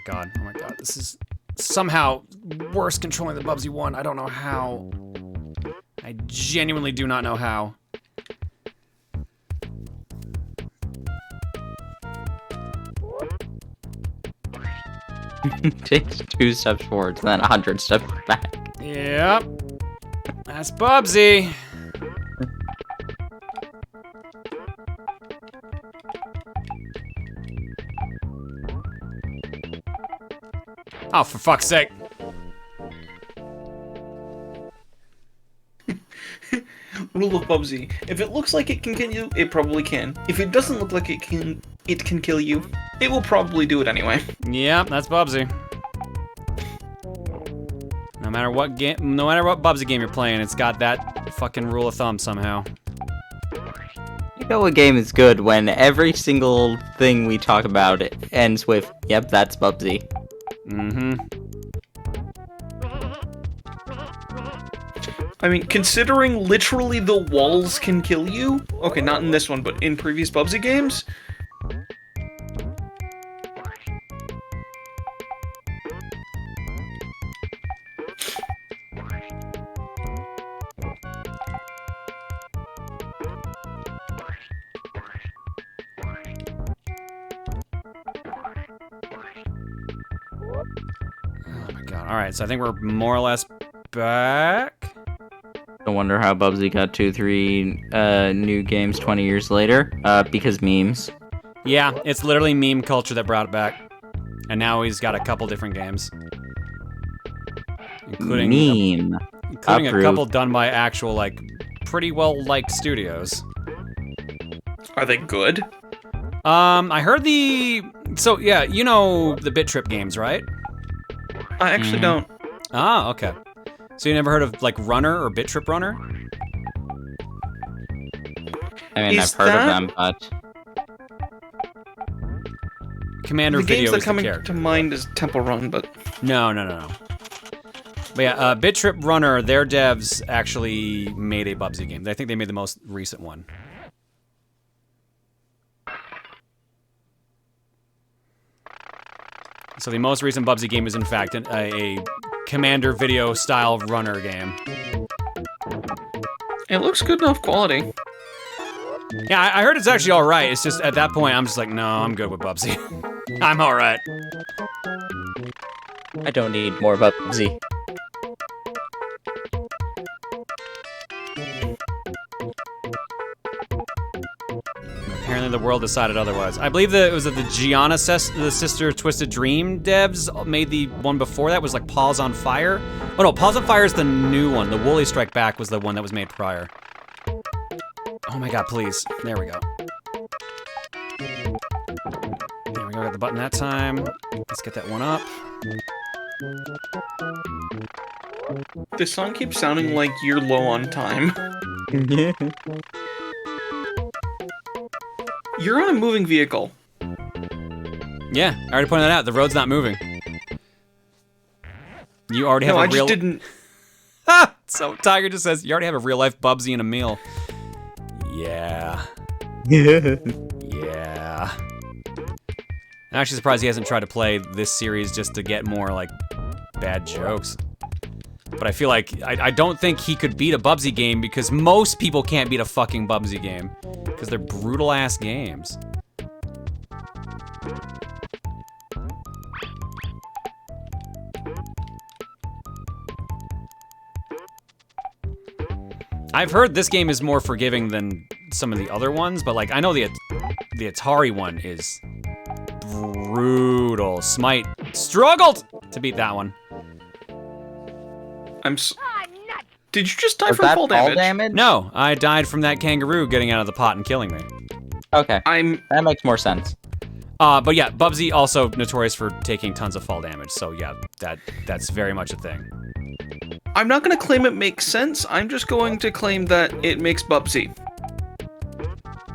Oh my god, this is somehow worse controlling the Bubsy 1. I don't know how. I genuinely do not know how. Takes 2 steps forward and then 100 steps back. Yep. That's Bubsy. Oh, for fuck's sake. Rule of Bubsy. If it looks like it can kill you, it probably can. If it doesn't look like it can kill you, it will probably do it anyway. Yeah, that's Bubsy. No matter what Bubsy game you're playing, it's got that fucking rule of thumb somehow. You know a game is good when every single thing we talk about ends with, yep, that's Bubsy. Mm-hmm. I mean, considering literally the walls can kill you, okay, not in this one, but in previous Bubsy games, Oh my god. Alright, so I think we're more or less back. I wonder how Bubsy got 2-3 new games 20 years later. Because memes. Yeah, it's literally meme culture that brought it back. And now he's got a couple different games. Including a couple done by actual, like, pretty well-liked studios. are they good? I heard so yeah, you know the Bit Trip games, right? I actually don't. Ah, okay. So you never heard of, like, Runner or Bit Trip Runner? I mean, I've heard of them, but... Commander The Video games that is the come character. to mind is Temple Run, but... No. But yeah, Bit Trip Runner, their devs actually made a Bubsy game. I think they made the most recent one. So the most recent Bubsy game is, in fact, a Commander Video style runner game. It looks good enough quality. Yeah, I heard it's actually alright. It's just, at that point, I'm just like, no, I'm good with Bubsy. I'm alright. I don't need more Bubsy. Apparently the world decided otherwise. I believe that it was the Gianna, the Sister Twisted Dream devs made the one before that was like Paws on Fire. Oh no, Paws on Fire is the new one. The Woolly Strike Back was the one that was made prior. Oh my god, please. There we go. There we go, got the button that time. Let's get that one up. This song keeps sounding like you're low on time. You're on a moving vehicle. Yeah, I already pointed that out. The road's not moving. You already have a real... No, I just didn't... Ah! So Tiger just says, you already have a real-life Bubsy and a meal. Yeah. Yeah. I'm actually surprised he hasn't tried to play this series just to get more, like, bad jokes. But I feel like, I don't think he could beat a Bubsy game because most people can't beat a fucking Bubsy game. Because they're brutal-ass games. I've heard this game is more forgiving than some of the other ones, but like I know the Atari one is brutal. Smite struggled to beat that one. Did you just die from fall damage? No, I died from that kangaroo getting out of the pot and killing me. Okay, that makes more sense. But yeah, Bubsy also notorious for taking tons of fall damage, so yeah, that's very much a thing. I'm not going to claim it makes sense, I'm just going to claim that it makes Bubsy.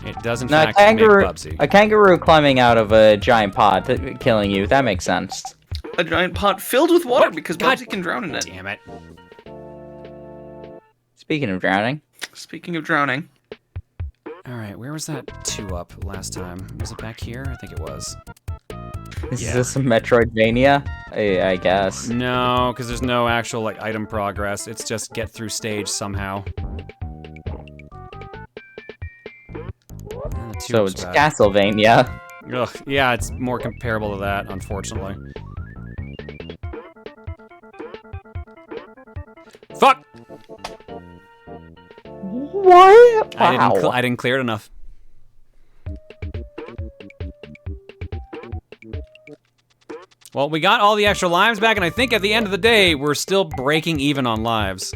It does in No, fact make Bubsy. A kangaroo climbing out of a giant pot, killing you, that makes sense. A giant pot filled with water because Bubsy can drown in it. Damn it. Speaking of drowning. Speaking of drowning. Alright, where was that 2-up last time? Was it back here? I think it was. Is this a Metroidvania? I guess. No, because there's no actual like item progress. It's just get through stage somehow. So it's Castlevania. Ugh, yeah, it's more comparable to that, unfortunately. Fuck! What? Wow. I didn't clear it enough. Well, we got all the extra lives back, and I think at the end of the day, we're still breaking even on lives.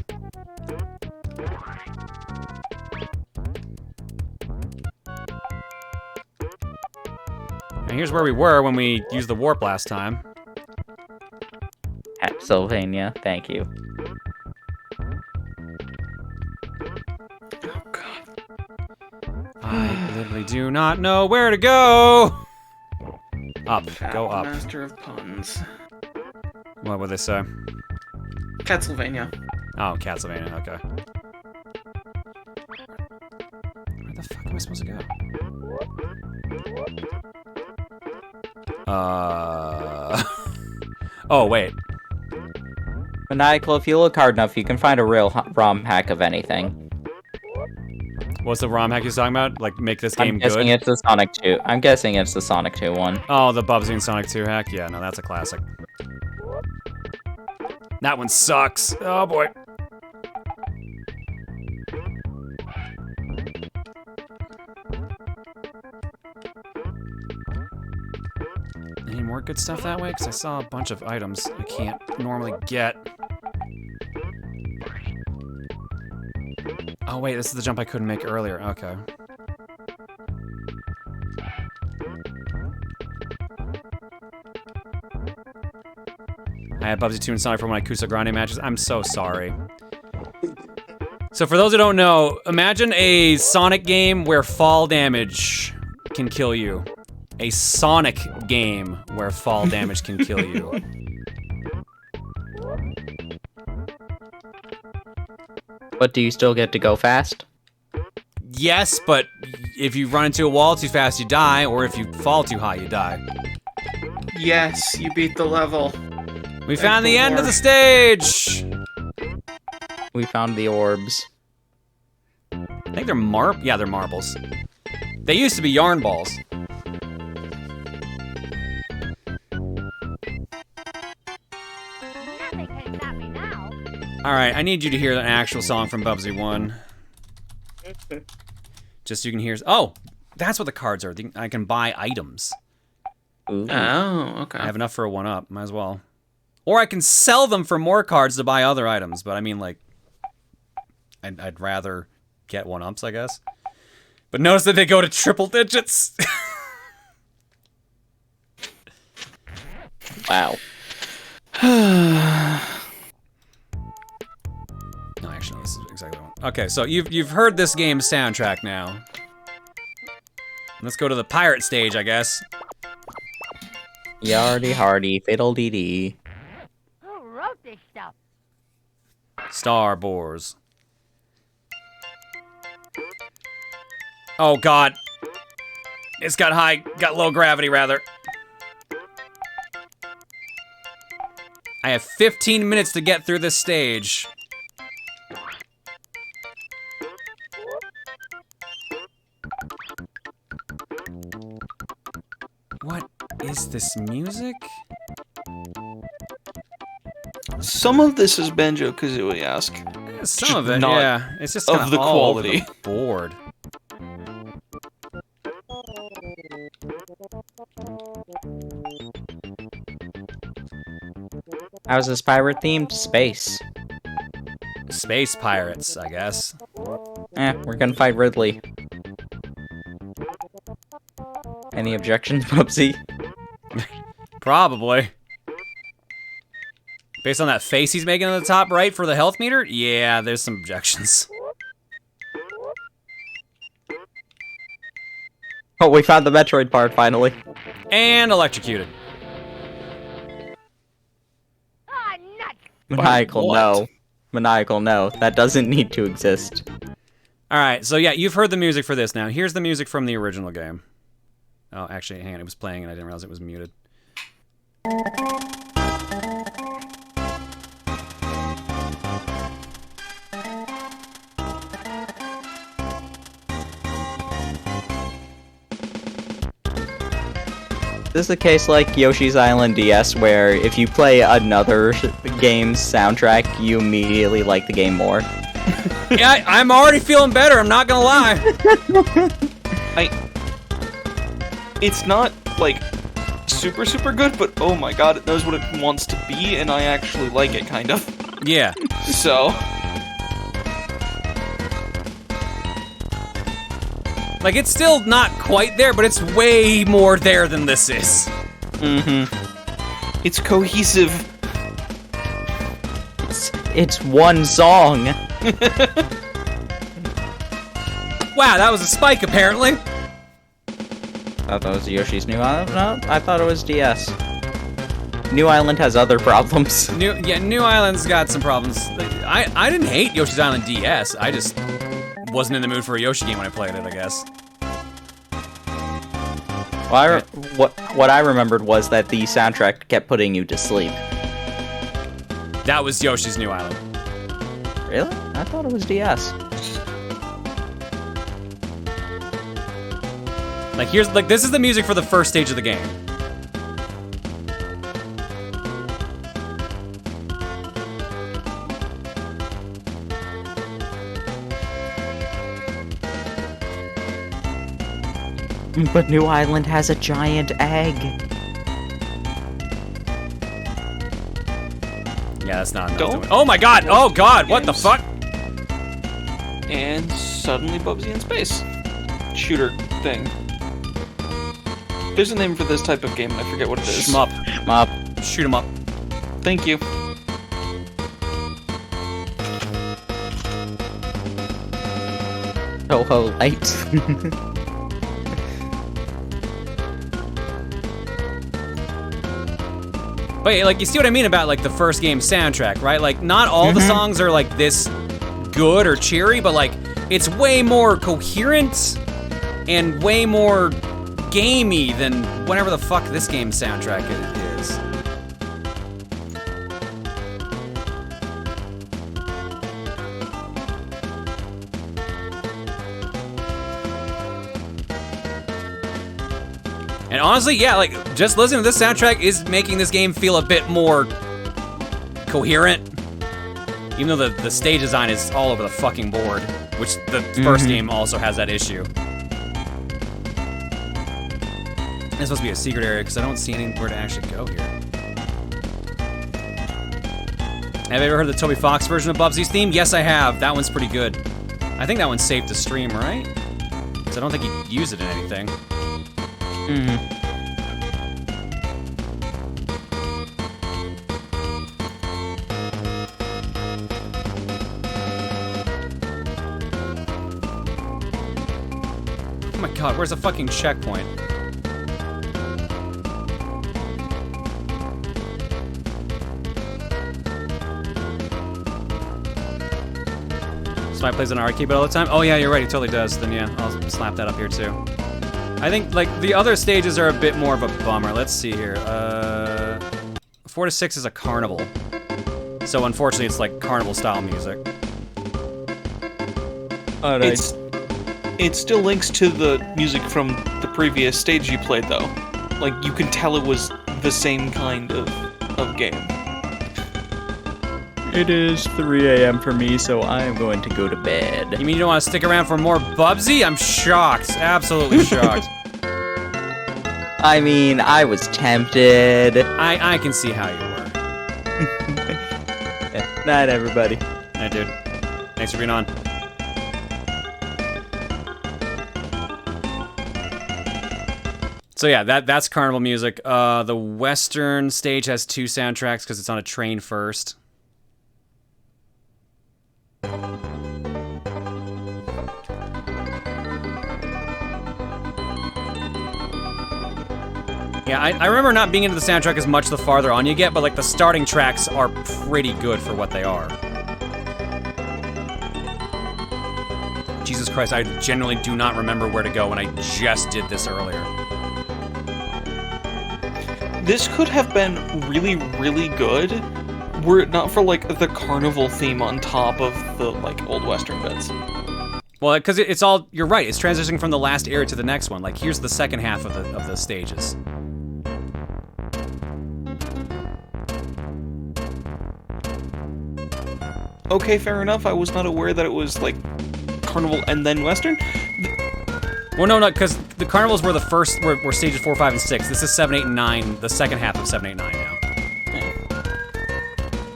And here's where we were when we used the warp last time. Pennsylvania, thank you. Oh god. I literally do not know where to go. Up, go up. Master of puns. What would they say? Castlevania. Oh, Castlevania, okay. Where the fuck am I supposed to go? Oh, wait. Maniacal, if you look hard enough, you can find a real ROM hack of anything. What's the ROM hack you're talking about? Like, make this game I'm guessing good? it's the Sonic 2. I'm guessing it's the Sonic 2 one. Oh, the Bubsy and Sonic 2 hack? Yeah, no, that's a classic. That one sucks. Oh, boy. Any more good stuff that way? Because I saw a bunch of items I can't normally get. Oh, wait, this is the jump I couldn't make earlier. Okay. I had Bubsy 2 and Sonic for my Kusa Grande matches. I'm so sorry. So for those who don't know, imagine a Sonic game where fall damage can kill you. A Sonic game where fall damage can kill you. But do you still get to go fast? Yes, but if you run into a wall too fast, you die, or if you fall too high, you die. Yes, you beat the level. We found the end of the stage! We found the orbs. I think they're yeah, they're marbles. They used to be yarn balls. Alright, I need you to hear an actual song from Bubsy 1. Just so you can hear... Oh! That's what the cards are. I can buy items. Ooh. Oh, okay. I have enough for a 1-up. Might as well. Or I can sell them for more cards to buy other items. But I mean, like... I'd rather get 1-ups, I guess. But notice that they go to triple digits. Wow. No, actually, this is exactly one. Okay, so you've heard this game's soundtrack now. Let's go to the pirate stage, I guess. Yardy hardy, fiddle dee dee. Who wrote this stuff? Star Boars. Oh god. It's got low gravity rather. I have 15 minutes to get through this stage. What is this music? Some of this is Banjo-Kazooie-esque. Some of it, not yeah. It's just of kinda the all over quality. the board. How's this pirate themed? Space. Space pirates, I guess. We're gonna fight Ridley. Any objections, Bubsy? Probably. Based on that face he's making on the top right for the health meter? Yeah, there's some objections. Oh, we found the Metroid part, finally. And electrocuted. Maniacal, no. Maniacal, no. That doesn't need to exist. Alright, so yeah, you've heard the music for this now. Here's the music from the original game. Oh, actually, hang on, it was playing and I didn't realize it was muted. This is a case like Yoshi's Island DS, where if you play another game's soundtrack, you immediately like the game more. Yeah, I'm already feeling better, I'm not gonna lie. It's not, like, super, super good, but oh my god, it knows what it wants to be, and I actually like it, kind of. Yeah. So... Like, it's still not quite there, but it's way more there than this is. Mm-hmm. It's cohesive. It's one song. Wow, that was a spike, apparently. I thought that was Yoshi's New Island. No, I thought it was DS. New Island has other problems. New Island's got some problems. I didn't hate Yoshi's Island DS. I just wasn't in the mood for a Yoshi game when I played it, I guess. Well, what I remembered was that the soundtrack kept putting you to sleep. That was Yoshi's New Island. Really? I thought it was DS. Like, this is the music for the first stage of the game. But New Island has a giant egg. Yeah, that's not enough to win. Oh my god! Oh god! What the fuck? And suddenly Bubsy in space. Shooter thing. There's a name for this type of game, and I forget what it is. Shmup. Shmup. Shoot 'em up. Thank you. Ho-ho light. But like, you see what I mean about like the first game soundtrack, right? Like, not all the songs are like this good or cheery, but like, it's way more coherent and way more gamey than whatever the fuck this game's soundtrack is. And honestly, yeah, like, just listening to this soundtrack is making this game feel a bit more coherent. Even though the stage design is all over the fucking board, which the first game also has that issue. It's supposed to be a secret area because I don't see anywhere to actually go here. Have you ever heard the Toby Fox version of Bubsy's theme? Yes, I have. That one's pretty good. I think that one's safe to stream, right? Because I don't think you use it in anything. Oh my god, where's the fucking checkpoint? Smite plays on Arty all the time? Oh yeah, you're right, he totally does. Then yeah, I'll slap that up here too. I think, like, the other stages are a bit more of a bummer. Let's see here. 4 to 6 is a carnival. So unfortunately, it's like carnival-style music. It still links to the music from the previous stage you played, though. Like, you can tell it was the same kind of game. It is 3 a.m. for me, so I am going to go to bed. You mean you don't want to stick around for more Bubsy? I'm shocked. Absolutely shocked. I mean, I was tempted. I can see how you were. Night, everybody. Night, dude. Thanks for being on. So yeah, that's carnival music. The Western stage has 2 soundtracks because it's on a train first. Yeah, I remember not being into the soundtrack as much the farther on you get, but like the starting tracks are pretty good for what they are. Jesus Christ, I genuinely do not remember where to go when I just did this earlier. This could have been really, really good were it not for like the carnival theme on top of the like old Western bits. Well, because it's all, you're right, it's transitioning from the last area to the next one. Like, here's the second half of the stages. Okay, fair enough. I was not aware that it was like carnival and then Western. Well, no, because the carnivals were the first, were stages 4, 5, and 6. This is 7, 8, and 9, the second half of 7, 8, 9 now.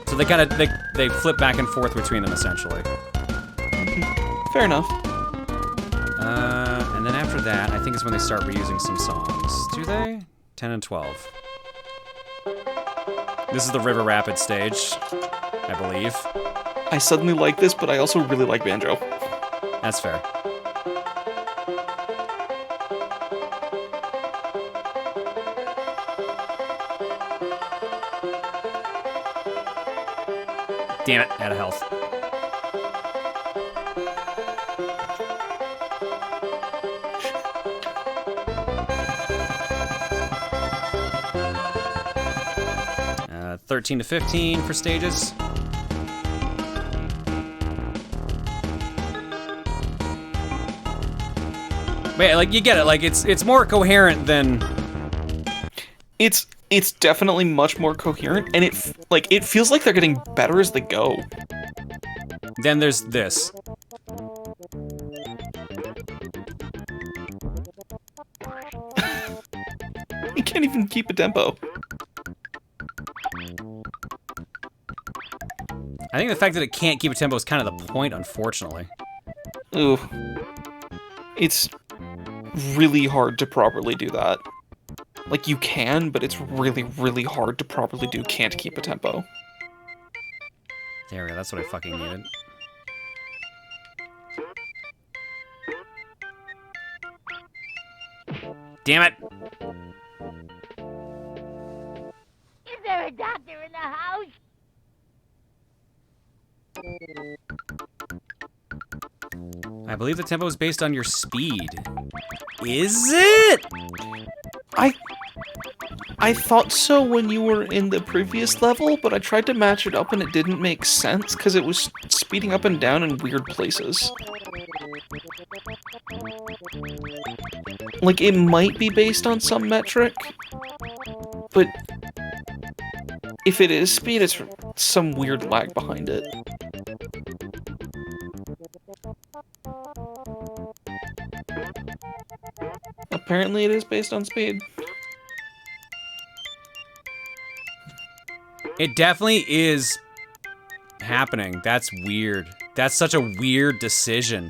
So they kind of, they flip back and forth between them, essentially. Fair enough. And then after that, I think is when they start reusing some songs. Do they? 10 and 12. This is the River Rapid stage, I believe. I suddenly like this, but I also really like banjo. That's fair. Damn it, out of health. Uh, 13 to 15 for stages. Wait, like, you get it, like, it's more coherent than... It's definitely much more coherent, and it feels like they're getting better as they go. Then there's this. You can't even keep a tempo. I think the fact that it can't keep a tempo is kind of the point, unfortunately. Ooh. It's really hard to properly do that. Like, you can, but it's really, really hard to properly do can't keep a tempo. There we go, that's what I fucking needed. Damn it! Is there a doctor in the house? I believe the tempo is based on your speed. Is it? I thought so when you were in the previous level, but I tried to match it up and it didn't make sense because it was speeding up and down in weird places. Like, it might be based on some metric, but if it is speed, it's some weird lag behind it. Apparently it is based on speed. It definitely is happening. That's weird. That's such a weird decision.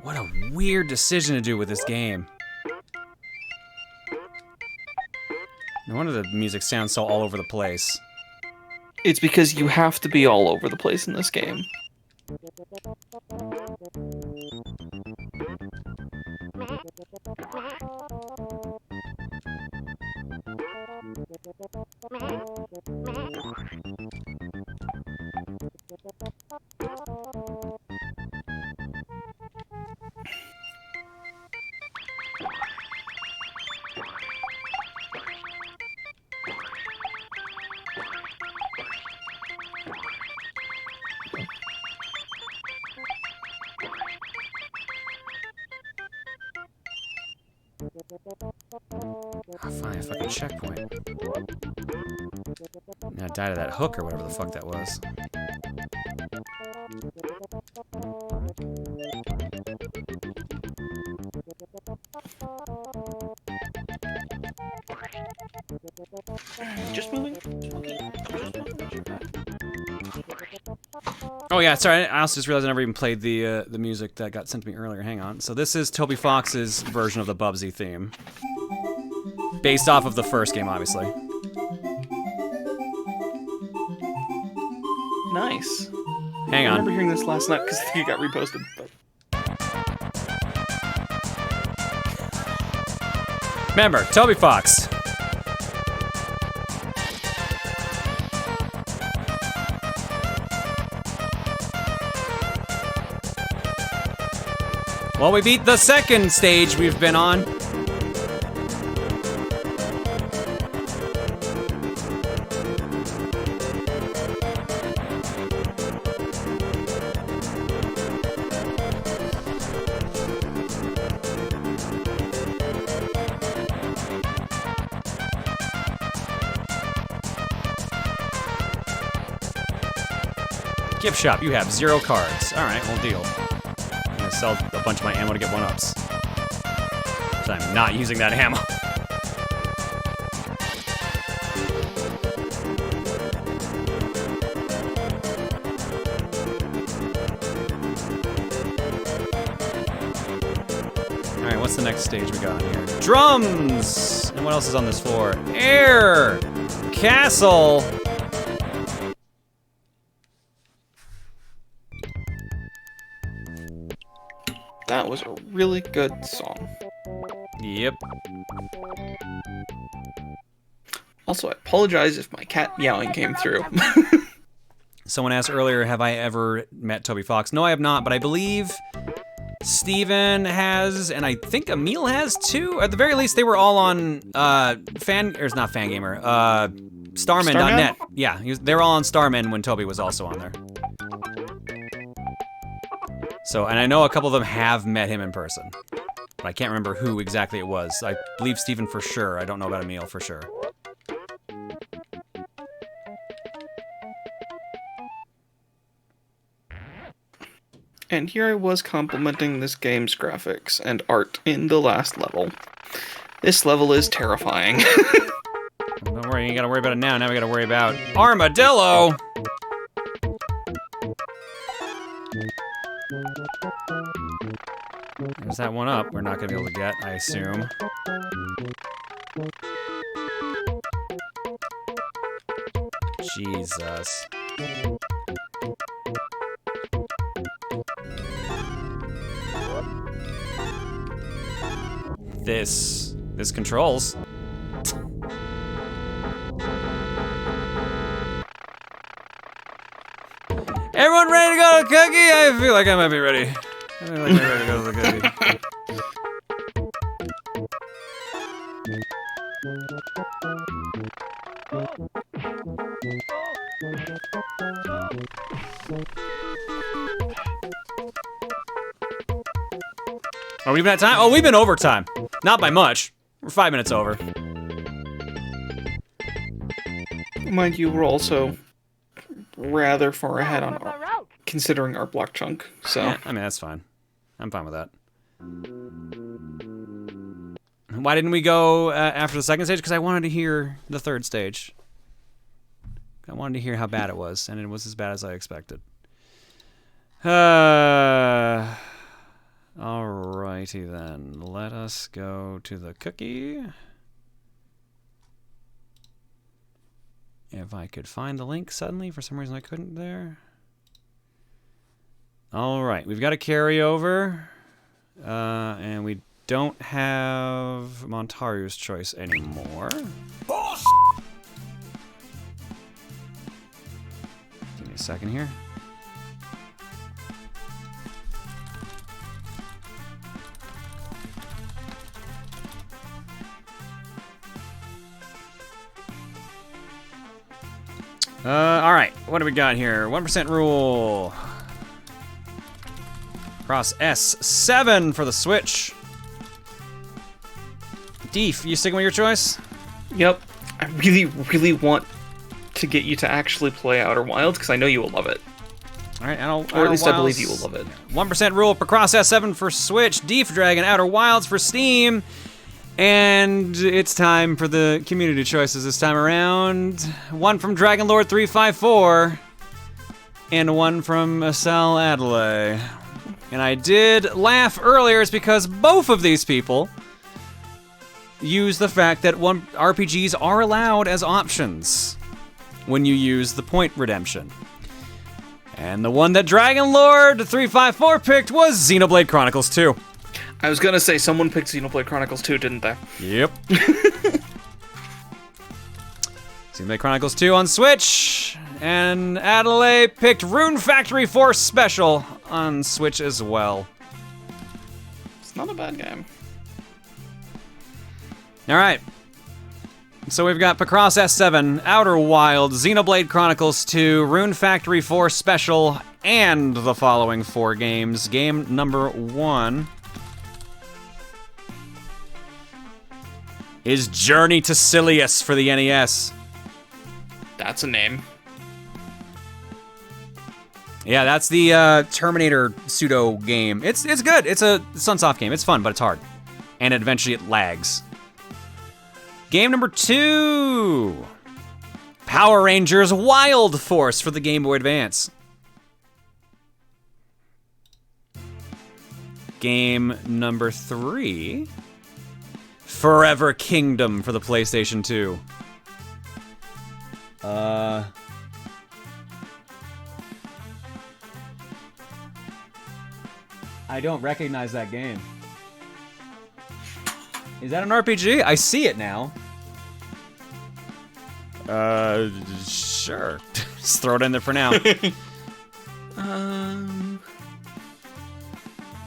What a weird decision to do with this game. No wonder the music sounds so all over the place. It's because you have to be all over the place in this game. Oh, finally, a fucking checkpoint. Now I died of that hook or whatever the fuck that was. Just moving. Oh yeah, sorry. I also just realized I never even played the music that got sent to me earlier. Hang on. So this is Toby Fox's version of the Bubsy theme, based off of the first game, obviously. Nice. Hang on. I remember hearing this last night because I think it got reposted. But... Remember, Toby Fox. Well, we beat the second stage we've been on. Gift shop, you have 0 cards. Alright, well, deal. I'm gonna sell a bunch of my ammo to get 1-ups. So I'm not using that ammo. Alright, what's the next stage we got on here? Drums! And what else is on this floor? Air! Castle! That was a really good song. Yep. Also, I apologize if my cat meowing came through. Someone asked earlier, have I ever met Toby Fox? No, I have not, but I believe Steven has, and I think Emil has too. At the very least, they were all on Starman.net. Yeah, they were all on Starman when Toby was also on there. So, and I know a couple of them have met him in person, but I can't remember who exactly it was. I believe Steven for sure. I don't know about Emil for sure. And here I was complimenting this game's graphics and art in the last level. This level is terrifying. Don't worry, you ain't gotta worry about it now. Now we gotta worry about Armadillo! There's that one up we're not gonna be able to get, I assume. Jesus. This controls. Everyone ready to go to the cookie? I feel like I might be ready. I feel like I'm ready to go to the cookie. Are we even at time? Oh, we've been overtime. Not by much. We're 5 minutes over. Mind you, we're also rather far ahead on considering our block chunk, so... Yeah, I mean, that's fine. I'm fine with that. Why didn't we go after the second stage? Because I wanted to hear the third stage. I wanted to hear how bad it was, and it was as bad as I expected. Alrighty then. Let us go to the cookie. If I could find the link suddenly, for some reason I couldn't there. Alright, we've got a carryover. And we don't have Montaru's Choice anymore. Give me a second here. Alright, what do we got here? 1% rule. Cross S7 for the Switch. Deef, you sticking with your choice? Yep. I really, really want to get you to actually play Outer Wilds, because I know you will love it. Alright, or at least I believe you will love it. 1% rule for Cross S7 for Switch. Deef Dragon Outer Wilds for Steam. And it's time for the community choices this time around. One from Dragonlord354, and one from Asal Adelaide. And I did laugh earlier, it's because both of these people use the fact that RPGs are allowed as options when you use the point redemption. And the one that Dragonlord354 picked was Xenoblade Chronicles 2. I was gonna say, someone picked Xenoblade Chronicles 2, didn't they? Yep. Xenoblade Chronicles 2 on Switch, and Adelaide picked Rune Factory Force Special on Switch as well. It's not a bad game. Alright. So we've got Picross S7, Outer Wilds, Xenoblade Chronicles 2, Rune Factory Force Special, and the following 4 games. Game number 1 is Journey to Silius for the NES. That's a name. Yeah, that's the Terminator pseudo game. It's good. It's a Sunsoft game. It's fun, but it's hard. And eventually it lags. Game number 2. Power Rangers Wild Force for the Game Boy Advance. Game number 3. Forever Kingdom for the PlayStation 2. I don't recognize that game. Is that an RPG? I see it now. Sure. Just throw it in there for now.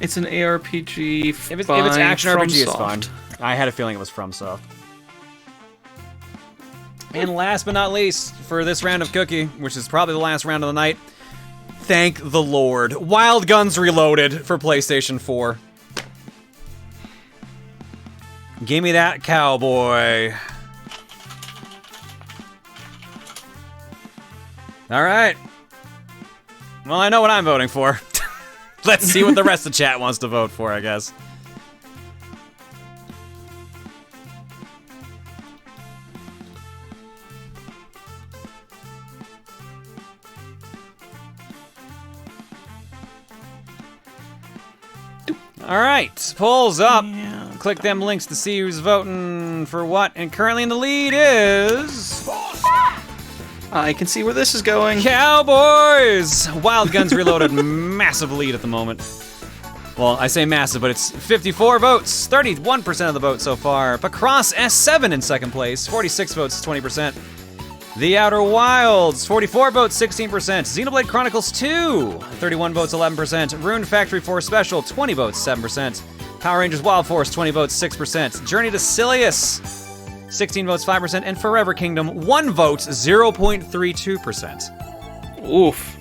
It's an ARPG. If it's action RPG, it's FromSoft. fun. I had a feeling it was FromSoft. And last but not least, for this round of Cookie, which is probably the last round of the night, thank the Lord. Wild Guns Reloaded for PlayStation 4. Give me that cowboy. All right. Well, I know what I'm voting for. Let's see what the rest of the chat wants to vote for, I guess. All right, polls up. Yeah. Click them links to see who's voting for what. And currently in the lead is... I can see where this is going. Cowboys! Wild Guns Reloaded, massive lead at the moment. Well, I say massive, but it's 54 votes, 31% of the vote so far. Pacross S7 in second place, 46 votes, 20%. The Outer Wilds, 44 votes, 16%. Xenoblade Chronicles 2, 31 votes, 11%. Rune Factory 4 Special, 20 votes, 7%. Power Rangers Wild Force, 20 votes, 6%. Journey to Silius, 16 votes, 5%. And Forever Kingdom, 1 vote, 0.32%. Oof.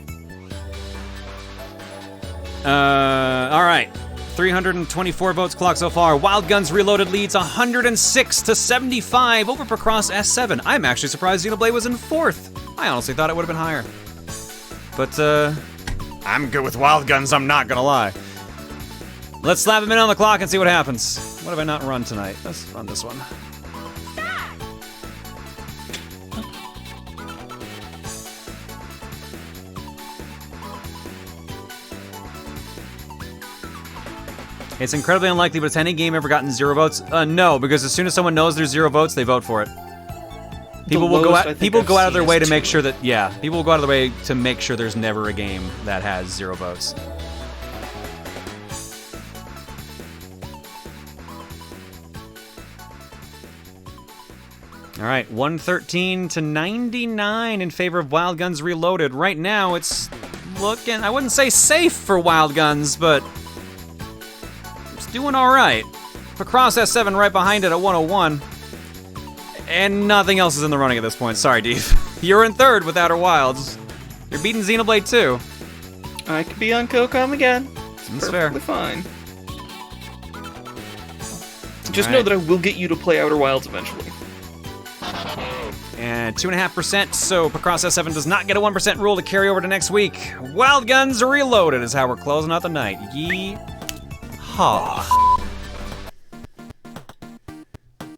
All right. 324 votes clocked so far. Wild Guns Reloaded leads 106 to 75 over Pacross S7. I'm actually surprised Xenoblade was in 4th. I honestly thought it would have been higher. But, I'm good with Wild Guns, I'm not gonna lie. Let's slap a minute on the clock and see what happens. What have I not run tonight? Let's run this one. It's incredibly unlikely, but has any game ever gotten 0 votes? No, because as soon as someone knows there's 0 votes, they vote for it. People will go out. People go out of their way to make sure that. Yeah, people will go out of their way to make sure there's never a game that has 0 votes. All right, 113 to 99 in favor of Wild Guns Reloaded. Right now, it's looking. I wouldn't say safe for Wild Guns, but. Doing all right. Pacross S7 right behind it at 101. And nothing else is in the running at this point. Sorry, Dave. You're in 3rd with Outer Wilds. You're beating Xenoblade 2. I could be on Capcom again. That's fair. Fine. Just know that I will get you to play Outer Wilds eventually. And 2.5%, so Pacross S7 does not get a 1% rule to carry over to next week. Wild Guns Reloaded is how we're closing out the night.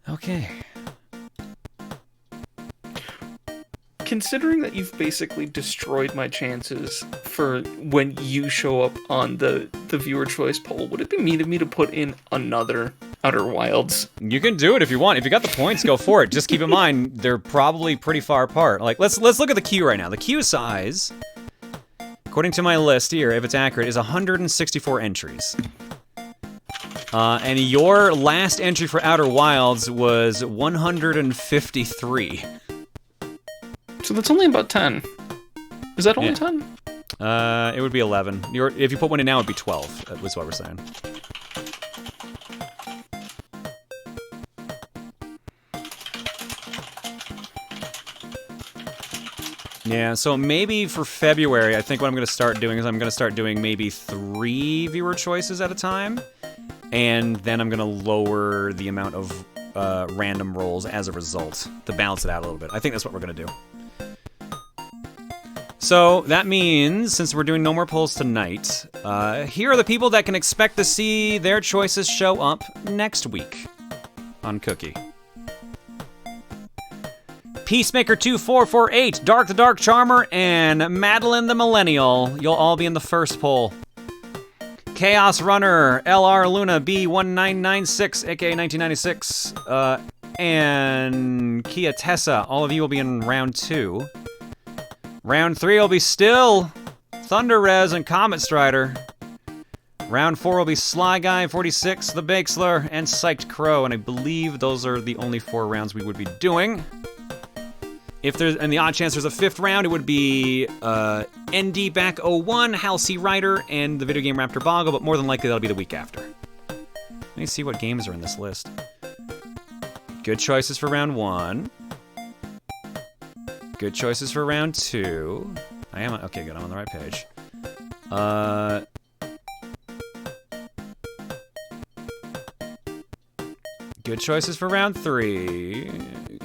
Okay. Considering that you've basically destroyed my chances for when you show up on the viewer choice poll, would it be mean of me to put in another Outer Wilds? You can do it if you want. If you got the points, go for it. Just keep in mind, they're probably pretty far apart. Like, let's look at the queue right now. The queue size, according to my list here, if it's accurate, is 164 entries. And your last entry for Outer Wilds was 153. So that's only about 10. Is that only 10? It would be 11. If you put one in now, it would be 12. That was what we're saying. Yeah, so maybe for February, I think what I'm going to start doing is I'm going to start doing maybe 3 viewer choices at a time. And then I'm going to lower the amount of random rolls as a result to balance it out a little bit. I think that's what we're going to do. So that means, since we're doing no more polls tonight, here are the people that can expect to see their choices show up next week on Cookie. Peacemaker 2448, Dark the Dark Charmer, and Madeline the Millennial. You'll all be in the first poll. Chaos Runner, LR Luna B1996, aka 1996, and Kia Tessa. All of you will be in round 2. Round 3 will be still Thunder Rez and Comet Strider. Round 4 will be Sly Guy 46, The Bakesler, and Psyched Crow, and I believe those are the only 4 rounds we would be doing. If there's, and the odd chance there's a 5th round, it would be ND Back 01, Hal C. Ryder, and the Video Game Raptor Boggle, but more than likely that'll be the week after. Let me see what games are in this list. Good choices for round 1. Good choices for round 2. I am, okay, good, I'm on the right page. Good choices for round 3,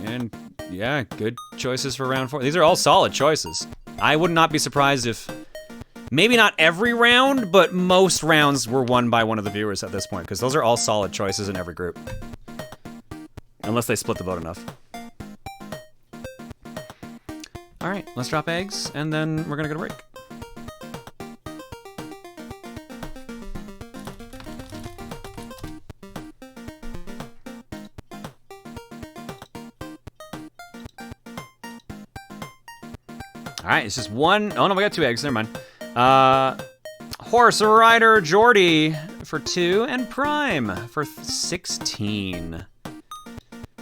and yeah, good choices for round 4. These are all solid choices. I would not be surprised if, maybe not every round, but most rounds were won by one of the viewers at this point, because those are all solid choices in every group. Unless they split the vote enough. Alright, let's drop eggs, and then we're gonna go to break. Alright, it's just one. Oh no, we got 2 eggs, never mind. Horse Rider Jordy for 2, and Prime for 16.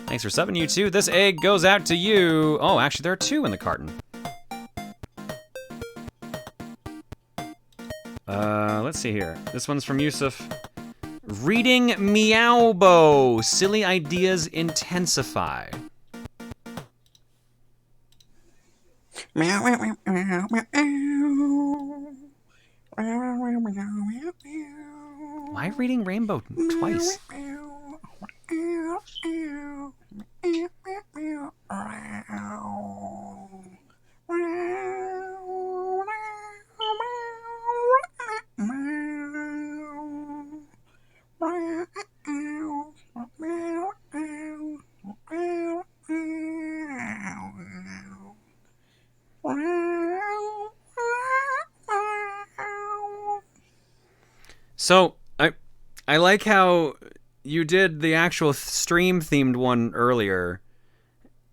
Thanks for subbing, you 2. This egg goes out to you. Oh, actually, there are 2 in the carton. Let's see here. This one's from Yusuf. Reading Meowbo. Silly ideas intensify. Why reading Rainbow twice? So, I like how you did the actual stream-themed one earlier,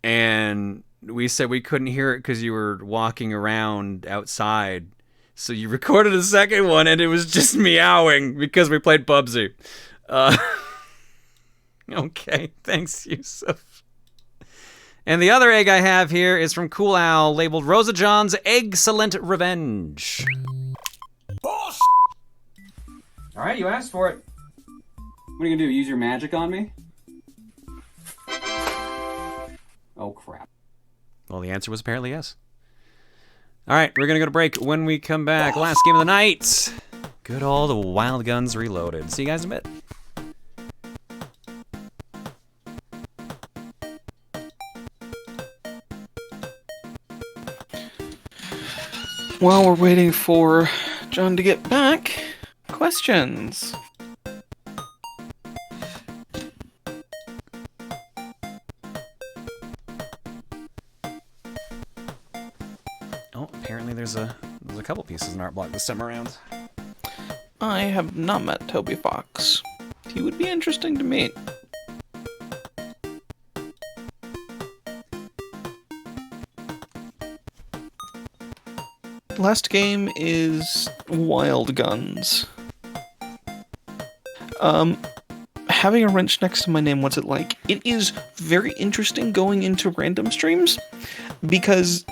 and we said we couldn't hear it because you were walking around outside. So you recorded a second one, and it was just meowing because we played Bubsy. Okay, thanks, Yusuf. And the other egg I have here is from Cool Owl, labeled Rosa John's Excellent Revenge. Boss! All right, you asked for it. What are you gonna do, use your magic on me? Oh, crap. Well, the answer was apparently yes. All right, we're gonna go to break. When we come back, last game of the night. Good old Wild Guns Reloaded. See you guys in a bit. While we're waiting for John to get back, questions. Oh, apparently there's a couple pieces in art block this time around. I have not met Toby Fox. He would be interesting to meet. Last game is Wild Guns. Having a wrench next to my name, what's it like? It is very interesting going into random streams because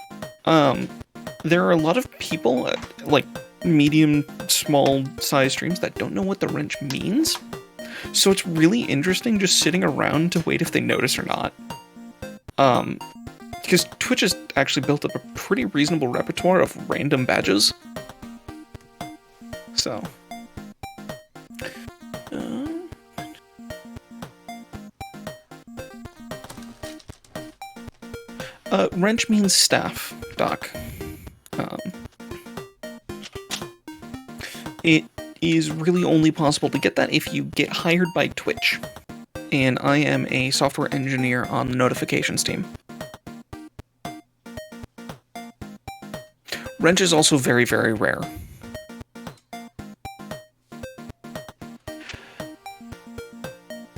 there are a lot of people, like medium, small size streams that don't know what the wrench means. So it's really interesting just sitting around to wait if they notice or not. Because Twitch has actually built up a pretty reasonable repertoire of random badges. So. Wrench means staff, Doc. is really only possible to get that if you get hired by Twitch. And I am a software engineer on the notifications team. Wrench is also very, very rare.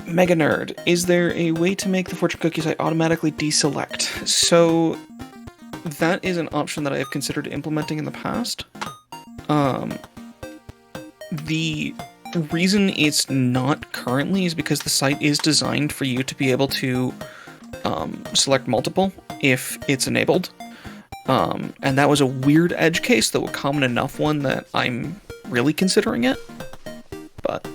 Mega Nerd, is there a way to make the fortune cookies I automatically deselect? So, that is an option that I have considered implementing in the past. The reason it's not currently is because the site is designed for you to be able to select multiple if it's enabled. And that was a weird edge case, though a common enough one that I'm really considering it. But,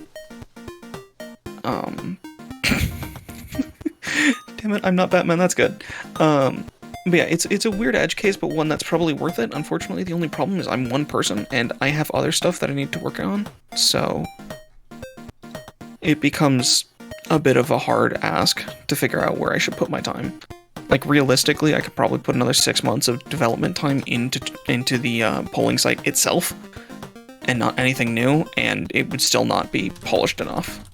damn it, I'm not Batman, that's good. But yeah, it's a weird edge case, but one that's probably worth it. Unfortunately, the only problem is I'm one person, and I have other stuff that I need to work on, so it becomes a bit of a hard ask to figure out where I should put my time. Like, realistically, I could probably put another 6 months of development time into the polling site itself, and not anything new, and it would still not be polished enough.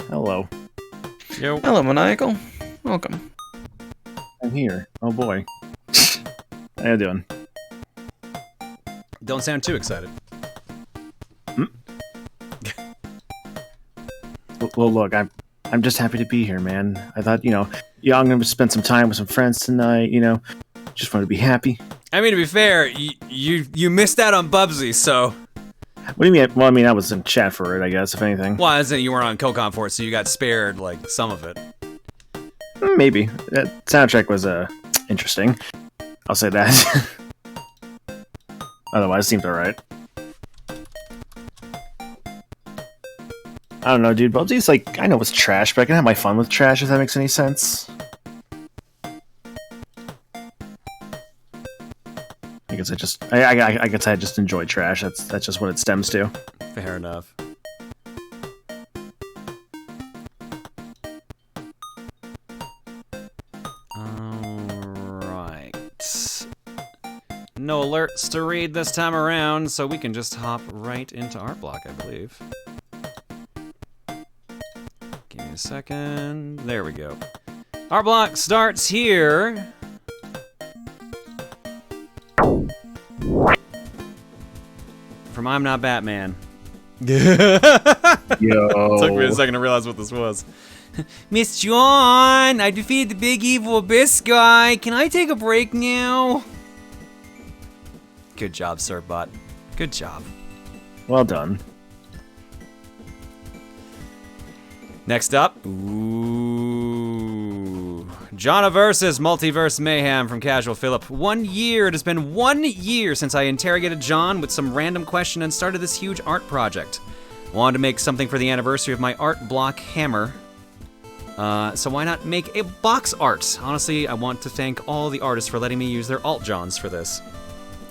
Hello. Yo. Hello, Maniacal. Welcome. I'm here. Oh boy. How you doing? Don't sound too excited. Well, look, I'm just happy to be here, man. I thought, I'm gonna spend some time with some friends tonight. Just want to be happy. I mean, to be fair, you missed out on Bubsy, so. What do you mean? Well, I mean, I was in chat for it, I guess, if anything. Well, as in you weren't on Capcom for it, so you got spared, like, some of it. Maybe. That soundtrack was, interesting. I'll say that. Otherwise, it seemed alright. I don't know, dude. Bubsy's like, I know it's trash, but I can have my fun with trash, if that makes any sense. I guess I guess I just enjoy trash. That's just what it stems to. Fair enough. Alright. No alerts to read this time around, so we can just hop right into Art Block, I believe. Give me a second. There we go. Art Block starts here. From I'm Not Batman. Yo. Took me a second to realize what this was. Miss John, I defeated the big evil abyss guy. Can I take a break now? Good job, Sirbot. Good job. Well done. Next up, Jonna versus Multiverse Mayhem from Casual Philip. 1 year. It has been 1 year since I interrogated John with some random question and started this huge art project. Wanted to make something for the anniversary of my art block hammer. So why not make a box art? Honestly, I want to thank all the artists for letting me use their alt-Johns for this.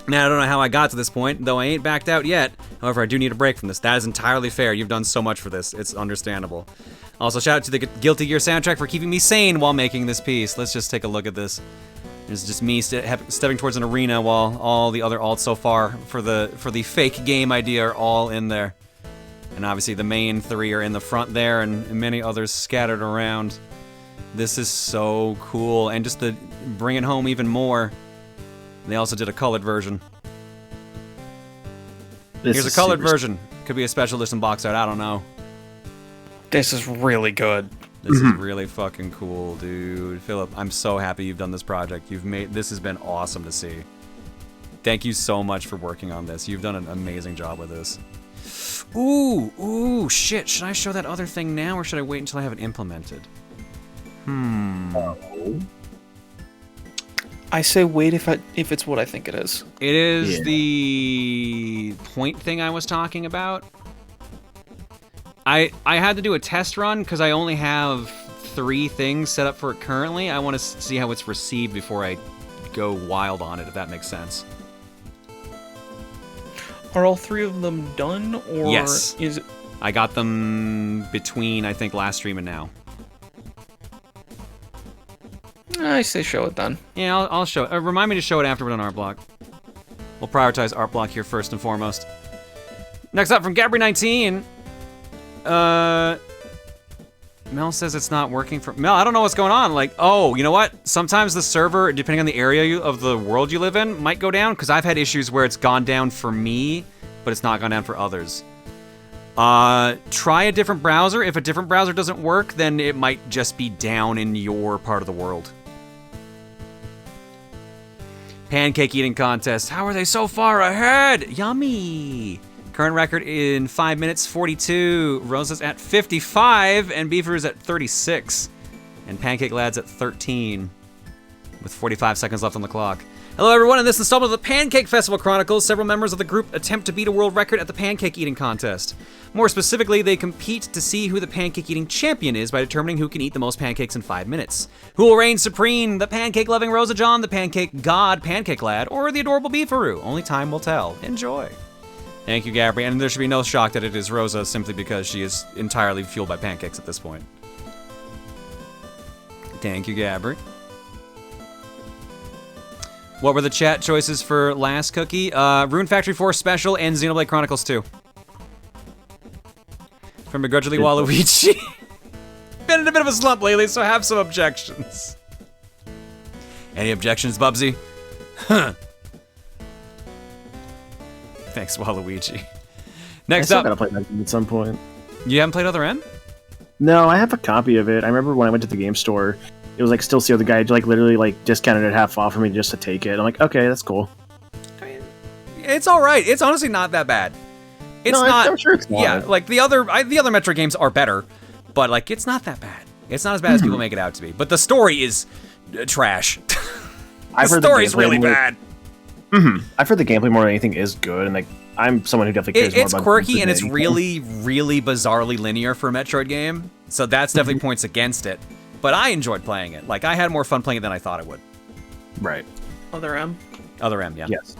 Now, I don't know how I got to this point, though I ain't backed out yet. However, I do need a break from this. That is entirely fair. You've done so much for this. It's understandable. Also, shout out to the Guilty Gear soundtrack for keeping me sane while making this piece. Let's just take a look at this. It's just me stepping towards an arena while all the other alts so far for the fake game idea are all in there. And obviously the main three are in the front there and many others scattered around. This is so cool. And just to bring it home even more, they also did a colored version. Here's a colored version. Could be a special edition box art, I don't know. This is really good. This is really fucking cool, dude. Philip, I'm so happy you've done this project. This has been awesome to see. Thank you so much for working on this. You've done an amazing job with this. Ooh, shit. Should I show that other thing now, or should I wait until I have it implemented? I say wait if it's what I think it is. It is the point thing I was talking about. I had to do a test run because I only have 3 things set up for it currently. I want to see how it's received before I go wild on it, if that makes sense. Are all 3 of them done, or yes. is it? I got them between, I think, last stream and now. I say show it then. Yeah, I'll show it. Remind me to show it after we're done Art Block. We'll prioritize Art Block here first and foremost. Next up from Gabri19. Mel says it's not working for... Mel, I don't know what's going on. Like, oh, you know what? Sometimes the server, depending on the area of the world you live in, might go down, because I've had issues where it's gone down for me, but it's not gone down for others. Try a different browser. If a different browser doesn't work, then it might just be down in your part of the world. Pancake eating contest. How are they so far ahead? Yummy. Current record in 5 minutes 42. Rosa's at 55 and Beaver's at 36. And Pancake Lad's at 13 with 45 seconds left on the clock. Hello everyone, in this installment of the Pancake Festival Chronicles, several members of the group attempt to beat a world record at the pancake eating contest. More specifically, they compete to see who the pancake eating champion is by determining who can eat the most pancakes in 5 minutes. Who will reign supreme, the pancake-loving Rosa John, the pancake god Pancake Lad, or the adorable Beefaroo? Only time will tell. Enjoy. Thank you, Gabri, and there should be no shock that it is Rosa simply because she is entirely fueled by pancakes at this point. Thank you, Gabri. What were the chat choices for last cookie? Rune Factory 4 Special and Xenoblade Chronicles 2. From begrudgingly Waluigi. Been in a bit of a slump lately, so I have some objections. Any objections, Bubsy? Huh. Thanks, Waluigi. Next up. I gotta play that game at some point. You haven't played Other M? No, I have a copy of it. I remember when I went to the game store, it was like still see the guy like literally like discounted it half off for me just to take it. I'm like, okay, that's cool. I mean, it's all right. It's honestly not that bad. It's no, not. I'm sure it's not. Yeah, like the other Metroid games are better, but like it's not that bad. It's not as bad as people make it out to be. But the story is trash. The story's really bad. I've heard the gameplay more than anything is good, and like I'm someone who definitely cares more about. It's quirky and it's really, really bizarrely linear for a Metroid game, so that's definitely points against it. But I enjoyed playing it. Like I had more fun playing it than I thought I would. Right. Other M. Other M, yeah. Yes.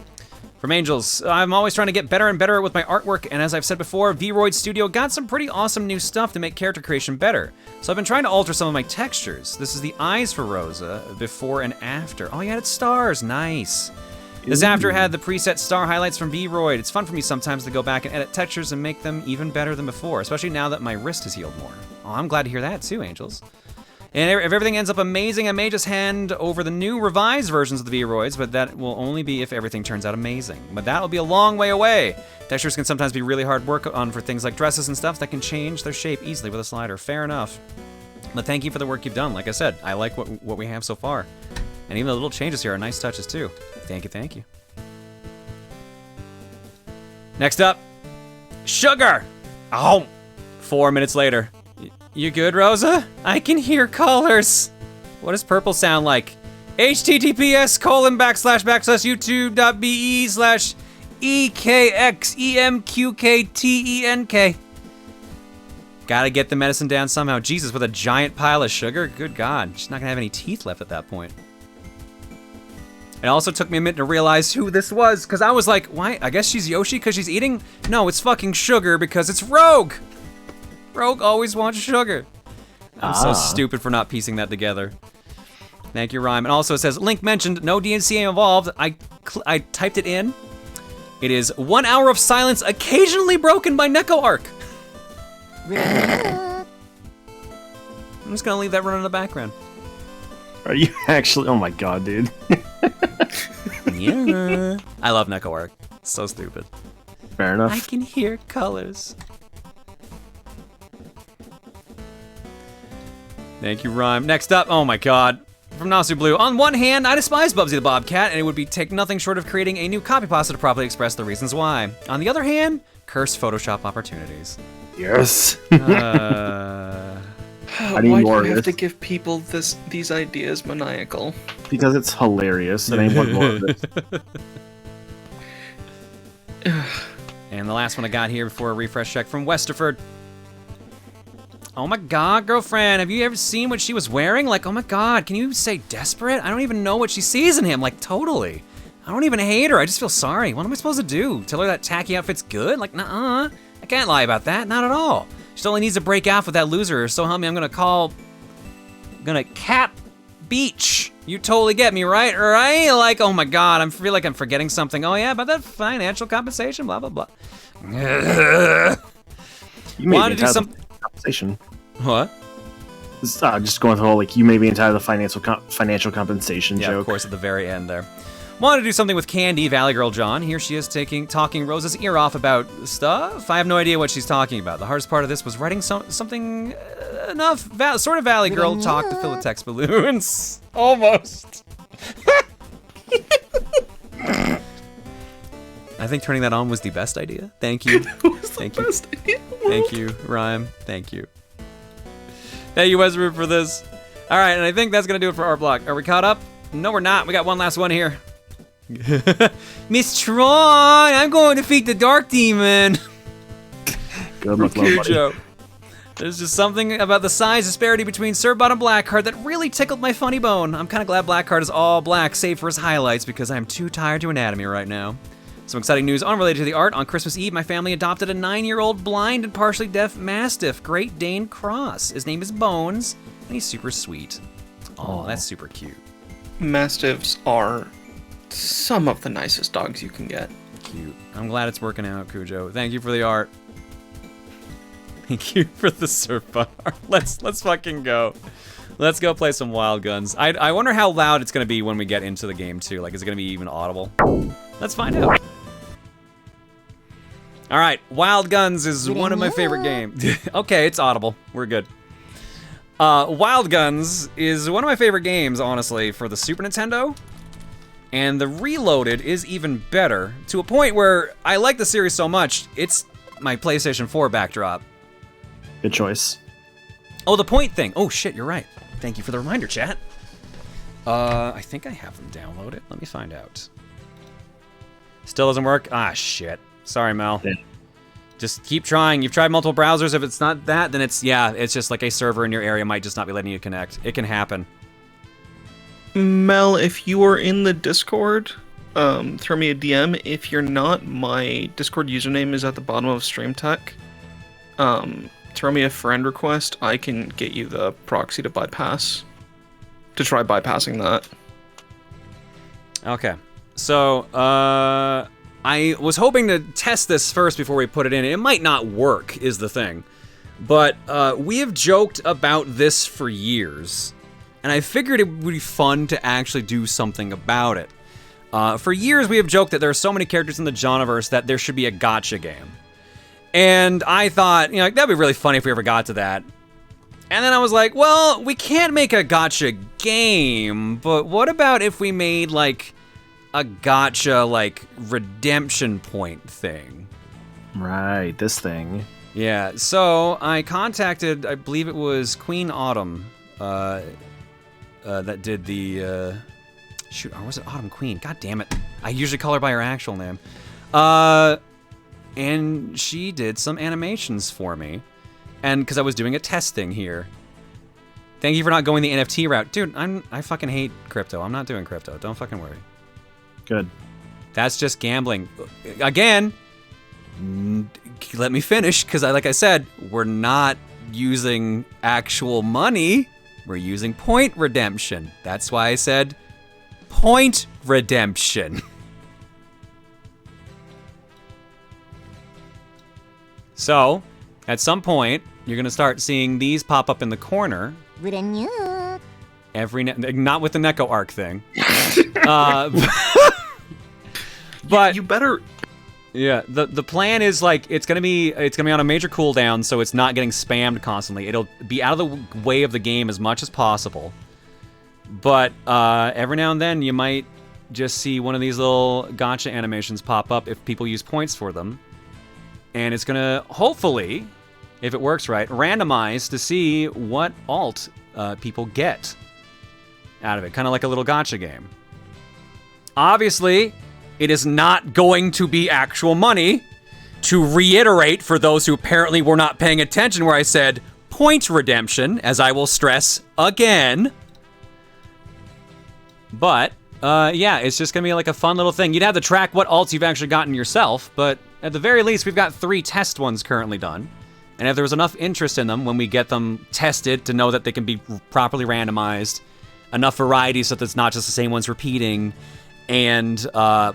From Angels, I'm always trying to get better and better with my artwork, and as I've said before, Vroid Studio got some pretty awesome new stuff to make character creation better. So I've been trying to alter some of my textures. This is the eyes for Rosa, before and after. Oh, you added stars, nice. This after had the preset star highlights from Vroid. It's fun for me sometimes to go back and edit textures and make them even better than before, especially now that my wrist has healed more. Oh, I'm glad to hear that too, Angels. And if everything ends up amazing, I may just hand over the new revised versions of the Vroids, but that will only be if everything turns out amazing. But that'll be a long way away. Textures can sometimes be really hard work on for things like dresses and stuff that can change their shape easily with a slider. Fair enough. But thank you for the work you've done. Like I said, I like what we have so far. And even the little changes here are nice touches too. Thank you, thank you. Next up, Sugar! Oh, 4 minutes later. You good, Rosa? I can hear colors. What does purple sound like? https://youtube.be/ekxemqqtenk. Gotta get the medicine down somehow. Jesus, with a giant pile of sugar? Good God, she's not gonna have any teeth left at that point. It also took me a minute to realize who this was, because I was like, why? I guess she's Yoshi because she's eating? No, it's fucking Sugar because it's Rogue! Rogue always wants sugar. I'm so stupid for not piecing that together. Thank you, Rhyme. And also it says, Link mentioned no DNC involved. I typed it in. It is 1 hour of silence occasionally broken by Neko Arc. I'm just gonna leave that running in the background. Are you actually? Oh my god, dude. Yeah. I love Neko Arc. So stupid. Fair enough. I can hear colors. Thank you, Rhyme. Next up, oh my god. From Nasu Blue. On one hand, I despise Bubsy the Bobcat, and it would take nothing short of creating a new copy pasta to properly express the reasons why. On the other hand, curse Photoshop opportunities. Yes. Why do you have to give people these ideas maniacal? Because it's hilarious, and I want more of it. And the last one I got here before a refresh check from Westerford. Oh my god, girlfriend, have you ever seen what she was wearing? Like, oh my god, can you say desperate? I don't even know what she sees in him, like, totally. I don't even hate her, I just feel sorry. What am I supposed to do? Tell her that tacky outfit's good? Like, nuh-uh. I can't lie about that, not at all. She only needs to break off with that loser, so help me, I'm gonna Cap Beach. You totally get me, right? Right? Like, oh my god, I feel like I'm forgetting something. Oh yeah, about that financial compensation, blah, blah, blah. You may Wanted be to do entitled some... to compensation. What? Just going with the whole, like, you may be entitled to financial compensation yeah, joke. Of course, at the very end there. Wanted to do something with Candy, Valley Girl John. Here she is talking Rose's ear off about stuff. I have no idea what she's talking about. The hardest part of this was writing something enough sort of Valley Girl talk to fill the text balloons. Almost. I think turning that on was the best idea. Thank you. Thank you. Thank you, Rhyme. Thank you. Thank you, Westbrook, for this. All right, and I think that's gonna do it for our block. Are we caught up? No, we're not. We got one last one here. Miss Tron, I'm going to defeat the Dark Demon. Good luck, buddy. There's just something about the size disparity between Surbot and Blackheart that really tickled my funny bone. I'm kind of glad Blackheart is all black, save for his highlights, because I'm too tired to anatomy right now. Some exciting news unrelated to the art. On Christmas Eve, my family adopted a 9-year-old blind and partially deaf Mastiff, Great Dane Cross. His name is Bones, and he's super sweet. Oh, that's super cute. Mastiffs are some of the nicest dogs you can get. Cute. I'm glad it's working out, Cujo. Thank you for the art. Thank you for the surf art. Let's fucking go. Let's go play some Wild Guns. I wonder how loud it's gonna be when we get into the game too. Like, is it gonna be even audible? Let's find out. All right, Wild Guns is one of my favorite games. Okay, it's audible. We're good. Wild Guns is one of my favorite games, honestly, for the Super Nintendo. And the Reloaded is even better, to a point where I like the series so much, it's my PlayStation 4 backdrop. Good choice. Oh, the point thing. Oh, shit, you're right. Thank you for the reminder, chat. I think I have them downloaded. Let me find out. Still doesn't work? Ah, shit. Sorry, Mel. Yeah. Just keep trying. You've tried multiple browsers. If it's not that, then it's just like a server in your area might just not be letting you connect. It can happen. Mel, if you are in the Discord, throw me a DM. If you're not, my Discord username is at the bottom of Stream Tech. Throw me a friend request. I can get you the proxy to bypass. To try bypassing that. Okay. So, I was hoping to test this first before we put it in. It might not work, is the thing. But we have joked about this for years. And I figured it would be fun to actually do something about it. For years, we have joked that there are so many characters in the Jonaverse that there should be a gacha game. And I thought, that'd be really funny if we ever got to that. And then I was like, well, we can't make a gacha game, but what about if we made, like, a gacha, like, redemption point thing? Right, this thing. Yeah, so I contacted, I believe it was Queen Autumn, that did the, shoot, or was it Autumn Queen? God damn it. I usually call her by her actual name. And she did some animations for me. And because I was doing a testing here. Thank you for not going the NFT route. Dude, I fucking hate crypto. I'm not doing crypto. Don't fucking worry. Good. That's just gambling. Again, let me finish, because like I said, we're not using actual money. We're using point redemption. That's why I said point redemption. So, at some point, you're going to start seeing these pop up in the corner. Every not with the Neko arc thing. But you better. Yeah, the plan is like it's gonna be on a major cooldown, so it's not getting spammed constantly. It'll be out of the way of the game as much as possible. But every now and then you might just see one of these little gacha animations pop up if people use points for them. And it's gonna, hopefully, if it works right, randomize to see what alt people get out of it. Kind of like a little gacha game. Obviously, it is not going to be actual money. To reiterate for those who apparently were not paying attention where I said point redemption, as I will stress again. But, yeah, it's just gonna be like a fun little thing. You'd have to track what alts you've actually gotten yourself, but at the very least, we've got 3 test ones currently done. And if there was enough interest in them when we get them tested to know that they can be properly randomized, enough variety so that it's not just the same ones repeating, and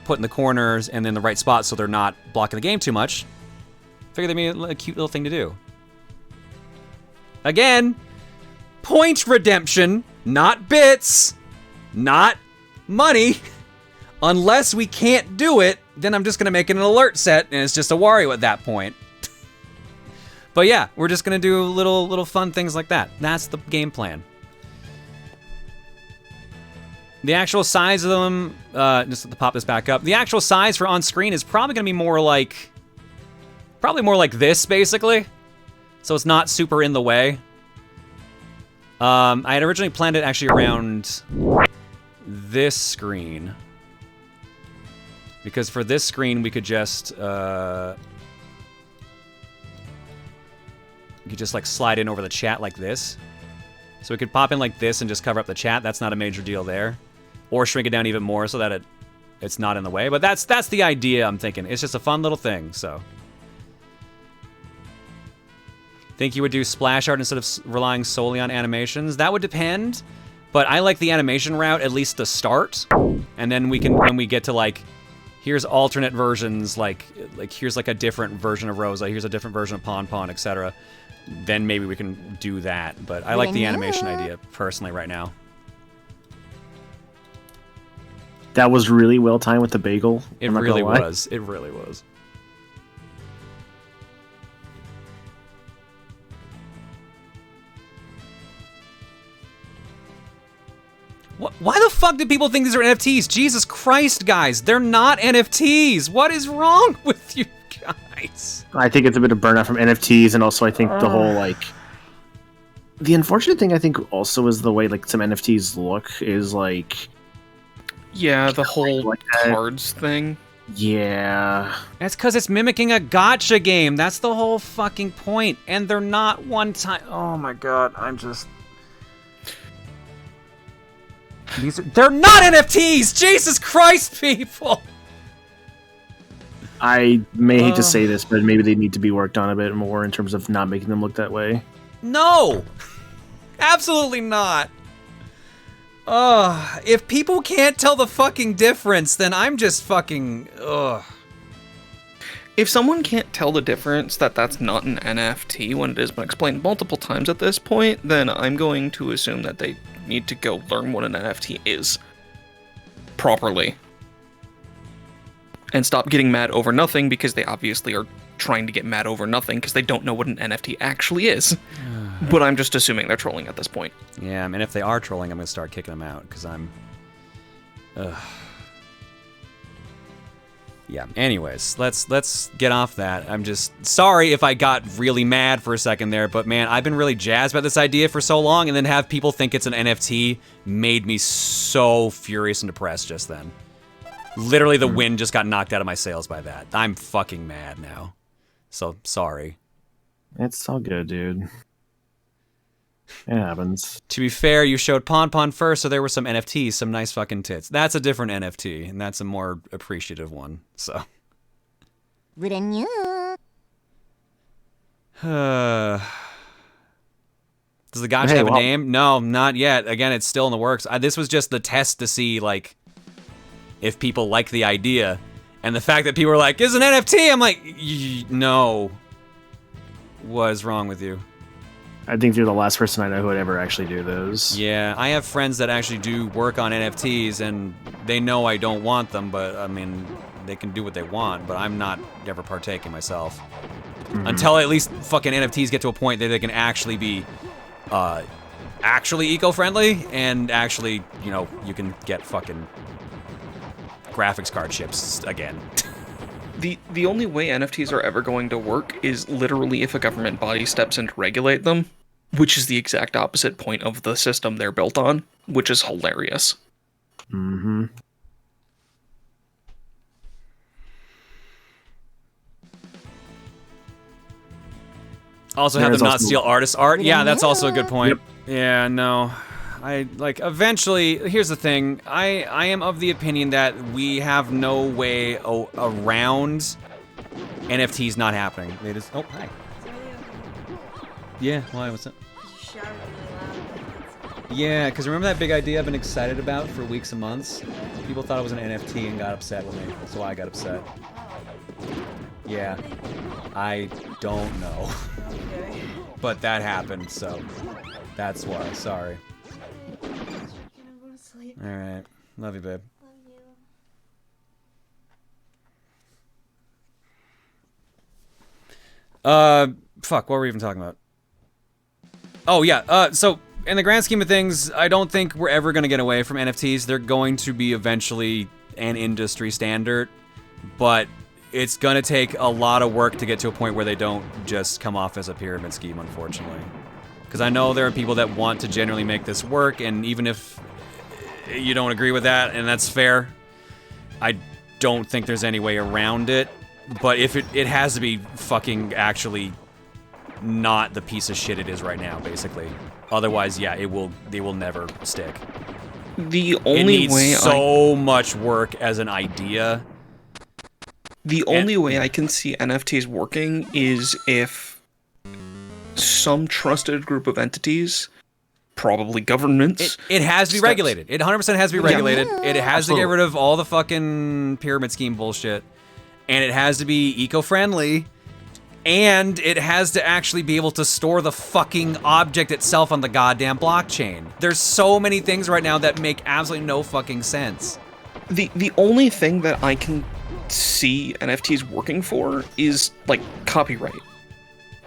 put in the corners and in the right spot so they're not blocking the game too much. Figured they'd be a cute little thing to do. Again, point redemption, not bits, not money. Unless we can't do it, then I'm just gonna make it an alert set, and it's just a Wario at that point. But yeah, we're just gonna do little fun things like that. That's the game plan. The actual size of them, just to pop this back up, the actual size for on screen is probably gonna be more like this, basically. So it's not super in the way. I had originally planned it actually around this screen. Because for this screen, we could just, like slide in over the chat like this. So we could pop in like this and just cover up the chat. That's not a major deal there. Or shrink it down even more so that it's not in the way. But that's the idea I'm thinking. It's just a fun little thing, so. Think you would do splash art instead of relying solely on animations? That would depend, but I like the animation route, at least to start. And then we can, when we get to like, here's alternate versions, like here's like a different version of Rosa, here's a different version of Pon, etc. Then maybe we can do that. But I like the animation idea personally right now. That was really well timed with the bagel. It really was. It really was. Why the fuck do people think these are NFTs? Jesus Christ, guys. They're not NFTs. What is wrong with you guys? I think it's a bit of burnout from NFTs, and also I think the whole, like... The unfortunate thing, I think, also is the way, like, some NFTs look is, like... Yeah, the whole like cards thing. Yeah. That's because it's mimicking a gacha game. That's the whole fucking point. And they're not one time... Oh my god, I'm just... They're not NFTs! Jesus Christ, people! I may hate to say this, but maybe they need to be worked on a bit more in terms of not making them look that way. No! Absolutely not. If people can't tell the fucking difference, then I'm just fucking... If someone can't tell the difference that that's not an NFT when it has been explained multiple times at this point, then I'm going to assume that they need to go learn what an NFT is properly. And stop getting mad over nothing, because they obviously are trying to get mad over nothing because they don't know what an NFT actually is. But I'm just assuming they're trolling at this point. Yeah, I mean, if they are trolling, I'm going to start kicking them out, because I'm... Yeah, anyways, let's get off that. I'm just sorry if I got really mad for a second there, but man, I've been really jazzed about this idea for so long, and then have people think it's an NFT made me so furious and depressed just then. Literally, the wind just got knocked out of my sails by that. I'm fucking mad now. So, sorry. It's all good, dude. It happens. To be fair, you showed Pon first, so there were some NFTs, some nice fucking tits. That's a different NFT, and that's a more appreciative one, so. Does the gacha have a name? No, not yet. Again, it's still in the works. This was just the test to see, like, if people like the idea. And the fact that people were like, it's an NFT! I'm like, no. What is wrong with you? I think you're the last person I know who would ever actually do those. Yeah, I have friends that actually do work on NFTs, and they know I don't want them, but, I mean, they can do what they want, but I'm not ever partaking myself. Until at least fucking NFTs get to a point that they can actually be, actually eco-friendly, and actually, you know, you can get fucking graphics card chips again. The only way NFTs are ever going to work is literally if a government body steps in to regulate them, which is the exact opposite point of the system they're built on, which is hilarious. Mm-hmm. Also have them not steal artist art? Yeah, that's also a good point. Yep. Yeah, no. Eventually, here's the thing. I am of the opinion that we have no way around NFTs not happening. They just... Oh, hi. Yeah, why? What's up? Yeah, because remember that big idea I've been excited about for weeks and months? People thought it was an NFT and got upset with me, so I got upset. Yeah, I don't know. But that happened, so that's why. Sorry. Alright. Love you, babe. Fuck, what were we even talking about? Oh, yeah, so in the grand scheme of things, I don't think we're ever going to get away from NFTs. They're going to be eventually an industry standard, but it's going to take a lot of work to get to a point where they don't just come off as a pyramid scheme, unfortunately. Because I know there are people that want to genuinely make this work, and even if you don't agree with that, and that's fair, I don't think there's any way around it. But if it has to be fucking actually not the piece of shit it is right now, basically. Otherwise, yeah, they will never stick. The only way so much work as an idea. The only way I can see NFTs working is if some trusted group of entities, probably governments. It has to be regulated. It 100% has to be regulated. Yeah. It has to get rid of all the fucking pyramid scheme bullshit. And it has to be eco-friendly. And it has to actually be able to store the fucking object itself on the goddamn blockchain. There's so many things right now that make absolutely no fucking sense. The only thing that I can see NFTs working for is, like, copyright.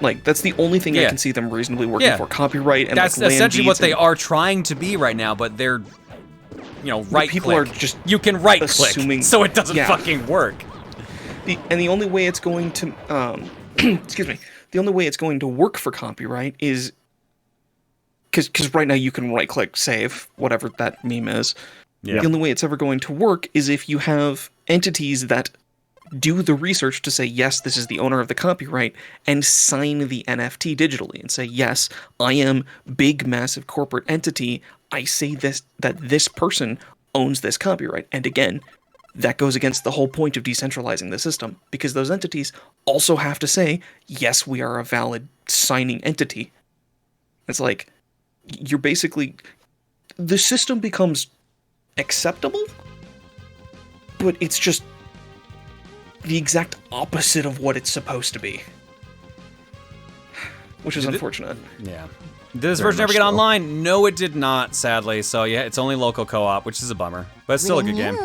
Like, that's the only thing I can see them reasonably working for. Copyright and, that's like, land essentially what deeds they are trying to be right now, but they're, you know, right-click. People are just you can right-click, assuming, so it doesn't fucking work. The only way it's going to, excuse me, the only way it's going to work for copyright is, because right now you can right-click save, whatever that meme is. Yeah. The only way it's ever going to work is if you have entities that do the research to say, yes, this is the owner of the copyright, and sign the NFT digitally and say, yes, I am big, massive corporate entity. I say this, that this person owns this copyright. And again, that goes against the whole point of decentralizing the system, because those entities also have to say, yes, we are a valid signing entity. It's like, you're basically, the system becomes acceptable, but it's just the exact opposite of what it's supposed to be. Which is unfortunate. Yeah. Did this version ever get online? No, it did not, sadly. So yeah, it's only local co-op, which is a bummer. But it's still a good game.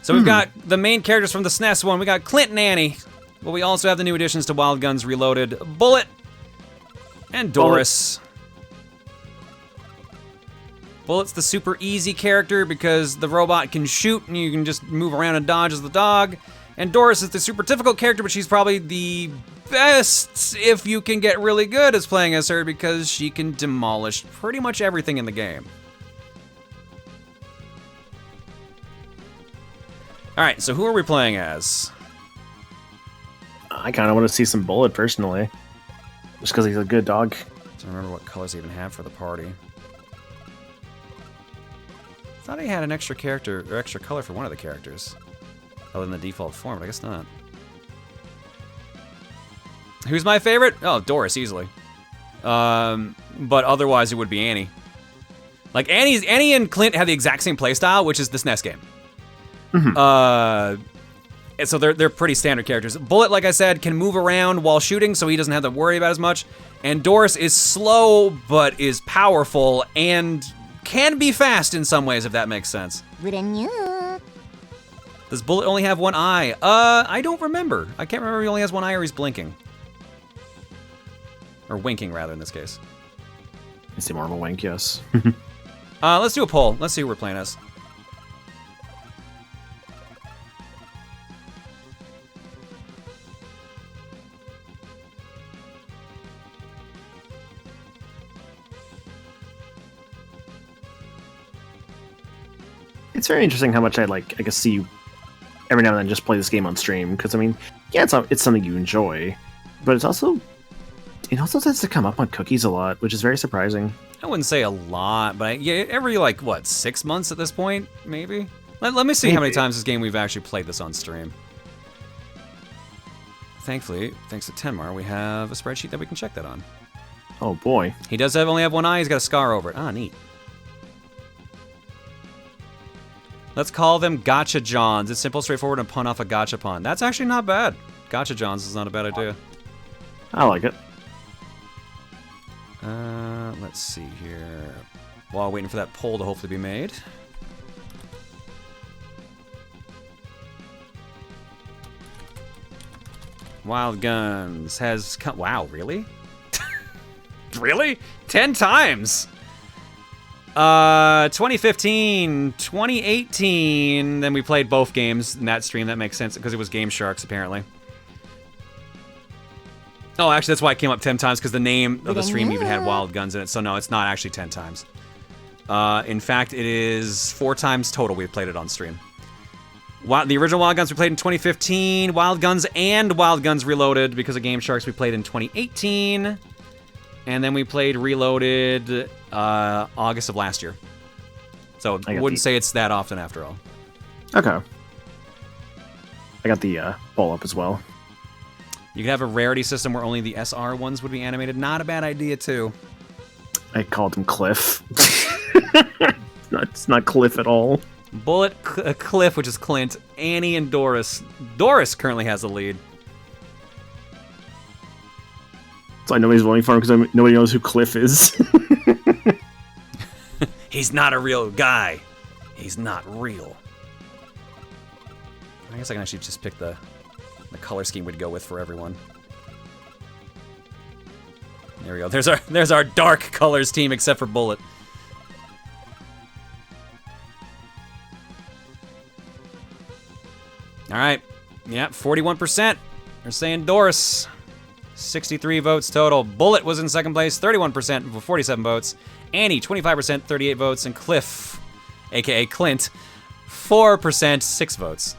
So we've got the main characters from the SNES one. We got Clint and Annie. But we also have the new additions to Wild Guns Reloaded, Bullet and Doris. Bullet's the super easy character because the robot can shoot and you can just move around and dodge as the dog. And Doris is the super difficult character, but she's probably the best if you can get really good as playing as her because she can demolish pretty much everything in the game. Alright, so who are we playing as? I kind of want to see some Bullet, personally. Just because he's a good dog. I don't remember what colors he even had for the party. I thought he had an extra character, or extra color for one of the characters. Other than the default form, but I guess not. Who's my favorite? Oh, Doris, easily. But otherwise it would be Annie. Like, Annie and Clint have the exact same playstyle, which is the SNES game. And so they're pretty standard characters. Bullet, like I said, can move around while shooting, so he doesn't have to worry about as much. And Doris is slow, but is powerful, and can be fast in some ways, if that makes sense. Does Bullet only have one eye? I don't remember. I can't remember if he only has one eye or he's blinking. Or winking, rather, in this case. It's more of a wink, yes. Let's do a poll. Let's see who we're playing as. It's very interesting how much I guess see you every now and then just play this game on stream, because I mean, yeah, it's something you enjoy, but it also tends to come up on cookies a lot, which is very surprising. I wouldn't say a lot, but yeah, every like what, 6 months at this point, maybe. Let me see how many times this game we've actually played this on stream. Thankfully, thanks to Tenmar, we have a spreadsheet that we can check that on. Oh boy, he does only have one eye. He's got a scar over it. Ah, neat. Let's call them Gotcha Johns. It's simple, straightforward, and pun off a gachapon. That's actually not bad. Gotcha Johns is not a bad idea. I like it. Let's see here. While waiting for that poll to hopefully be made. Wild Guns has come. Wow, really? Really? 10 times! 2015, 2018, then we played both games in that stream. That makes sense, because it was Game Sharks, apparently. Oh, actually, that's why it came up 10 times, because the name of the stream even had Wild Guns in it. So no, it's not actually 10 times. In fact, it is 4 times total we've played it on stream. The original Wild Guns we played in 2015, Wild Guns and Wild Guns Reloaded, because of Game Sharks we played in 2018. And then we played Reloaded August of last year. So I wouldn't say it's that often after all. Okay. I got the poll up as well. You could have a rarity system where only the SR ones would be animated. Not a bad idea, too. I called him Cliff. It's not Cliff at all. Bullet, Cliff, which is Clint, Annie, and Doris. Doris currently has the lead. So nobody's voting for him because nobody knows who Cliff is. He's not a real guy. He's not real. I guess I can actually just pick the color scheme we'd go with for everyone. There we go. There's our dark colors team, except for Bullet. All right. Yeah, 41%. They're saying Doris. 63 votes total. Bullet was in second place, 31% with 47 votes. Annie, 25%, 38 votes. And Cliff, a.k.a. Clint, 4%, 6 votes.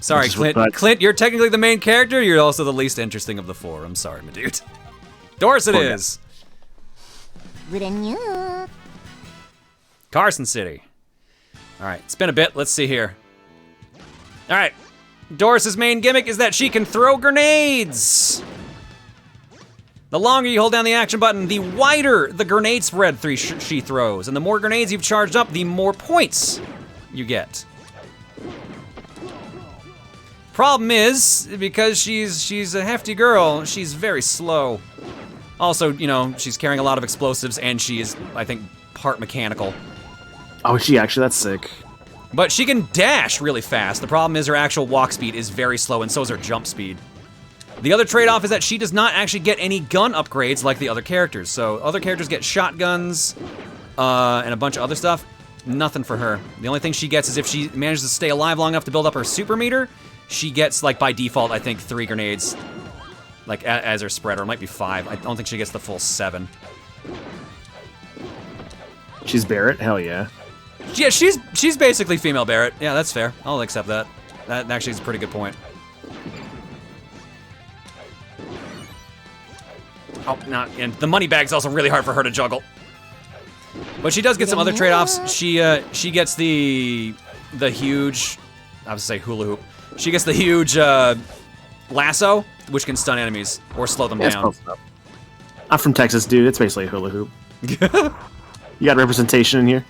Sorry, Clint. Clint, you're technically the main character. You're also the least interesting of the 4. I'm sorry, my dude. Doris it is. Carson City. All right, it's been a bit. Let's see here. All right. Doris's main gimmick is that she can throw grenades. The longer you hold down the action button, the wider the grenade spread she throws. And the more grenades you've charged up, the more points you get. Problem is, because she's a hefty girl, she's very slow. Also, you know, she's carrying a lot of explosives, and she is, I think, part mechanical. Oh, she actually? That's sick. But she can dash really fast. The problem is her actual walk speed is very slow, and so is her jump speed. The other trade-off is that she does not actually get any gun upgrades like the other characters. So other characters get shotguns and a bunch of other stuff. Nothing for her. The only thing she gets is if she manages to stay alive long enough to build up her super meter, she gets, like, by default, I think, 3 grenades, like, as her spread, or it might be 5. I don't think she gets the full 7. She's Barrett? Hell yeah. Yeah, she's basically female Barrett. Yeah, that's fair. I'll accept that. That actually is a pretty good point. Oh, no, and the money bag's also really hard for her to juggle. But she does get some other trade-offs. She gets the huge, I would say hula hoop. She gets the huge lasso, which can stun enemies or slow them down. I'm from Texas, dude. It's basically a hula hoop. You got representation in here?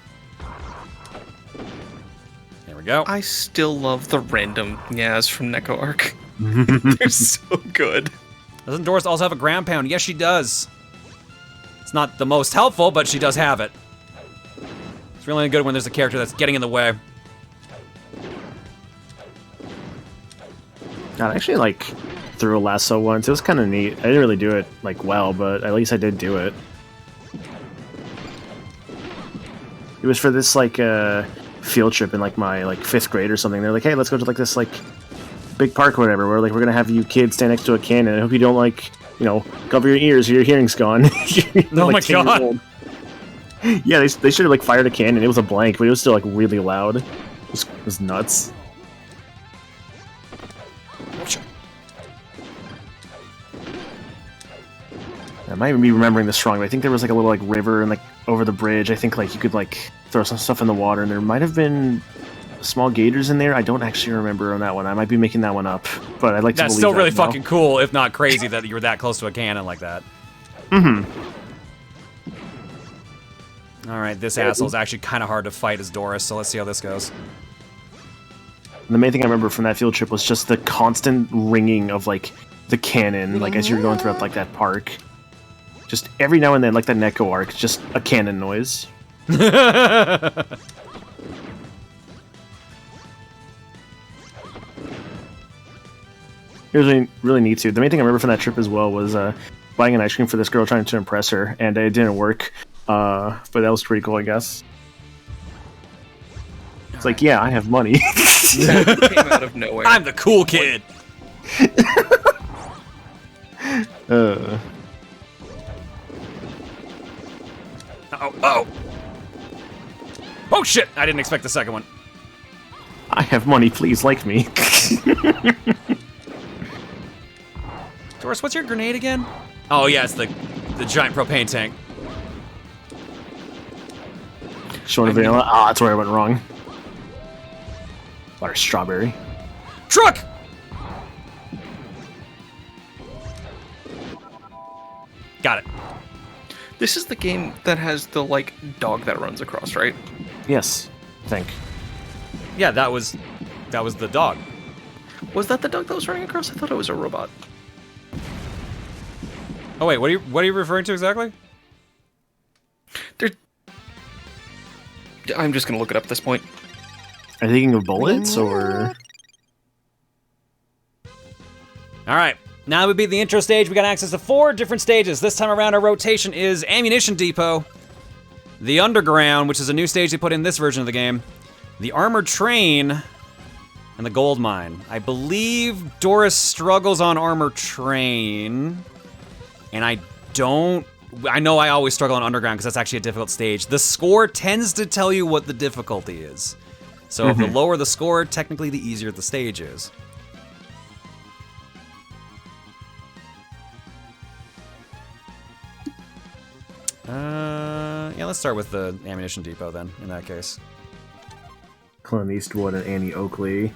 There we go. I still love the random Nyaz from Neko Arc. They're so good. Doesn't Doris also have a ground pound? Yes, she does. It's not the most helpful, but she does have it. It's really good when there's a character that's getting in the way. God, I actually, like, threw a lasso once. It was kind of neat. I didn't really do it, like, well, but at least I did do it. It was for this, like, field trip in, like, my, like, 5th grade or something. They're like, hey, let's go to, like, this, like, big park or whatever, where, like, we're gonna have you kids stand next to a cannon. I hope you don't, like, you know, cover your ears or your hearing's gone. Oh my god! Yeah, they should have, like, fired a cannon. It was a blank, but it was still, like, really loud. It was nuts. I might even be remembering this wrong, but I think there was, like, a little, like, river and, like, over the bridge. I think, like, you could, like, throw some stuff in the water, and there might have been small gators in there. I don't actually remember on that one. I might be making that one up, but I'd like to believe that's still really that, fucking cool, if not crazy, that you were that close to a cannon like that. Mm-hmm. All right, this asshole's actually kind of hard to fight as Doris, so let's see how this goes. And the main thing I remember from that field trip was just the constant ringing of like the cannon, like as you're going throughout like that park. Just every now and then, like that Neko arc, just a cannon noise. It was really neat too. The main thing I remember from that trip as well was buying an ice cream for this girl, trying to impress her, and it didn't work. But that was pretty cool, I guess. It's like, yeah, I have money. That came out of nowhere. I'm the cool kid. Oh. Oh shit! I didn't expect the second one. I have money, please like me. Doris, what's your grenade again? Oh yeah, it's the giant propane tank. Short of vanilla. Ah, that's where I went wrong. Or strawberry. Truck! Got it. This is the game that has the, like, dog that runs across, right? Yes, I think. Yeah, that was the dog. Was that the dog that was running across? I thought it was a robot. Oh wait, what are you referring to exactly? I'm just gonna look it up at this point. Are you thinking of bullets, or...? Alright, now that we beat the intro stage, we got access to 4 different stages. This time around, our rotation is Ammunition Depot, the Underground, which is a new stage they put in this version of the game, the Armored Train, and the Gold Mine. I believe Doris struggles on Armored Train, and I know I always struggle on Underground because that's actually a difficult stage. The score tends to tell you what the difficulty is. So if the lower the score, technically the easier the stage is. Yeah, let's start with the Ammunition Depot then, in that case. Clint Eastwood and Annie Oakley.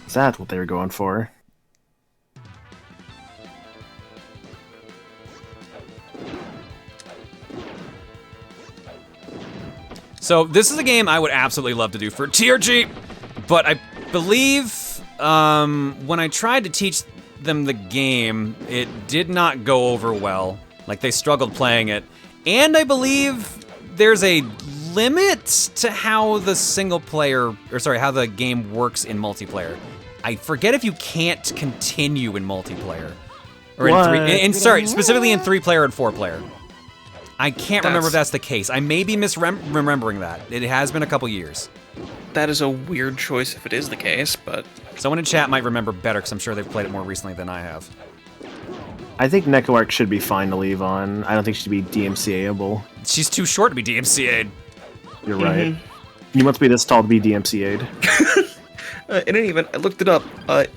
Is that what they were going for? So this is a game I would absolutely love to do for TRG, but I believe when I tried to teach them the game, it did not go over well. Like, they struggled playing it. And I believe there's a limit to how the how the game works in multiplayer. I forget if you can't continue in multiplayer. Or specifically in 3-player and 4-player. I can't remember if that's the case. I may be misremembering that. It has been a couple years. That is a weird choice if it is the case, but... Someone in chat might remember better, because I'm sure they've played it more recently than I have. I think Neko Arc should be fine to leave on. I don't think she should be DMCA-able. She's too short to be DMCA'd. You're right. You must be this tall to be DMCA'd. In any event, I looked it up.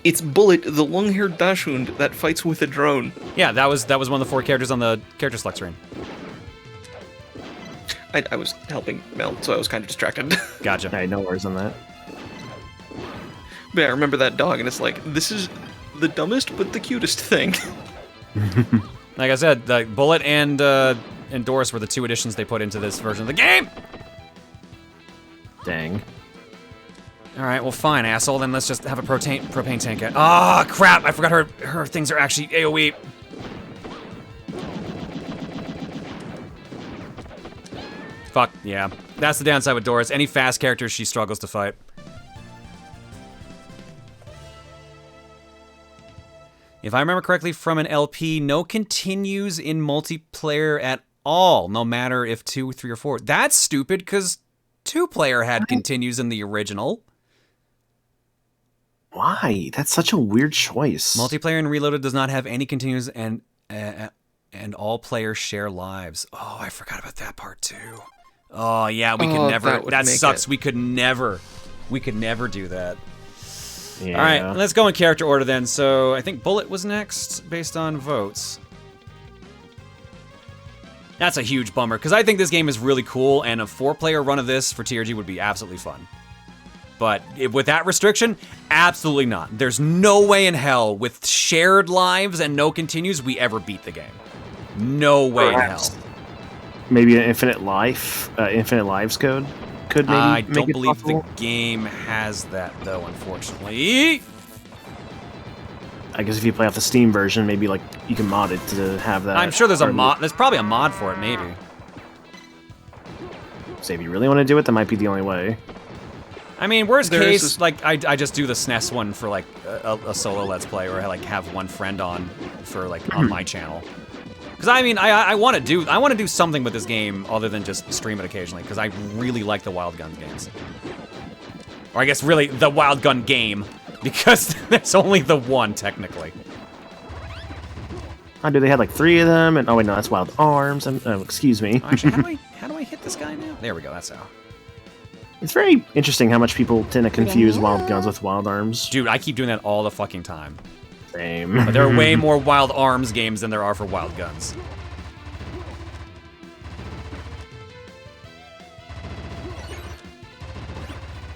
It's Bullet, the long-haired dachshund that fights with a drone. Yeah, that was one of the 4 characters on the character select screen. I was helping Mel, so I was kind of distracted. Gotcha. Hey, no worries on that. But yeah, I remember that dog, and it's like, this is the dumbest but the cutest thing. Like I said, the Bullet and Doris were the 2 additions they put into this version of the game! Dang. Alright, well fine, asshole, then let's just have a propane tank. Ah, crap! I forgot her things are actually AoE. Fuck, yeah. That's the downside with Doris. Any fast characters, she struggles to fight. If I remember correctly from an LP, no continues in multiplayer at all, no matter if 2, 3, or 4. That's stupid, because 2-player had continues in the original. Why? That's such a weird choice. Multiplayer in Reloaded does not have any continues, and all players share lives. Oh, I forgot about that part too. Oh yeah, we could never. That sucks. We could never do that. Yeah. All right, let's go in character order then. So I think Bullet was next, based on votes. That's a huge bummer, because I think this game is really cool, and a 4-player run of this for TRG would be absolutely fun. But with that restriction, absolutely not. There's no way in hell, with shared lives and no continues, we ever beat the game. No way in hell. maybe an infinite lives code could maybe I make don't it believe possible. the game has that, though, unfortunately. I guess if you play off the Steam version, maybe like you can mod it to have that. I'm sure there's a or- mod. There's probably a mod for it, maybe. So if you really want to do it, that might be the only way. I mean, worst There case, is like I just do the SNES one for like a solo Let's Play, or I like have one friend on for like on my channel. Because I mean, I want to do something with this game other than just stream it occasionally. Because I really like the Wild Gun games, or I guess really the Wild Gun game, because there's only the one technically. Oh, dude, they had like 3 of them, and oh wait, no, that's Wild Arms. Excuse me. Actually, how do I hit this guy now? There we go. That's how. It's very interesting how much people tend to confuse Wild Guns with Wild Arms. Dude, I keep doing that all the fucking time. Same. But there are way more Wild Arms games than there are for Wild Guns.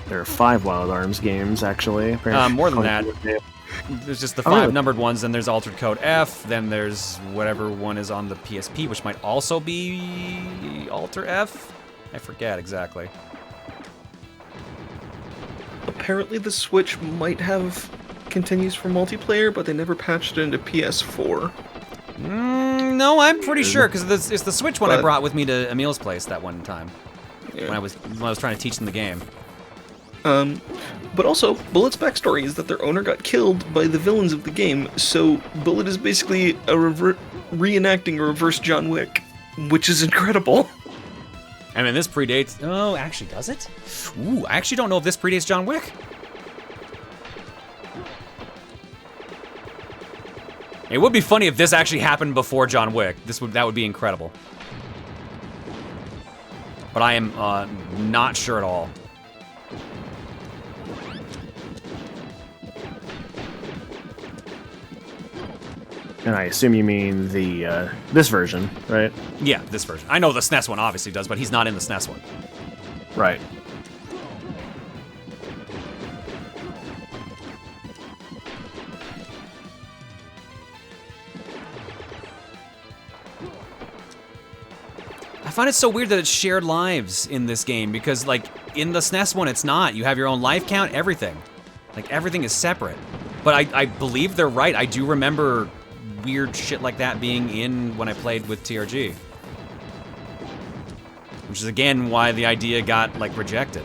There are 5 Wild Arms games, actually. More than that. There's just the 5 really? numbered ones, then there's Altered Code F, then there's whatever one is on the PSP, which might also be Alter F? I forget exactly. Apparently the Switch might have continues for multiplayer, but they never patched it into PS4. No, I'm pretty sure, because it's the Switch one I But- brought with me to Emil's place that one time. When I was trying to teach them the game. But also, Bullet's backstory is that their owner got killed by the villains of the game, so Bullet is basically a reenacting a reverse John Wick, which is incredible. I mean, this predates... Oh, actually, does it? Ooh, I actually don't know if this predates John Wick. It would be funny if this actually happened before John Wick. That would be incredible. But I am not sure at all. And I assume you mean the this version, right? Yeah, this version. I know the SNES one obviously does, but he's not in the SNES one. Right. I find it so weird that it's shared lives in this game, because like in the SNES one it's not. You have your own life count, everything. Like everything is separate. But I believe they're right. I do remember weird shit like that being in when I played with TRG. Which is again why the idea got like rejected.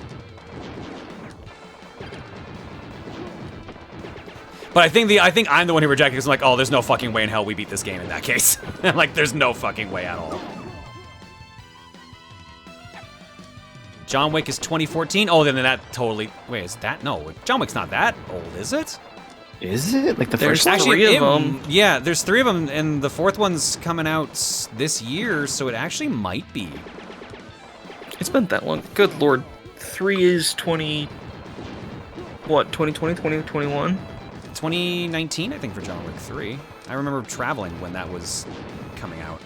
But I think I'm the one who rejected it because I'm like, oh, there's no fucking way in hell we beat this game in that case. Like, there's no fucking way at all. John Wick is 2014. Oh, then that totally... Wait, is that... No, John Wick's not that old, is it? Is it? Like the There's first three of them. Yeah, there's 3 of them, and the 4th one's coming out this year, so it actually might be. It's been that long. Good lord. 3 is 20... What, 2020, 2021? 2019, I think, for John Wick 3. I remember traveling when that was coming out.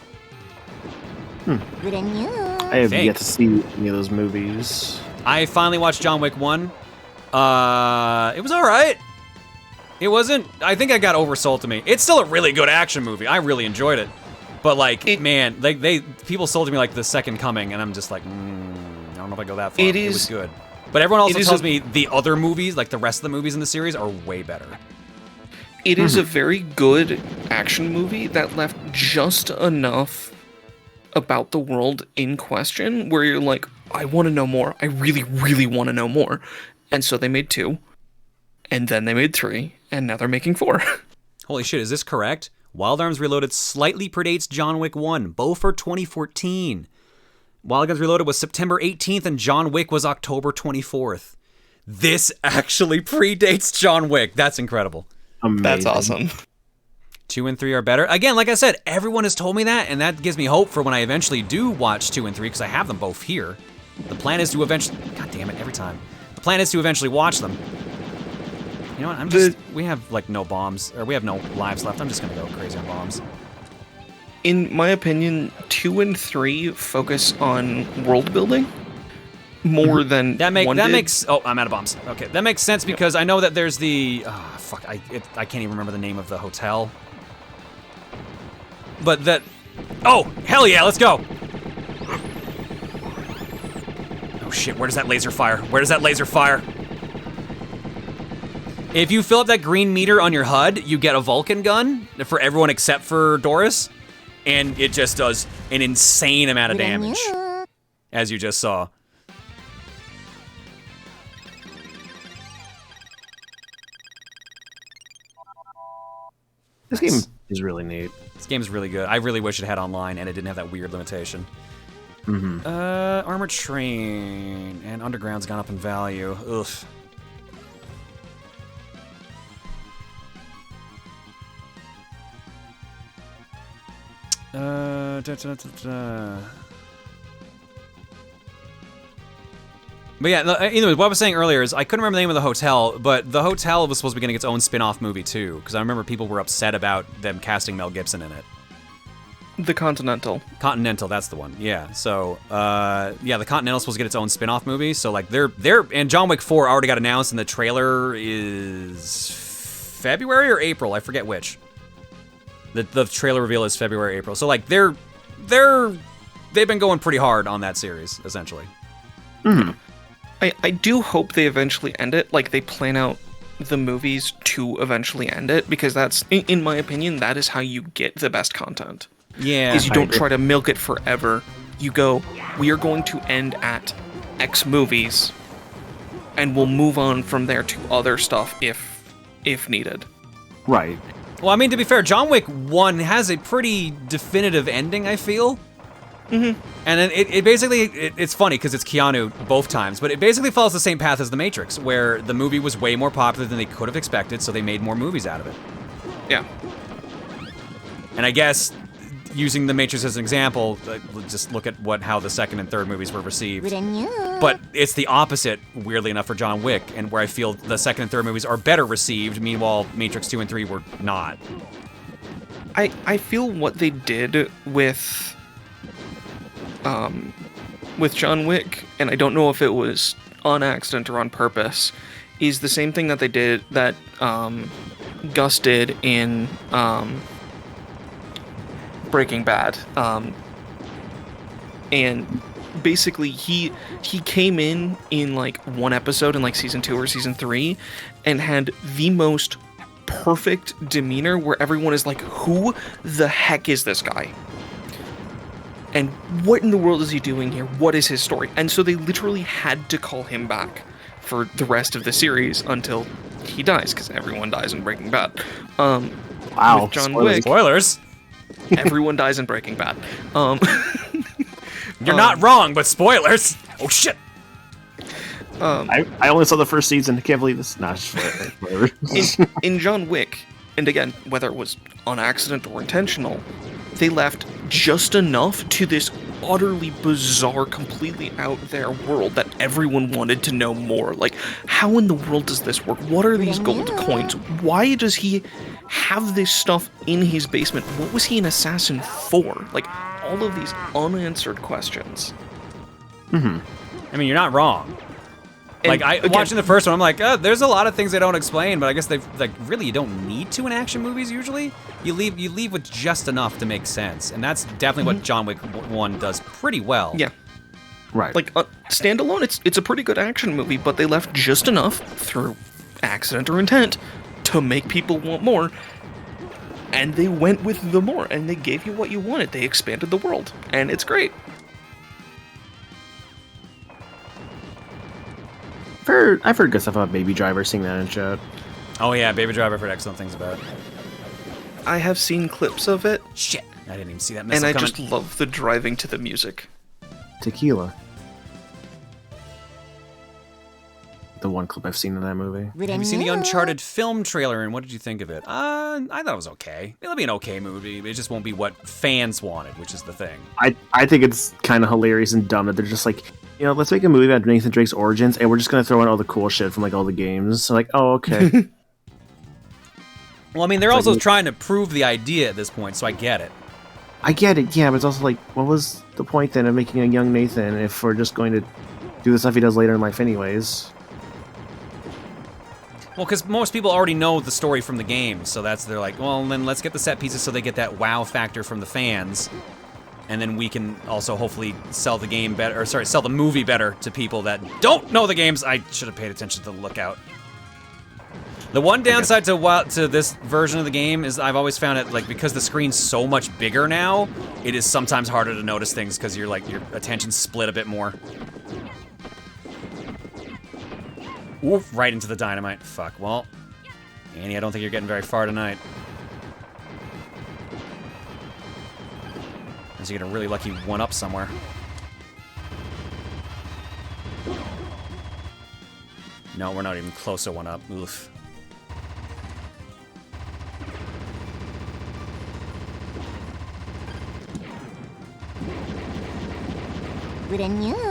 I have yet to see any of those movies. I finally watched John Wick 1. It was alright. It wasn't... I think I got oversold to me. It's still a really good action movie. I really enjoyed it. But, like, man, people sold to me like The Second Coming, and I'm just like, I don't know if I go that far. It was good. But everyone also tells me the other movies, like the rest of the movies in the series, are way better. It is a very good action movie that left just enough about the world in question where you're like, I want to know more. I really, really want to know more. And so they made 2, and then they made 3, and now they're making 4. Holy shit, is this correct? Wild Arms Reloaded slightly predates John Wick 1, both for 2014. Wild Guns Reloaded was September 18th, and John Wick was October 24th. This actually predates John Wick. That's incredible. Amazing. That's awesome. 2 and 3 are better. Again, like I said, everyone has told me that, and that gives me hope for when I eventually do watch 2 and 3, because I have them both here. The plan is to eventually... God damn it, every time. The plan is to eventually watch them. You know what, we have, like, no bombs, or we have no lives left. I'm just gonna go crazy on bombs. In my opinion, 2 and 3 focus on world building more than that one did. makes... Oh, I'm out of bombs. Okay, that makes sense because I know that there's the... fuck, I can't even remember the name of the hotel. But that... Oh, hell yeah, let's go! shit, where does that laser fire? Where does that laser fire? If you fill up that green meter on your HUD, you get a Vulcan gun for everyone except for Doris, and it just does an insane amount of damage, as you just saw. This game is really neat. This game is really good. I really wish it had online and it didn't have that weird limitation. Mm-hmm. Armored Train and Underground's gone up in value. Ugh. But yeah, anyway, what I was saying earlier is I couldn't remember the name of the hotel, but the hotel was supposed to be getting its own spin-off movie too, because I remember people were upset about them casting Mel Gibson in it. The Continental. Continental, that's the one. Yeah. So, yeah, the Continental's supposed to get its own spin-off movie. So, like, they're and John Wick 4 already got announced, and the trailer is February or April. I forget which. The trailer reveal is February, April. So, like, they've been going pretty hard on that series, essentially. Mm-hmm. I do hope they eventually end it. Like, they plan out the movies to eventually end it, because that's, in my opinion, that is how you get the best content. Yeah. Is you don't try to milk it forever. You go, we are going to end at X movies, and we'll move on from there to other stuff if needed. Right. Well, I mean, to be fair, John Wick 1 has a pretty definitive ending, I feel. Mm-hmm. And it basically, it's funny because it's Keanu both times, but it basically follows the same path as The Matrix, where the movie was way more popular than they could have expected, so they made more movies out of it. Yeah. And I guess, using The Matrix as an example, just look at how the second and third movies were received. But it's the opposite, weirdly enough, for John Wick, and where I feel the second and third movies are better received, meanwhile Matrix 2 and 3 were not. I feel what they did with John Wick, and I don't know if it was on accident or on purpose, is the same thing that they did, that Gus did in Breaking Bad. And basically he came in like one episode in like season 2 or season 3 and had the most perfect demeanor where everyone is like, who the heck is this guy? And what in the world is he doing here? What is his story? And so they literally had to call him back for the rest of the series until he dies, because everyone dies in Breaking Bad. Wow. With John Wick, spoilers. Everyone dies in Breaking Bad. You're not wrong, but spoilers. Oh shit. I only saw the first season. I can't believe this. Nah, whatever. in John Wick, and again, whether it was on accident or intentional, they left just enough to this utterly bizarre, completely out there world that everyone wanted to know more. Like, how in the world does this work? What are these gold coins? Why does he have this stuff in his basement? What was he an assassin for? Like, all of these unanswered questions. Mm-hmm. I mean, you're not wrong. Like, watching the first one, I'm like, there's a lot of things they don't explain, but I guess really, you don't need to in action movies usually. You leave with just enough to make sense, and that's definitely what John Wick 1 does pretty well. Yeah. Right. Like, standalone, it's a pretty good action movie, but they left just enough, through accident or intent, to make people want more, and they went with the more, and they gave you what you wanted. They expanded the world, and it's great. I've heard good stuff about Baby Driver, seeing that in chat. Oh yeah, Baby Driver, I've heard excellent things about. I have seen clips of it. Shit, I didn't even see that missile and I coming. just love the driving to the music. Tequila. The one clip I've seen in that movie. Have you seen the Uncharted film trailer, and what did you think of it? I thought it was okay. It'll be an okay movie, but it just won't be what fans wanted, which is the thing. I think it's kind of hilarious and dumb that they're just like, let's make a movie about Nathan Drake's origins, and we're just going to throw in all the cool shit from, like, all the games. So, like, oh, okay. Well, I mean, they're also trying to prove the idea at this point, so I get it. I get it, yeah, but it's also like, what was the point, then, of making a young Nathan if we're just going to do the stuff he does later in life anyways? Well, because most people already know the story from the game, so they're like, well, then let's get the set pieces so they get that wow factor from the fans. and then we can also hopefully sell the game better, or sorry, sell the movie better to people that don't know the games. I should have paid attention to the lookout. The one downside to this version of the game is I've always found it, like, because the screen's so much bigger now, it is sometimes harder to notice things because you're like, your attention's split a bit more. Oof, right into the dynamite. Fuck, well, Annie, I don't think you're getting very far tonight. Unless you get a really lucky one-up somewhere. No, we're not even close to one-up. Oof. Come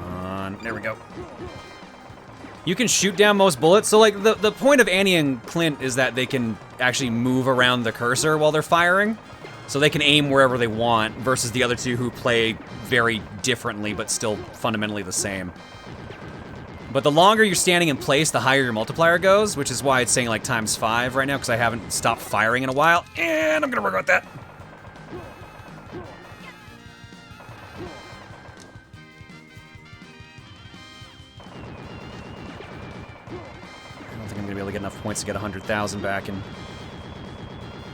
on, there we go. You can shoot down most bullets, so like the point of Annie and Clint is that they can actually move around the cursor while they're firing. So they can aim wherever they want, versus the other two who play very differently but still fundamentally the same. But the longer you're standing in place, the higher your multiplier goes, which is why it's saying like ×5 right now, because I haven't stopped firing in a while, and I'm gonna regret that. I don't think I'm gonna be able to get enough points to get 100,000 back and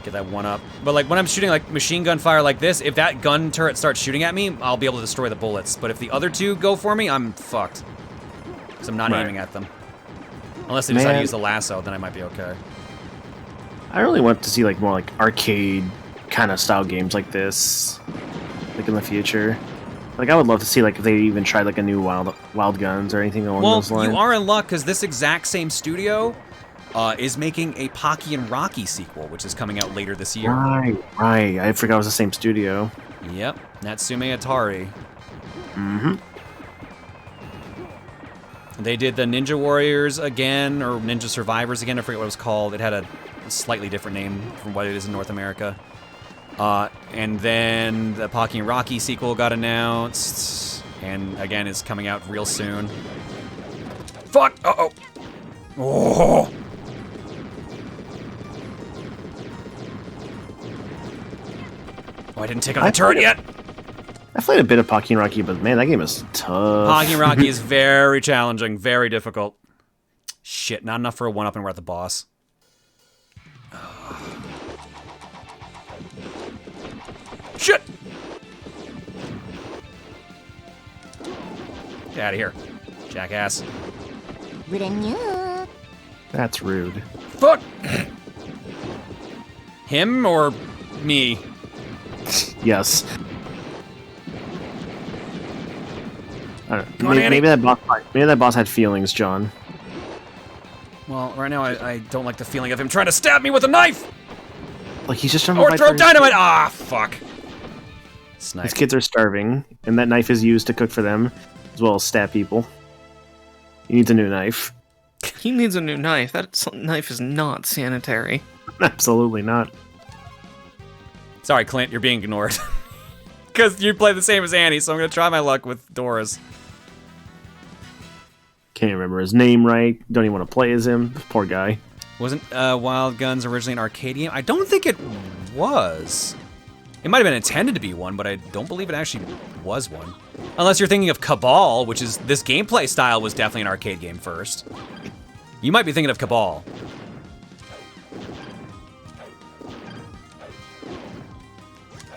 get that one up. But like when I'm shooting like machine gun fire like this, if that gun turret starts shooting at me, I'll be able to destroy the bullets. But if the other two go for me, I'm fucked. Because I'm not aiming at them. Unless they decide to use the lasso, then I might be okay. I really want to see like more like arcade kind of style games like this, like in the future. Like I would love to see like if they even tried like a new Wild Guns or anything along those lines. Well, you are in luck because this exact same studio is making a Pocky and Rocky sequel, which is coming out later this year. Right. I forgot it was the same studio. Yep, Natsume Atari. Mm-hmm. They did the Ninja Warriors again, or Ninja Survivors again. I forget what it was called. It had a slightly different name from what it is in North America. And then the Pocky and Rocky sequel got announced, and again is coming out real soon. Fuck! Uh-oh! Oh! Oh, I didn't take on the turret yet! I played a bit of Pocky and Rocky, but man, that game is tough. Pocky and Rocky is very challenging, very difficult. Shit, not enough for a one-up and we're at the boss. Shit! Get out of here, jackass. That's rude. Fuck! Him or me? Yes. I don't know. Maybe that boss had feelings, John. Well, right now I don't like the feeling of him trying to stab me with a knife! Like he's just trying to or throw dynamite! Ah, fuck! These kids are starving, and that knife is used to cook for them, as well as stab people. He needs a new knife. He needs a new knife. That knife is not sanitary. Absolutely not. Sorry, Clint, you're being ignored. Because you play the same as Annie, so I'm going to try my luck with Doris. Can't remember his name right. Don't even want to play as him. Poor guy. Wasn't Wild Guns originally an arcade game? I don't think it was. It might have been intended to be one, but I don't believe it actually was one. Unless you're thinking of Cabal, which is... This gameplay style was definitely an arcade game first. You might be thinking of Cabal.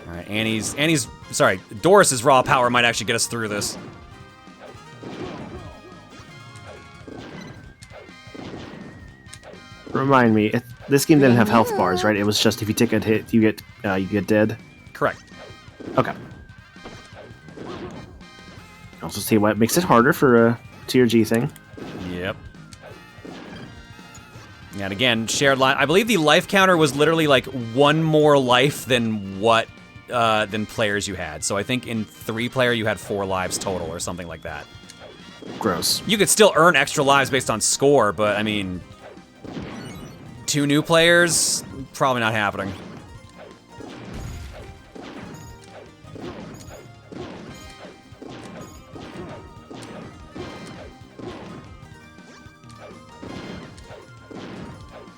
Alright, Annie's... Sorry, Doris's raw power might actually get us through this. Remind me, this game didn't have health bars, right? It was just if you take a hit, you get dead. Correct. Okay. Also see what makes it harder for a tier G thing. Yep. And again, shared life. I believe the life counter was literally like one more life than what than players you had. So I think in 3-player you had 4 lives total or something like that. Gross. You could still earn extra lives based on score, but I mean, 2 new players, probably not happening.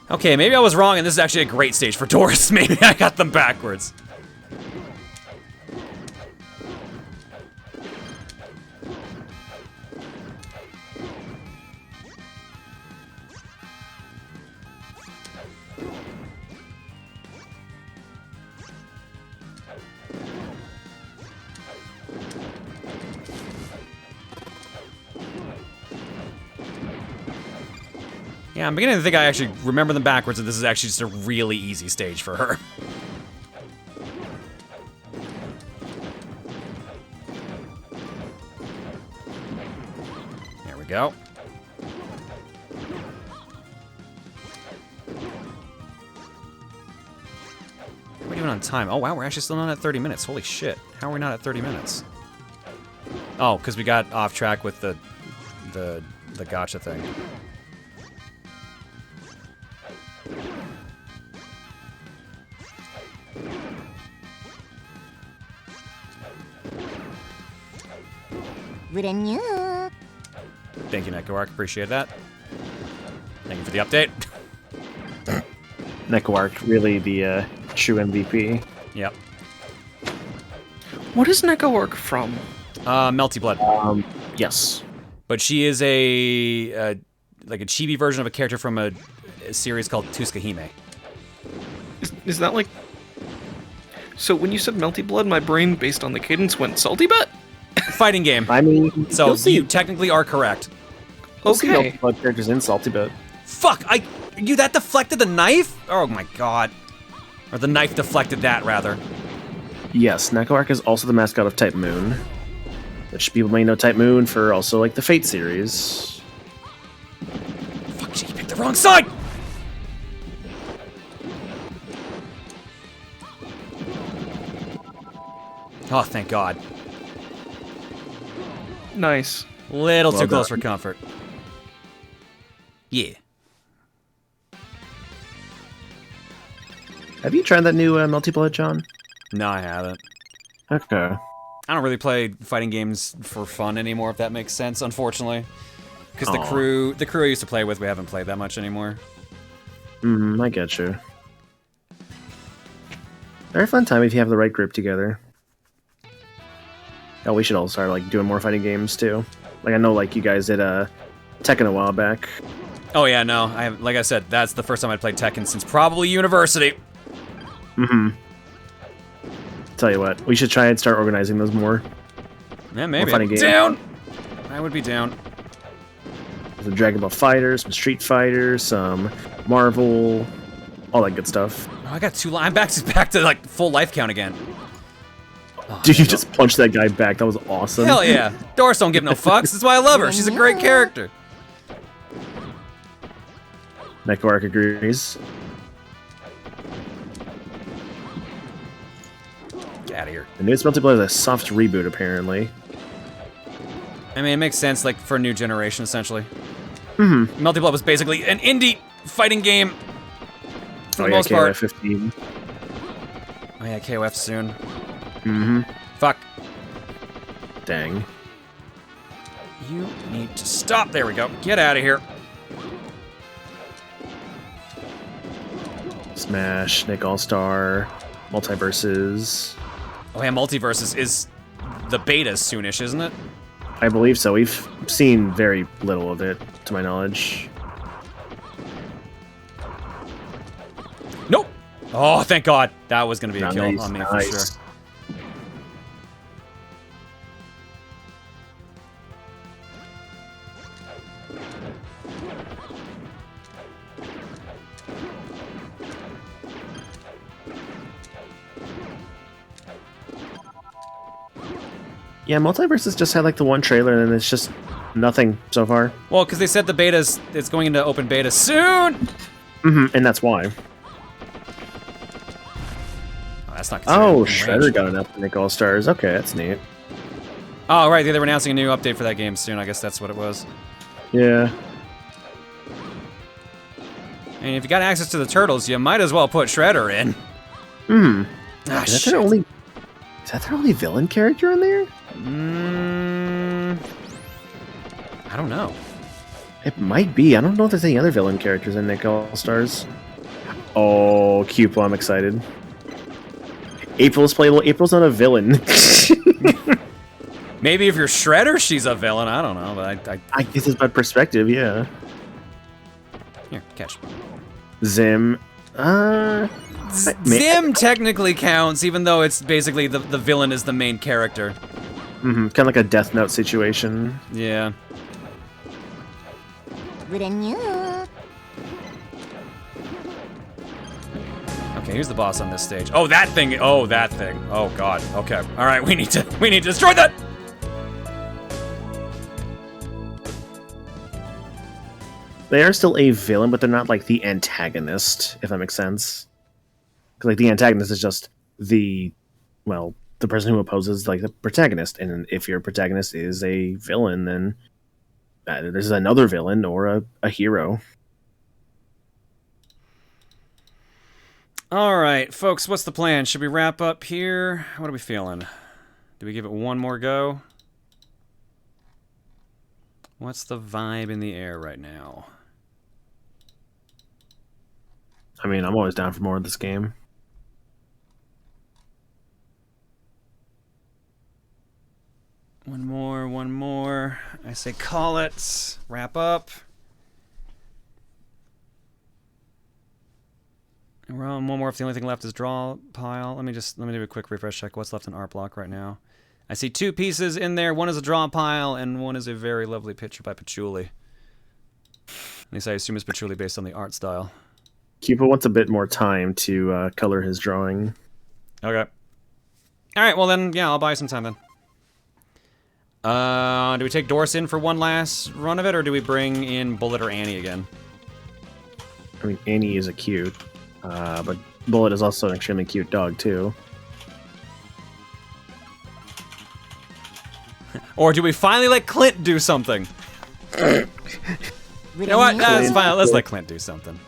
Okay, maybe I was wrong and this is actually a great stage for Doris. Maybe I got them backwards. Yeah, I'm beginning to think I actually remember them backwards, and this is actually just a really easy stage for her. There we go. What are we doing on time? Oh, wow, we're actually still not at 30 minutes. Holy shit. How are we not at 30 minutes? Oh, because we got off track with the gotcha thing. Thank you, Nekoark. Appreciate that. Thank you for the update. Nekoark, really the true MVP. Yep. What is Nekoark from? Melty Blood. Yes. But she is a like a chibi version of a character from a series called Tsukuhime. Is that like... So when you said Melty Blood, my brain, based on the cadence, went Salty Butt? Fighting game. I mean, so you technically are correct. Okay. Blood characters in Salty Butt. Fuck! That deflected the knife? Oh my god. Or the knife deflected that, rather. Yes, Nekoark is also the mascot of Type Moon, which people may know Type Moon for also like the Fate series. Fuck, she picked the wrong side! Oh, thank God. Nice. Little Well too close done. for comfort. Yeah. Have you tried that new Melty Blood, John? No, I haven't. Okay. I don't really play fighting games for fun anymore, if that makes sense, unfortunately. Because the Aw. crew I used to play with, we haven't played that much anymore. I get you. Very fun time if you have the right group together. Oh, we should all start like doing more fighting games too. Like I know, like you guys did Tekken a while back. Oh yeah, no, I have, like I said, that's the first time I'd played Tekken since probably university. Tell you what, we should try and start organizing those more. Yeah, maybe. Fighting games. Down! I would be down. Some Dragon Ball Fighters, some Street Fighters, some Marvel, all that good stuff. Oh, I got too long. I'm back to like full life count again. Oh, Dude, you just punched that guy back. That was awesome. Hell yeah. Doris don't give no fucks. That's why I love her. She's a great character. Nekoark agrees. Get out of here. The newest Melty Blood is a soft reboot, apparently. I mean, it makes sense, like, for a new generation, essentially. Melty Blood was basically an indie fighting game. For the most part. KOF 15. Oh yeah, KOF soon. Fuck. Dang. You need to stop. There we go. Get out of here. Smash, Nick All-Star, Multiverses. Oh yeah, Multiverses is the beta soonish, isn't it? I believe so. We've seen very little of it, to my knowledge. Nope. Oh, thank God. That was going to be a kill Nice, on me nice. for sure. Yeah, Multiverses just had like the one trailer and it's just nothing so far. Well, because they said the beta's it's going into open beta soon. And that's why. Oh, that's not. Oh, considered Shredder got an up to Nick All-Stars. Okay, that's neat. Oh, right. They were announcing a new update for that game soon. I guess that's what it was. Yeah. And if you got access to the turtles, you might as well put Shredder in. Ah, Is that shit. their only villain character in there? I don't know. It might be. I don't know if there's any other villain characters in Nick All-Stars. Oh, Cuplo, I'm excited. April's playable. April's not a villain. Maybe if you're Shredder, she's a villain. I don't know, but I guess it's my perspective, yeah. Here, catch. Zim. Zim technically counts, even though it's basically the villain is the main character. Kind of like a Death Note situation. Yeah. who's the boss on this stage? Oh, that thing. Oh, that thing. Oh God. Okay. All right, we need to destroy that. They are still a villain, but they're not like the antagonist, if that makes sense. 'Cause, like, the antagonist is just the person who opposes like the protagonist, and if your protagonist is a villain, then there's another villain or a hero. All right, folks, what's the plan? Should we wrap up here? What are we feeling? Do we give it one more go? What's the vibe in the air right now? I mean, I'm always down for more of this game. One more. I say call it. Wrap up. And we're on one more if the only thing left is draw pile. Let me do a quick refresh check. What's left in art block right now? I see 2 pieces in there. One is a draw pile, and one is a very lovely picture by Patchouli. At least I assume it's Patchouli based on the art style. Cuba wants a bit more time to color his drawing. Okay. All right, well then, yeah, I'll buy some time then. Do we take Doris in for one last run of it, or do we bring in Bullet or Annie again? I mean, Annie is a cute, but Bullet is also an extremely cute dog, too. Or do we finally let Clint do something? You know what? That's fine. Let's let Clint do something.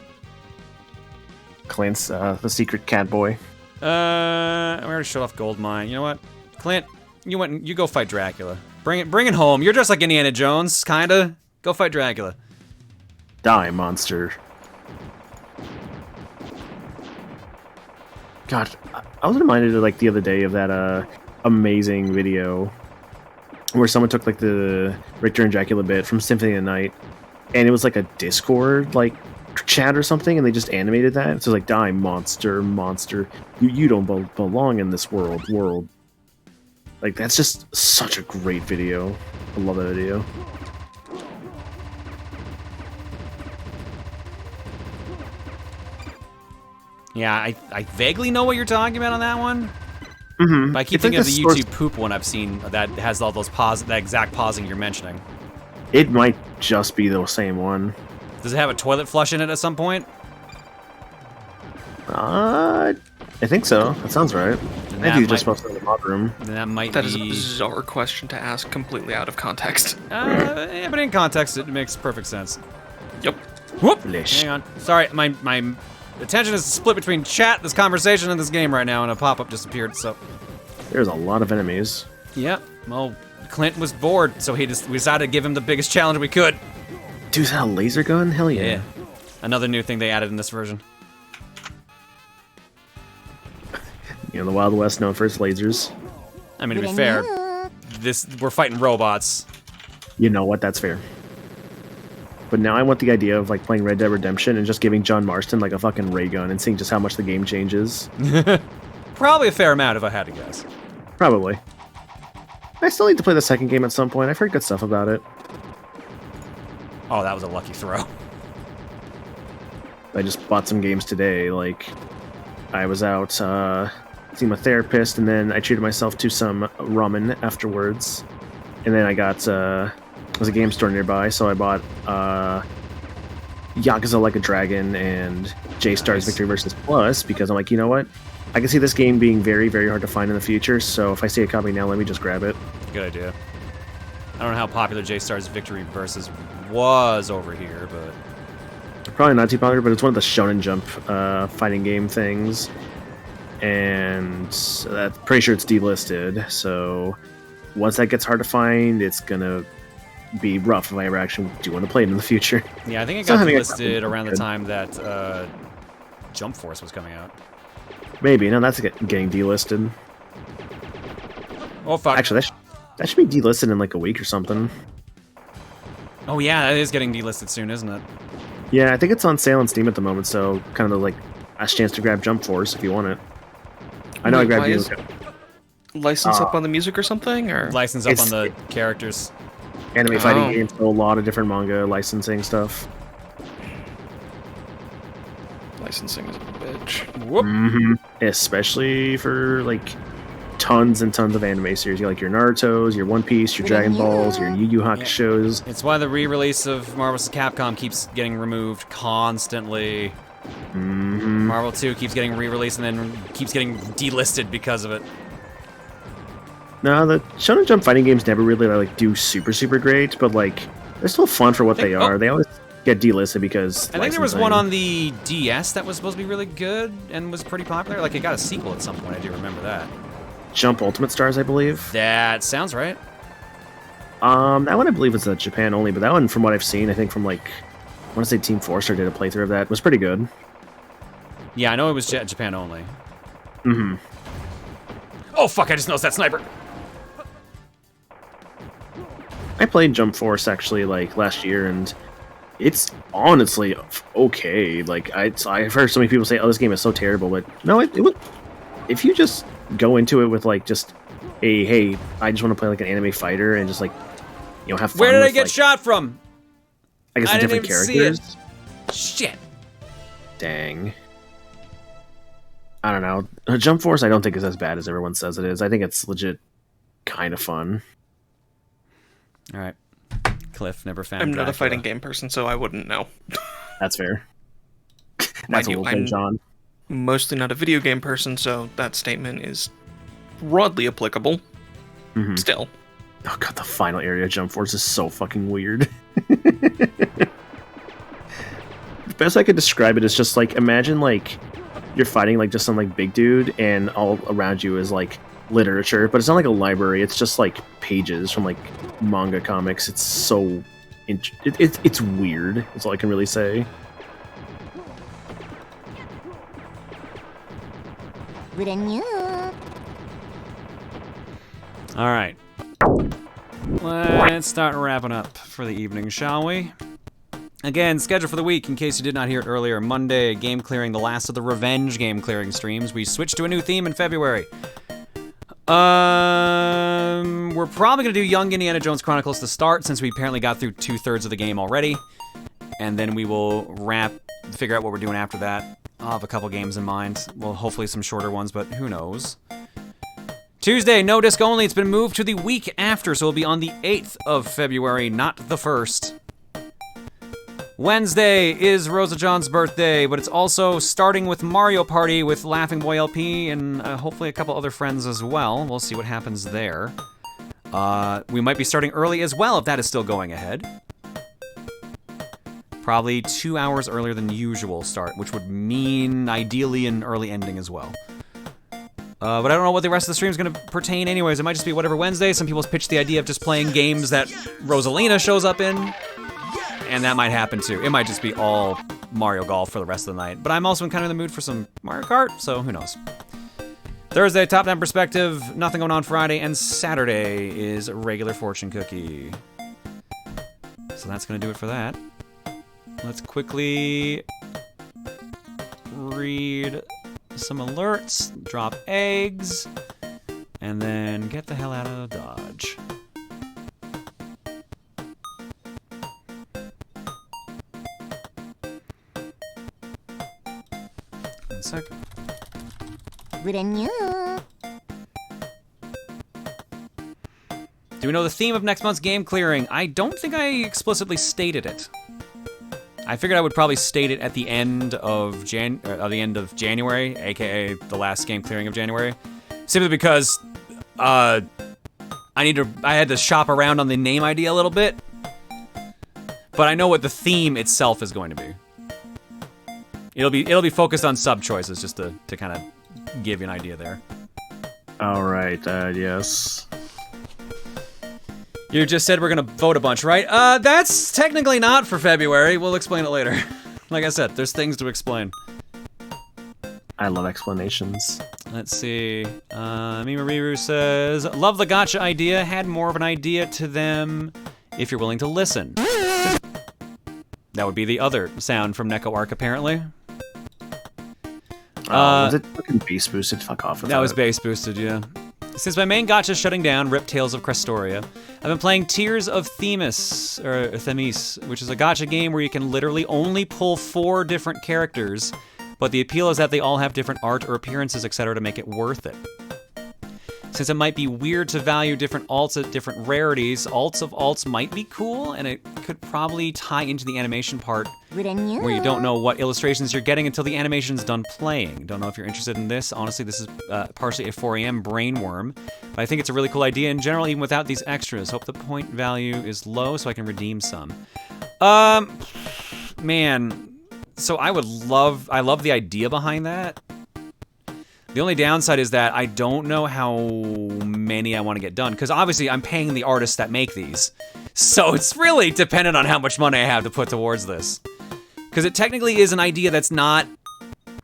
Clint's the secret cat boy. We already showed off Goldmine. You know what? Clint, you go fight Dracula. Bring it home. You're just like Indiana Jones, kinda. Go fight Dracula. Die, monster. God, I was reminded of, like, the other day of that amazing video where someone took, like, the Richter and Dracula bit from Symphony of the Night, and it was like a Discord, like, chat or something, and they just animated that. So, like, die, monster, monster. You don't belong in this world. Like, that's just such a great video. I love that video. Yeah, I vaguely know what you're talking about on that one. Mm-hmm. But I keep thinking of the YouTube poop one I've seen that has all those that exact pausing you're mentioning. It might just be the same one. Does it have a toilet flush in it at some point? I think so. That sounds right. I think you're just supposed to go to the mod room. Then that might That is a bizarre question to ask completely out of context. Yeah, but in context, it makes perfect sense. Yep. Whoop! Hang on. Sorry, my attention is split between chat, this conversation, and this game right now, and a pop-up just appeared, so... There's a lot of enemies. Yep. Well, Clint was bored, so we decided to give him the biggest challenge we could. Dude, is that a laser gun? Hell yeah. Yeah. Another new thing they added in this version. You know, the Wild West known for its lasers. I mean, to be fair, we're fighting robots. You know what? That's fair. But now I want the idea of, like, playing Red Dead Redemption and just giving John Marston, like, a fucking ray gun and seeing just how much the game changes. Probably a fair amount, if I had to guess. Probably. I still need to play the second game at some point. I've heard good stuff about it. Oh, that was a lucky throw. I just bought some games today. Like, I was out seeing my therapist, and then I treated myself to some ramen afterwards. And then I got... there's a game store nearby, so I bought Yakuza Like a Dragon and J-Star's Victory vs. Plus, because I'm like, you know what? I can see this game being very, very hard to find in the future, so if I see a copy now, let me just grab it. Good idea. I don't know how popular J-Star's Victory vs. was over here, but... Probably not too popular, but it's one of the Shonen Jump fighting game things. And I'm pretty sure it's delisted, so once that gets hard to find, it's gonna be rough if I ever actually do want to play it in the future. Yeah, I think it got delisted around the time that Jump Force was coming out. Maybe. No, that's getting delisted. Oh, fuck. Actually, that should be delisted in like a week or something. Oh, yeah, that is getting delisted soon, isn't it? Yeah, I think it's on sale on Steam at the moment, so kind of like a chance to grab Jump Force if you want it. I know I grabbed you. License up on the music or something? Or license up on the characters. Anime fighting games, so a lot of different manga licensing stuff. Licensing is a bitch. Mm-hmm. Especially for like tons and tons of anime series. You got, like your Naruto's, your One Piece, your Dragon Balls, your Yu Yu Hakusho's. It's why the re-release of Marvel vs. Capcom keeps getting removed constantly. Mm-hmm. Marvel 2 keeps getting re-released and then keeps getting delisted because of it. No, the Shonen Jump fighting games never really like do super great, but like they're still fun for what they are. They always get delisted because I think there was one on the DS that was supposed to be really good and was pretty popular. Like it got a sequel at some point. I do remember that. Jump Ultimate Stars, I believe. That sounds right. That one I believe was Japan only, but that one, from what I've seen, I think from like, I want to say Team Forster did a playthrough of that. It was pretty good. Yeah, I know it was Japan only. Mm-hmm. Oh fuck! I just noticed that sniper. I played Jump Force actually like last year, and it's honestly okay. Like I've heard so many people say, "Oh, this game is so terrible," but no, it would. If you just go into it with like just a hey, I just want to play like an anime fighter and just like have fun. Where did I with, get like, shot from? I guess the different characters. Shit. Dang. I don't know. Jump Force, I don't think is as bad as everyone says it is. I think it's legit kind of fun. All right. Cliff never found I'm not Dracula. a fighting game person, so I wouldn't know. That's fair. That's a little thing, John. Mostly not a video game person, so that statement is broadly applicable. Mm-hmm. Still. Oh god, the final area of Jump Force is so fucking weird. The best I could describe it is just like, imagine like you're fighting like just some like big dude and all around you is like literature, but it's not like a library, it's just like pages from like manga comics. It's so it's weird. That's all I can really say. All right. Let's start wrapping up for the evening, shall we? Again, schedule for the week, in case you did not hear it earlier. Monday, game clearing, the last of the revenge game clearing streams. We switched to a new theme in February. We're probably going to do Young Indiana Jones Chronicles to start, since we apparently got through 2/3 of the game already. And then we will figure out what we're doing after that. I'll have a couple games in mind. Well, hopefully some shorter ones, but who knows. Tuesday, no disc only. It's been moved to the week after, so it'll be on the 8th of February, not the 1st. Wednesday is Rosa John's birthday, but it's also starting with Mario Party with Laughing Boy LP and hopefully a couple other friends as well. We'll see what happens there. We might be starting early as well if that is still going ahead. Probably 2 hours earlier than usual start, which would mean ideally an early ending as well. But I don't know what the rest of the stream is going to pertain anyways. It might just be whatever Wednesday. Some people pitched the idea of just playing games that Rosalina shows up in. And that might happen too. It might just be all Mario Golf for the rest of the night. But I'm also kind of in the mood for some Mario Kart, so who knows. Thursday, Top 10 Perspective. Nothing going on Friday. And Saturday is regular Fortune Cookie. So that's going to do it for that. Let's quickly read some alerts, drop eggs, and then get the hell out of Dodge. One second. Do we know the theme of next month's game clearing? I don't think I explicitly stated it. I figured I would probably state it at the end of January, aka the last game clearing of January, simply because I had to shop around on the name idea a little bit, but I know what the theme itself is going to be. It'll be focused on sub choices, just to kind of give you an idea there. All right, yes. You just said we're gonna vote a bunch, right? That's technically not for February. We'll explain it later. Like I said, there's things to explain. I love explanations. Let's see. Mimariru says, love the gotcha idea. Had more of an idea to them if you're willing to listen. That would be the other sound from Neko Arc, apparently. Was it fucking bass boosted? Fuck off with that. That was bass boosted, yeah. Since my main gacha is shutting down, Rip Tales of Crestoria, I've been playing Tears of Themis, which is a gacha game where you can literally only pull 4 different characters but the appeal is that they all have different art or appearances, etc. to make it worth it. Since it might be weird to value different alts at different rarities, alts of alts might be cool, and it could probably tie into the animation part where you don't know what illustrations you're getting until the animation's done playing. Don't know if you're interested in this. Honestly, this is partially a 4am brainworm, but I think it's a really cool idea in general, even without these extras. Hope the point value is low so I can redeem some. Man, so I love the idea behind that. The only downside is that I don't know how many I want to get done, because obviously I'm paying the artists that make these. So it's really dependent on how much money I have to put towards this. Because it technically is an idea that's not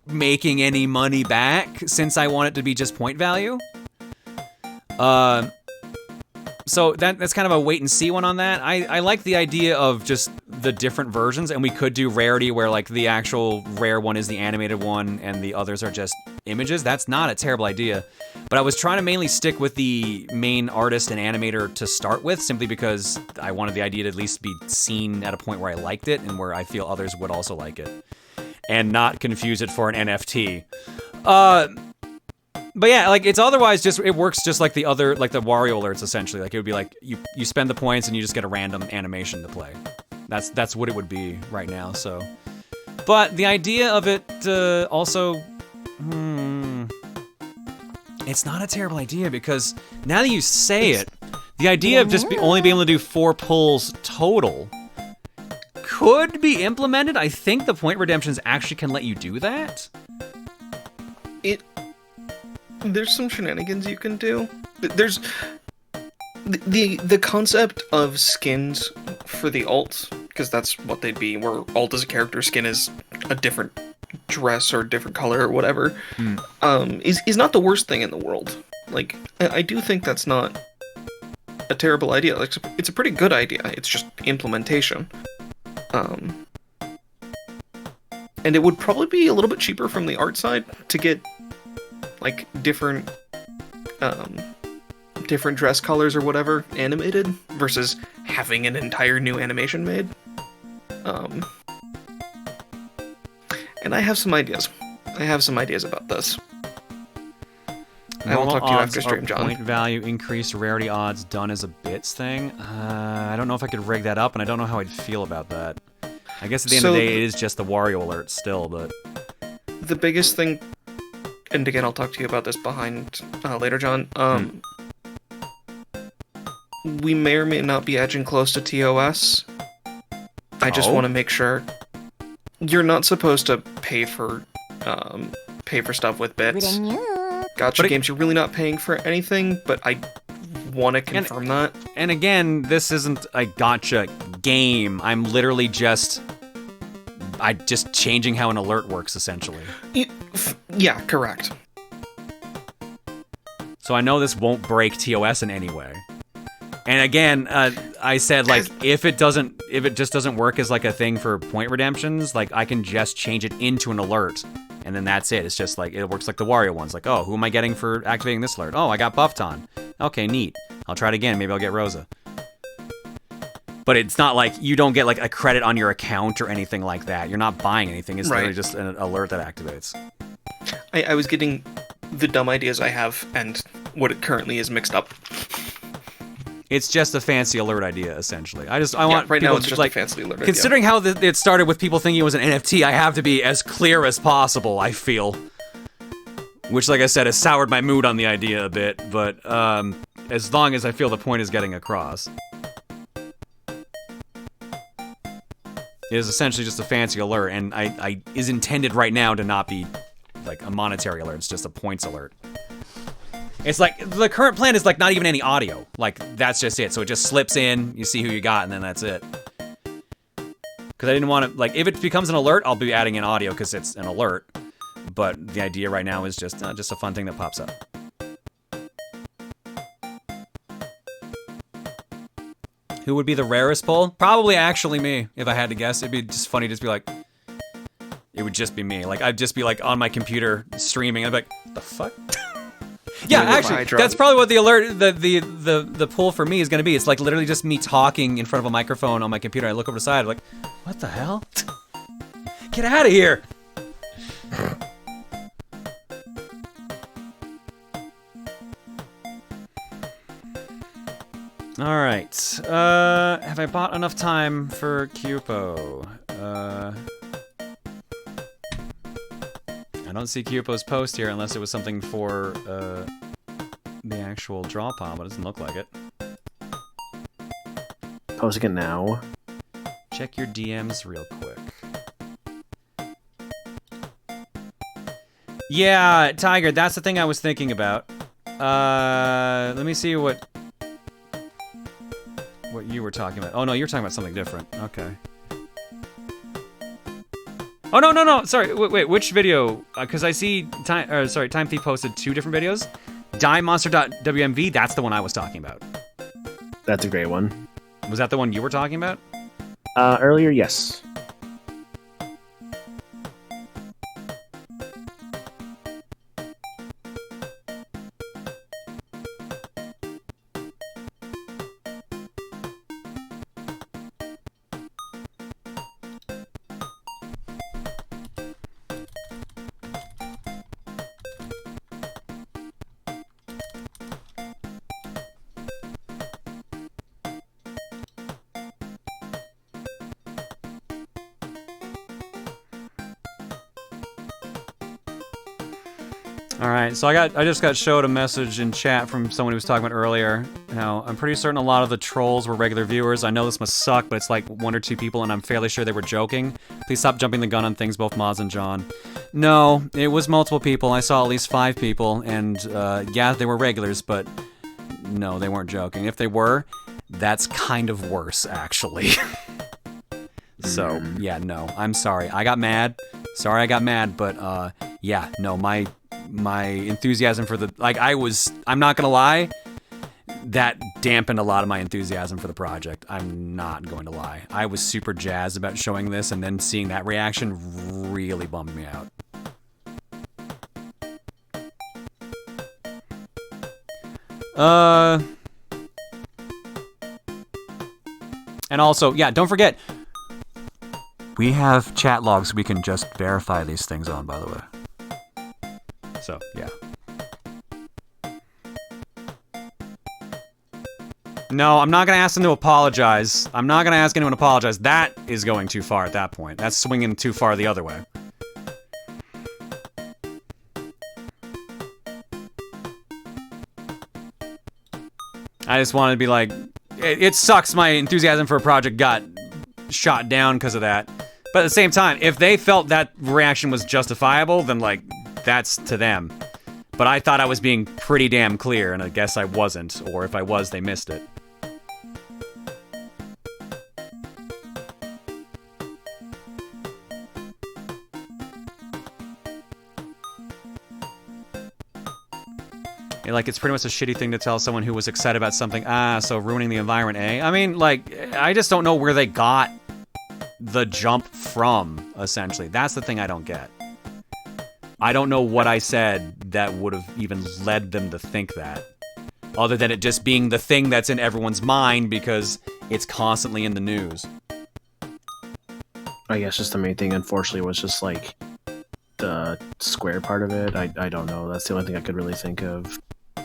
making any money back, since I want it to be just point value. So that's kind of a wait and see one on that. I like the idea of just the different versions, and we could do rarity where like the actual rare one is the animated one and the others are just images. That's not a terrible idea. But I was trying to mainly stick with the main artist and animator to start with, simply because I wanted the idea to at least be seen at a point where I liked it and where I feel others would also like it. And not confuse it for an NFT. But yeah, like it's otherwise just, it works just like the other, like the Wario alerts essentially. Like it would be like you spend the points and you just get a random animation to play. That's what it would be right now. So, but the idea of it also, it's not a terrible idea, because now that you say it, the idea of just only being able to do 4 pulls total could be implemented. I think the point redemptions actually can let you do that. There's some shenanigans you can do. There's the concept of skins for the alts, because that's what they'd be, where alt as a character, skin is a different dress or different color or whatever, is not the worst thing in the world. Like, I do think that's not a terrible idea. Like, it's a pretty good idea. It's just implementation. And it would probably be a little bit cheaper from the art side to get like different dress colors or whatever animated versus having an entire new animation made. And I have some ideas. About this. I will talk to you after stream, John. Point value increase, rarity odds done as a bits thing. I don't know if I could rig that up, and I don't know how I'd feel about that. I guess at the end of the day, it is just the Wario alert still, but the biggest thing. And again, I'll talk to you about this behind later, John. We may or may not be edging close to TOS. I just want to make sure you're not supposed to pay for stuff with bits. Gotcha games, you're really not paying for anything, but I want to confirm that. And again, this isn't a gotcha game. I'm literally just changing how an alert works, essentially. Yeah, correct. So I know this won't break TOS in any way. And again, I said, like, if it just doesn't work as like a thing for point redemptions, like I can just change it into an alert, and then that's it. It's just like, it works like the Wario ones. Like, oh, who am I getting for activating this alert? Oh, I got Buffton. Okay, neat. I'll try it again. Maybe I'll get Rosa. But it's not like you don't get like a credit on your account or anything like that. You're not buying anything. It's literally just an alert that activates. I was getting the dumb ideas I have and what it currently is mixed up. It's just a fancy alert idea, essentially. I want right people now it's to, just like, a fancy alert idea. Considering how it started with people thinking it was an NFT, I have to be as clear as possible, I feel. Which, like I said, has soured my mood on the idea a bit, but as long as I feel the point is getting across. It is essentially just a fancy alert, and I is intended right now to not be like a monetary alert. It's just a points alert. It's like the current plan is like not even any audio. Like that's just it. So it just slips in, you see who you got, and then that's it. Because I didn't want to, like, if it becomes an alert, I'll be adding in audio because it's an alert. But the idea right now is just a fun thing that pops up. Who would be the rarest pull? Probably actually me, if I had to guess. It'd be just funny to just be like, it would just be me. Like, I'd just be like on my computer streaming. I'd be like, what the fuck? Yeah, actually, that's probably what the alert, the pull for me is going to be. It's like literally just me talking in front of a microphone on my computer. I look over the side, I'm like, what the hell? Get out of here! All right. Have I bought enough time for Cupo? I don't see Cupo's post here unless it was something for the actual draw pile, but it doesn't look like it. Posting it now. Check your DMs real quick. Yeah, Tiger, that's the thing I was thinking about. Let me see what you were talking about. Oh no, you're talking about something different. Okay. Oh no! Sorry, wait. Which video? Because I see Time Thief posted 2 different videos. DieMonster.wmv. That's the one I was talking about. That's a great one. Was that the one you were talking about? Earlier, yes. Alright, so I just got showed a message in chat from someone who was talking about earlier. Now, I'm pretty certain a lot of the trolls were regular viewers. I know this must suck, but it's like 1 or 2 people, and I'm fairly sure they were joking. Please stop jumping the gun on things, both Moz and John. No, it was multiple people. I saw at least 5 people, and yeah, they were regulars, but no, they weren't joking. If they were, that's kind of worse, actually. So, yeah, no, I'm sorry. I got mad. Sorry I got mad, but yeah, no, my enthusiasm for the, like, I'm not gonna lie, that dampened a lot of my enthusiasm for the project. I'm not going to lie. I was super jazzed about showing this, and then seeing that reaction really bummed me out. And also, yeah, don't forget, we have chat logs we can just verify these things on, by the way. So, yeah. No, I'm not going to ask them to apologize. I'm not going to ask anyone to apologize. That is going too far at that point. That's swinging too far the other way. I just wanted to be like, it sucks my enthusiasm for a project got shot down because of that. But at the same time, if they felt that reaction was justifiable, then, like, that's to them. But I thought I was being pretty damn clear, and I guess I wasn't. Or if I was, they missed it. Like, it's pretty much a shitty thing to tell someone who was excited about something. So ruining the environment, eh? I mean, like, I just don't know where they got the jump from, essentially. That's the thing I don't get. I don't know what I said that would have even led them to think that. Other than it just being the thing that's in everyone's mind because it's constantly in the news. I guess just the main thing, unfortunately, was just, like, the square part of it. I don't know. That's the only thing I could really think of.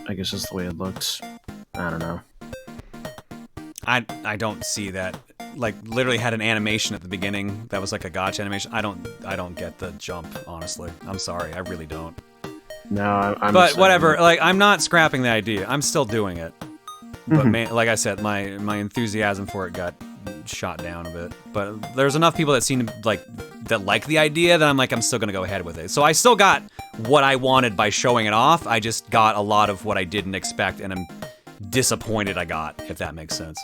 I guess just the way it looked. I don't know. I don't see that. Like, literally had an animation at the beginning that was like a gotcha animation. I don't get the jump, honestly. I'm sorry, I really don't. No, I'm but whatever. Like, I'm not scrapping the idea. I'm still doing it. But like I said, my enthusiasm for it got shot down a bit. But there's enough people that seem to like the idea that I'm still gonna go ahead with it. So I still got what I wanted by showing it off. I just got a lot of what I didn't expect, and I'm disappointed I got, if that makes sense.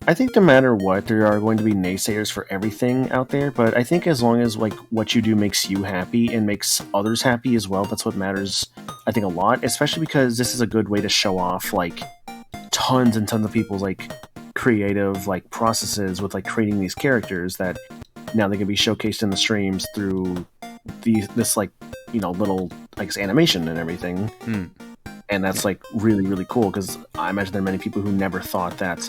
I think no matter what, there are going to be naysayers for everything out there, but I think as long as, like, what you do makes you happy and makes others happy as well, that's what matters, I think, a lot, especially because this is a good way to show off, like, tons and tons of people's, like, creative, like, processes with, like, creating these characters that now they can be showcased in the streams through this, like, you know, little, I guess, animation and everything. And that's, like, really, really cool, because I imagine there are many people who never thought that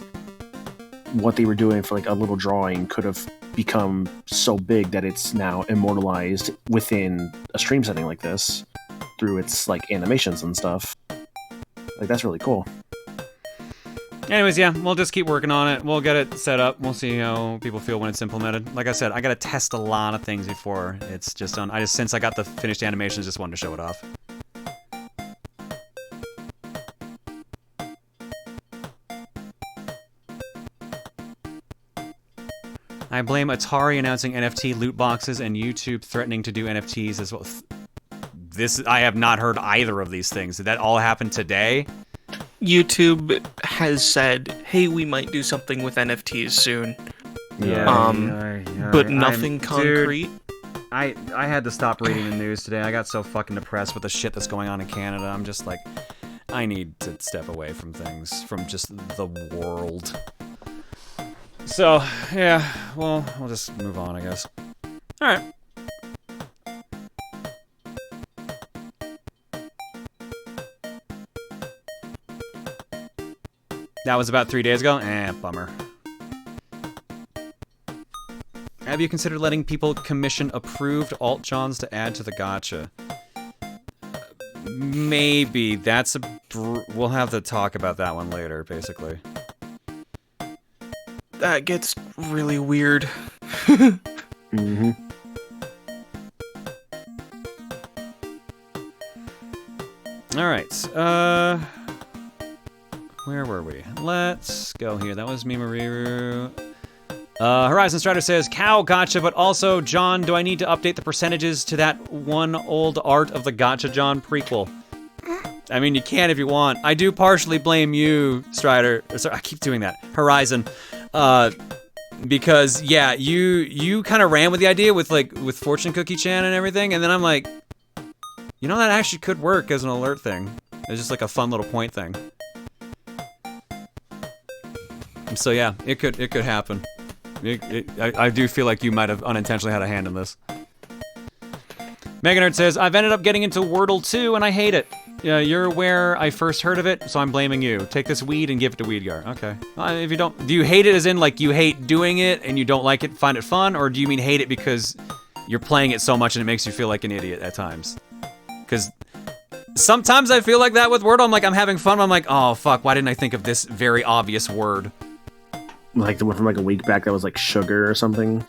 what they were doing for, like, a little drawing could have become so big that it's now immortalized within a stream setting like this through its, like, animations and stuff. Like, that's really cool. Anyways, yeah, we'll just keep working on it. We'll get it set up. We'll see how people feel when it's implemented. Like I said, I gotta test a lot of things before it's just done. Since I got the finished animations, just wanted to show it off. I blame Atari announcing NFT loot boxes and YouTube threatening to do NFTs as well. I have not heard either of these things. Did that all happen today? YouTube has said, hey, we might do something with NFTs soon. But nothing concrete. Dude, I had to stop reading the news today. I got so fucking depressed with the shit that's going on in Canada. I'm just like, I need to step away from things, from just the world. So, yeah, well, we'll just move on, I guess. Alright. That was about 3 days ago? Bummer. Have you considered letting people commission approved alt-johns to add to the gacha? Maybe. That's a... We'll have to talk about that one later, basically. That gets really weird. Mm-hmm. Alright, where were we? Let's go here. That was Mimariru. Horizon Strider says, cow gotcha, but also, John, do I need to update the percentages to that one old Art of the Gotcha John prequel? I mean, you can if you want. I do partially blame you, Strider. Sorry, I keep doing that. Horizon. Because, yeah, you kind of ran with the idea with Fortune Cookie Chan and everything, and then I'm like, you know, that actually could work as an alert thing. It's just like a fun little point thing. So yeah, it could happen. I do feel like you might have unintentionally had a hand in this. Meganerd says, I've ended up getting into Wordle too, and I hate it. You're where I first heard of it, so I'm blaming you. Take this weed and give it to Weedgar. Okay. If you don't... Do you hate it as in, like, you hate doing it and you don't like it, find it fun? Or do you mean hate it because you're playing it so much and it makes you feel like an idiot at times? Because sometimes I feel like that with Wordle. I'm like, I'm having fun. I'm like, oh, fuck, why didn't I think of this very obvious word? Like the one from like a week back that was like sugar or something.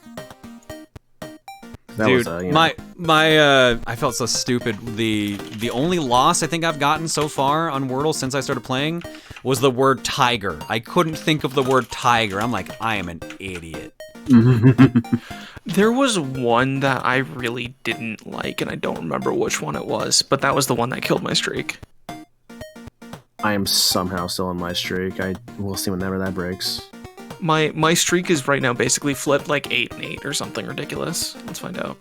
That Dude, was, you know. I felt so stupid. The only loss I think I've gotten so far on Wordle since I started playing was the word tiger. I couldn't think of the word tiger. I'm like, I am an idiot. There was one that I really didn't like, and I don't remember which one it was, but that was the one that killed my streak. I am somehow still on my streak. We'll see whenever that breaks. My streak is right now basically flipped like 8 and 8 or something ridiculous. Let's find out.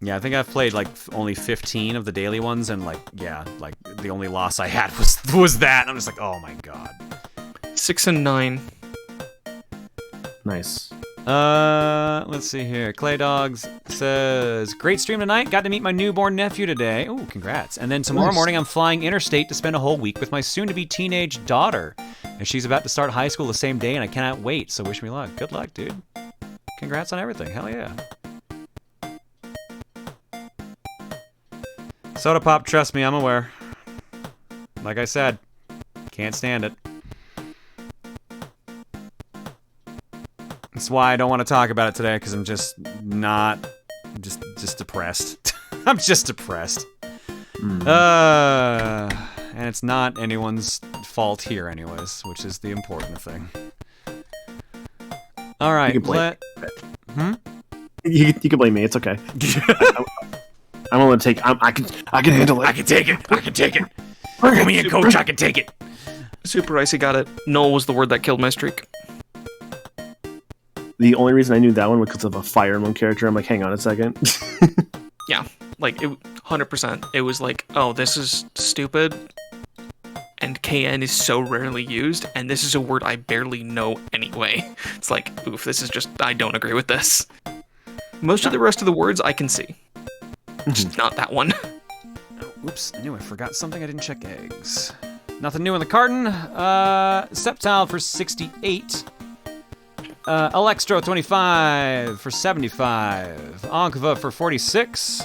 Yeah, I think I've played like only 15 of the daily ones, and like, yeah, like the only loss I had was that. And I'm just like, oh my god. 6 and 9. Nice. Let's see here. Clay Dogs says, great stream tonight. Got to meet my newborn nephew today. Oh, congrats. And then tomorrow morning I'm flying interstate to spend a whole week with my soon-to-be teenage daughter. And she's about to start high school the same day, and I cannot wait. So wish me luck. Good luck, dude. Congrats on everything. Hell yeah. Soda Pop, trust me, I'm aware. Like I said, can't stand it. That's why I don't want to talk about it today, because I'm just not... just depressed. I'm just depressed. And it's not anyone's fault here anyways, which is the important thing. Alright, you can blame me, it's okay. I'm gonna take... I can handle it. I can take it. Put me in, coach, I can take it. Super Icy got it. Null was the word that killed my streak. The only reason I knew that one was because of a Fire Emblem character. I'm like, hang on a second. Yeah, like, 100%. It was like, oh, this is stupid, and KN is so rarely used, and this is a word I barely know anyway. It's like, oof, this is just, I don't agree with this. Most of the rest of the words I can see. Just not that one. Oh, oops, I knew I forgot something. I didn't check eggs. Nothing new in the carton. Septile for 68. Alextro 25 for 75, Ankva for 46,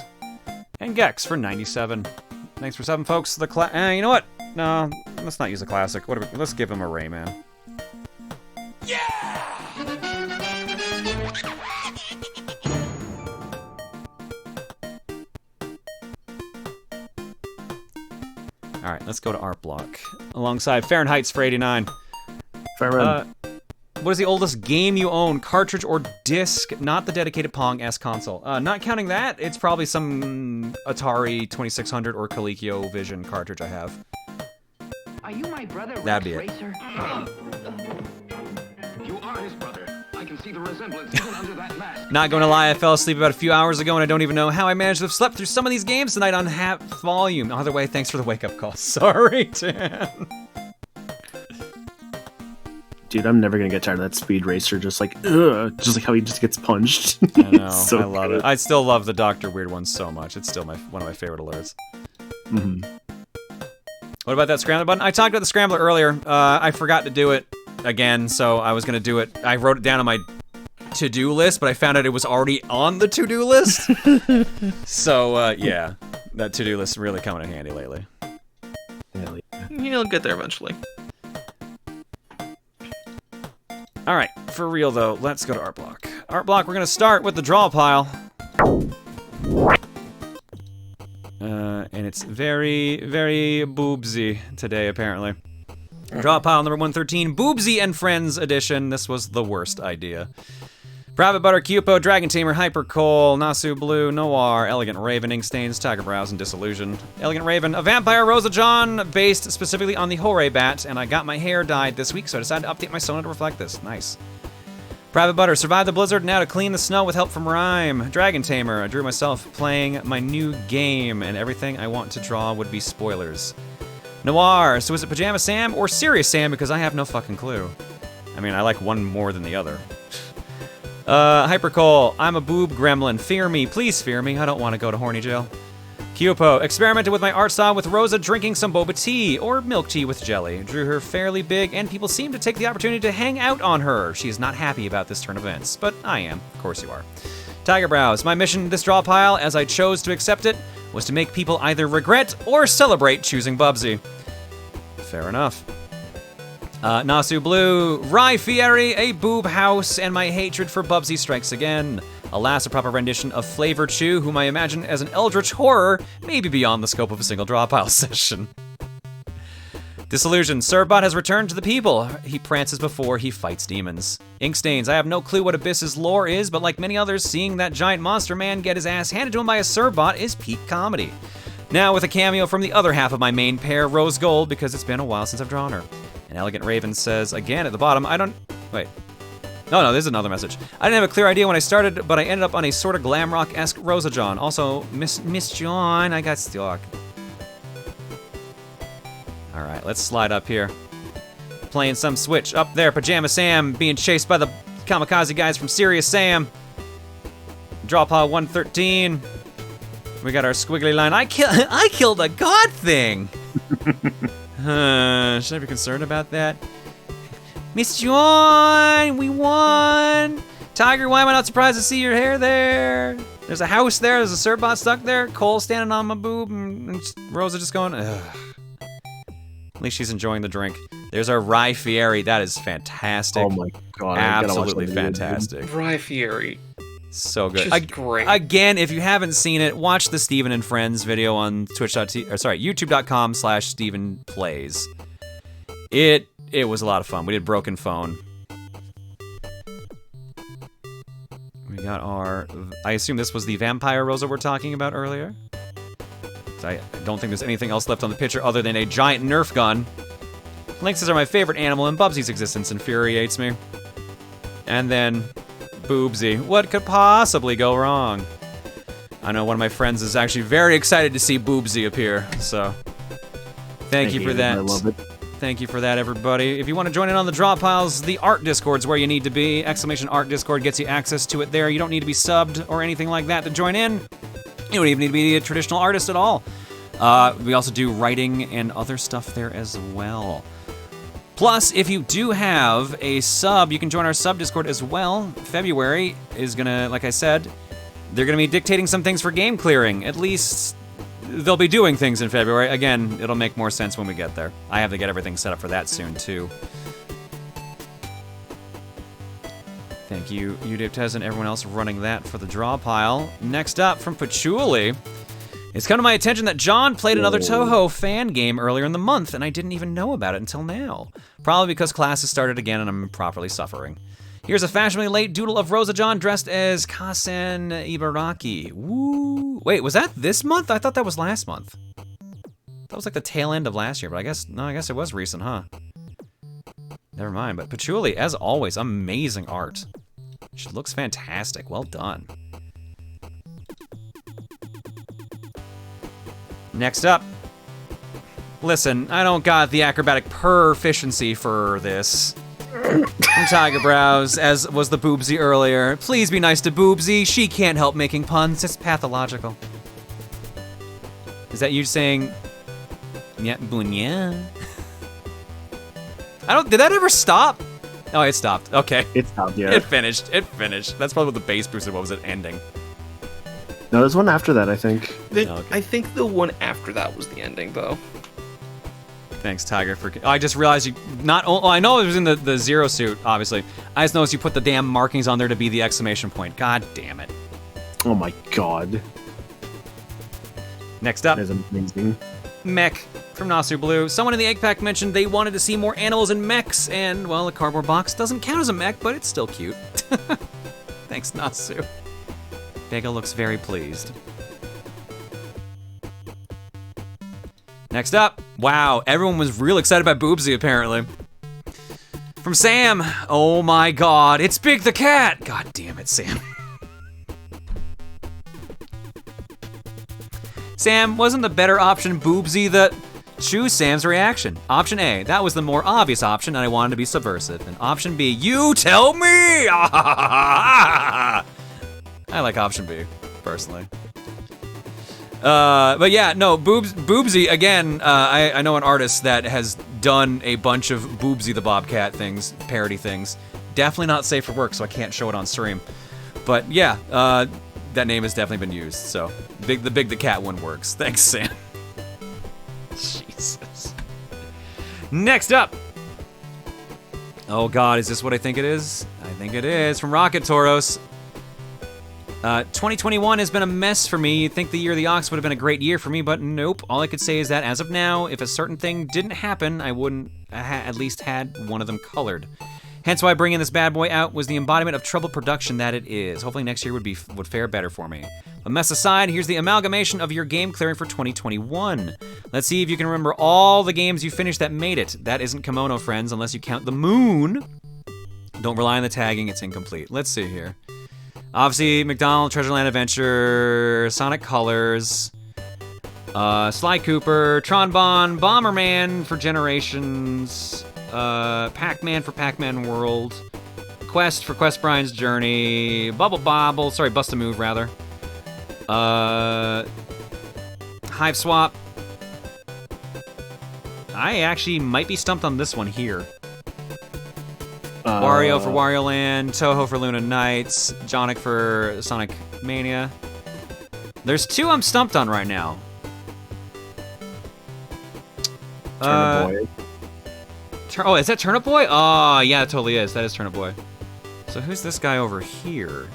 and Gex for 97. Thanks for 7, folks. You know what? No, let's not use a classic. Let's give him a Rayman. Alright, let's go to Art Block. Alongside Fahrenheit's for 89. What is the oldest game you own? Cartridge or disc? Not the dedicated Pong-esque console. Not counting that, it's probably some Atari 2600 or ColecoVision cartridge I have. Are you my brother, That'd be it. Racer? You are his brother. I can see the resemblance even under that mask. Not going to lie, I fell asleep about a few hours ago and I don't even know how I managed to have slept through some of these games tonight on half volume. Either way, thanks for the wake-up call. Sorry, Dan. Dude, I'm never gonna get tired of that Speed Racer. Just like how he just gets punched. I know, So I love good. it. I still love the Dr. Weird one so much. It's still one of my favorite alerts. Mm-hmm. What about that scrambler button? I talked about the scrambler earlier. I forgot to do it again, so I was gonna do it. I wrote it down on my to-do list, but I found out it was already on the to-do list. So, yeah. That to-do list is really coming in handy lately. You'll get there eventually. Alright, for real though, let's go to Art Block. Art Block, we're gonna start with the draw pile. And it's very, very boobsy today, apparently. Draw pile number 113, Boobsy and Friends edition. This was the worst idea. Private Butter, Cupo, Dragon Tamer, Hypercoal, Nasu Blue, Noir, Elegant Raven, Inkstains, Tiger Brows, and Disillusion. Elegant Raven, a vampire Rosa John, based specifically on the Hore Bat, and I got my hair dyed this week, so I decided to update my Sona to reflect this. Nice. Private Butter, survived the blizzard, now to clean the snow with help from Rhyme. Dragon Tamer, I drew myself playing my new game, and everything I want to draw would be spoilers. Noir, so is it Pajama Sam or Serious Sam, because I have no fucking clue. I mean, I like one more than the other. Hypercoal, I'm a boob gremlin. Fear me, please fear me. I don't want to go to horny jail. Kyupo, experimented with my art style with Rosa drinking some boba tea, or milk tea with jelly. Drew her fairly big, and people seem to take the opportunity to hang out on her. She is not happy about this turn of events, but I am. Of course you are. Tiger Brows, my mission in this draw pile, as I chose to accept it, was to make people either regret or celebrate choosing Bubsy. Fair enough. Nasu Blue, Rye Fieri, a boob house, and my hatred for Bubsy strikes again. Alas, a proper rendition of Flavor Chew, whom I imagine as an eldritch horror, maybe beyond the scope of a single draw pile session. Disillusion, Surbot has returned to the people. He prances before he fights demons. Inkstains, I have no clue what Abyss's lore is, but like many others, seeing that giant monster man get his ass handed to him by a Surbot is peak comedy. Now with a cameo from the other half of my main pair, Rose Gold, because it's been a while since I've drawn her. And Elegant Raven says, again at the bottom, wait. No, there's another message. I didn't have a clear idea when I started, but I ended up on a sort of glam rock-esque Rosa John. Also, Miss John, I got stuck. Alright, let's slide up here. Playing some Switch. Up there, Pajama Sam being chased by the kamikaze guys from Serious Sam. Draw pile 113. We got our squiggly line. I killed a god thing! Should I be concerned about that? Miss John, we won! Tiger, why am I not surprised to see your hair there? There's a house there, there's a Surbot stuck there, Cole standing on my boob, and Rosa just going, ugh. At least she's enjoying the drink. There's our Rye Fieri, that is fantastic. Oh my god, absolutely fantastic. Rye Fieri. So good. Just great. Again, if you haven't seen it, watch the Steven and Friends video on youtube.com/StevenPlays. It was a lot of fun. We did Broken Phone. We got our... I assume this was the Vampire Rosa we're talking about earlier. I don't think there's anything else left on the picture other than a giant Nerf gun. Lynxes are my favorite animal, and Bubsy's existence infuriates me. And then... Boobsy. What could possibly go wrong? I know one of my friends is actually very excited to see Boobsy appear, so... Thank you for that. I love it. Thank you for that, everybody. If you want to join in on the draw piles, the art Discord's where you need to be. !Art Discord gets you access to it there. You don't need to be subbed or anything like that to join in. You don't even need to be a traditional artist at all. We also do writing and other stuff there as well. Plus, if you do have a sub, you can join our sub Discord as well. February is gonna, like I said, they're gonna be dictating some things for game clearing. At least they'll be doing things in February. Again, it'll make more sense when we get there. I have to get everything set up for that soon, too. Thank you, Udiptez, and everyone else running that for the draw pile. Next up, from Patchouli, it's come to my attention that John played another Toho fan game earlier in the month, and I didn't even know about it until now. Probably because classes started again and I'm improperly suffering. Here's a fashionably late doodle of Rosa John dressed as Kasen Ibaraki. Woo! Wait, was that this month? I thought that was last month. That was like the tail end of last year, but I guess it was recent, huh? Never mind, but Patchouli, as always, amazing art. She looks fantastic. Well done. Next up. Listen, I don't got the acrobatic proficiency for this. From Tiger Brows, as was the Boobsy earlier. Please be nice to Boobsy. She can't help making puns. It's pathological. Is that you saying... Yeah, bunya? Did that ever stop? Oh, it stopped. Okay. It stopped, yeah. It finished. That's probably what the bass boosted. What was it ending? No, there's one after that, I think. I think the one after that was the ending, though. Thanks, Tiger, for... I just realized you... I know it was in the Zero suit, obviously. I just noticed you put the damn markings on there to be the exclamation point. God damn it. Oh my god. Next up. That is amazing. Mech from Nasu Blue. Someone in the egg pack mentioned they wanted to see more animals and mechs, and, well, a cardboard box doesn't count as a mech, but it's still cute. Thanks, Nasu. Vega looks very pleased. Next up. Wow, everyone was real excited about Boobsy, apparently. From Sam. Oh my god, it's Big the Cat! God damn it, Sam. Sam, wasn't the better option Boobsy that... Choose Sam's reaction. Option A, that was the more obvious option, and I wanted to be subversive. And option B, you tell me! I like option B, personally. But yeah, no, Boobsy, again, I know an artist that has done a bunch of Boobsy the Bobcat things, parody things. Definitely not safe for work, so I can't show it on stream. But yeah, that name has definitely been used, so the Big the Cat one works. Thanks, Sam. Jesus. Next up. Oh god, is this what I think it is? I think it is. From Rocket Toros. 2021 has been a mess for me. You'd think the year of the Ox would have been a great year for me, but nope. All I could say is that as of now, if a certain thing didn't happen, I wouldn't at least had one of them colored. Hence why bringing this bad boy out was the embodiment of troubled production that it is. Hopefully next year would fare better for me. But mess aside, here's the amalgamation of your game clearing for 2021. Let's see if you can remember all the games you finished that made it. That isn't Kimono, friends, unless you count the moon. Don't rely on the tagging, it's incomplete. Let's see here. Obviously, McDonald, Treasureland Adventure, Sonic Colors, Sly Cooper, Tronbon, Bomberman for Generations, Pac-Man for Pac-Man World, Quest for Quest Brian's Journey, Bust-A-Move, rather. Hive Swap. I actually might be stumped on this one here. Wario for Wario Land, Toho for Luna Nights, Jonic for Sonic Mania. There's two I'm stumped on right now. Turnip Boy. Oh, is that Turnip Boy? Oh, yeah, it totally is. That is Turnip Boy. So who's this guy over here?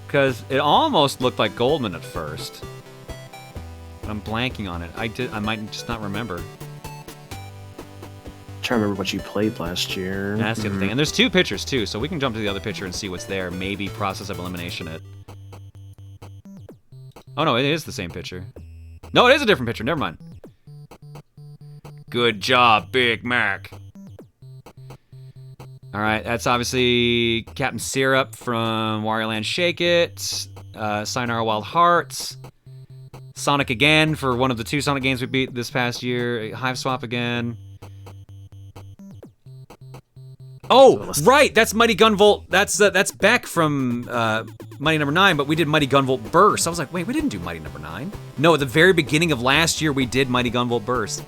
Because it almost looked like Goldman at first. But I'm blanking on it. I might just not remember. Trying to remember what you played last year. That's the other thing. And there's two pictures, too, so we can jump to the other picture and see what's there. Maybe process of elimination it. Oh, no, it is the same picture. No, it is a different picture. Never mind. Good job, Big Mac. All right, that's obviously Captain Syrup from Wario Land Shake It, Sayonara Wild Hearts, Sonic again for one of the two Sonic games we beat this past year, Hive Swap again. Oh, right, that's Mighty Gunvolt. That's back from Mighty Number 9, but we did Mighty Gunvolt Burst. I was like, wait, we didn't do Mighty Number 9. No, at the very beginning of last year, we did Mighty Gunvolt Burst.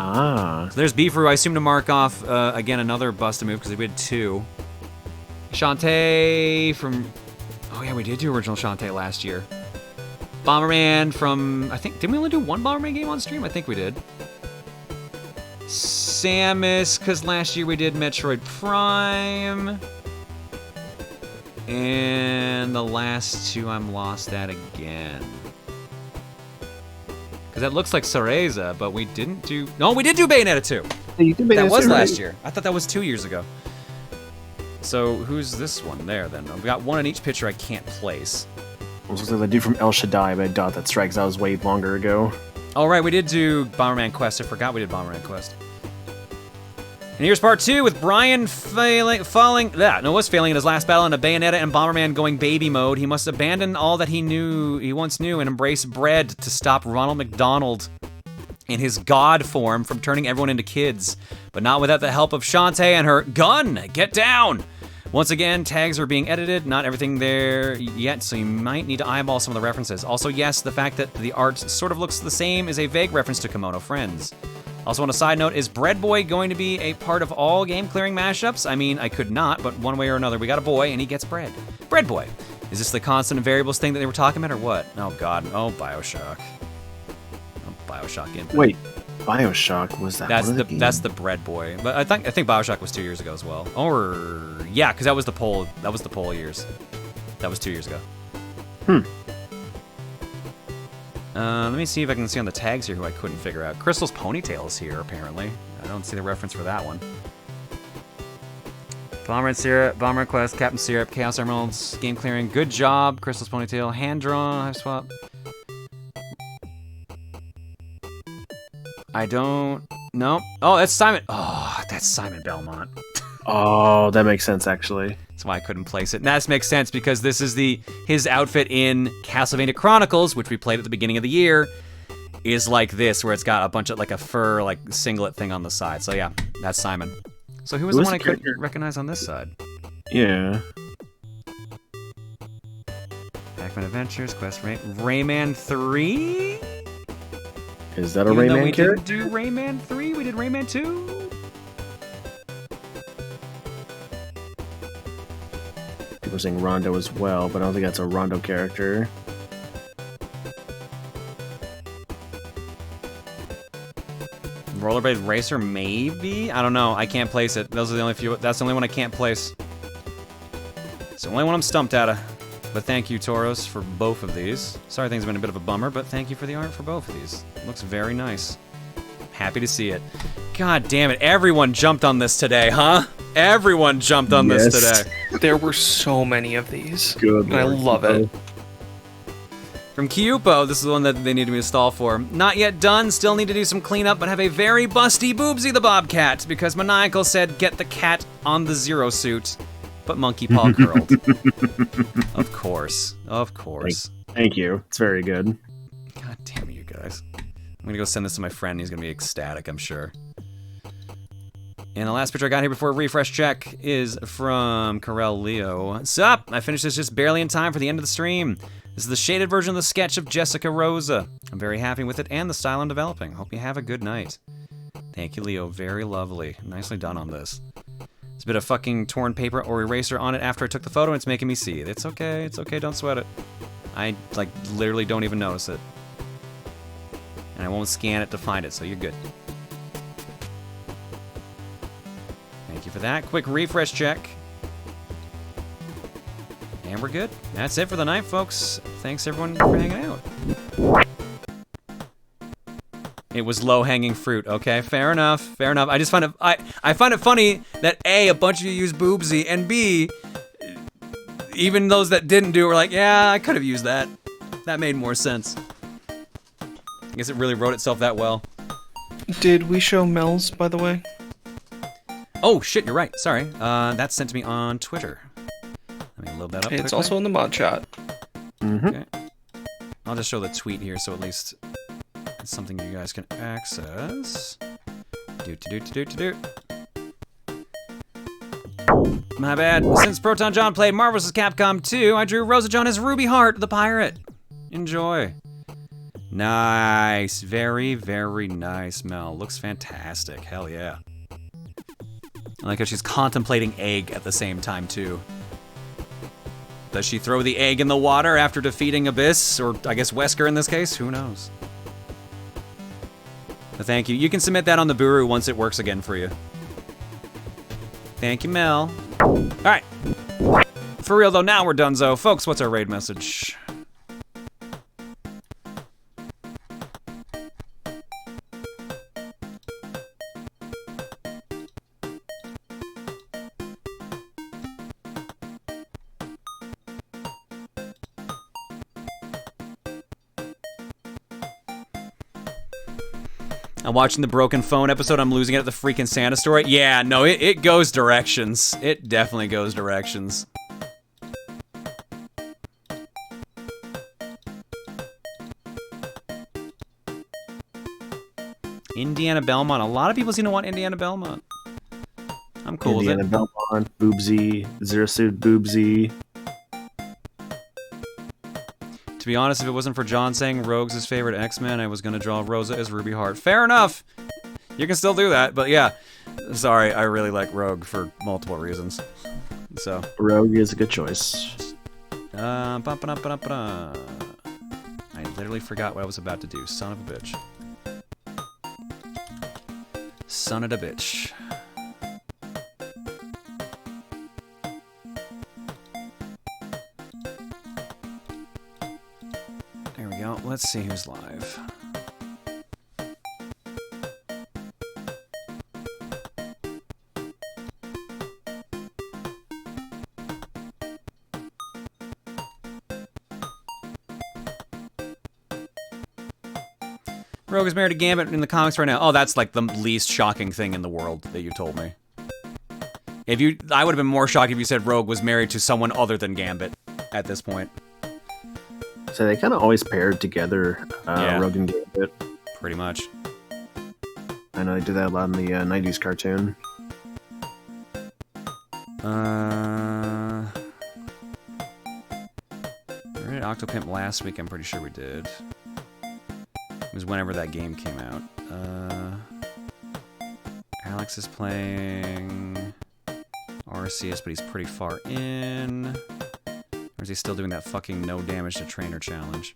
Ah. So there's Beefru. I assume to mark off, again, another Bust-A-Move, because we had two. Shantae from... Oh yeah, we did do original Shantae last year. Bomberman from, I think, didn't we only do one Bomberman game on stream? I think we did. Samus, because last year we did Metroid Prime. And the last two I'm lost at again. Because that looks like Cereza, but we didn't do... No, we did do Bayonetta 2. Yeah, you did Bayonetta that was 2, last right? year. I thought that was 2 years ago. So who's this one there then? I've got one in each picture I can't place. I was like the dude from El Shaddai, but I doubt that strikes. That was way longer ago. Oh right, we did do Bomberman Quest. I forgot we did Bomberman Quest. And here's part 2 with Brian failing in his last battle in a Bayonetta and Bomberman going baby mode. He must abandon all that he once knew and embrace bread to stop Ronald McDonald in his god form from turning everyone into kids. But not without the help of Shantae and her gun. Get down! Once again, tags are being edited, not everything there yet, so you might need to eyeball some of the references. Also, yes, the fact that the art sort of looks the same is a vague reference to Kimono Friends. Also, on a side note, is Bread Boy going to be a part of all game clearing mashups? I mean, I could not, but one way or another, we got a boy and he gets bread. Bread Boy. Is this the constant and variables thing that they were talking about or what? Oh god, oh Bioshock. Oh, Bioshock Infinite. Wait, Bioshock was that? That's the Bread Boy. But I think Bioshock was 2 years ago as well. Or yeah, because that was the poll years. That was 2 years ago. Let me see if I can see on the tags here who I couldn't figure out. Crystal's Ponytail is here, apparently. I don't see the reference for that one. Bomber and Syrup, Bomber Quest, Captain Syrup, Chaos Emeralds, Game Clearing. Good job, Crystal's Ponytail. Hand drawn, Hive Swap. I don't... No. Oh, that's Simon. Oh, that's Simon Belmont. Oh, that makes sense, actually. That's why I couldn't place it. And that makes sense because this is his outfit in Castlevania Chronicles, which we played at the beginning of the year, is like this, where it's got a bunch of, like a fur, like, singlet thing on the side. So yeah, that's Simon. So who was the one I couldn't recognize on this side? Yeah. Pac-Man Adventures, Quest Rayman 3? Is that a Rayman character? We didn't do Rayman 3, we did Rayman 2? People are saying Rondo as well, but I don't think that's a Rondo character. Rollerblade Racer, maybe? I don't know. I can't place it. Those are the only few. That's the only one I can't place. It's the only one I'm stumped out of. But thank you, Tauros, for both of these. Sorry things have been a bit of a bummer, but thank you for the art for both of these. It looks very nice. Happy to see it. God damn it. Everyone jumped on this today, huh? Everyone jumped on this today. There were so many of these. Good. And I love it. From Kyupo, this is the one that they needed me to stall for. Not yet done, still need to do some cleanup, but have a very busty Boobsy the Bobcat, because Maniacal said get the cat on the Zero suit, but Monkey Paw curled. Of course. Of course. Thank you. It's very good. God damn it, you guys. I'm gonna go send this to my friend, he's gonna be ecstatic, I'm sure. And the last picture I got here before a refresh check is from Carell Leo. Sup? I finished this just barely in time for the end of the stream. This is the shaded version of the sketch of Jessica Rosa. I'm very happy with it and the style I'm developing. Hope you have a good night. Thank you, Leo. Very lovely. Nicely done on this. There's a bit of fucking torn paper or eraser on it after I took the photo and it's making me see it. It's okay. It's okay. Don't sweat it. I, like, literally don't even notice it. And I won't scan it to find it, so you're good. Thank you for that. Quick refresh check. And we're good. That's it for the night, folks. Thanks everyone for hanging out. It was low-hanging fruit. Okay, fair enough. Fair enough. I just find it I find it funny that A, a bunch of you use Boobsy, and B, even those that didn't do it were like, yeah, I could have used that. That made more sense. I guess it really wrote itself that well. Did we show Mel's, by the way? Oh shit, you're right. Sorry. That's sent to me on Twitter. Let me load that up. It's also in the mod chat. Okay. I'll just show the tweet here, so at least it's something you guys can access. My bad. Since Proton John played Marvel vs. Capcom 2, I drew Rosa John as Ruby Heart, the pirate. Enjoy. Nice. Very, very nice, Mel. Looks fantastic. Hell yeah. I like how she's contemplating egg at the same time, too. Does she throw the egg in the water after defeating Abyss, or I guess Wesker in this case? Who knows? But thank you. You can submit that on the Boorus once it works again for you. Thank you, Mel. All right. For real though, now we're donezo. Folks, what's our raid message? I'm watching the Broken Phone episode. I'm losing it at the freaking Santa story. Yeah, no, it goes directions. It definitely goes directions. Indiana Belmont. A lot of people seem to want Indiana Belmont. I'm cool Indiana with it. Belmont, Boobsy, Zero Suit Boobsy. To be honest, if it wasn't for John saying Rogue's his favorite X-Men, I was gonna draw Rosa as Ruby Heart. Fair enough. You can still do that, but yeah. Sorry, I really like Rogue for multiple reasons. So Rogue is a good choice. I literally forgot what I was about to do. Son of a bitch. Son of a bitch. There we go. Let's see who's live. Rogue is married to Gambit in the comics right now. Oh, that's like the least shocking thing in the world that you told me. I would have been more shocked if you said Rogue was married to someone other than Gambit at this point. So they kind of always paired together, Yeah. Rogue and Gambit. Pretty much. I know they did that a lot in the 90s cartoon. We did Octopimp last week, I'm pretty sure we did. It was whenever that game came out. Alex is playing Arceus, but he's pretty far in. Or is he still doing that fucking no damage to trainer challenge?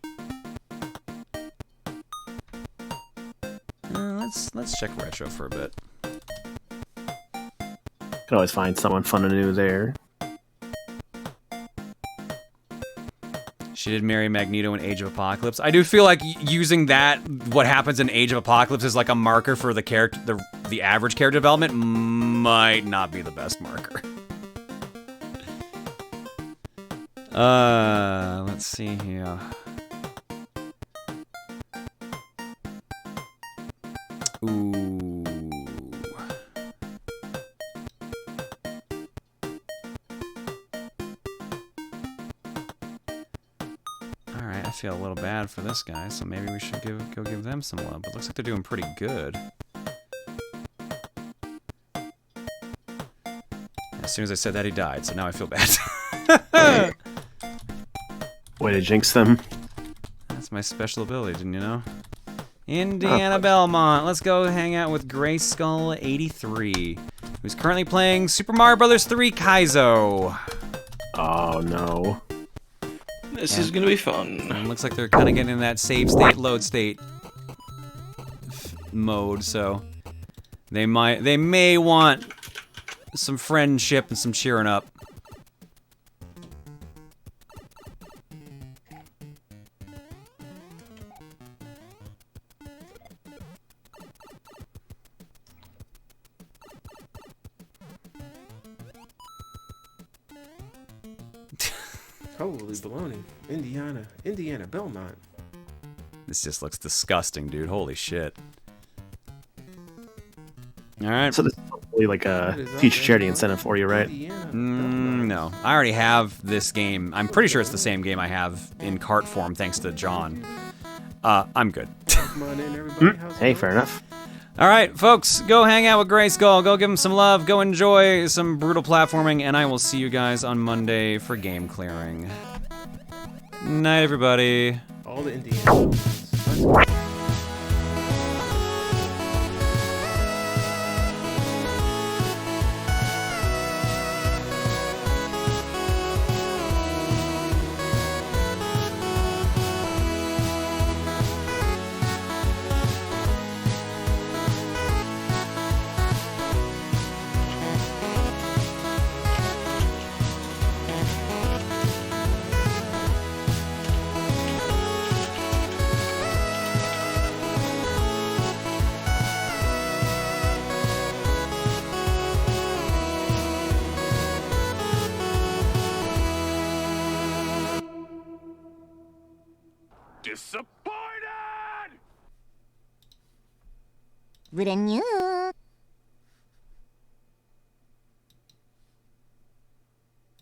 Let's check retro for a bit. Can always find someone fun and new there. She did marry Magneto in Age of Apocalypse. I do feel like using that, what happens in Age of Apocalypse, as like a marker for the character, the average character development, might not be the best marker. Let's see here. Ooh. Alright, I feel a little bad for this guy, so maybe we should go give them some love. But looks like they're doing pretty good. As soon as I said that, he died, so now I feel bad. Way to jinx them. That's my special ability, didn't you know? Indiana Belmont. Let's go hang out with Grayskull83, who's currently playing Super Mario Bros. 3 Kaizo. Oh no. This is gonna be fun. And looks like they're kind of getting in that save state, load state mode, so they may want some friendship and some cheering up. Holy baloney. Indiana Belmont. This just looks disgusting, dude. Holy shit. Alright. So this is probably like a future charity incentive for you, right? No. I already have this game. I'm pretty sure it's the same game I have in cart form, thanks to John. I'm good. Hey, fair enough. Alright, folks, go hang out with Grayskull, go give him some love, go enjoy some brutal platforming, and I will see you guys on Monday for game clearing. Night, everybody. All the Indiana. Disappointed! Brand new.